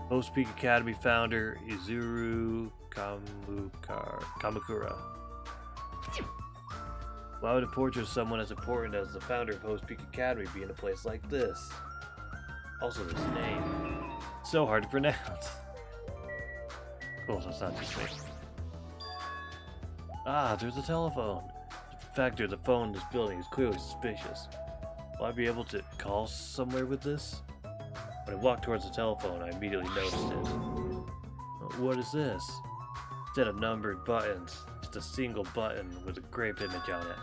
Post Peak Academy founder Izuru Kamakura. Why would a portrait of someone as important as the founder of Post Peak Academy be in a place like this? Also, this name. So hard to pronounce. Cool, so it's not just me. Ah, there's a telephone. The fact there's a phone in this building is clearly suspicious. Will I be able to call somewhere with this? When I walked towards the telephone, I immediately noticed it. What is this? Instead of numbered buttons, just a single button with a grape image on it.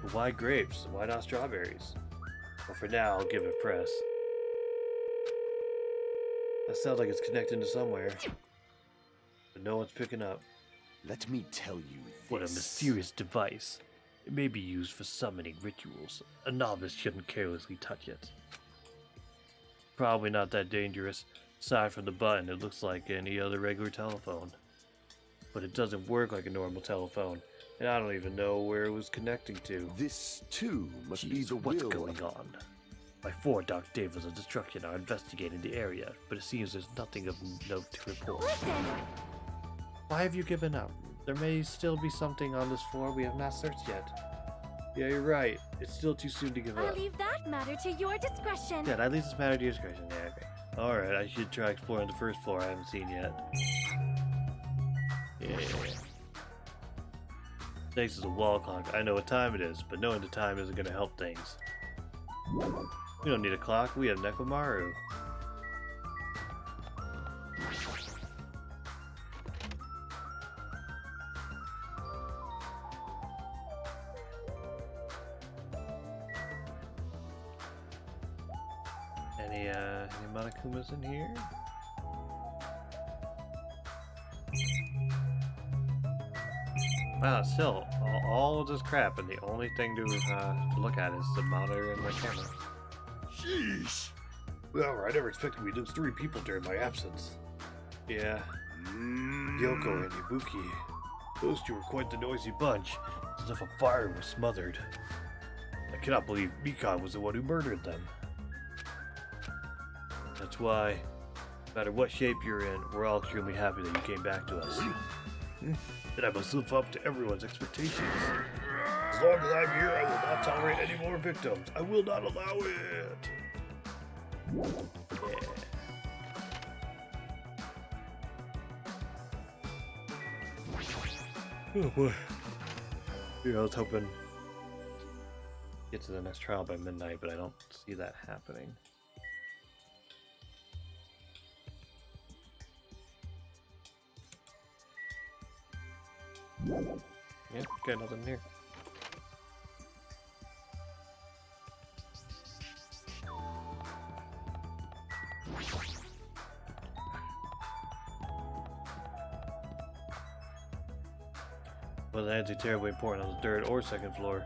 But why grapes? Why not strawberries? Well, for now, I'll give it a press. That sounds like it's connecting to somewhere. But no one's picking up. Let me tell you this. What a mysterious device. It may be used for summoning rituals. A novice shouldn't carelessly touch it. Probably not that dangerous. Aside from the button, it looks like any other regular telephone. But it doesn't work like a normal telephone, and I don't even know where it was connecting to. This, too, must be the what's will. going on? My 4 Dark Devils of Destruction are investigating the area, but it seems there's nothing of note to report. Listen! Why have you given up? There may still be something on this floor we have not searched yet. Yeah, you're right. It's still too soon to give I'll up. leave that matter to your discretion. Yeah, I leave this matter to your discretion. Yeah, okay. Alright, I should try exploring the first floor I haven't seen yet. Yeah. Next is a wall clock. I know what time it is, but knowing the time isn't going to help things. We don't need a clock, we have Nekomaru. Any Monokumas in here? Wow, still, all of this crap, and the only thing to look at is the monitor and the camera. Sheesh. Well, I never expected we'd lose 3 people during my absence. Yeah. Yoko and Ibuki. Those 2 were quite the noisy bunch. It's as if a fire was smothered. I cannot believe Mikon was the one who murdered them. That's why, no matter what shape you're in, we're all extremely happy that you came back to us. Then I must live up to everyone's expectations. As long as I'm here, I will not tolerate any more victims. I will not allow it. Yeah. Oh boy. Yeah, I was hoping to get to the next trial by midnight, but I don't see that happening. Yeah, got nothing here. Well, the answer terribly important on the 3rd or 2nd floor.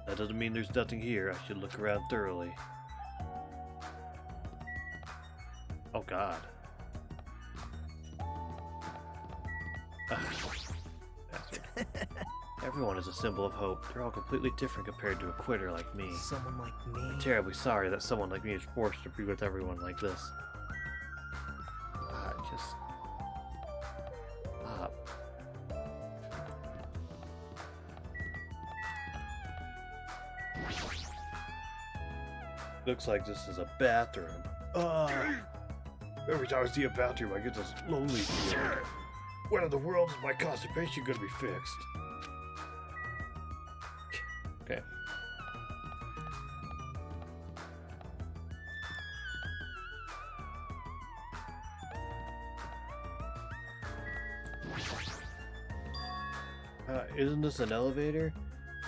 That doesn't mean there's nothing here. I should look around thoroughly. Oh God. Everyone is a symbol of hope. They're all completely different compared to a quitter like me. Someone like me. I'm terribly sorry that someone like me is forced to be with everyone like this. Just stop. Looks like this is a bathroom. Every time I see a bathroom, I get this lonely feeling. When in the world is my constipation gonna be fixed? Okay. Isn't this an elevator?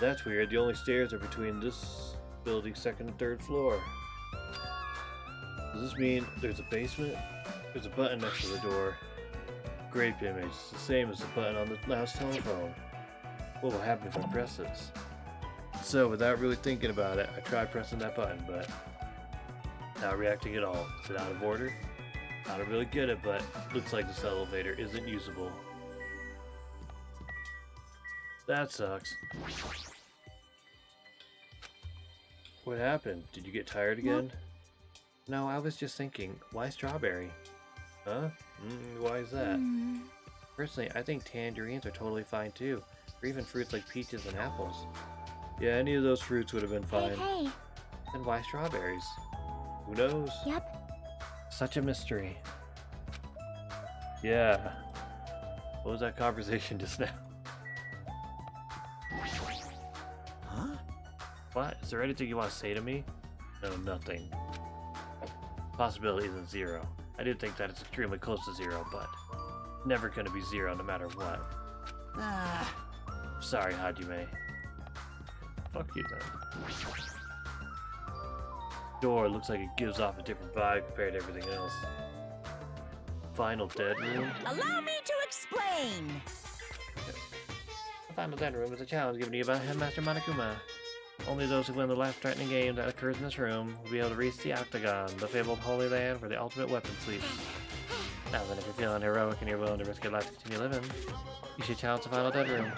That's weird. The only stairs are between this building's second and third floor. Does this mean there's a basement? There's a button next to the door. Grape image. It's the same as the button on the last telephone. What will happen if I press this? So, without really thinking about it, I tried pressing that button, but not reacting at all. Is it out of order? I don't really get it, but looks like this elevator isn't usable. That sucks. What happened? Did you get tired again? No, I was just thinking, why strawberry? Huh? Why is that? Personally, I think tangerines are totally fine too, or even fruits like peaches and apples. Yeah, any of those fruits would have been fine. Hey. Then why strawberries? Who knows? Yep. Such a mystery. Yeah. What was that conversation just now? Huh? What? Is there anything you want to say to me? No, nothing. Possibility isn't zero. I do think that it's extremely close to zero, but never gonna be zero no matter what. Sorry, Hajime. Fuck you then. Door looks like it gives off a different vibe compared to everything else. Final dead room? Allow me to explain! The final dead room is a challenge given to you by Headmaster Monokuma. Only those who win the life-threatening game that occurs in this room will be able to reach the Octagon, the fabled Holy Land where the ultimate weapon sleeps. Now then, if you're feeling heroic and you're willing to risk your life to continue living, you should challenge the final dead room.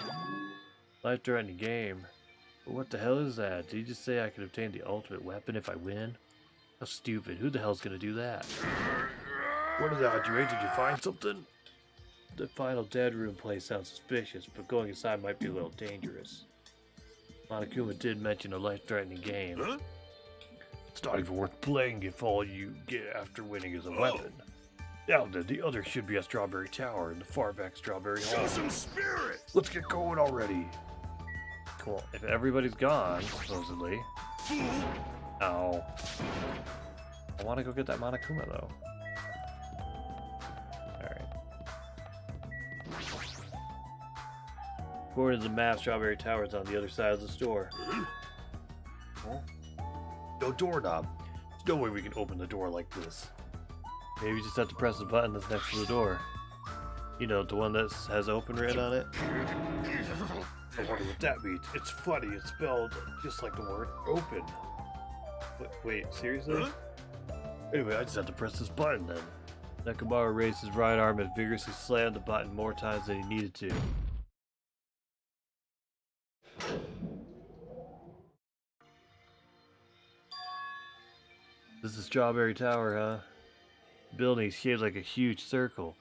Life-threatening game? What the hell is that? Did you just say I could obtain the ultimate weapon if I win? How stupid. Who the hell's gonna do that? What is that, Hajime? Did you find something? The final dead room place sounds suspicious, but going inside might be a little dangerous. Monokuma did mention a life-threatening game. Huh? It's not even worth playing if all you get after winning is a weapon. Now then, the other should be a Strawberry Tower in the far back Strawberry Hall. Show some spirit! Let's get going already. Cool. If everybody's gone, supposedly. Ow. I want to go get that Monokuma, though. Alright. According to the map, Strawberry Tower is on the other side of the store. No doorknob. There's no way we can open the door like this. Maybe you just have to press the button that's next to the door. You know, the one that has open written on it. I wonder what that means. It's funny. It's spelled just like the word open. Wait, seriously? Anyway, I just have to press this button then. Nekomaru raised his right arm and vigorously slammed the button more times than he needed to. This is Strawberry Tower, huh? The building is shaped like a huge circle.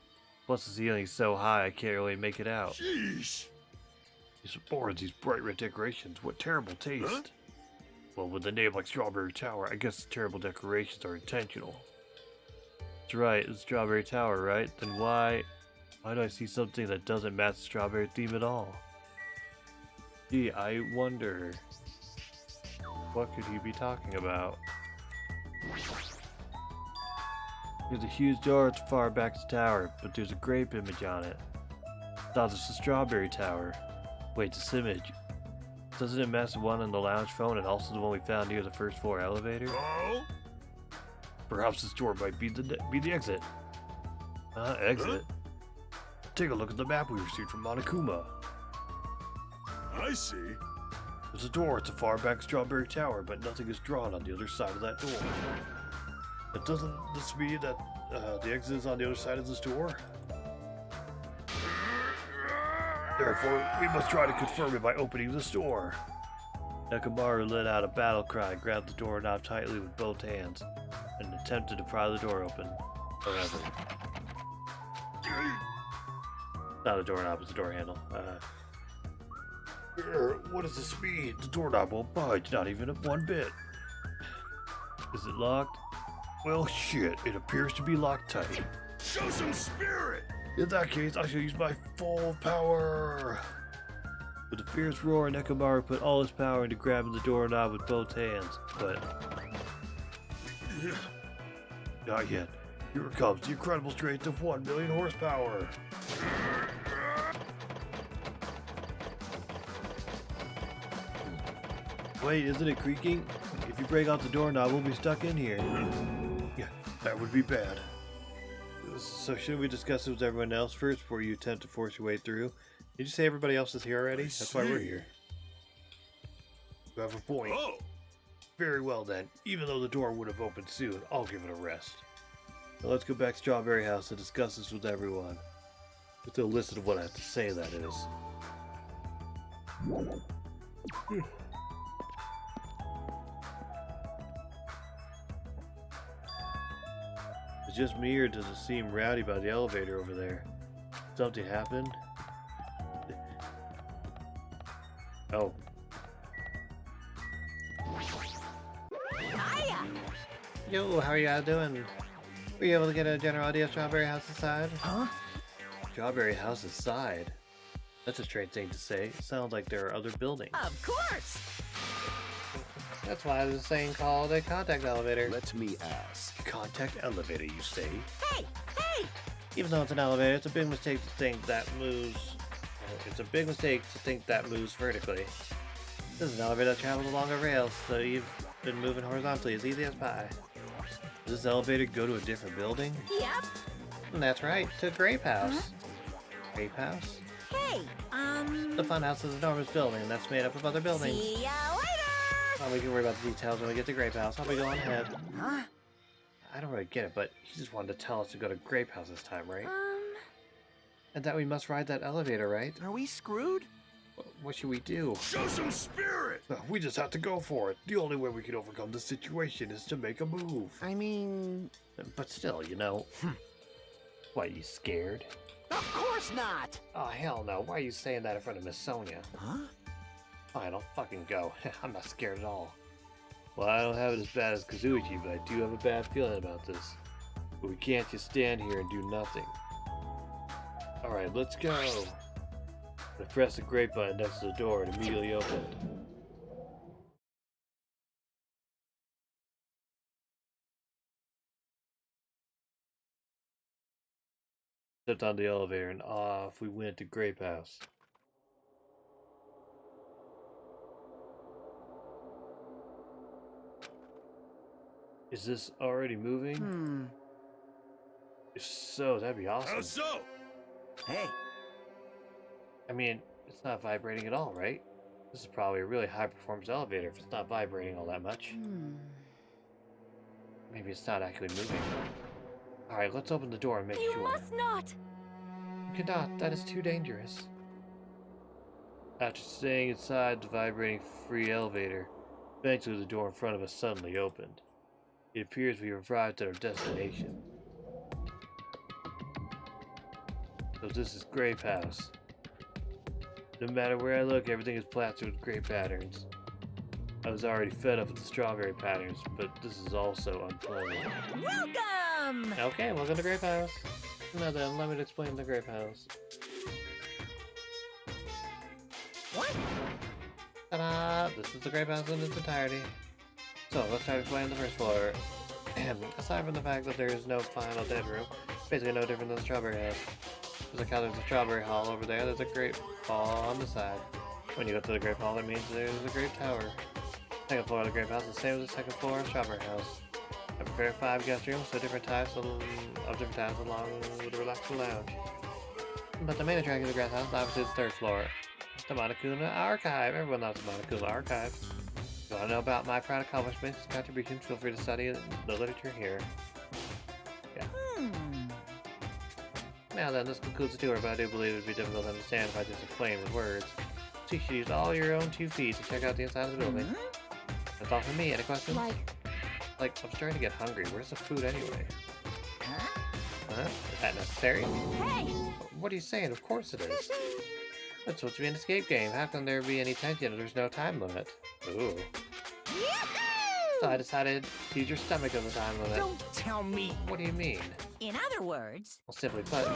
Plus the ceiling is so high I can't really make it out. Sheesh! These boards, these bright red decorations, what terrible taste. Huh? Well, with a name like Strawberry Tower, I guess the terrible decorations are intentional. That's right, it's Strawberry Tower, right? Then why do I see something that doesn't match the strawberry theme at all? Gee, I wonder, what could he be talking about? There's a huge door at the far back of the tower, but there's a grape image on it. I thought this was Strawberry Tower. Wait, this image. Doesn't it match the one on the lounge phone and also the one we found near the first floor elevator? Oh? Perhaps this door might be the exit. Exit? Take a look at the map we received from Monokuma. I see. There's a door at the far back Strawberry Tower, but nothing is drawn on the other side of that door. But doesn't this mean that the exit is on the other side of this door? Therefore, we must try to confirm it by opening this door. Nekomaru let out a battle cry, grabbed the doorknob tightly with both hands, and attempted to pry the door open. However, not a doorknob, it's a door handle. What does this mean? The doorknob won't budge, not even one bit. Is it locked? Well, shit, it appears to be locked tight. Show some spirit! In that case, I shall use my full power. With a fierce roar, Nekomaru put all his power into grabbing the doorknob with both hands, but... Not yet. Here comes the incredible strength of 1 million horsepower. Wait, isn't it creaking? If you break out the doorknob, we'll be stuck in here. Yeah, that would be bad. So shouldn't we discuss it with everyone else first before you attempt to force your way through? Did you say everybody else is here already? That's why we're here. You have a point. Oh! Very well then. Even though the door would have opened soon, I'll give it a rest. Now let's go back to Strawberry House and discuss this with everyone. With a list of what I have to say, that is. It's just me, or does it seem rowdy by the elevator over there? Something happened? Oh. Hiya! Yo, how are you guys doing? Were you able to get a general idea of Strawberry House's side? Huh? Strawberry House's side? That's a strange thing to say. It sounds like there are other buildings. Of course! That's why there's a saying called a contact elevator. Let me ask. Contact elevator, you say? Hey! Hey! Even though it's an elevator, it's a big mistake to think that moves... It's a big mistake to think that moves vertically. This is an elevator that travels along a rail, so you've been moving horizontally as easy as pie. Does this elevator go to a different building? Yep! And that's right, to Grape House. Grape House? Hey, The Funhouse is an enormous building that's made up of other buildings. see ya later! Well, we can worry about the details when we get to Grape House. I'll be going ahead. Huh? I don't really get it, but he just wanted to tell us to go to Grape House this time, right? And that we must ride that elevator, right? Are we screwed? What should we do? Show some spirit! We just have to go for it. The only way we can overcome the situation is to make a move. I mean... But still, you know. Why, you scared? Of course not! Oh, hell no. Why are you saying that in front of Miss Sonia? Huh? Fine, I'll fucking go. I'm not scared at all. Well, I don't have it as bad as Kazuichi, but I do have a bad feeling about this. But we can't just stand here and do nothing. Alright, let's go. I pressed the grate button next to the door and immediately opened. Stepped on the elevator and off we went to Grape House. Is this already moving? If so, that'd be awesome. How so? Hey, I mean, it's not vibrating at all, right? This is probably a really high-performance elevator if it's not vibrating all that much. Maybe it's not actually moving. Alright, let's open the door and make You sure. must not! You cannot. That is too dangerous. After staying inside the vibrating free elevator, eventually the door in front of us suddenly opened. It appears we have arrived at our destination. So this is Grape House. No matter where I look, everything is plastered with grape patterns. I was already fed up with the strawberry patterns, but this is also unpleasant. Welcome! Okay, welcome to Grape House. Now then, let me explain the Grape House. What? Ta-da! This is the Grape House in its entirety. So, let's try to explain the first floor. Aside from the fact that there is no final dead room, basically no different than the Strawberry House. There's a Strawberry Hall over there, there's a Grape Hall on the side. When you go to the Grape Hall, that means there's a Grape Tower. Second floor of the Grape House is the same as the second floor of Strawberry House. I prepared 5 guest rooms for different types of different types along with a relaxing lounge. But the main attraction of the Grape House is obviously the third floor. The Monokuma Archive. Everyone loves the Monokuma Archive. If you want to know about my proud accomplishments and contributions, feel free to study the literature here. Yeah. Now then, this concludes the tour, but I do believe it would be difficult to understand if I just explained with words. So you should use all your own 2 feet to check out the inside of the building. That's all from me. Any questions? Like, I'm starting to get hungry. Where's the food anyway? Huh? Is that necessary? Hey! What are you saying? Of course it is. It's supposed to be an escape game. How can there be any tension if there's no time limit? Ooh. So I decided to use your stomach as a time limit. Don't tell me. What do you mean? In other words, Well, simply put,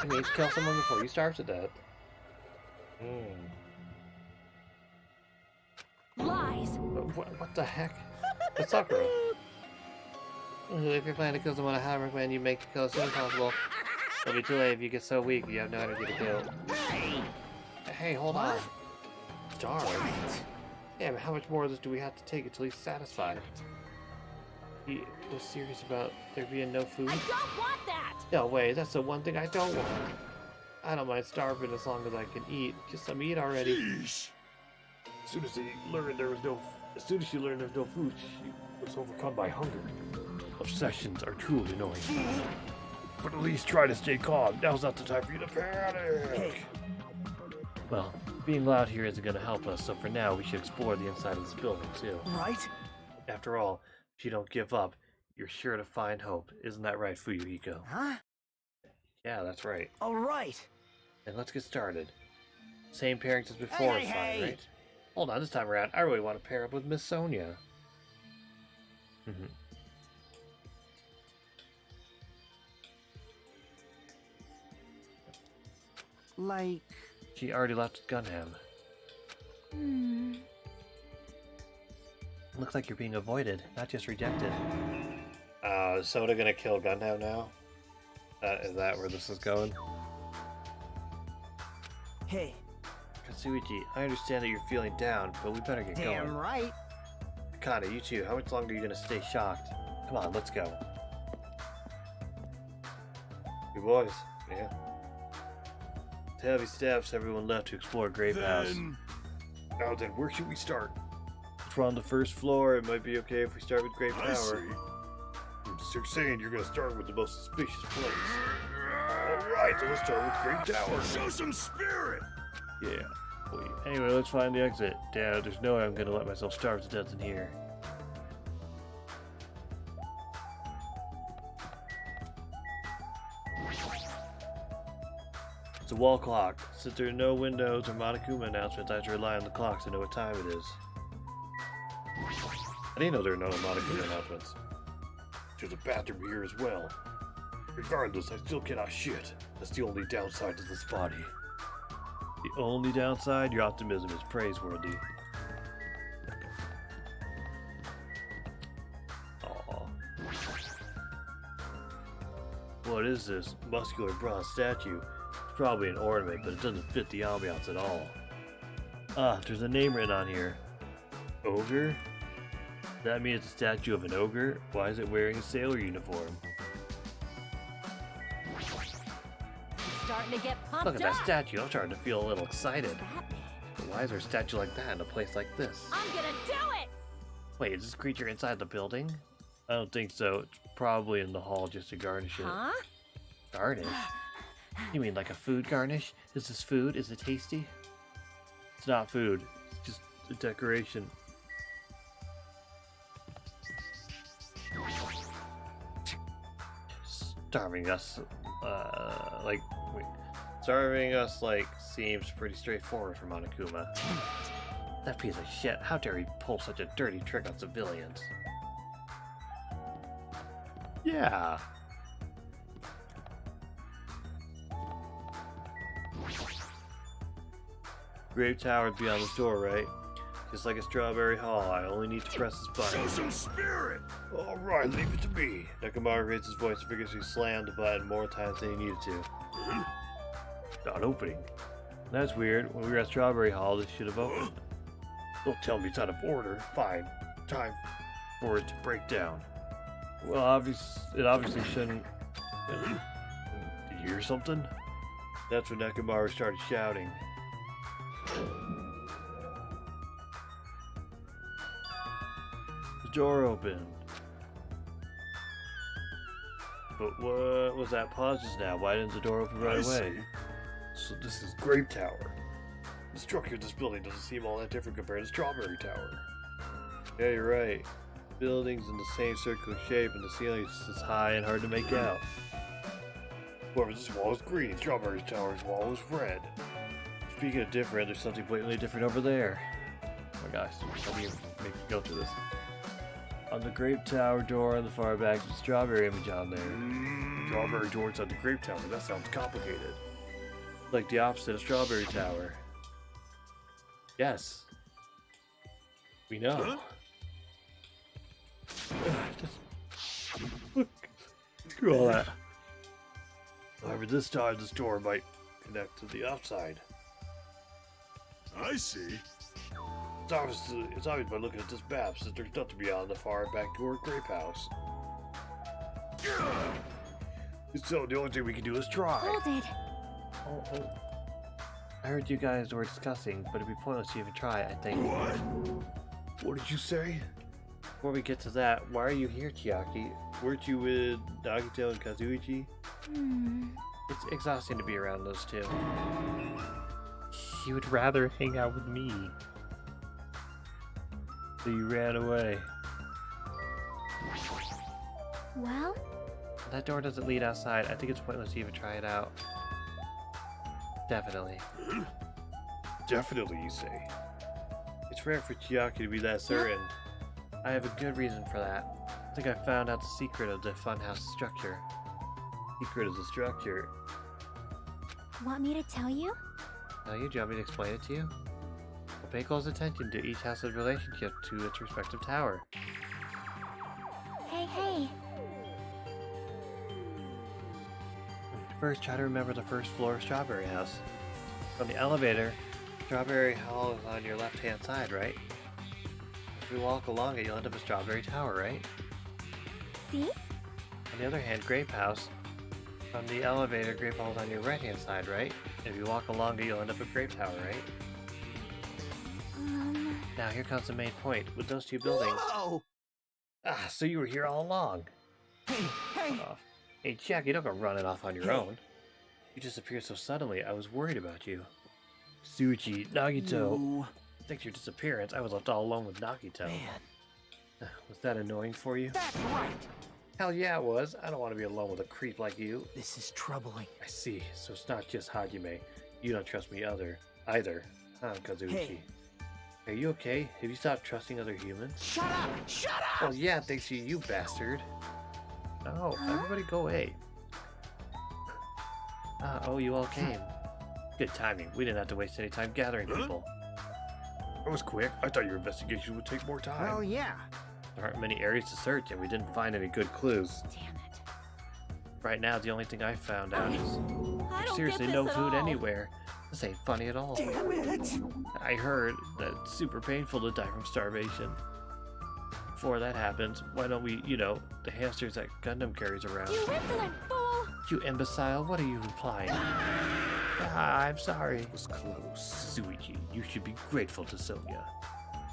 it means kill someone before you starve to death. Lies! What the heck? It's Sakura. If you're planning to kill someone, I highly recommend you make the kill as soon as possible. It'll be too late if you get so weak you have no energy to kill. Hey, hold on. Starve? Yeah, but how much more of this do we have to take until he's satisfied? He was serious about there being no food? I don't want that! No way, that's the one thing I don't want. I don't mind starving as long as I can eat. Just some eat already. As soon as she learned there was no food, she was overcome by hunger. Obsessions are truly annoying. But at least try to stay calm. Now's not the time for you to panic. Well, being loud here isn't going to help us, so for now we should explore the inside of this building too. Right? After all, if you don't give up, you're sure to find hope. Isn't that right, Fuyuhiko? Huh? Yeah, that's right. All right. Then let's get started. Same pairings as before is fine, right? Hold on, this time around, I really want to pair up with Miss Sonia. Like... She already left Gunham. Looks like you're being avoided, not just rejected. Is Soda gonna kill Gunham now? Is that where this is going? Hey. Katsuichi, I understand that you're feeling down, but we better get going. Damn right. Akane, you too. How much longer are you gonna stay shocked? Come on, let's go. You boys, yeah. With heavy steps, everyone left to explore Grape House. Now then, where should we start? If we're on the first floor, it might be okay if we start with Grape Tower. So you're saying you're gonna start with the most suspicious place. Alright, so let's start with Grape Tower. Show some spirit! Yeah. Wait. Anyway, let's find the exit. Dad, there's no way I'm gonna let myself starve to death in here. It's a wall clock. Since there are no windows or Monokuma announcements, I have to rely on the clock to know what time it is. I didn't know there were no Monokuma announcements. There's a bathroom here as well. Regardless, I still cannot shit. That's the only downside to this body. The only downside? Your optimism is praiseworthy. Aww. What is this? Muscular bronze statue. It's probably an ornament, but it doesn't fit the ambiance at all. Ah, there's a name written on here. Ogre? Does that mean it's a statue of an ogre? Why is it wearing a sailor uniform? Starting to get pumped Look at that up. statue, I'm starting to feel a little excited. But why is there a statue like that in a place like this? I'm gonna do it! Wait, is this creature inside the building? I don't think so. It's probably in the hall just to garnish it. Huh? Garnish? You mean like a food garnish? Is this food? Is it tasty? It's not food. It's just a decoration. Starving us, starving us, seems pretty straightforward for Monokuma. That piece of shit, how dare he pull such a dirty trick on civilians? Yeah. Grape Tower would be on this door, right? Just like a Strawberry Hall, I only need to press this button. Show some spirit! Alright, leave it to me. Nakamura raised his voice and vigorously slammed the button more times than he needed to. Not opening. That's weird. When we were at Strawberry Hall, this should have opened. Don't tell me it's out of order. Fine. Time for it to break down. Well, it obviously shouldn't. Did you hear something? That's when Nakamura started shouting. The door opened. But what was that pause just now? Why didn't the door open right away? So this is Grape Tower. The structure of this building doesn't seem all that different compared to Strawberry Tower. Yeah, you're right. Buildings in the same circular shape and the ceiling is just high and hard to make out. However, this wall is green, Strawberry Tower's wall is red. Speaking of different, there's something blatantly different over there. Oh my gosh, how do you make me go through this? On the grape tower door on the far back, the strawberry image on there. Strawberry doors at the grape tower. That sounds complicated. Like the opposite of strawberry tower. Yes. We know. Just look. Screw all that. However, this time the door might connect to the outside. I see. It's obvious by looking at this map, since there's nothing beyond the far back door of Grape House. So the only thing we can do is try. Hold it. Oh. I heard you guys were discussing, but it'd be pointless to even try, I think. What did you say? Before we get to that, why are you here, Chiaki? Weren't you with Nagito and Kazuichi? It's exhausting to be around those two. You would rather hang out with me. So you ran away. Well? That door doesn't lead outside. I think it's pointless to even try it out. Definitely. Definitely, you say? It's rare for Chiaki to be that certain. I have a good reason for that. I think I found out the secret of the funhouse structure. Secret of the structure. Want me to tell you? Tell you? Do you want me to explain it to you? Well, pay close attention to each house's relationship to its respective tower. Hey. First, try to remember the first floor of Strawberry House. From the elevator, Strawberry Hall is on your left-hand side, right? If you walk along it, you'll end up at Strawberry Tower, right? See? On the other hand, Grape House. From the elevator, Grape Hall is on your right-hand side, right? If you walk along it, you'll end up at Grape Tower, right? Now, here comes the main point. With those two buildings... Whoa! Ah, so you were here all along. Hey! Hey, Chiaki, don't go running off on your own. You disappeared so suddenly, I was worried about you. Suichi, Nagito. No. Thanks to your disappearance, I was left all alone with Nagito. Man. Was that annoying for you? That's right! Hell yeah, it was. I don't want to be alone with a creep like you. This is troubling. I see. So it's not just Hajime. You don't trust me either. Huh, Kazuichi? Hey. Are you okay? Have you stopped trusting other humans? Shut up! Shut up! Well, yeah, thanks to you, bastard. Oh, everybody go away. You all came. Good timing. We didn't have to waste any time gathering people. That was quick. I thought your investigation would take more time. Well, yeah. There aren't many areas to search, and we didn't find any good clues. Damn it. Right now, the only thing I found out is I there's don't seriously get no this at food all. anywhere. This ain't funny at all. Damn it! I heard that it's super painful to die from starvation. Before that happens, why don't we, the hamsters that Gundam carries around. You insolent fool! You imbecile, what are you implying? I'm sorry. It was close. Suichi, you should be grateful to Sonia.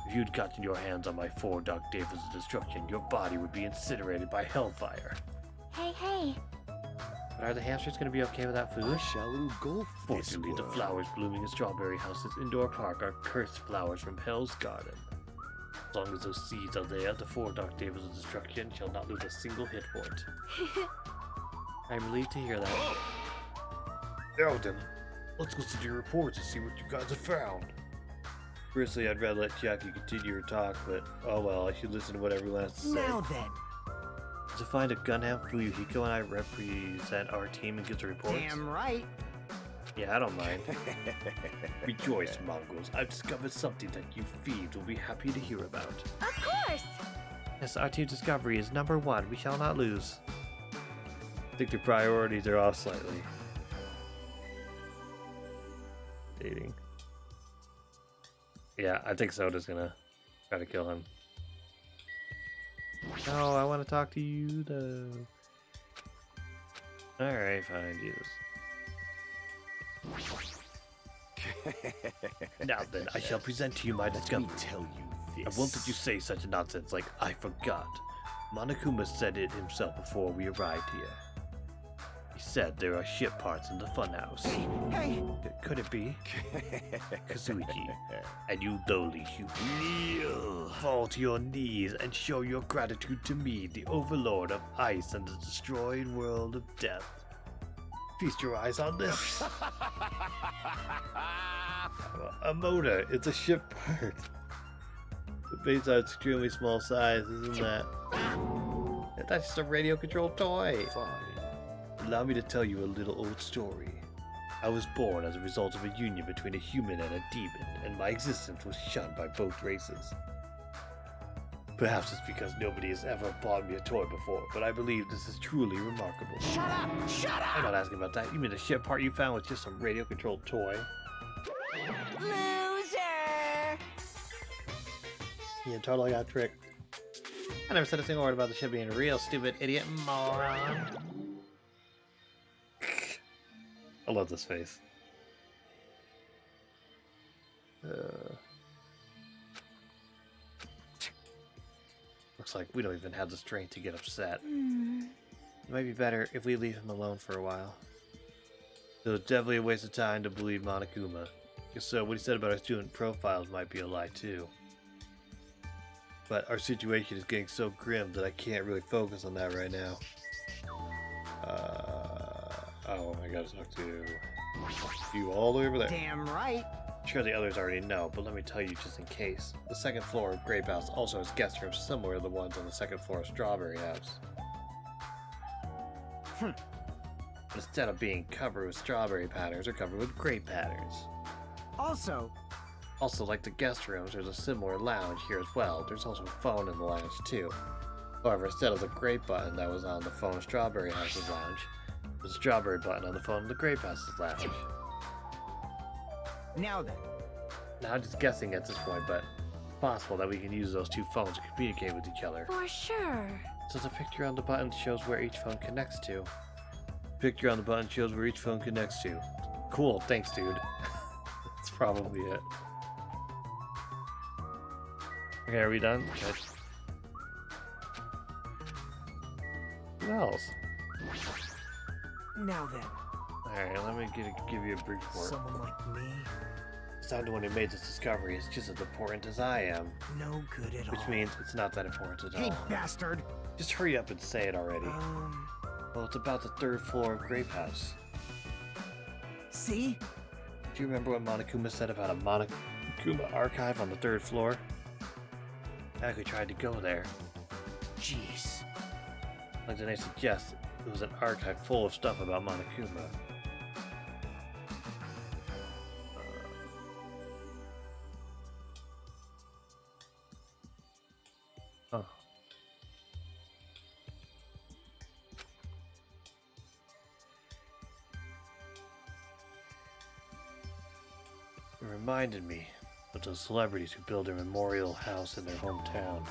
If you'd gotten your hands on my 4 Dark Devils of Destruction, your body would be incinerated by hellfire. Hey. But are the hamsters going to be okay without food? I shall engulf this Fortunately, the world. flowers blooming in Strawberry House's indoor park are cursed flowers from Hell's Garden. As long as those seeds are there, the 4 Dark Devils of Destruction shall not lose a single hit point. I'm relieved to hear that. Now then, let's listen to your reports and see what you guys have found. Personally, I'd rather let Chiaki continue her talk, but oh well, I should listen to what everyone has to say. Now then. To find a Gundam, Fuyuhiko and I represent our team and gives a report. Damn right. Yeah, I don't mind. Rejoice, Mongols. I've discovered something that you thieves will be happy to hear about. Of course! Yes, our team's discovery is number 1. We shall not lose. I think the priorities are off slightly. Dating. Yeah, I think Soda's gonna try to kill him. No, I want to talk to you, though. Alright, fine, Jesus. Now then, I shall present to you my discovery. Let me tell you I this. won't let you say such nonsense like I forgot. Monokuma said it himself before we arrived here. He said there are ship parts in the funhouse. Hey! Could it be? Kazuichi, and you lowly human. Kneel! Fall to your knees and show your gratitude to me, the overlord of ice and the destroyed world of death. Feast your eyes on this. A motor, it's a ship part. Based on extremely small size, isn't that? That's just a radio-controlled toy. Fine. Allow me to tell you a little old story. I was born as a result of a union between a human and a demon, and my existence was shunned by both races. Perhaps it's because nobody has ever bought me a toy before, but I believe this is truly remarkable. Shut up! Shut up! I'm not asking about that. You mean the shit part you found was just some radio-controlled toy? Loser! Yeah, totally got tricked. I never said a single word about the ship being real, stupid idiot moron. I love this face. Looks like we don't even have the strength to get upset. It might be better if we leave him alone for a while. It was definitely a waste of time to believe Monokuma. So what he said about our student profiles might be a lie too. But our situation is getting so grim that I can't really focus on that right now. Oh, I gotta talk to you all over there. Damn right. I'm sure the others already know, but let me tell you just in case. The second floor of Grape House also has guest rooms similar to the ones on the second floor of Strawberry House. But instead of being covered with strawberry patterns, they're covered with grape patterns. Also, like the guest rooms, there's a similar lounge here as well. There's also a phone in the lounge too. However, instead of the grape button that was on the phone of Strawberry House's lounge, there's a strawberry button on the phone of the Grape House's lounge. now then. Now I'm just guessing at this point, but it's possible that we can use those two phones to communicate with each other. For sure. So the picture on the button shows where each phone connects to. The picture on the button shows where each phone connects to. Cool, thanks dude. That's probably it. Okay, are we done? Okay. Who else? Now then. Alright, let me give you a brief report. Someone like me? It's not the one who made this discovery, it's just as important as I am. No good at all. Which means it's not that important at Hey, all. bastard! Just hurry up and say it already. Well, it's about the third floor of Grape House. See? Do you remember what Monokuma said about a Monokuma archive on the third floor? I actually tried to go there. Jeez. Like did I suggest it was an archive full of stuff about Monokuma. Oh. It reminded me of those celebrities who build their memorial house in their hometown.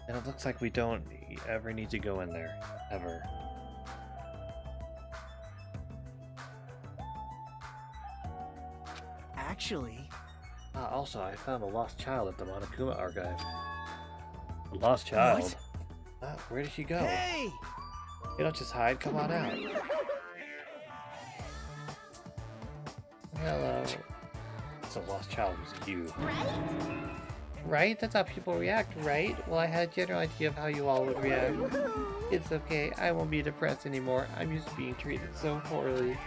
And it looks like we don't ever need to go in there. Ever. Actually... Also, I found a lost child at the Monokuma archive. A lost child? What? Where did she go? Hey! You don't just hide, come on out. Hello. It's a lost child, it's you. Right? That's how people react, right? Well, I had a general idea of how you all would react. It's okay, I won't be depressed anymore. I'm used to being treated so poorly.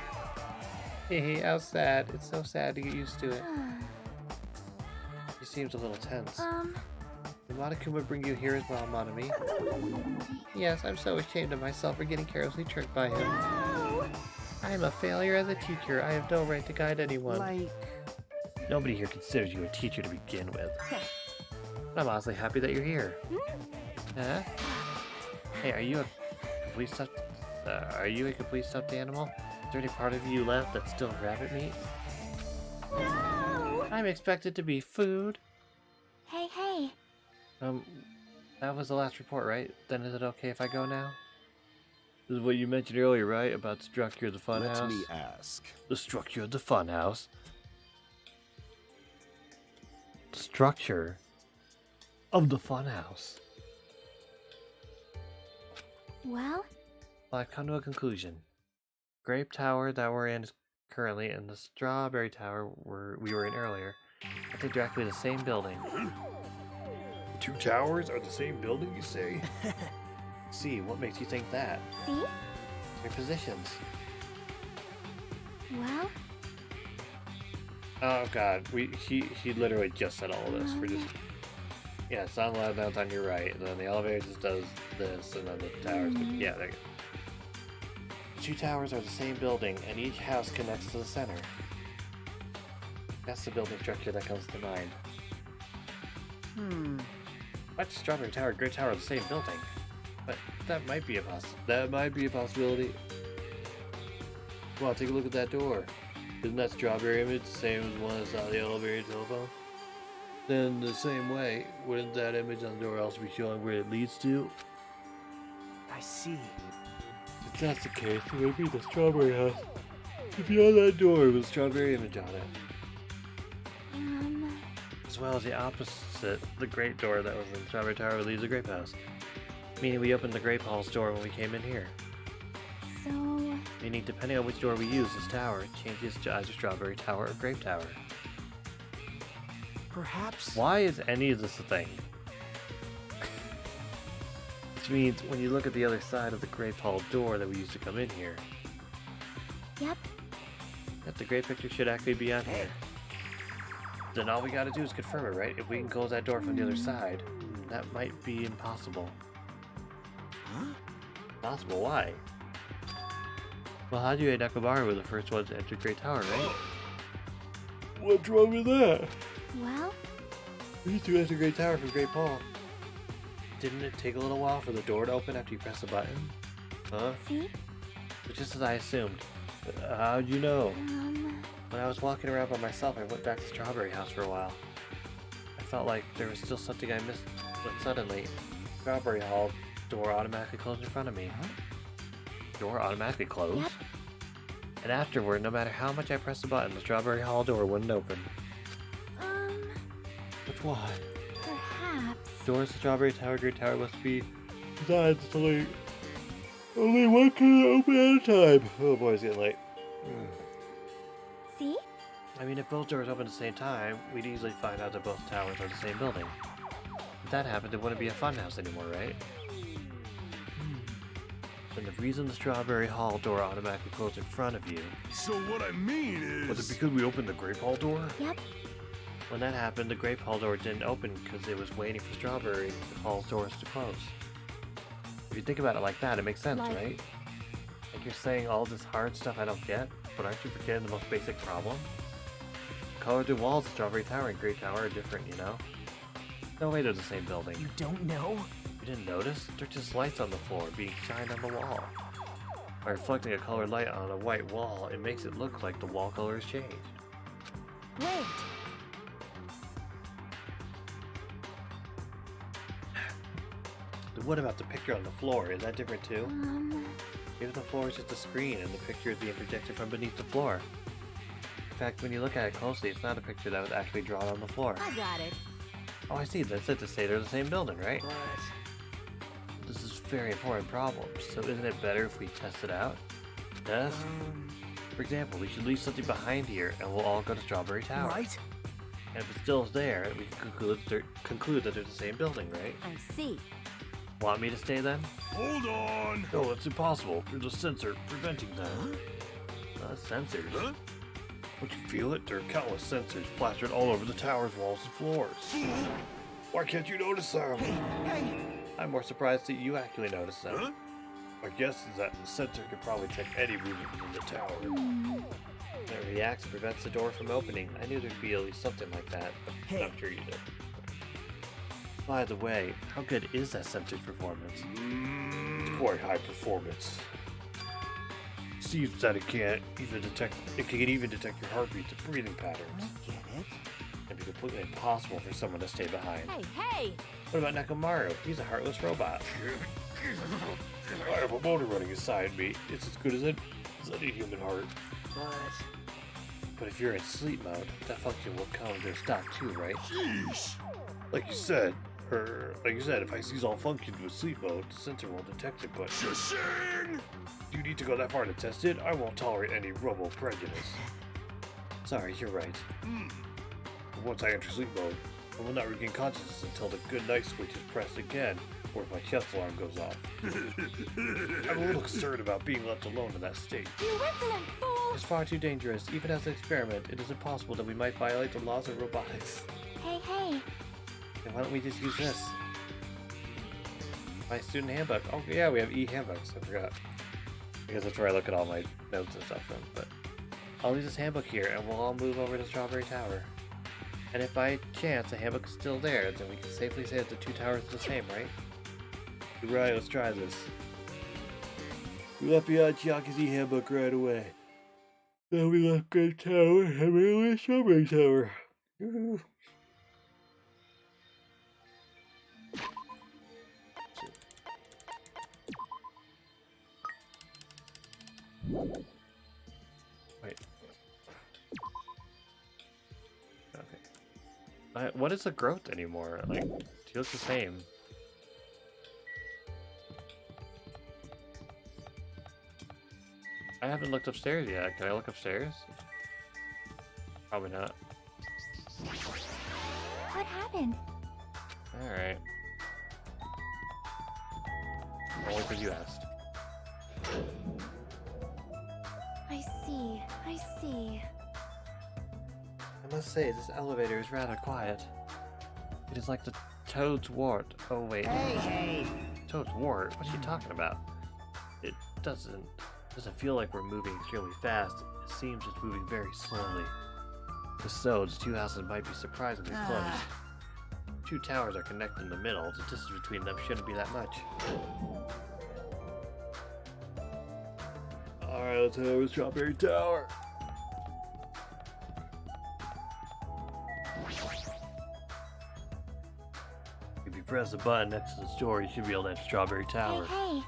Hey, how sad. It's so sad to get used to it. He seems a little tense. Did Monokuma bring you here as well, Monami? Yes, I'm so ashamed of myself for getting carelessly tricked by him. I am a failure as a teacher. I have no right to guide anyone. Like... Nobody here considers you a teacher to begin with. But I'm honestly happy that you're here. Huh? Hey, are you a complete stuffed animal? Is there any part of you left that's still rabbit meat? No! I'm expected to be food. Hey, hey. That was the last report, right? Then is it okay if I go now? This is what you mentioned earlier, right? About the structure of the funhouse? Let me ask. The structure of the funhouse? The structure of the funhouse. Well? I've come to a conclusion. Grape Tower that we're in currently and the Strawberry Tower we were in earlier. I think they're actually the same building. The two towers are the same building, you say? See, what makes you think that? See? Their positions. Well, Oh god, he literally just said all of this. We're just yeah, it's not allowed downtown. You're right. And then the elevator just does this, and then the towers. Yeah, there you go. The two towers are the same building, and each house connects to the center. That's the building structure that comes to mind. What? Strawberry Tower, Great Tower are the same building, but that might be a possibility. Come on, take a look at that door. Isn't that strawberry image the same as the one that saw the elevator telephone? Then the same way, wouldn't that image on the door also be showing where it leads to? I see. If that's the case, it would be the strawberry house. If you had that door with a strawberry image on it. As well as the opposite, the grape door that was in Strawberry Tower leads to the grape house. Meaning we opened the grape hall's door when we came in here. So... Meaning depending on which door we use, this tower changes to either Strawberry Tower or Grape Tower. Perhaps... Why is any of this a thing? Which means when you look at the other side of the grape hall door that we used to come in here. Yep. That the grape picture should actually be on here. Then all we gotta do is confirm it, right? If we can close that door from the other side, that might be impossible. Huh? Impossible? Why? Well, Haji and Nakamaru were the first ones to enter Great Tower, right? What's wrong with that? Well... We used to enter Great Tower from Great Hall. Didn't it take a little while for the door to open after you press the button? Huh? See? But just as I assumed. How'd you know? Um, When I was walking around by myself, I went back to Strawberry House for a while. I felt like there was still something I missed, but suddenly, Strawberry Hall door automatically closed in front of me. Door automatically closed? Yep. And afterward, no matter how much I pressed the button, the Strawberry Hall door wouldn't open. But why? Perhaps. Doors to Strawberry Tower, Great Tower must be designed so only one can open at a time. Oh boy, it's getting late. See? I mean, if both doors open at the same time, we'd easily find out that both towers are the same building. If that happened, it wouldn't be a funhouse anymore, right? And the reason the Strawberry Hall door automatically closed in front of you... So what I mean is... Was it because we opened the Grape Hall door? Yep. When that happened, the Grape Hall door didn't open because it was waiting for Strawberry Hall doors to close. If you think about it like that, it makes sense, right? Like you're saying all this hard stuff I don't get, but aren't you forgetting the most basic problem? The colors and walls of Strawberry Tower and Great Tower are different, you know? No way they're the same building. You don't know? You didn't notice? They're just lights on the floor being shined on the wall. By reflecting a colored light on a white wall, it makes it look like the wall color has changed. Wait. What about the picture on the floor? Is that different too? Maybe the floor is just a screen and the picture is being projected from beneath the floor. In fact, when you look at it closely, it's not a picture that was actually drawn on the floor. I got it. Oh, I see. That's it to say they're the same building, right? But... This is a very important problem, so isn't it better if we test it out? Test? For example, we should leave something behind here and we'll all go to Strawberry Tower. Right? And if it's still there, we can conclude that they're the same building, right? I see. Want me to stay then? Hold on! No, it's impossible. There's a sensor preventing that. Sensors? Huh? Don't you feel it? There are countless sensors plastered all over the tower's walls and floors. Why can't you notice them? I'm more surprised that you actually noticed them. Huh? My guess is that the sensor can probably check any movement in the tower. When it reacts and prevents the door from opening, I knew there'd be at least something like that, but I'm sure you did. By the way, how good is that sensor's performance? Quite high performance. Seems that it can even detect your heartbeats and breathing patterns. Get it? It'd be completely impossible for someone to stay behind. Hey, hey! What about Nakamaru? He's a heartless robot. I have a motor running inside me. It's as good as any human heart. But if you're in sleep mode, that function will come to a stop too, right? Jeez! Like you said, if I cease all functions with sleep mode, the sensor won't detect it, but... Shishing! Do you need to go that far to test it? I won't tolerate any rebel prejudice. Sorry, you're right. Once I enter sleep mode, I will not regain consciousness until the good night switch is pressed again, or if my chest alarm goes off. I'm a little concerned about being left alone in that state. You insolent fool! It's far too dangerous. Even as an experiment, it is impossible that we might violate the laws of robotics. Hey, hey. And why don't we just use this? My student handbook. Oh yeah, we have e-handbooks. I forgot. Because that's where I look at all my notes and stuff from. But I'll use this handbook here, and we'll all move over to Strawberry Tower. And if by chance the handbook is still there, then we can safely say that the two towers are the same, right? You're right, let's try this. We left behind Chiaki's e-handbook right away. Then we left Grape Tower and we went Strawberry Tower. Woohoo! Wait. Okay. What is the growth anymore? Like, she looks the same. I haven't looked upstairs yet. Can I look upstairs? Probably not. What happened? Alright. Only because you asked. I see. I see. I must say, this elevator is rather quiet. It is like the Toad's Wart. Oh wait. Hey! Toad's Wart? What's she talking about? It doesn't feel like we're moving extremely fast. It seems it's moving very slowly. If so, the two houses might be surprisingly close. Two towers are connected in the middle. The distance between them shouldn't be that much. Alright, let's head over to Strawberry Tower. If you press the button next to the door, you should be able to enter Strawberry Tower. Hey, hey.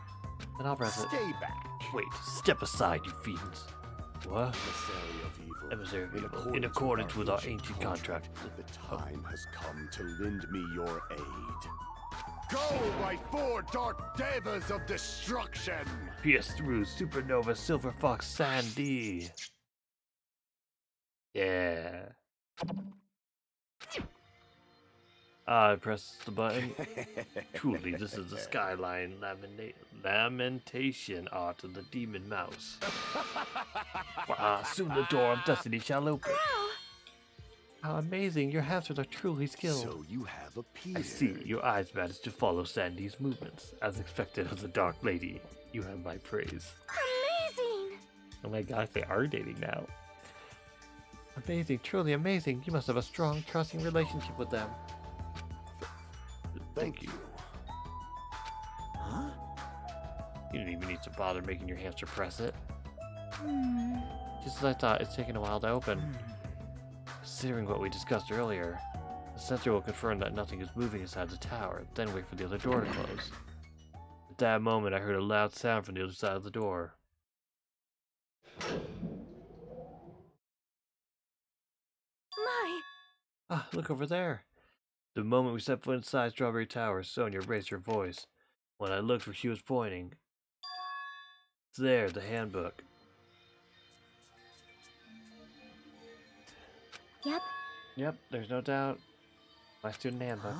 Then I'll press it. Stay back. Wait, step aside, you fiends. What? Emissary of evil. Emissary of evil. In accordance with our ancient contract. The time has come to lend me your aid. Go, my four dark devas of destruction! Pierce through Supernova Silver Fox Sandy. Yeah. I press the button. Truly, this is the skyline lamentation art of the demon mouse. Soon the door of destiny shall open. How amazing, your hamsters are truly skilled. So you have appeared. I see, your eyes managed to follow Sandy's movements. As expected of the Dark Lady, you have my praise. Amazing! Oh my gosh, they are dating now. Amazing, truly amazing. You must have a strong, trusting relationship with them. Thank you. Huh? You didn't even need to bother making your hamster press it. Just as I thought, it's taken a while to open. Considering what we discussed earlier, the sensor will confirm that nothing is moving inside the tower, then wait for the other door to close. At that moment, I heard a loud sound from the other side of the door. My! Ah, look over there. The moment we set foot inside Strawberry Tower, Sonia raised her voice. When I looked where she was pointing, it's there, the handbook. Yep. Yep, there's no doubt. My student handbook.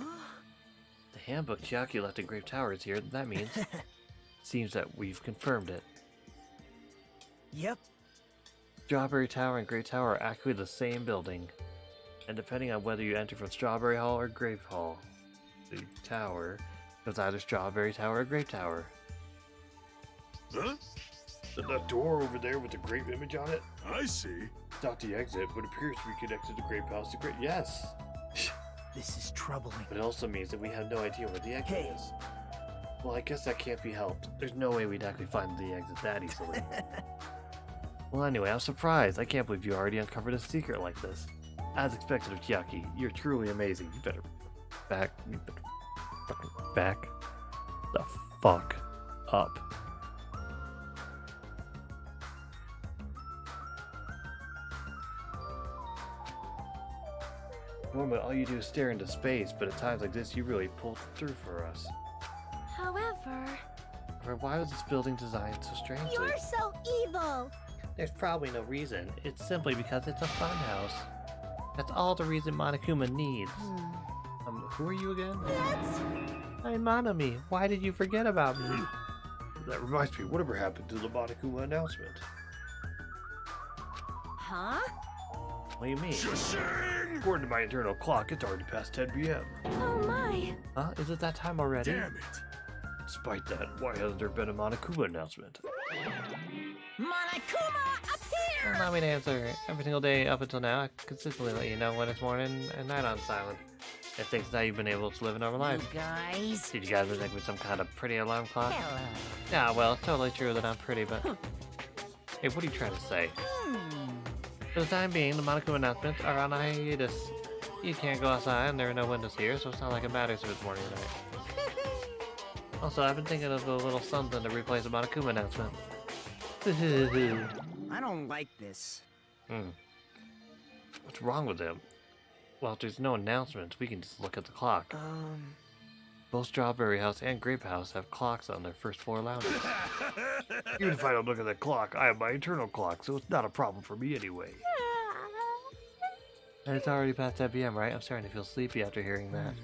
The handbook Chiaki left in Grape Tower is here. That means seems that we've confirmed it. Yep. Strawberry Tower and Grape Tower are actually the same building. And depending on whether you enter from Strawberry Hall or Grape Hall, the tower is either Strawberry Tower or Grape Tower. Huh? That door over there with the grape image on it? I see. It's not the exit, but it appears to be connected to Grape House to Grape. Yes! This is troubling. But it also means that we have no idea where the exit is. Well, I guess that can't be helped. There's no way we'd actually find the exit that easily. Well, anyway, I'm surprised. I can't believe you already uncovered a secret like this. As expected of Chiaki, you're truly amazing. You better back the fuck up. Normally, all you do is stare into space, but at times like this, you really pull through for us. However... Why was this building designed so strangely? You're so evil! There's probably no reason. It's simply because it's a funhouse. That's all the reason Monokuma needs. Who are you again? That's... I'm Manami. Why did you forget about me? That reminds me, whatever happened to the Monokuma announcement? Huh? What do you mean? According to my internal clock, it's already past 10 p.m. Oh my! Huh? Is it that time already? Damn it! Despite that, why hasn't there been a Monokuma announcement? Monokuma appear! Allow me to answer. Every single day up until now, I consistently let you know when it's morning and night on silent. It thinks now you've been able to live a normal life. You guys. Did you guys think with some kind of pretty alarm clock? Hello. Yeah, well, it's totally true that I'm pretty, but... Hey, what are you trying to say? For the time being, the Monokuma announcements are on a hiatus. You can't go outside and there are no windows here, so it's not like it matters if it's morning or night. Also, I've been thinking of a little something to replace the Monokuma announcement. I don't like this. What's wrong with him? Well, if there's no announcements, we can just look at the clock. Both Strawberry House and Grape House have clocks on their first floor lounges. Even if I don't look at that clock, I have my internal clock, so it's not a problem for me anyway. And it's already past 10 p.m., right? I'm starting to feel sleepy after hearing that.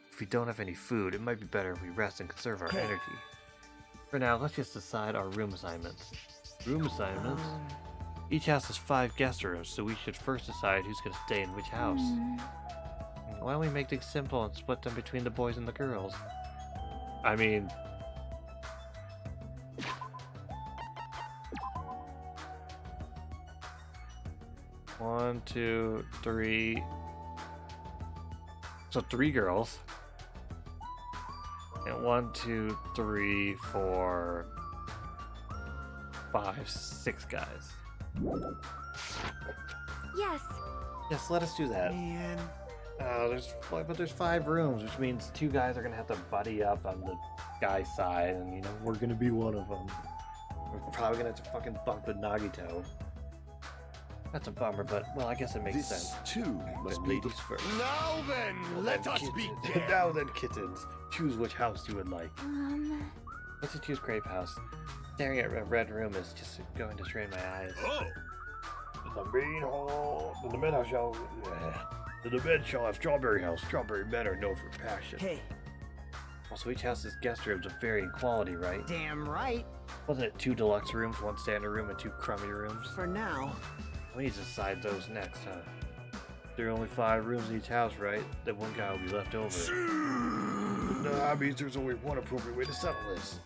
If we don't have any food, it might be better if we rest and conserve our energy. For now, let's just decide our room assignments. Room assignments? Each house has 5 guest rooms, so we should first decide who's going to stay in which house. Why don't we make things simple and split them between the boys and the girls? I mean... One, two, three... So 3 girls. And 1, 2, 3, 4... 5, 6 guys. Yes. Yes, let us do that. Man. There's 5 rooms, which means 2 guys are gonna have to buddy up on the guy's side, and you know we're gonna be one of them. We're probably gonna have to fucking bunk with Nagito. That's a bummer, but well, I guess it makes sense. This too must be ladies first. Now then, let us begin. Now then, kittens, choose which house you would like. Let's just choose Grape House. Staring at a red room is just going to strain my eyes. Oh! In the main hall, in the men house shall... In the men shall have Strawberry House. Strawberry men are known for passion. Hey, Also, each house's guest rooms of varying quality, right? damn right. Wasn't it 2 deluxe rooms, 1 standard room, and 2 crummy rooms? For now. We need to decide those next, huh? There are only 5 rooms in each house, right? Then 1 guy will be left over. No, that means there's only one appropriate way to settle this.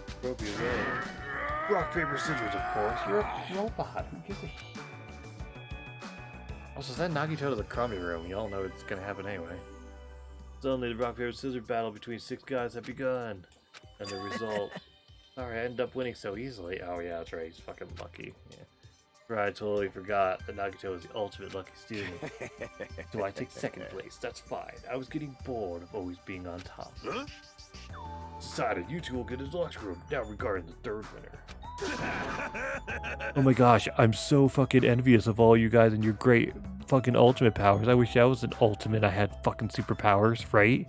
Appropriate way? Rock, paper, scissors, of course. You're a robot. Who gives a shit? Also, send Nagito to the crummy room. You all know it's gonna happen anyway. Suddenly, the rock, paper, scissors battle between 6 guys had begun. And the result... Sorry, I ended up winning so easily. Oh yeah, that's right. He's fucking lucky. Yeah. I totally forgot that Nagito was the ultimate lucky student. So I take 2nd place. That's fine. I was getting bored of always being on top. Huh? Decided you 2 will get a deluxe room. Now regarding the 3rd winner. Oh my gosh, I'm so fucking envious of all you guys and your great fucking ultimate powers. I wish I was an ultimate. I had fucking superpowers, right?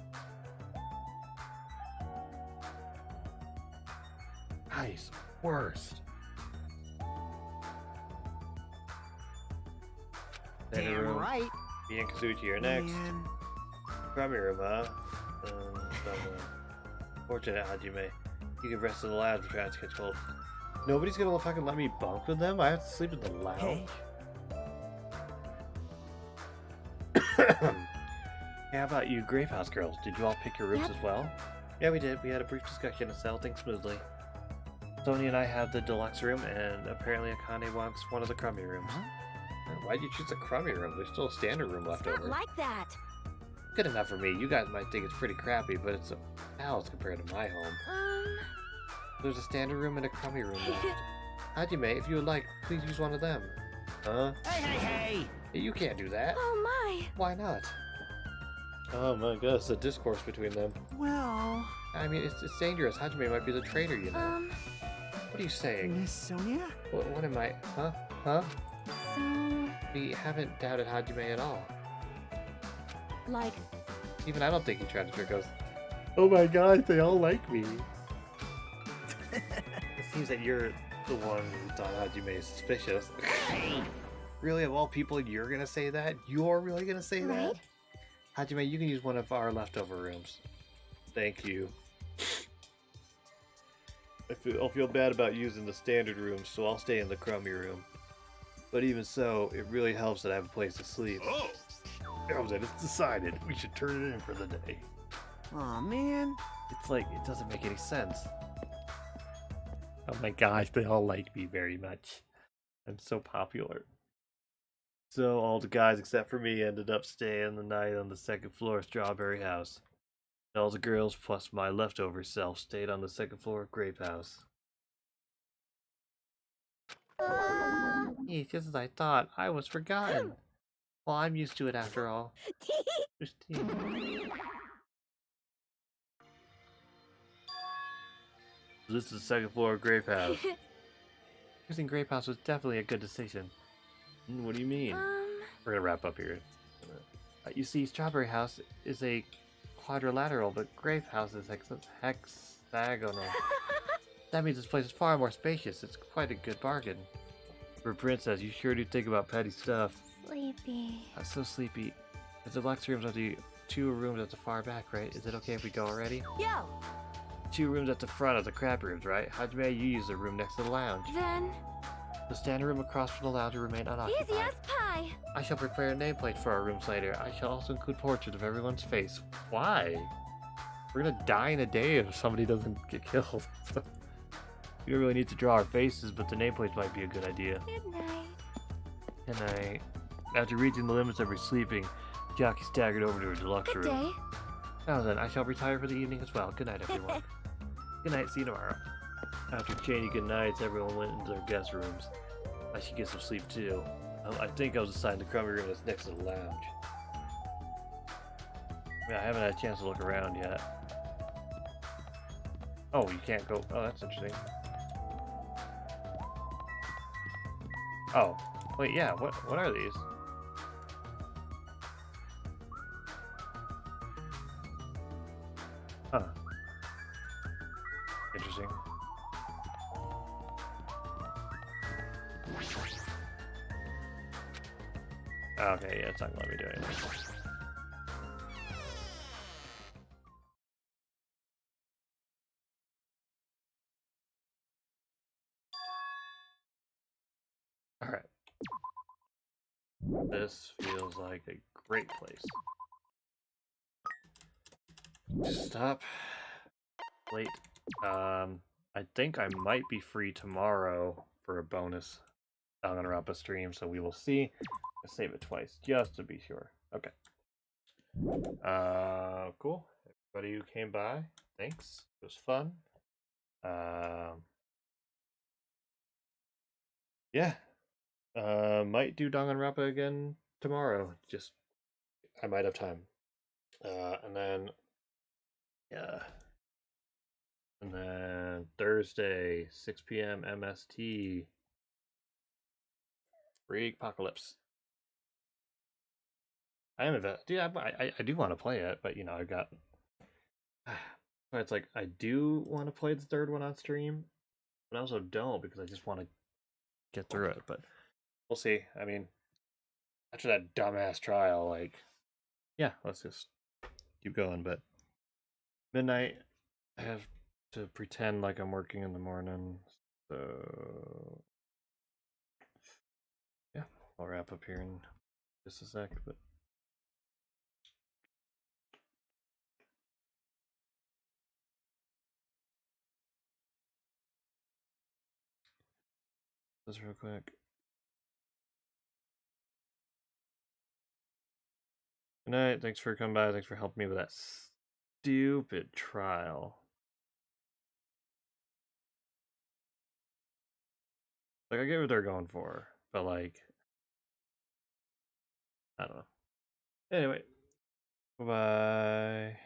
Nice. Worst. Standard Damn room. right. Me and Kazuchi are next. Man. Crummy room, huh? Fortunate, Hajime. You can rest in the lounge for trying to catch cold. Nobody's gonna fucking let me bunk with them? I have to sleep in the lounge? Hey. Hey, how about you Grape House girls? Did you all pick your rooms as well? Yeah, we did. We had a brief discussion and settled things smoothly. Sony and I have the deluxe room, and apparently Akane wants one of the crummy rooms. Why'd you choose the crummy room? There's still a standard room left It's over. not like that. Good enough for me. You guys might think it's pretty crappy, but it's a palace compared to my home. There's a standard room and a crummy room left. Hajime, if you would like, please use one of them. Huh? Hey! Hey, you can't do that. Oh my. Why not? Oh my god, it's a discourse between them. Well... I mean, it's dangerous. Hajime might be the traitor, you know. What are you saying? Miss Sonia? What am I... Huh? Huh? So... We haven't doubted Hajime at all. Like... Even I don't think he tried to trick us. Oh my god, they all like me. It seems that you're the one who thought Hajime is suspicious. Really, of all people, you're gonna say that? You're really gonna say that? Hajime, you can use one of our leftover rooms. Thank you. I'll feel bad about using the standard room, so I'll stay in the crummy room. But even so, it really helps that I have a place to sleep. Oh! Elden, it's decided. We should turn it in for the day. Aw, man. It's like, it doesn't make any sense. Oh my gosh, they all like me very much. I'm so popular. So all the guys except for me ended up staying the night on the second floor of Strawberry House. And all the girls plus my leftover self stayed on the second floor of Grape House. Hey, just as I thought, I was forgotten. Well, I'm used to it after all. Christine. This is the second floor of Grape House. Choosing Grape House was definitely a good decision. What do you mean? We're gonna wrap up here. You see, Strawberry House is a quadrilateral, but Grape House is hexagonal. That means this place is far more spacious. It's quite a good bargain. For a princess, you sure do think about petty stuff. Sleepy. I'm so sleepy. If the deluxe rooms are the 2 rooms at the far back, right? Is it okay if we go already? Yo! 2 rooms at the front of the crab rooms, right? Hajime, you use the room next to the lounge. Then... The standard room across from the lounge will remain unoccupied. Easy as pie! I shall prepare a nameplate for our rooms later. I shall also include portraits of everyone's face. Why? We're gonna die in a day if somebody doesn't get killed. We don't really need to draw our faces, but the nameplates might be a good idea. Good night. Good night. After reaching the limits of her sleeping, Jackie staggered over to her deluxe Good room. day. Now then, I shall retire for the evening as well. Good night, everyone. Good night, see you tomorrow. After chaining good nights, everyone went into their guest rooms. I should get some sleep too. I think I was assigned the crummy room that's next to the lounge. Yeah, I haven't had a chance to look around yet. Oh, you can't go. Oh, that's interesting. Oh, wait, yeah. What are these? Huh. Interesting. Okay, yeah, it's not gonna let me do anything. Alright. This feels like a great place. Stop. Late. I think I might be free tomorrow for a bonus Danganronpa stream, so we will see. I'll save it twice, just to be sure. Okay. Cool. Everybody who came by, thanks. It was fun. Yeah. Might do Danganronpa again tomorrow. Just I might have time. And then yeah. And then Thursday, 6 p.m. MST. Freak Apocalypse. I am invested. Dude, I do want to play it, but you know, I got. It's like I do want to play the third one on stream, but I also don't because I just want to get through it. But we'll see. I mean, after that dumbass trial, like, yeah, let's just keep going. But midnight, I have to pretend like I'm working in the morning. So yeah, I'll wrap up here in just a sec. But this real quick. Good night. Thanks for coming by. Thanks for helping me with that stupid trial. Like, I get what they're going for, but like, I don't know. Anyway, bye-bye.